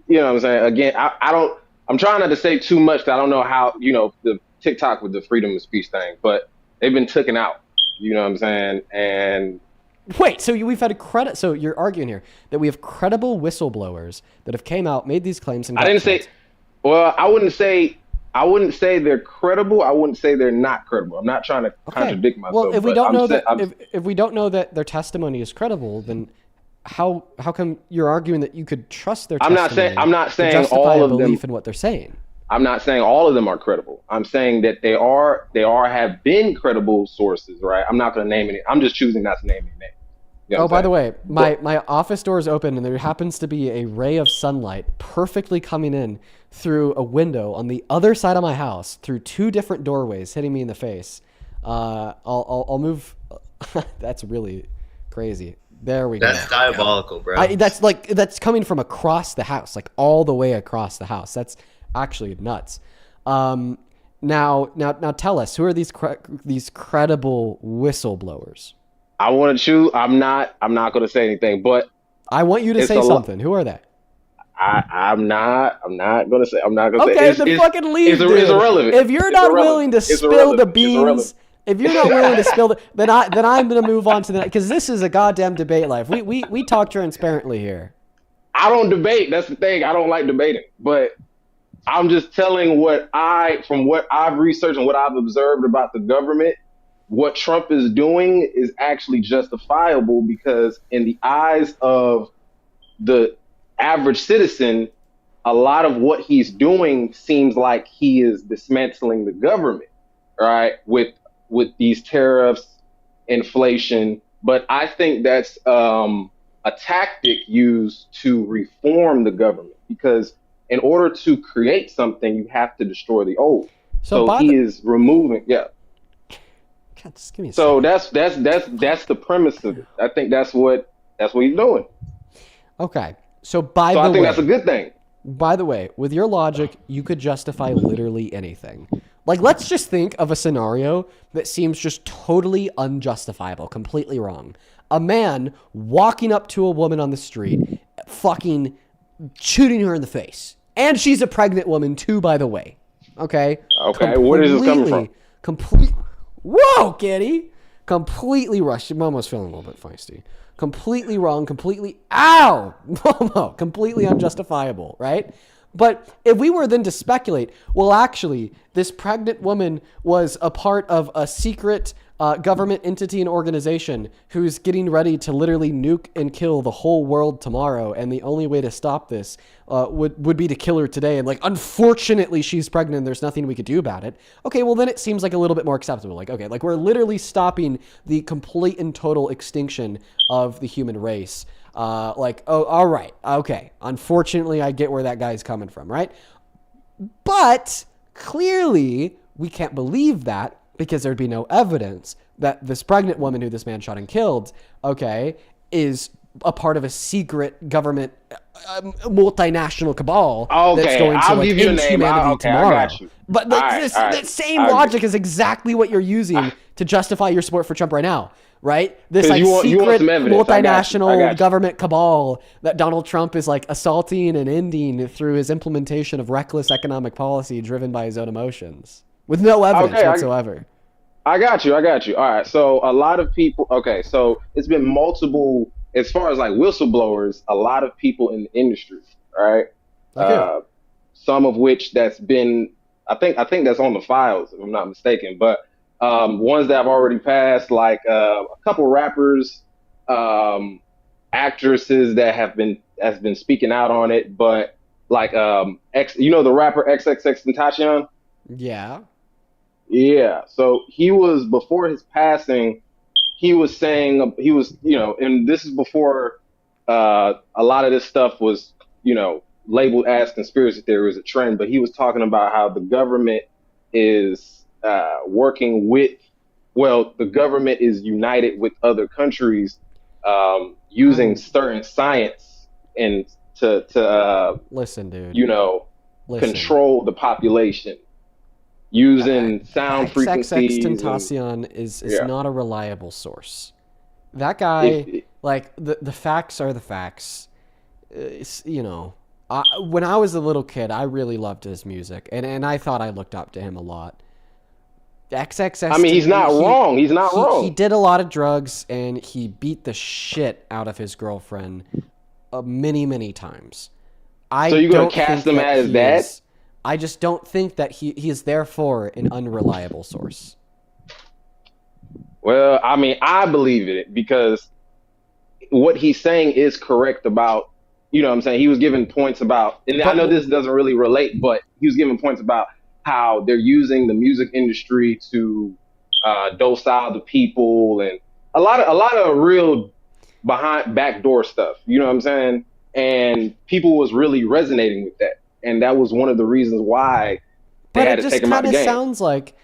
you know what I'm saying? Again, I'm trying not to say too much because I don't know how, the TikTok with the freedom of speech thing, but they've been taken out, you know what I'm saying? And wait, so we've had so you're arguing here that we have credible whistleblowers that have came out, made these claims, and I wouldn't say they're credible. I wouldn't say they're not credible. I'm not trying to contradict myself. Well, if we don't know if we don't know that their testimony is credible, then how come you're arguing that you could trust their testimony? I'm not saying to justify all a of them. belief in what they're saying. I'm not saying all of them are credible. I'm saying that they have been credible sources, right? I'm not going to name any. I'm just choosing not to name any names. You know by the way, my office door is open, and there happens to be a ray of sunlight perfectly coming in through a window on the other side of my house through two different doorways, hitting me in the face. I'll move. That's really crazy. There we go. That's diabolical, bro. That's coming from across the house, like all the way across the house. That's actually nuts. Now tell us, who are these credible whistleblowers? I want to choose. I'm not going to say anything, but I want you to say something. Who are they? I'm not going to say. I'm not going to say. Okay, then fucking leave. It's irrelevant. If you're not willing to spill the beans, if you're not willing to spill then I'm going to move on to the because this is a goddamn debate life. We talk transparently here. I don't debate. That's the thing. I don't like debating, but I'm just telling from what I've researched and what I've observed about the government. What Trump is doing is actually justifiable because in the eyes of the average citizen, a lot of what he's doing seems like he is dismantling the government, right? With these tariffs, inflation. But I think that's a tactic used to reform the government because in order to create something, you have to destroy the old. So he is removing, God, just give me a so second. that's the premise of it. I think that's what he's doing. Okay. So I think that's a good thing. By the way, with your logic, you could justify literally anything. Like, let's just think of a scenario that seems just totally unjustifiable, completely wrong. A man walking up to a woman on the street, fucking shooting her in the face. And she's a pregnant woman too, by the way. Okay? Okay, where is this coming from? Whoa, kitty! Completely rushed. Momo's feeling a little bit feisty. Completely wrong, ow! Momo, completely unjustifiable, right? But if we were then to speculate, well, actually, this pregnant woman was a part of a secret government entity and organization who's getting ready to literally nuke and kill the whole world tomorrow, and the only way to stop this would be to kill her today, and unfortunately she's pregnant and there's nothing we could do about it. Okay, well then it seems like a little bit more acceptable. We're literally stopping the complete and total extinction of the human race. All right, okay. Unfortunately, I get where that guy's coming from, right? But clearly, we can't believe that because there'd be no evidence that this pregnant woman who this man shot and killed, is a part of a secret government multinational cabal that's going to end humanity tomorrow. I got you. But that same logic is exactly what you're using to justify your support for Trump right now. Right? This secret multinational government cabal that Donald Trump is assaulting and ending through his implementation of reckless economic policy driven by his own emotions with no evidence whatsoever. I got you. All right. So a lot of people, so it's been multiple, as far as whistleblowers, a lot of people in the industry, right? Okay. Some of which that's been, I think that's on the files, if I'm not mistaken, but ones that have already passed, a couple rappers, actresses that has been speaking out on it, but the rapper XXXTentacion? Yeah. Yeah. So he was, before his passing, he was saying, and this is before a lot of this stuff was, labeled as conspiracy theory as a trend, but he was talking about how the government is working with, the government is united with other countries using certain science and to listen, dude. control the population using sound frequencies. Tentacion is not a reliable source. That guy, the facts are the facts. When I was a little kid, I really loved his music, and I thought I looked up to him a lot. XXX. I mean, he's not wrong. He's not wrong. He did a lot of drugs, and he beat the shit out of his girlfriend many, many times. So you're going to cast him as that? I just don't think that he is therefore an unreliable source. Well, I mean, I believe it because what he's saying is correct about, you know what I'm saying? He was giving points about, and I know this doesn't really relate, but he was giving points about how they're using the music industry to docile the people and a lot of real backdoor stuff. You know what I'm saying? And people was really resonating with that, and that was one of the reasons why they had to take him out of the game. But it just kind of sounds like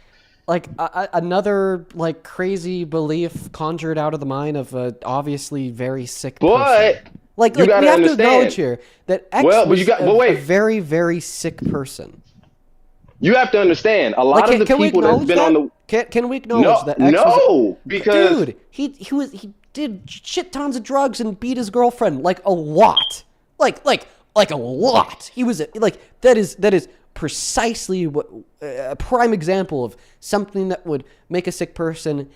another crazy belief conjured out of the mind of a obviously very sick person. Like we have to acknowledge here that X was a very, very sick person. You have to understand, a lot of the people that's been on the... Can we acknowledge that X because... Dude, he did shit tons of drugs and beat his girlfriend, a lot. Like a lot. He was, that is precisely a prime example of something that would make a sick person,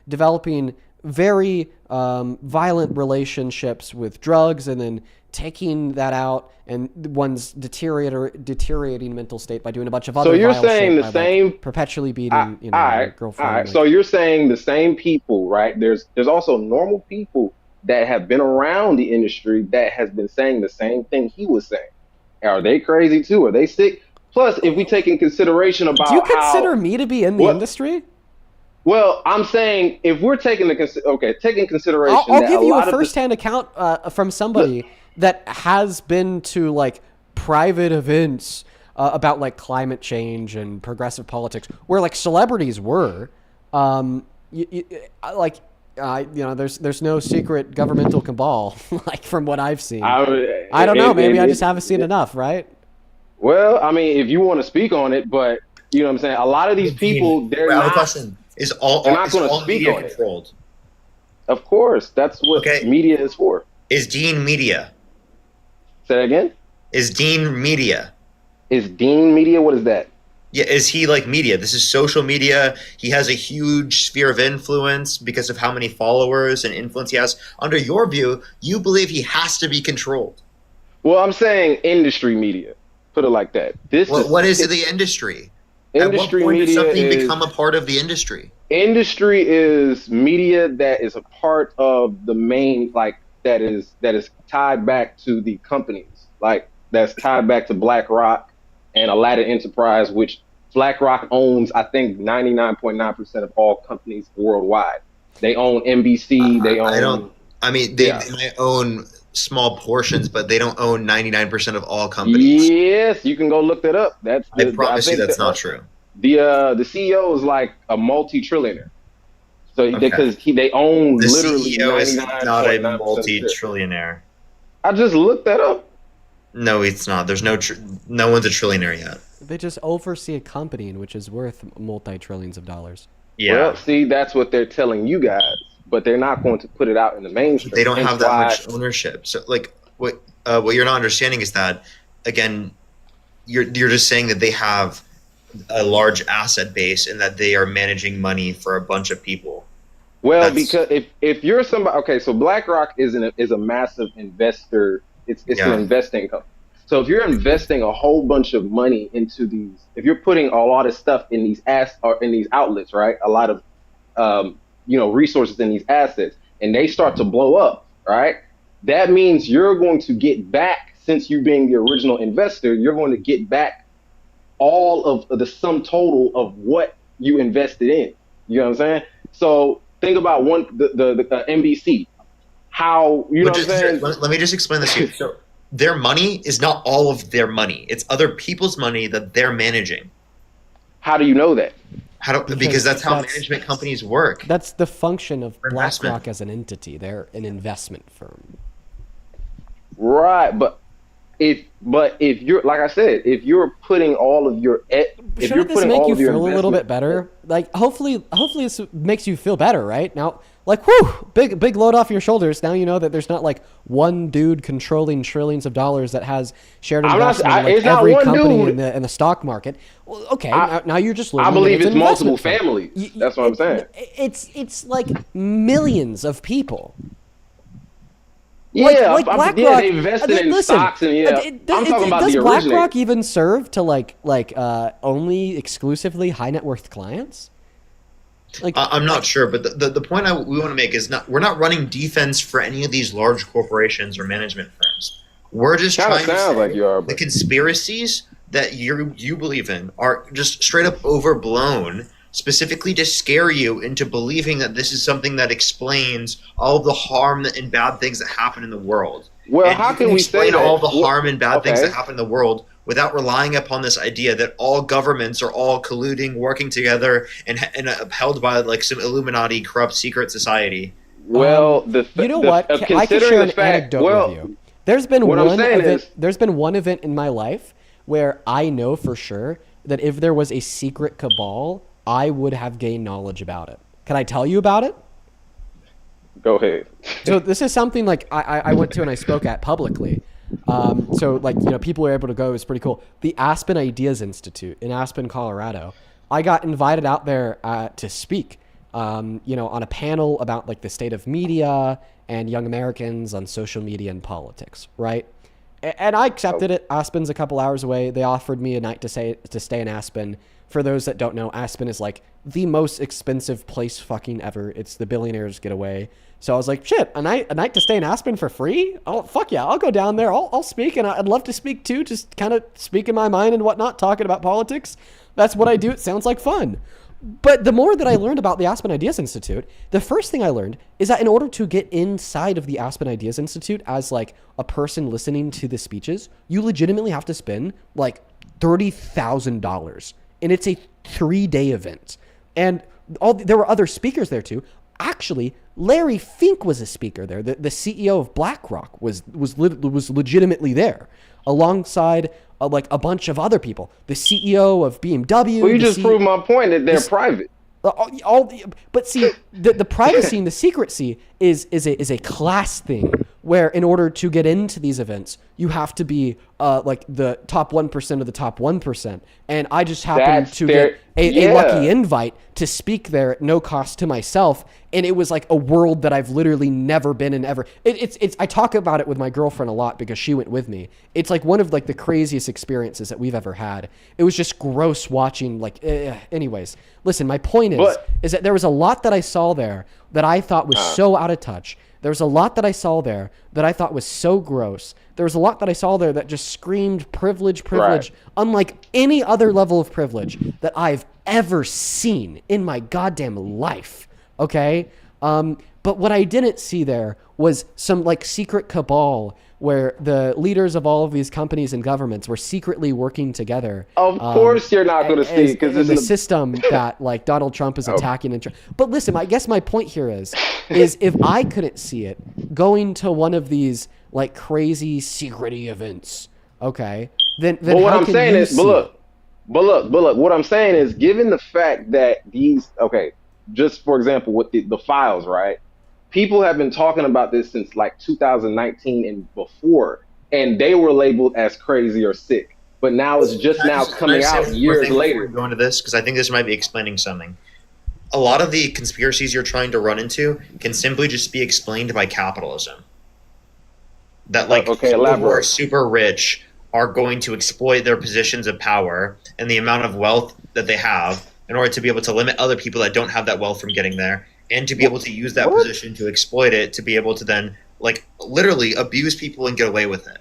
developing very violent relationships with drugs and then taking that out and one's deteriorating mental state by doing a bunch of other. So you're saying the same, perpetually beating girlfriend. All right. So you're saying the same people, right? There's also normal people that have been around the industry that has been saying the same thing he was saying. Are they crazy too? Are they sick? Plus, if we take in consideration about do you consider me to be in the industry? Well, I'm saying if we're taking consideration, I'll give you a firsthand account from somebody that has been to private events about climate change and progressive politics, where celebrities were, there's no secret governmental cabal from what I've seen. I don't know. Maybe I just haven't seen enough, right? Well, I mean, if you want to speak on it, but you know what I'm saying. A lot of these people, they're not. Question. Is all media controlled? Of course, that's what media is for. Is Dean media? Say that again? Is Dean media? Is Dean media? What is that? Yeah, is he media? This is social media. He has a huge sphere of influence because of how many followers and influence he has. Under your view, you believe he has to be controlled. Well, I'm saying industry media. Put it like that. What is the industry? Industry At what point media does something become a part of the industry? Industry is media that is a part of the main, that is tied back to the companies, that's tied back to BlackRock and Aladdin Enterprise, which BlackRock owns, I think, 99.9% of all companies worldwide. They own NBC. They own. They might own small portions, but they don't own 99% of all companies. Yes, you can go look that up. I promise you that's not true. The CEO is a multi-trillionaire. So because they own the literally CEO is not a 99.9% multi-trillionaire. I just looked that up. No, it's not. There's no one's a trillionaire yet. They just oversee a company which is worth multi-trillions of dollars. Yeah. Well, see, that's what they're telling you guys, but they're not going to put it out in the mainstream. They don't have that much ownership. So, what you're not understanding is that, again, you're just saying that they have a large asset base and that they are managing money for a bunch of people. Well, because if you're somebody, okay, so BlackRock is a massive investor. It's an investing company. So if you're investing a whole bunch of money into these, if you're putting a lot of stuff in these outlets, right? A lot of resources in these assets, and they start to blow up, right? That means you're going to get back, since you being the original investor, you're going to get back all of the sum total of what you invested in. You know what I'm saying? So think about the NBC. How, you know what I'm saying? Let me just explain this to you. So their money is not all of their money. It's other people's money that they're managing. How do you know that? Because that's how management companies work. That's the function of BlackRock as an entity. They're an investment firm. Right, but if you're, like I said, if you're putting all of your, if you're Shouldn't this putting make all you of your feel a little bit investment, better? Like, hopefully this makes you feel better, right? Now, like, whew, big load off your shoulders. Now you know that there's not like one dude controlling trillions of dollars that has shared investment in like it's not every one company dude. in the stock market. Well, okay, now you're just learning. I believe that it's an multiple investment fund. families. That's what I'm saying. It's like millions of people. Yeah, like yeah, BlackRock. they invested in Listen, stocks and yeah. I'm talking about does the BlackRock originator. even serve to like only exclusively high net worth clients? Like, I'm not sure, but the point we want to make is we're not running defense for any of these large corporations or management firms. We're just Kinda trying to sounds say like you are, the but conspiracies that you believe in are just straight up overblown, specifically to scare you into believing that this is something that explains all of the harm and bad things that happen in the world. Well, And how you can we say explain that? all the harm and bad things Okay. that happen in the world without relying upon this idea that all governments are all colluding, working together, and upheld by like some Illuminati corrupt secret society. Well, you know what? I can share an anecdote with you. There's been what I'm one saying event. is- There's been one event in my life where I know for sure that if there was a secret cabal, I would have gained knowledge about it. Can I tell you about it? Go ahead. So this is something like I went to and I spoke at publicly. So like, you know, people were able to go. It was pretty cool. The Aspen Ideas Institute in Aspen, Colorado. I got invited out there to speak, you know, on a panel about like the state of media and young Americans on social media and politics, right? And I accepted it. Aspen's a couple hours away. They offered me a night to stay in Aspen. For those that don't know, Aspen is like the most expensive place fucking ever. It's the billionaires getaway. So I was like, shit, a night to stay in Aspen for free? Oh, fuck yeah, I'll go down there. I'll speak, and I'd love to speak too, just kind of speaking my mind and whatnot, talking about politics. That's what I do. It sounds like fun. But the more that I learned about the Aspen Ideas Institute, the first thing I learned is that in order to get inside of the Aspen Ideas Institute as like a person listening to the speeches, you legitimately have to spend like $30,000. And it's a 3-day event. And there were other speakers there too. Actually, Larry Fink was a speaker there. The CEO of BlackRock was legitimately there, alongside like a bunch of other people. The CEO of BMW. Well, you just proved my point that they're private. But see, the privacy and the secrecy is a class thing, where in order to get into these events, you have to be like the top 1% of the top 1%. And I just happened to get a lucky invite to speak there at no cost to myself. And it was like a world that I've literally never been in ever. It's I talk about it with my girlfriend a lot because she went with me. It's like one of like the craziest experiences that we've ever had. It was just gross watching like, anyways, listen, my point is that there was a lot that I saw there that I thought was so out of touch. There was a lot that I saw there that I thought was so gross. There was a lot that I saw there that just screamed privilege, unlike any other level of privilege that I've ever seen in my goddamn life. Okay? But what I didn't see there was some like secret cabal where the leaders of all of these companies and governments were secretly working together. Of course you're not going to see, because it's the system that like Donald Trump is attacking. But listen, I guess my point here is if I couldn't see it going to one of these like crazy secrety events, okay, then but what how I'm can saying you is, see but look, what I'm saying is, given the fact that these, just for example, with the files, right? People have been talking about this since like 2019 and before, and they were labeled as crazy or sick. But now it's just now coming out years later. Go into this because I think this might be explaining something. A lot of the conspiracies you're trying to run into can simply just be explained by capitalism. That like people who are super rich are going to exploit their positions of power and the amount of wealth that they have in order to be able to limit other people that don't have that wealth from getting there, and to be able to use that position to exploit it, to be able to then like literally abuse people and get away with it.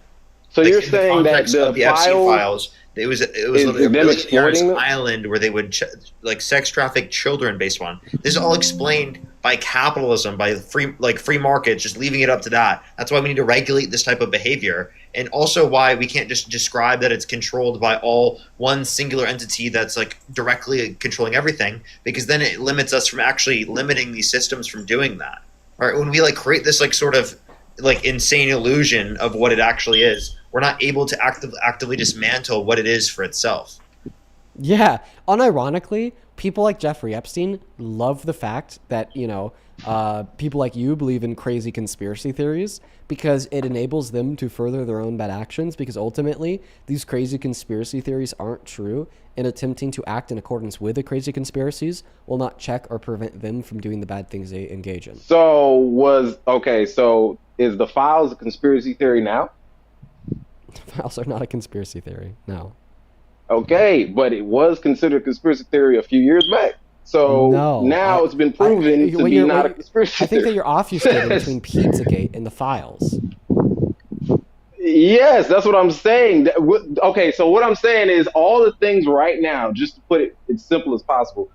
So like, you're saying that the Epstein files, it was a billionaire's island where they would like sex traffic children based on. This is all explained by capitalism, by free markets, just leaving it up to that. That's why we need to regulate this type of behavior, and also why we can't just describe that it's controlled by one singular entity that's like directly controlling everything, because then it limits us from actually limiting these systems from doing that. All right, when we like create this like sort of like insane illusion of what it actually is, we're not able to actively dismantle what it is for itself. Yeah. Unironically, people like Jeffrey Epstein love the fact that, you know, people like you believe in crazy conspiracy theories because it enables them to further their own bad actions, because ultimately these crazy conspiracy theories aren't true, and attempting to act in accordance with the crazy conspiracies will not check or prevent them from doing the bad things they engage in. So is the files a conspiracy theory now? The files are not a conspiracy theory, no. Okay, but it was considered a conspiracy theory a few years back. So now it's been proven to be not a conspiracy theory. I think that you're obfuscating between Pizzagate and the files. Yes, that's what I'm saying. Okay, so what I'm saying is all the things right now, just to put it as simple as possible,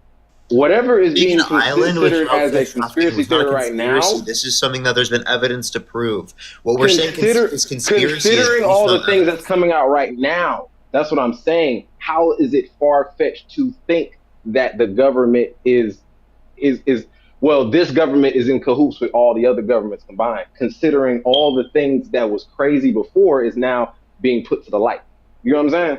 whatever is being considered as a conspiracy theory right now. This is something that there's been evidence to prove. What we're saying is conspiracy. Considering all the things that's coming out right now, that's what I'm saying. How is it far-fetched to think that the government is this government is in cahoots with all the other governments combined, considering all the things that was crazy before is now being put to the light. You know what I'm saying?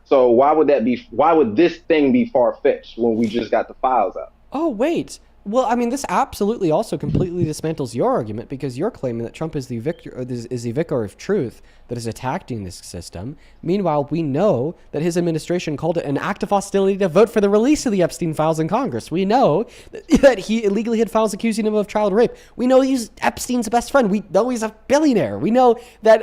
So why would this thing be far-fetched when we just got the files out? Oh, wait. Well, I mean, this absolutely also completely dismantles your argument, because you're claiming that Trump is the vicar of truth that is attacking this system. Meanwhile, we know that his administration called it an act of hostility to vote for the release of the Epstein files in Congress. We know that he illegally had files accusing him of child rape. We know he's Epstein's best friend. We know he's a billionaire. We know that,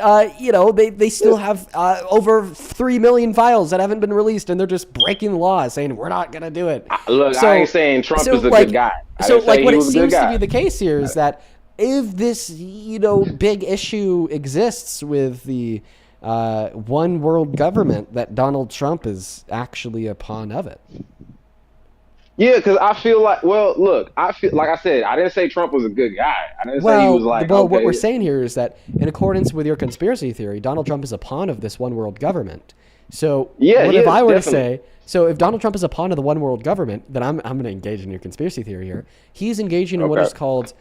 they still have over 3 million files that haven't been released, and they're just breaking the law, saying we're not going to do it. Look, I ain't saying Trump is a good guy. So, what it seems to be the case here is that if this, big issue exists with the one world government, that Donald Trump is actually a pawn of it. Yeah, because I feel like, like I said, I didn't say Trump was a good guy. I didn't say he was like, what we're saying here is that in accordance with your conspiracy theory, Donald Trump is a pawn of this one world government. So if I were to say, so if Donald Trump is a pawn of the one world government, then I'm going to engage in your conspiracy theory here. He's engaging in what is called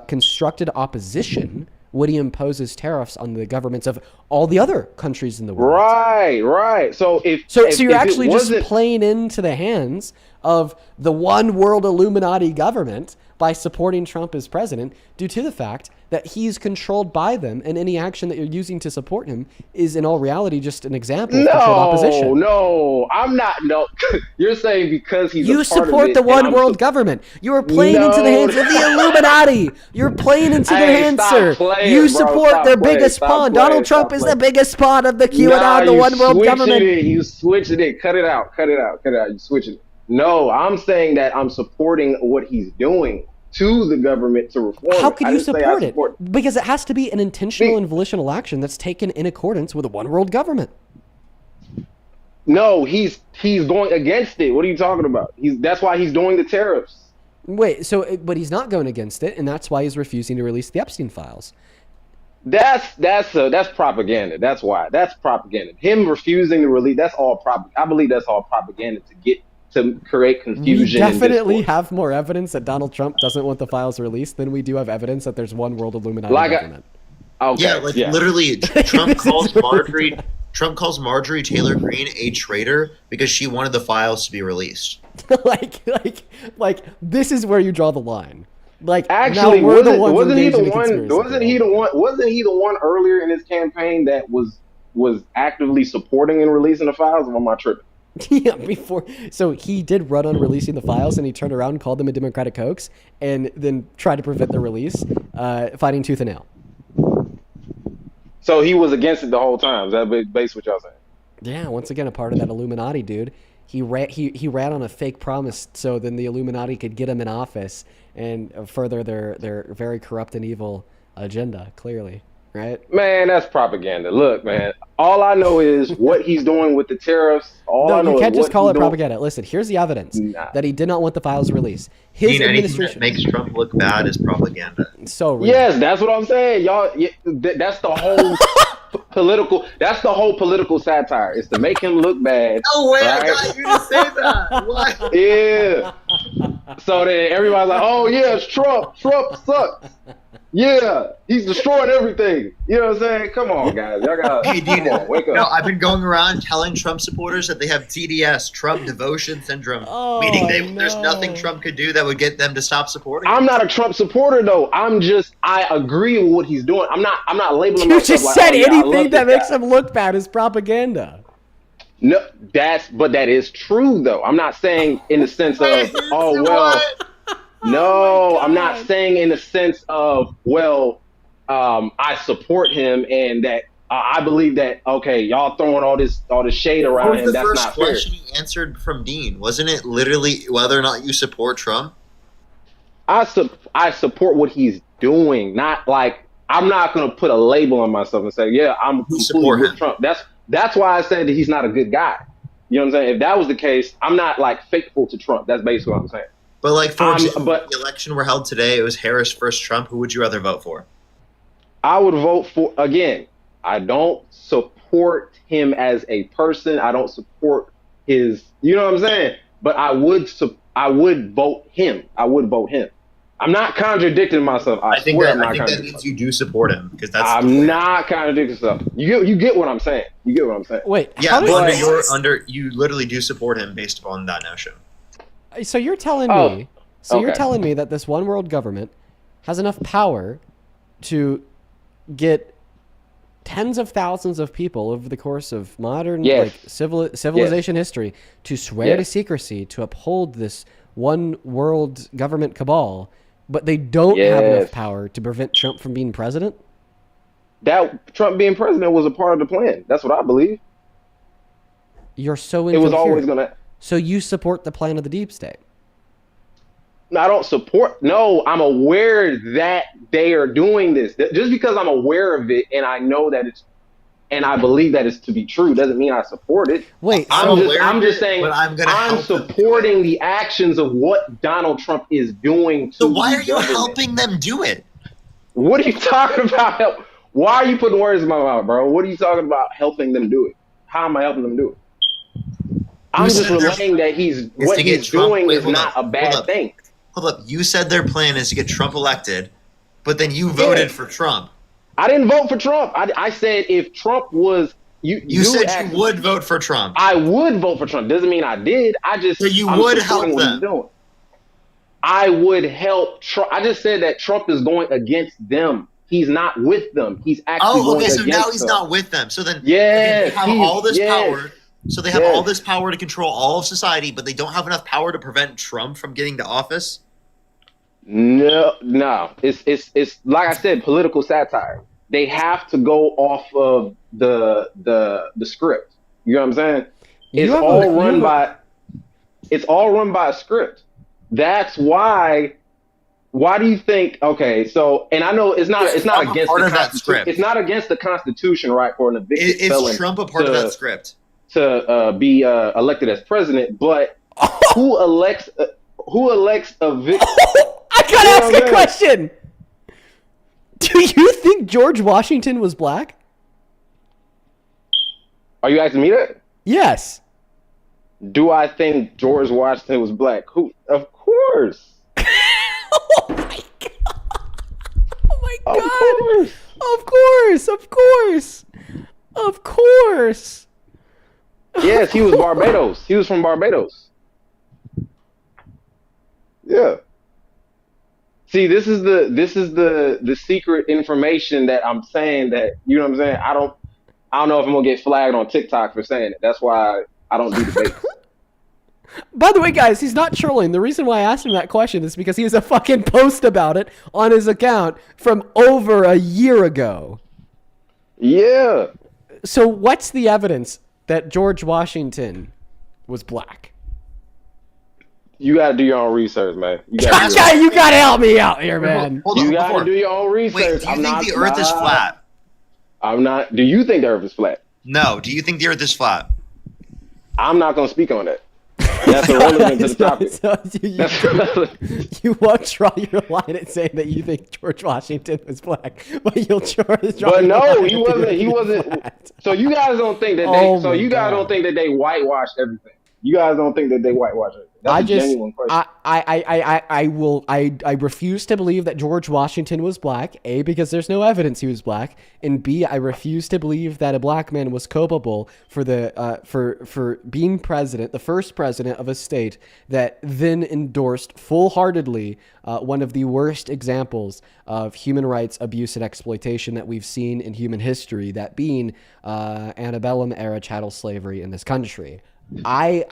constructed opposition when he imposes tariffs on the governments of all the other countries in the world. Right. So you're actually just playing into the hands of the one world Illuminati government by supporting Trump as president, due to the fact that he's controlled by them, and any action that you're using to support him is in all reality just an example of controlled opposition. No, I'm not. No, you're saying because he's you a part support of it, the one world government. You are playing into the hands of the Illuminati. You're playing into their hands, sir. You support their biggest pawn. Donald Trump is the biggest pawn of the QAnon, the one world government. You switched it. Cut it out. You switched it. No, I'm saying that I'm supporting what he's doing to the government to reform. How can you support it? Because it has to be an intentional and volitional action that's taken in accordance with a one world government. No, he's going against it. What are you talking about? That's why he's doing the tariffs. Wait, but he's not going against it, and that's why he's refusing to release the Epstein files. That's propaganda. That's why. That's propaganda. Him refusing to release, that's all propaganda. I believe that's all propaganda to create confusion. We definitely have more evidence that Donald Trump doesn't want the files released than we do have evidence that there's one world Illuminati government. Literally, Trump calls Marjorie Taylor Greene a traitor because she wanted the files to be released. like this is where you draw the line. Like, actually, now we're the ones engaged in a conspiracy. Wasn't he the one earlier in his campaign that was actively supporting and releasing the files? Or am I tripping? Yeah, so he did run on releasing the files, and he turned around and called them a Democratic hoax, and then tried to prevent the release, fighting tooth and nail. So he was against it the whole time. Is that basically what y'all saying? Yeah, once again, a part of that Illuminati, dude. He ran on a fake promise, so then the Illuminati could get him in office and further their very corrupt and evil agenda. Clearly. Right? Man, that's propaganda. Look, man, all I know is what he's doing with the tariffs. You can't just call it propaganda. Listen, here's the evidence that he did not want the files released. His administration anything that makes Trump look bad is propaganda. So real. Yes, that's what I'm saying, y'all. That's the whole political. That's the whole political satire. It's to make him look bad. No way, right? I got you to say that. What? Yeah. So then everybody's like, "Oh yeah, it's Trump. Trump sucks." Yeah, he's destroyed everything. You know what I'm saying? Come on, guys. Y'all got Hey, do you come on, wake up. No, I've been going around telling Trump supporters that they have TDS, Trump Devotion Syndrome, meaning there's nothing Trump could do that would get them to stop supporting him. I'm not a Trump supporter though. I agree with what he's doing. I'm not labeling You myself just like, said oh, yeah, I anything love that this makes guy. him look bad is propaganda. No, that is true though. I'm not saying in the sense of oh well. No, I'm not saying in the sense of well, I support him and that I believe that okay, y'all throwing all this shade What around was him. the That's first not fair. question you answered from Dean? Wasn't it literally whether or not you support Trump? I support what he's doing, not like I'm not gonna put a label on myself and say yeah I'm completely with Trump. That's why I said that he's not a good guy. You know what I'm saying? If that was the case, I'm not like faithful to Trump. That's basically what I'm saying. But like for example, if the election were held today, it was Harris versus Trump. Who would you rather vote for? I would vote for, again, I don't support him as a person. I don't support his, you know what I'm saying? But I would vote him. I would vote him. I'm not contradicting myself. I think swear that, I'm not I think that contradicting means you do support him because that's. I'm not contradicting myself. You get what I'm saying. You get what I'm saying. Wait, Yeah, but you literally do support him based upon that notion. So you're telling me, you're telling me that this one world government has enough power to get tens of thousands of people over the course of modern like civilization history to swear to secrecy to uphold this one world government cabal, but they don't have enough power to prevent Trump from being president? That Trump being president was a part of the plan. That's what I believe. You're so it was always incoherent. gonna. So you support the plan of the deep state? No, I don't support. No, I'm aware that they are doing this. Just because I'm aware of it and I know that it's, and I believe that it's to be true, doesn't mean I support it. Wait, I'm just saying. but I'm supporting the actions of what Donald Trump is doing. So why are you helping them do it? What are you talking about? Why are you putting words in my mouth, bro? What are you talking about helping them do it? How am I helping them do it? I'm just relaying that what he's doing is not a bad thing. Hold up. You said their plan is to get Trump elected, but then you voted for Trump. I didn't vote for Trump. I said if Trump was you said you would vote for Trump. I would vote for Trump. Doesn't mean I did. So you would help them. I would help Trump. I just said that Trump is going against them. He's not with them. He's actually going against them. So now he's not with them. So then they have all this power. So they have all this power to control all of society, but they don't have enough power to prevent Trump from getting to office? No. It's like I said, political satire. They have to go off of the script. You know what I'm saying? It's all run by a script. That's why. Why do you think? Okay, so and I know it's not against the Constitution. It's not against the Constitution, right? For an evicted felon. Is Trump a part of that script? To be elected as president, but who elects a victim? I gotta ask a question. Do you think George Washington was black? Are you asking me that? Yes. Do I think George Washington was black? Of course. Oh my god! Of course! Yes, he was Barbados. He was from Barbados. Yeah. See, this is the secret information that I'm saying that, you know what I'm saying? I don't know if I'm gonna get flagged on TikTok for saying it. That's why I don't do debates. By the way, guys, he's not trolling. The reason why I asked him that question is because he has a fucking post about it on his account from over a year ago. Yeah. So what's the evidence that George Washington was black? You gotta do your own research, man. You gotta help me out here, man. You gotta do your own research. Wait, do you think the Earth is flat? I'm not. Do you think the Earth is flat? No. Do you think the Earth is flat? I'm not gonna speak on that. That's irrelevant to the topic. You won't draw your line at saying that you think George Washington was black, but you'll draw. But no, he wasn't. He wasn't. So you guys don't think that they. So you guys don't think that they whitewashed everything. You guys don't think that they whitewashed everything. That's a genuine question. I refuse to believe that George Washington was black. A, because there's no evidence he was black, and B, I refuse to believe that a black man was culpable for the for being president, the first president of a state that then endorsed full-heartedly one of the worst examples of human rights abuse and exploitation that we've seen in human history, that being antebellum era chattel slavery in this country. If I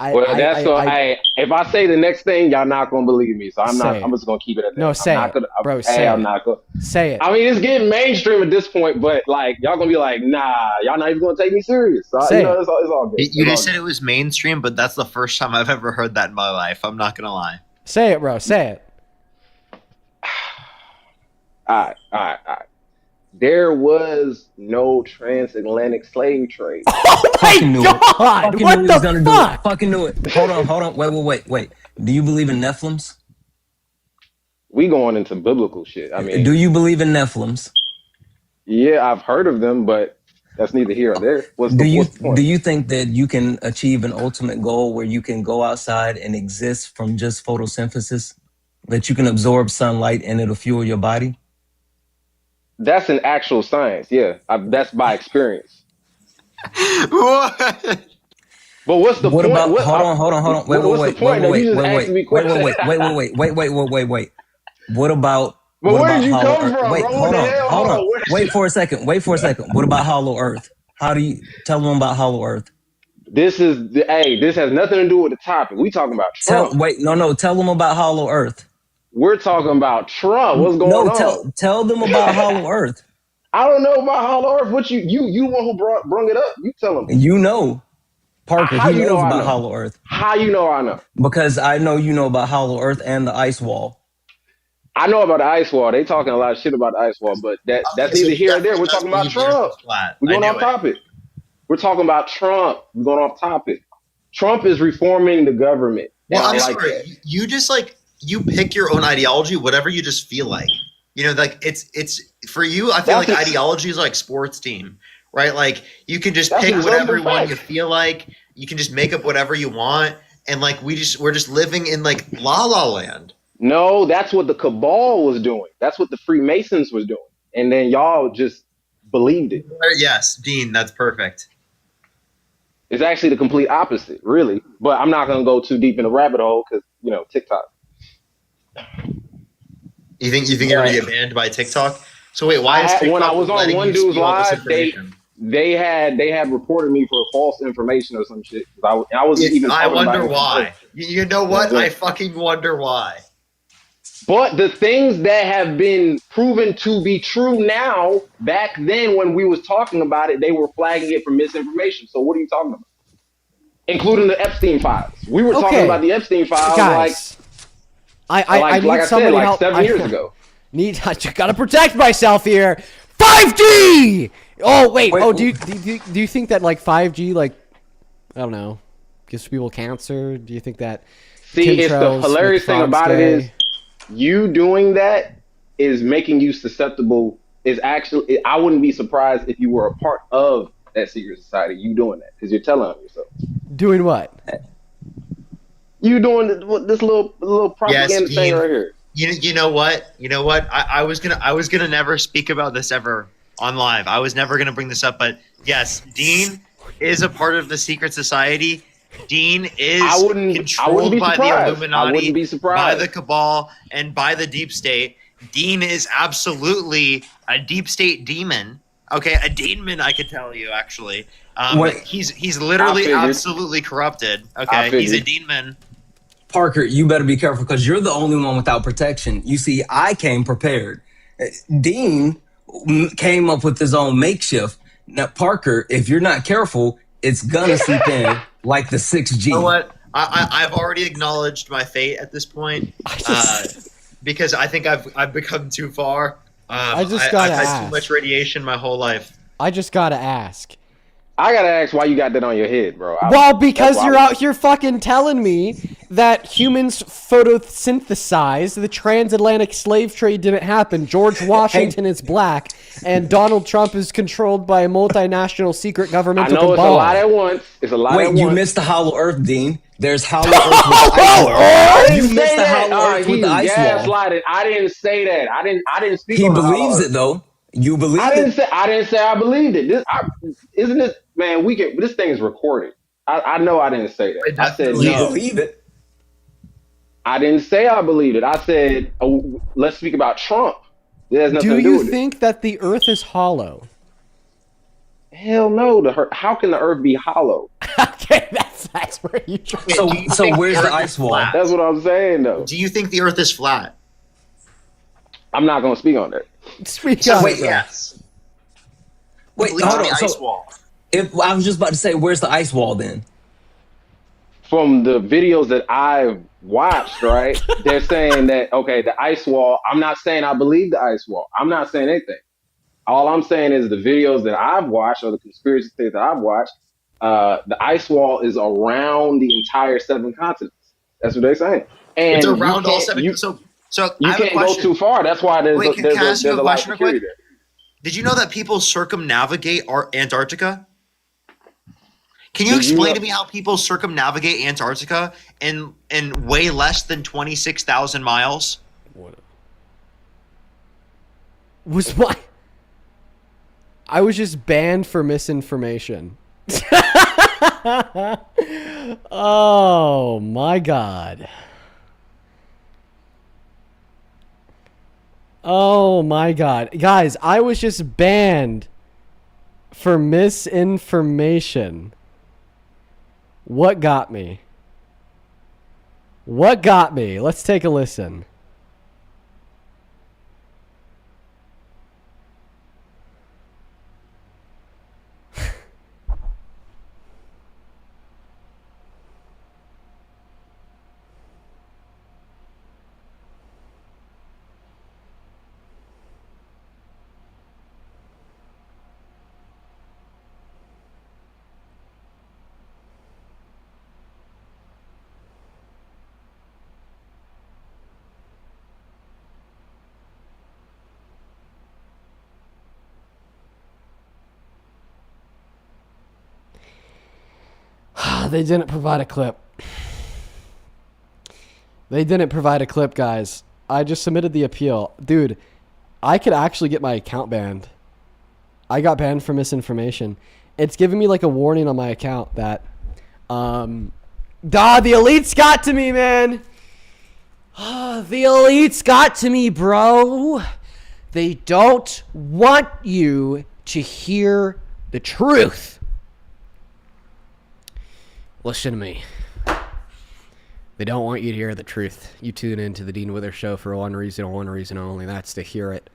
say the next thing, y'all not gonna believe me, so I'm just gonna keep it at that. No, say it, bro. Say I'm not gonna say it. I mean, it's getting mainstream at this point, but like y'all gonna be like, nah, y'all not even gonna take me serious. So it's all good. You just said it was mainstream, but that's the first time I've ever heard that in my life. I'm not gonna lie. Say it, bro. Say it. All right. There was no transatlantic slave trade. Oh my God! What the fuck? Fucking knew it. Hold on. Wait. Do you believe in Nephilims? We going into biblical shit. I mean, do you believe in Nephilims? Yeah, I've heard of them, but that's neither here or there. Do you think that you can achieve an ultimate goal where you can go outside and exist from just photosynthesis? That you can absorb sunlight and it'll fuel your body? That's an actual science, yeah. That's by experience. What? But what's the point? About, hold on. Wait. What about? But where did you come from? Wait, hold on. Wait for a second. What about Hollow Earth? How do you tell them about Hollow Earth? This has nothing to do with the topic. We talking about Trump. Tell them about Hollow Earth. We're talking about Trump. What's going on? Tell them about Hollow Earth. I don't know about Hollow Earth. What you one who brought it up? You tell them. You know, Parker. He knows about Hollow Earth. How you know I know? Because I know you know about Hollow Earth and the ice wall. I know about the ice wall. They talking a lot of shit about the ice wall, but that's neither here or there. We're talking about Trump. We're going off topic. We're talking about Trump. We're going off topic. Trump is reforming the government. Well, I'm sorry. You just you pick your own ideology, whatever you just feel like. You know, like it's for you. I feel like ideology is like sports team, right? Like you can just pick whatever one you feel like. You can just make up whatever you want, and like we're just living in like La La Land. No, that's what the cabal was doing. That's what the Freemasons was doing, and then y'all just believed it. Yes, Dean, that's perfect. It's actually the complete opposite, really. But I'm not gonna go too deep in the rabbit hole because TikTok. You think you're gonna get banned by TikTok? So wait, why is TikTok when I was on one dude's live, they had reported me for false information or some shit. I wasn't even. I wonder why. You know what? I fucking wonder why. But the things that have been proven to be true now, back then when we was talking about it, they were flagging it for misinformation. So what are you talking about? Including the Epstein files. We were talking about the Epstein files, guys. I need somebody help. 7 years ago. I just gotta protect myself here. 5G. Oh wait. Do you think that like 5G I don't know gives people cancer? Do you think that? See, it's the hilarious thing about it is you doing that is making you susceptible. Is actually I wouldn't be surprised if you were a part of that secret society. You doing that because you're telling on yourself. Doing what? You doing this little propaganda thing right here. You know what? I was gonna never speak about this ever on live. I was never gonna bring this up, but yes, Dean is a part of the secret society. Dean is controlled by the Illuminati, by the cabal, and by the deep state. Dean is absolutely a deep state demon. Okay, a demon, I could tell you actually. He's literally absolutely corrupted. Okay, he's a demon. Parker, you better be careful because you're the only one without protection. You see, I came prepared. Dean came up with his own makeshift. Now, Parker, if you're not careful, it's gonna seep in like the 6G. You know what? I've already acknowledged my fate at this point because I think I've become too far. I've had too much radiation my whole life. I just gotta ask. I gotta ask why you got that on your head, bro. Because you're out here fucking telling me that humans photosynthesized, the transatlantic slave trade didn't happen, George Washington is black, and Donald Trump is controlled by a multinational secret governmental cabal. It's a lot at once. It's a lot at once. Wait, you missed the Hollow Earth, Dean. There's hollow earth with the ice wall. I You didn't missed say the that. hollow earth with He's the ice wall. gaslighting. I didn't say that. I didn't speak He on the hollow believes earth. it though. You believe I didn't it. say I believed it. Isn't this man? This thing is recorded. I know I didn't say that. I said You no. believe it. I didn't say I believed it. I said let's speak about Trump. It has nothing Do to do you with think that the Earth is hollow? it. Hell no. How can the Earth be hollow? Okay, that's where you. So where's the ice wall? That's what I'm saying though. Do you think the Earth is flat? I'm not going to speak on that. Speak So on wait, it, bro. yes. Wait, Believes hold in on. the ice So wall. if I was just about to say, where's the ice wall then? From the videos that I've watched, right? They're saying that okay, the ice wall. I'm not saying I believe the ice wall. I'm not saying anything. All I'm saying is the videos that I've watched or the conspiracy theories that I've watched, the ice wall is around the entire 7 continents. That's what they're saying. And It's around all 7. You So you I have a can't go question. too far. That's why there's Wait, can I ask you a lot of question real security quick? there. Did you know that people circumnavigate Antarctica? Can you Did you explain know- to me how people circumnavigate Antarctica in way less than 26,000 miles? Was what? I was just banned for misinformation. Oh my god. Oh my god. Guys, I was just banned for misinformation. What got me? What got me? Let's take a listen. They didn't provide a clip. They didn't provide a clip, guys. I just submitted the appeal. Dude, I could actually get my account banned. I got banned for misinformation. It's giving me like a warning on my account that the elites got to me, man. The elites got to me, bro. They don't want you to hear the truth. Listen to me. They don't want you to hear the truth. You tune into the Dean Wither Show for one reason and one reason only. That's to hear it.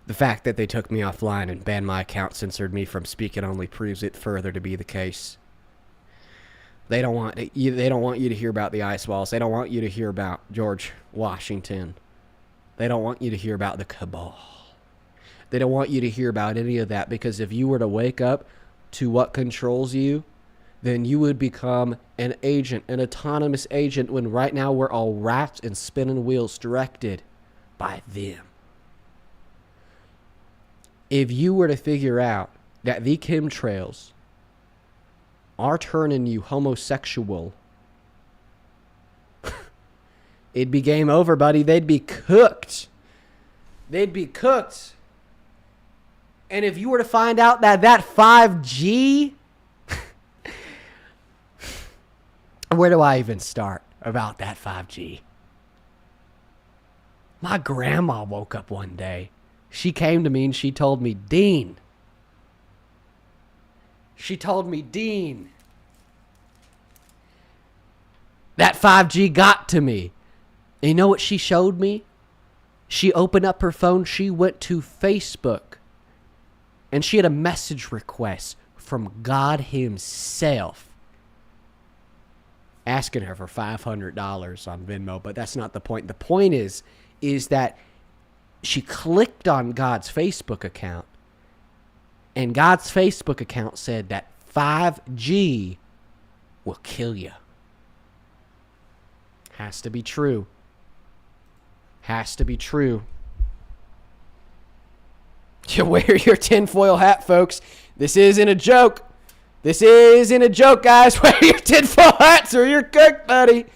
The fact that they took me offline and banned my account, censored me from speaking, only proves it further to be the case. They don't want you to hear about the ice walls. They don't want you to hear about George Washington. They don't want you to hear about the cabal. They don't want you to hear about any of that, because if you were to wake up to what controls you, then you would become an agent, an autonomous agent, when right now we're all wrapped in spinning wheels directed by them. If you were to figure out that the chemtrails are turning you homosexual, it'd be game over, buddy. They'd be cooked. They'd be cooked. And if you were to find out that 5G... Where do I even start about that 5G? My grandma woke up one day. She came to me and she told me, Dean. She told me, Dean, that 5G got to me. And you know what she showed me? She opened up her phone. She went to Facebook. And she had a message request from God himself, asking her for $500 on Venmo, but that's not the point. The point is that she clicked on God's Facebook account, and God's Facebook account said that 5G will kill you. Has to be true. Has to be true. You wear your tinfoil hat, folks. This isn't a joke. This isn't a joke, guys. Wear your tinfoil hats or you're cooked, buddy.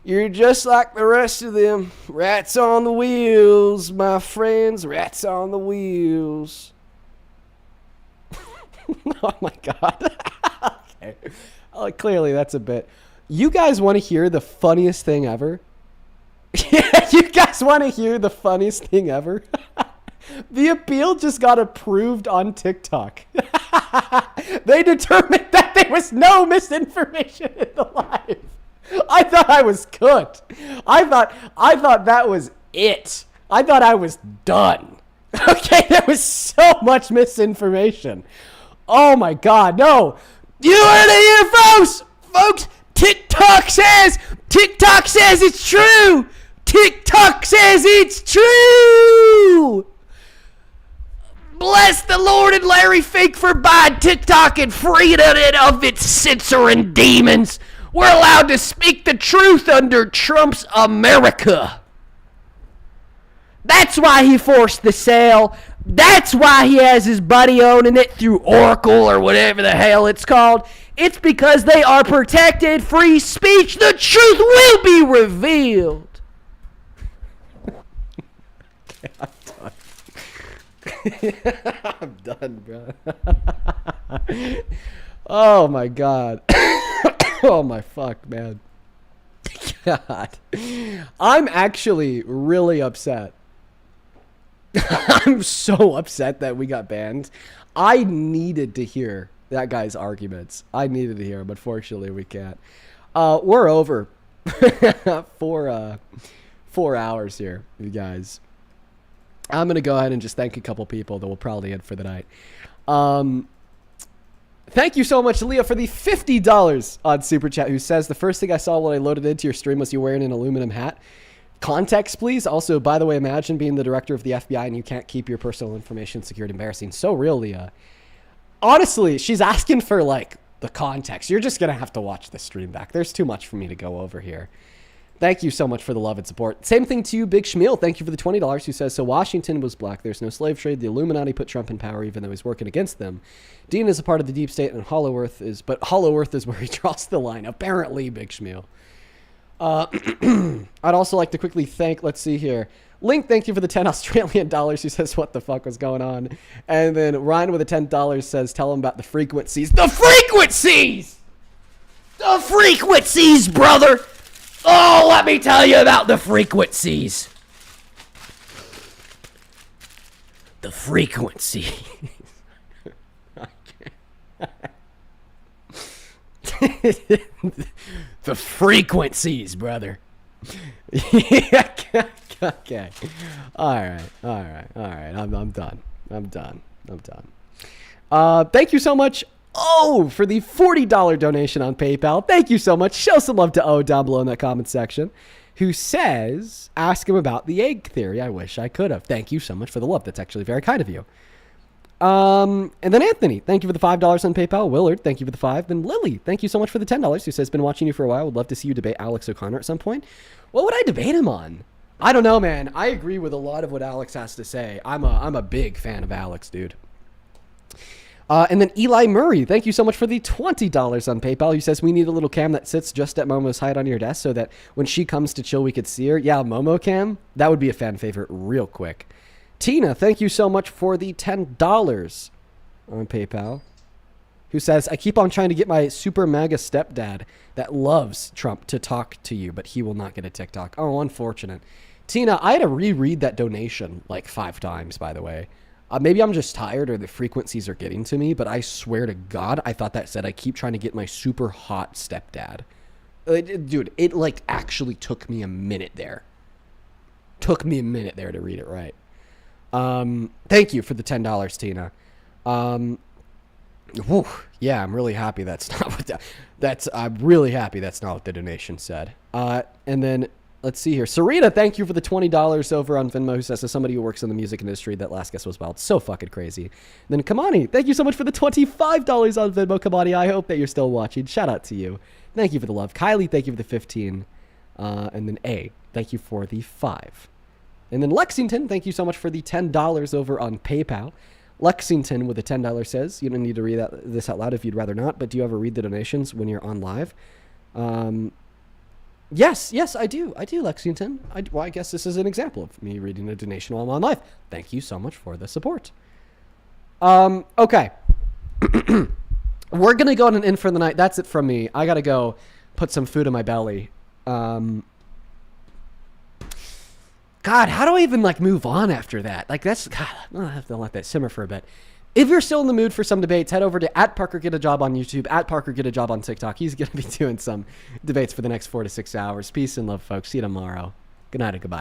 You're just like the rest of them. Rats on the wheels, my friends. Rats on the wheels. Oh my God. Okay. Clearly, that's a bit. You guys want to hear the funniest thing ever? Yeah, you guys want to hear the funniest thing ever? The appeal just got approved on TikTok. They determined that there was no misinformation in the live. I thought I was cooked. I thought that was it. I thought I was done. Okay, there was so much misinformation. Oh my God, no. You heard it here, folks. TikTok says it's true. TikTok says it's true. Bless the Lord and Larry Fink for buying TikTok and freeing it of its censoring demons. We're allowed to speak the truth under Trump's America. That's why he forced the sale. That's why he has his buddy owning it through Oracle or whatever the hell it's called. It's because they are protected free speech. The truth will be revealed. Okay, I'm done, bro. Oh my God. Oh my fuck, man. God. I'm actually really upset. I'm so upset that we got banned. I needed to hear that guy's arguments. I needed to hear him. Unfortunately, we can't. We're over for 4 hours here, you guys. I'm going to go ahead and just thank a couple people that will probably end for the night. Thank you so much, Leah, for the $50 on Super Chat, who says, the first thing I saw when I loaded into your stream was you wearing an aluminum hat. Context, please. Also, by the way, imagine being the director of the FBI and you can't keep your personal information secured. Embarrassing. So real, Leah. Honestly, she's asking for, like, the context. You're just going to have to watch the stream back. There's too much for me to go over here. Thank you so much for the love and support. Same thing to you, Big Schmiel. Thank you for the $20, who says, so Washington was black. There's no slave trade. The Illuminati put Trump in power even though he's working against them. Dean is a part of the deep state and Hollow Earth is where he draws the line. Apparently, Big Schmiel. I'd also like to quickly thank, let's see here. Link, thank you for the 10 Australian dollars, who says, what the fuck was going on? And then Ryan with the $10 says, tell him about the frequencies. The frequencies! The frequencies, brother! Oh, let me tell you about the frequencies. The frequency. The frequencies, brother. Okay. All right. I'm done. Thank you so much. For the $40 donation on PayPal. Thank you so much. Show some love to O down below in that comment section, who says, ask him about the egg theory. I wish I could have. Thank you so much for the love. That's actually very kind of you. And then Anthony, thank you for the $5 on PayPal. Willard, thank you for the 5. Then Lily, thank you so much for the $10, who says, been watching you for a while. Would love to see you debate Alex O'Connor at some point. What would I debate him on? I don't know, man. I agree with a lot of what Alex has to say. I'm a big fan of Alex, dude. And then Eli Murray, thank you so much for the $20 on PayPal. He says, we need a little cam that sits just at Momo's height on your desk so that when she comes to chill, we could see her. Yeah, Momo cam. That would be a fan favorite real quick. Tina, thank you so much for the $10 on PayPal, who says, I keep on trying to get my super MAGA stepdad that loves Trump to talk to you, but he will not get a TikTok. Oh, unfortunate. Tina, I had to reread that donation like 5 times, by the way. Maybe I'm just tired or the frequencies are getting to me, but I swear to God, I thought that said I keep trying to get my super hot stepdad. Dude, it like actually took me a minute there. Took me a minute there to read it right. Thank you for the $10, Tina. Yeah, I'm really happy that's not what I'm really happy that's not what the donation said. And then let's see here. Serena, thank you for the $20 over on Venmo, who says, as somebody who works in the music industry, that last guess was wild. So fucking crazy. And then Kamani, thank you so much for the $25 on Venmo. Kamani, I hope that you're still watching. Shout out to you. Thank you for the love. Kylie, thank you for the 15. And then A, thank you for the 5. And then Lexington, thank you so much for the $10 over on PayPal. Lexington with a $10 says, you don't need to read this out loud if you'd rather not, but do you ever read the donations when you're on live? Yes, I do. I do, Lexington. I guess this is an example of me reading a donation while I'm on live. Thank you so much for the support. Okay. We're going to go on an in for the night. That's it from me. I got to go put some food in my belly. God, how do I even move on after that? God, I'll have to let that simmer for a bit. If you're still in the mood for some debates, head over to @ParkerGetAJob on YouTube, @ParkerGetAJob on TikTok. He's going to be doing some debates for the next 4 to 6 hours. Peace and love, folks. See you tomorrow. Good night and goodbye.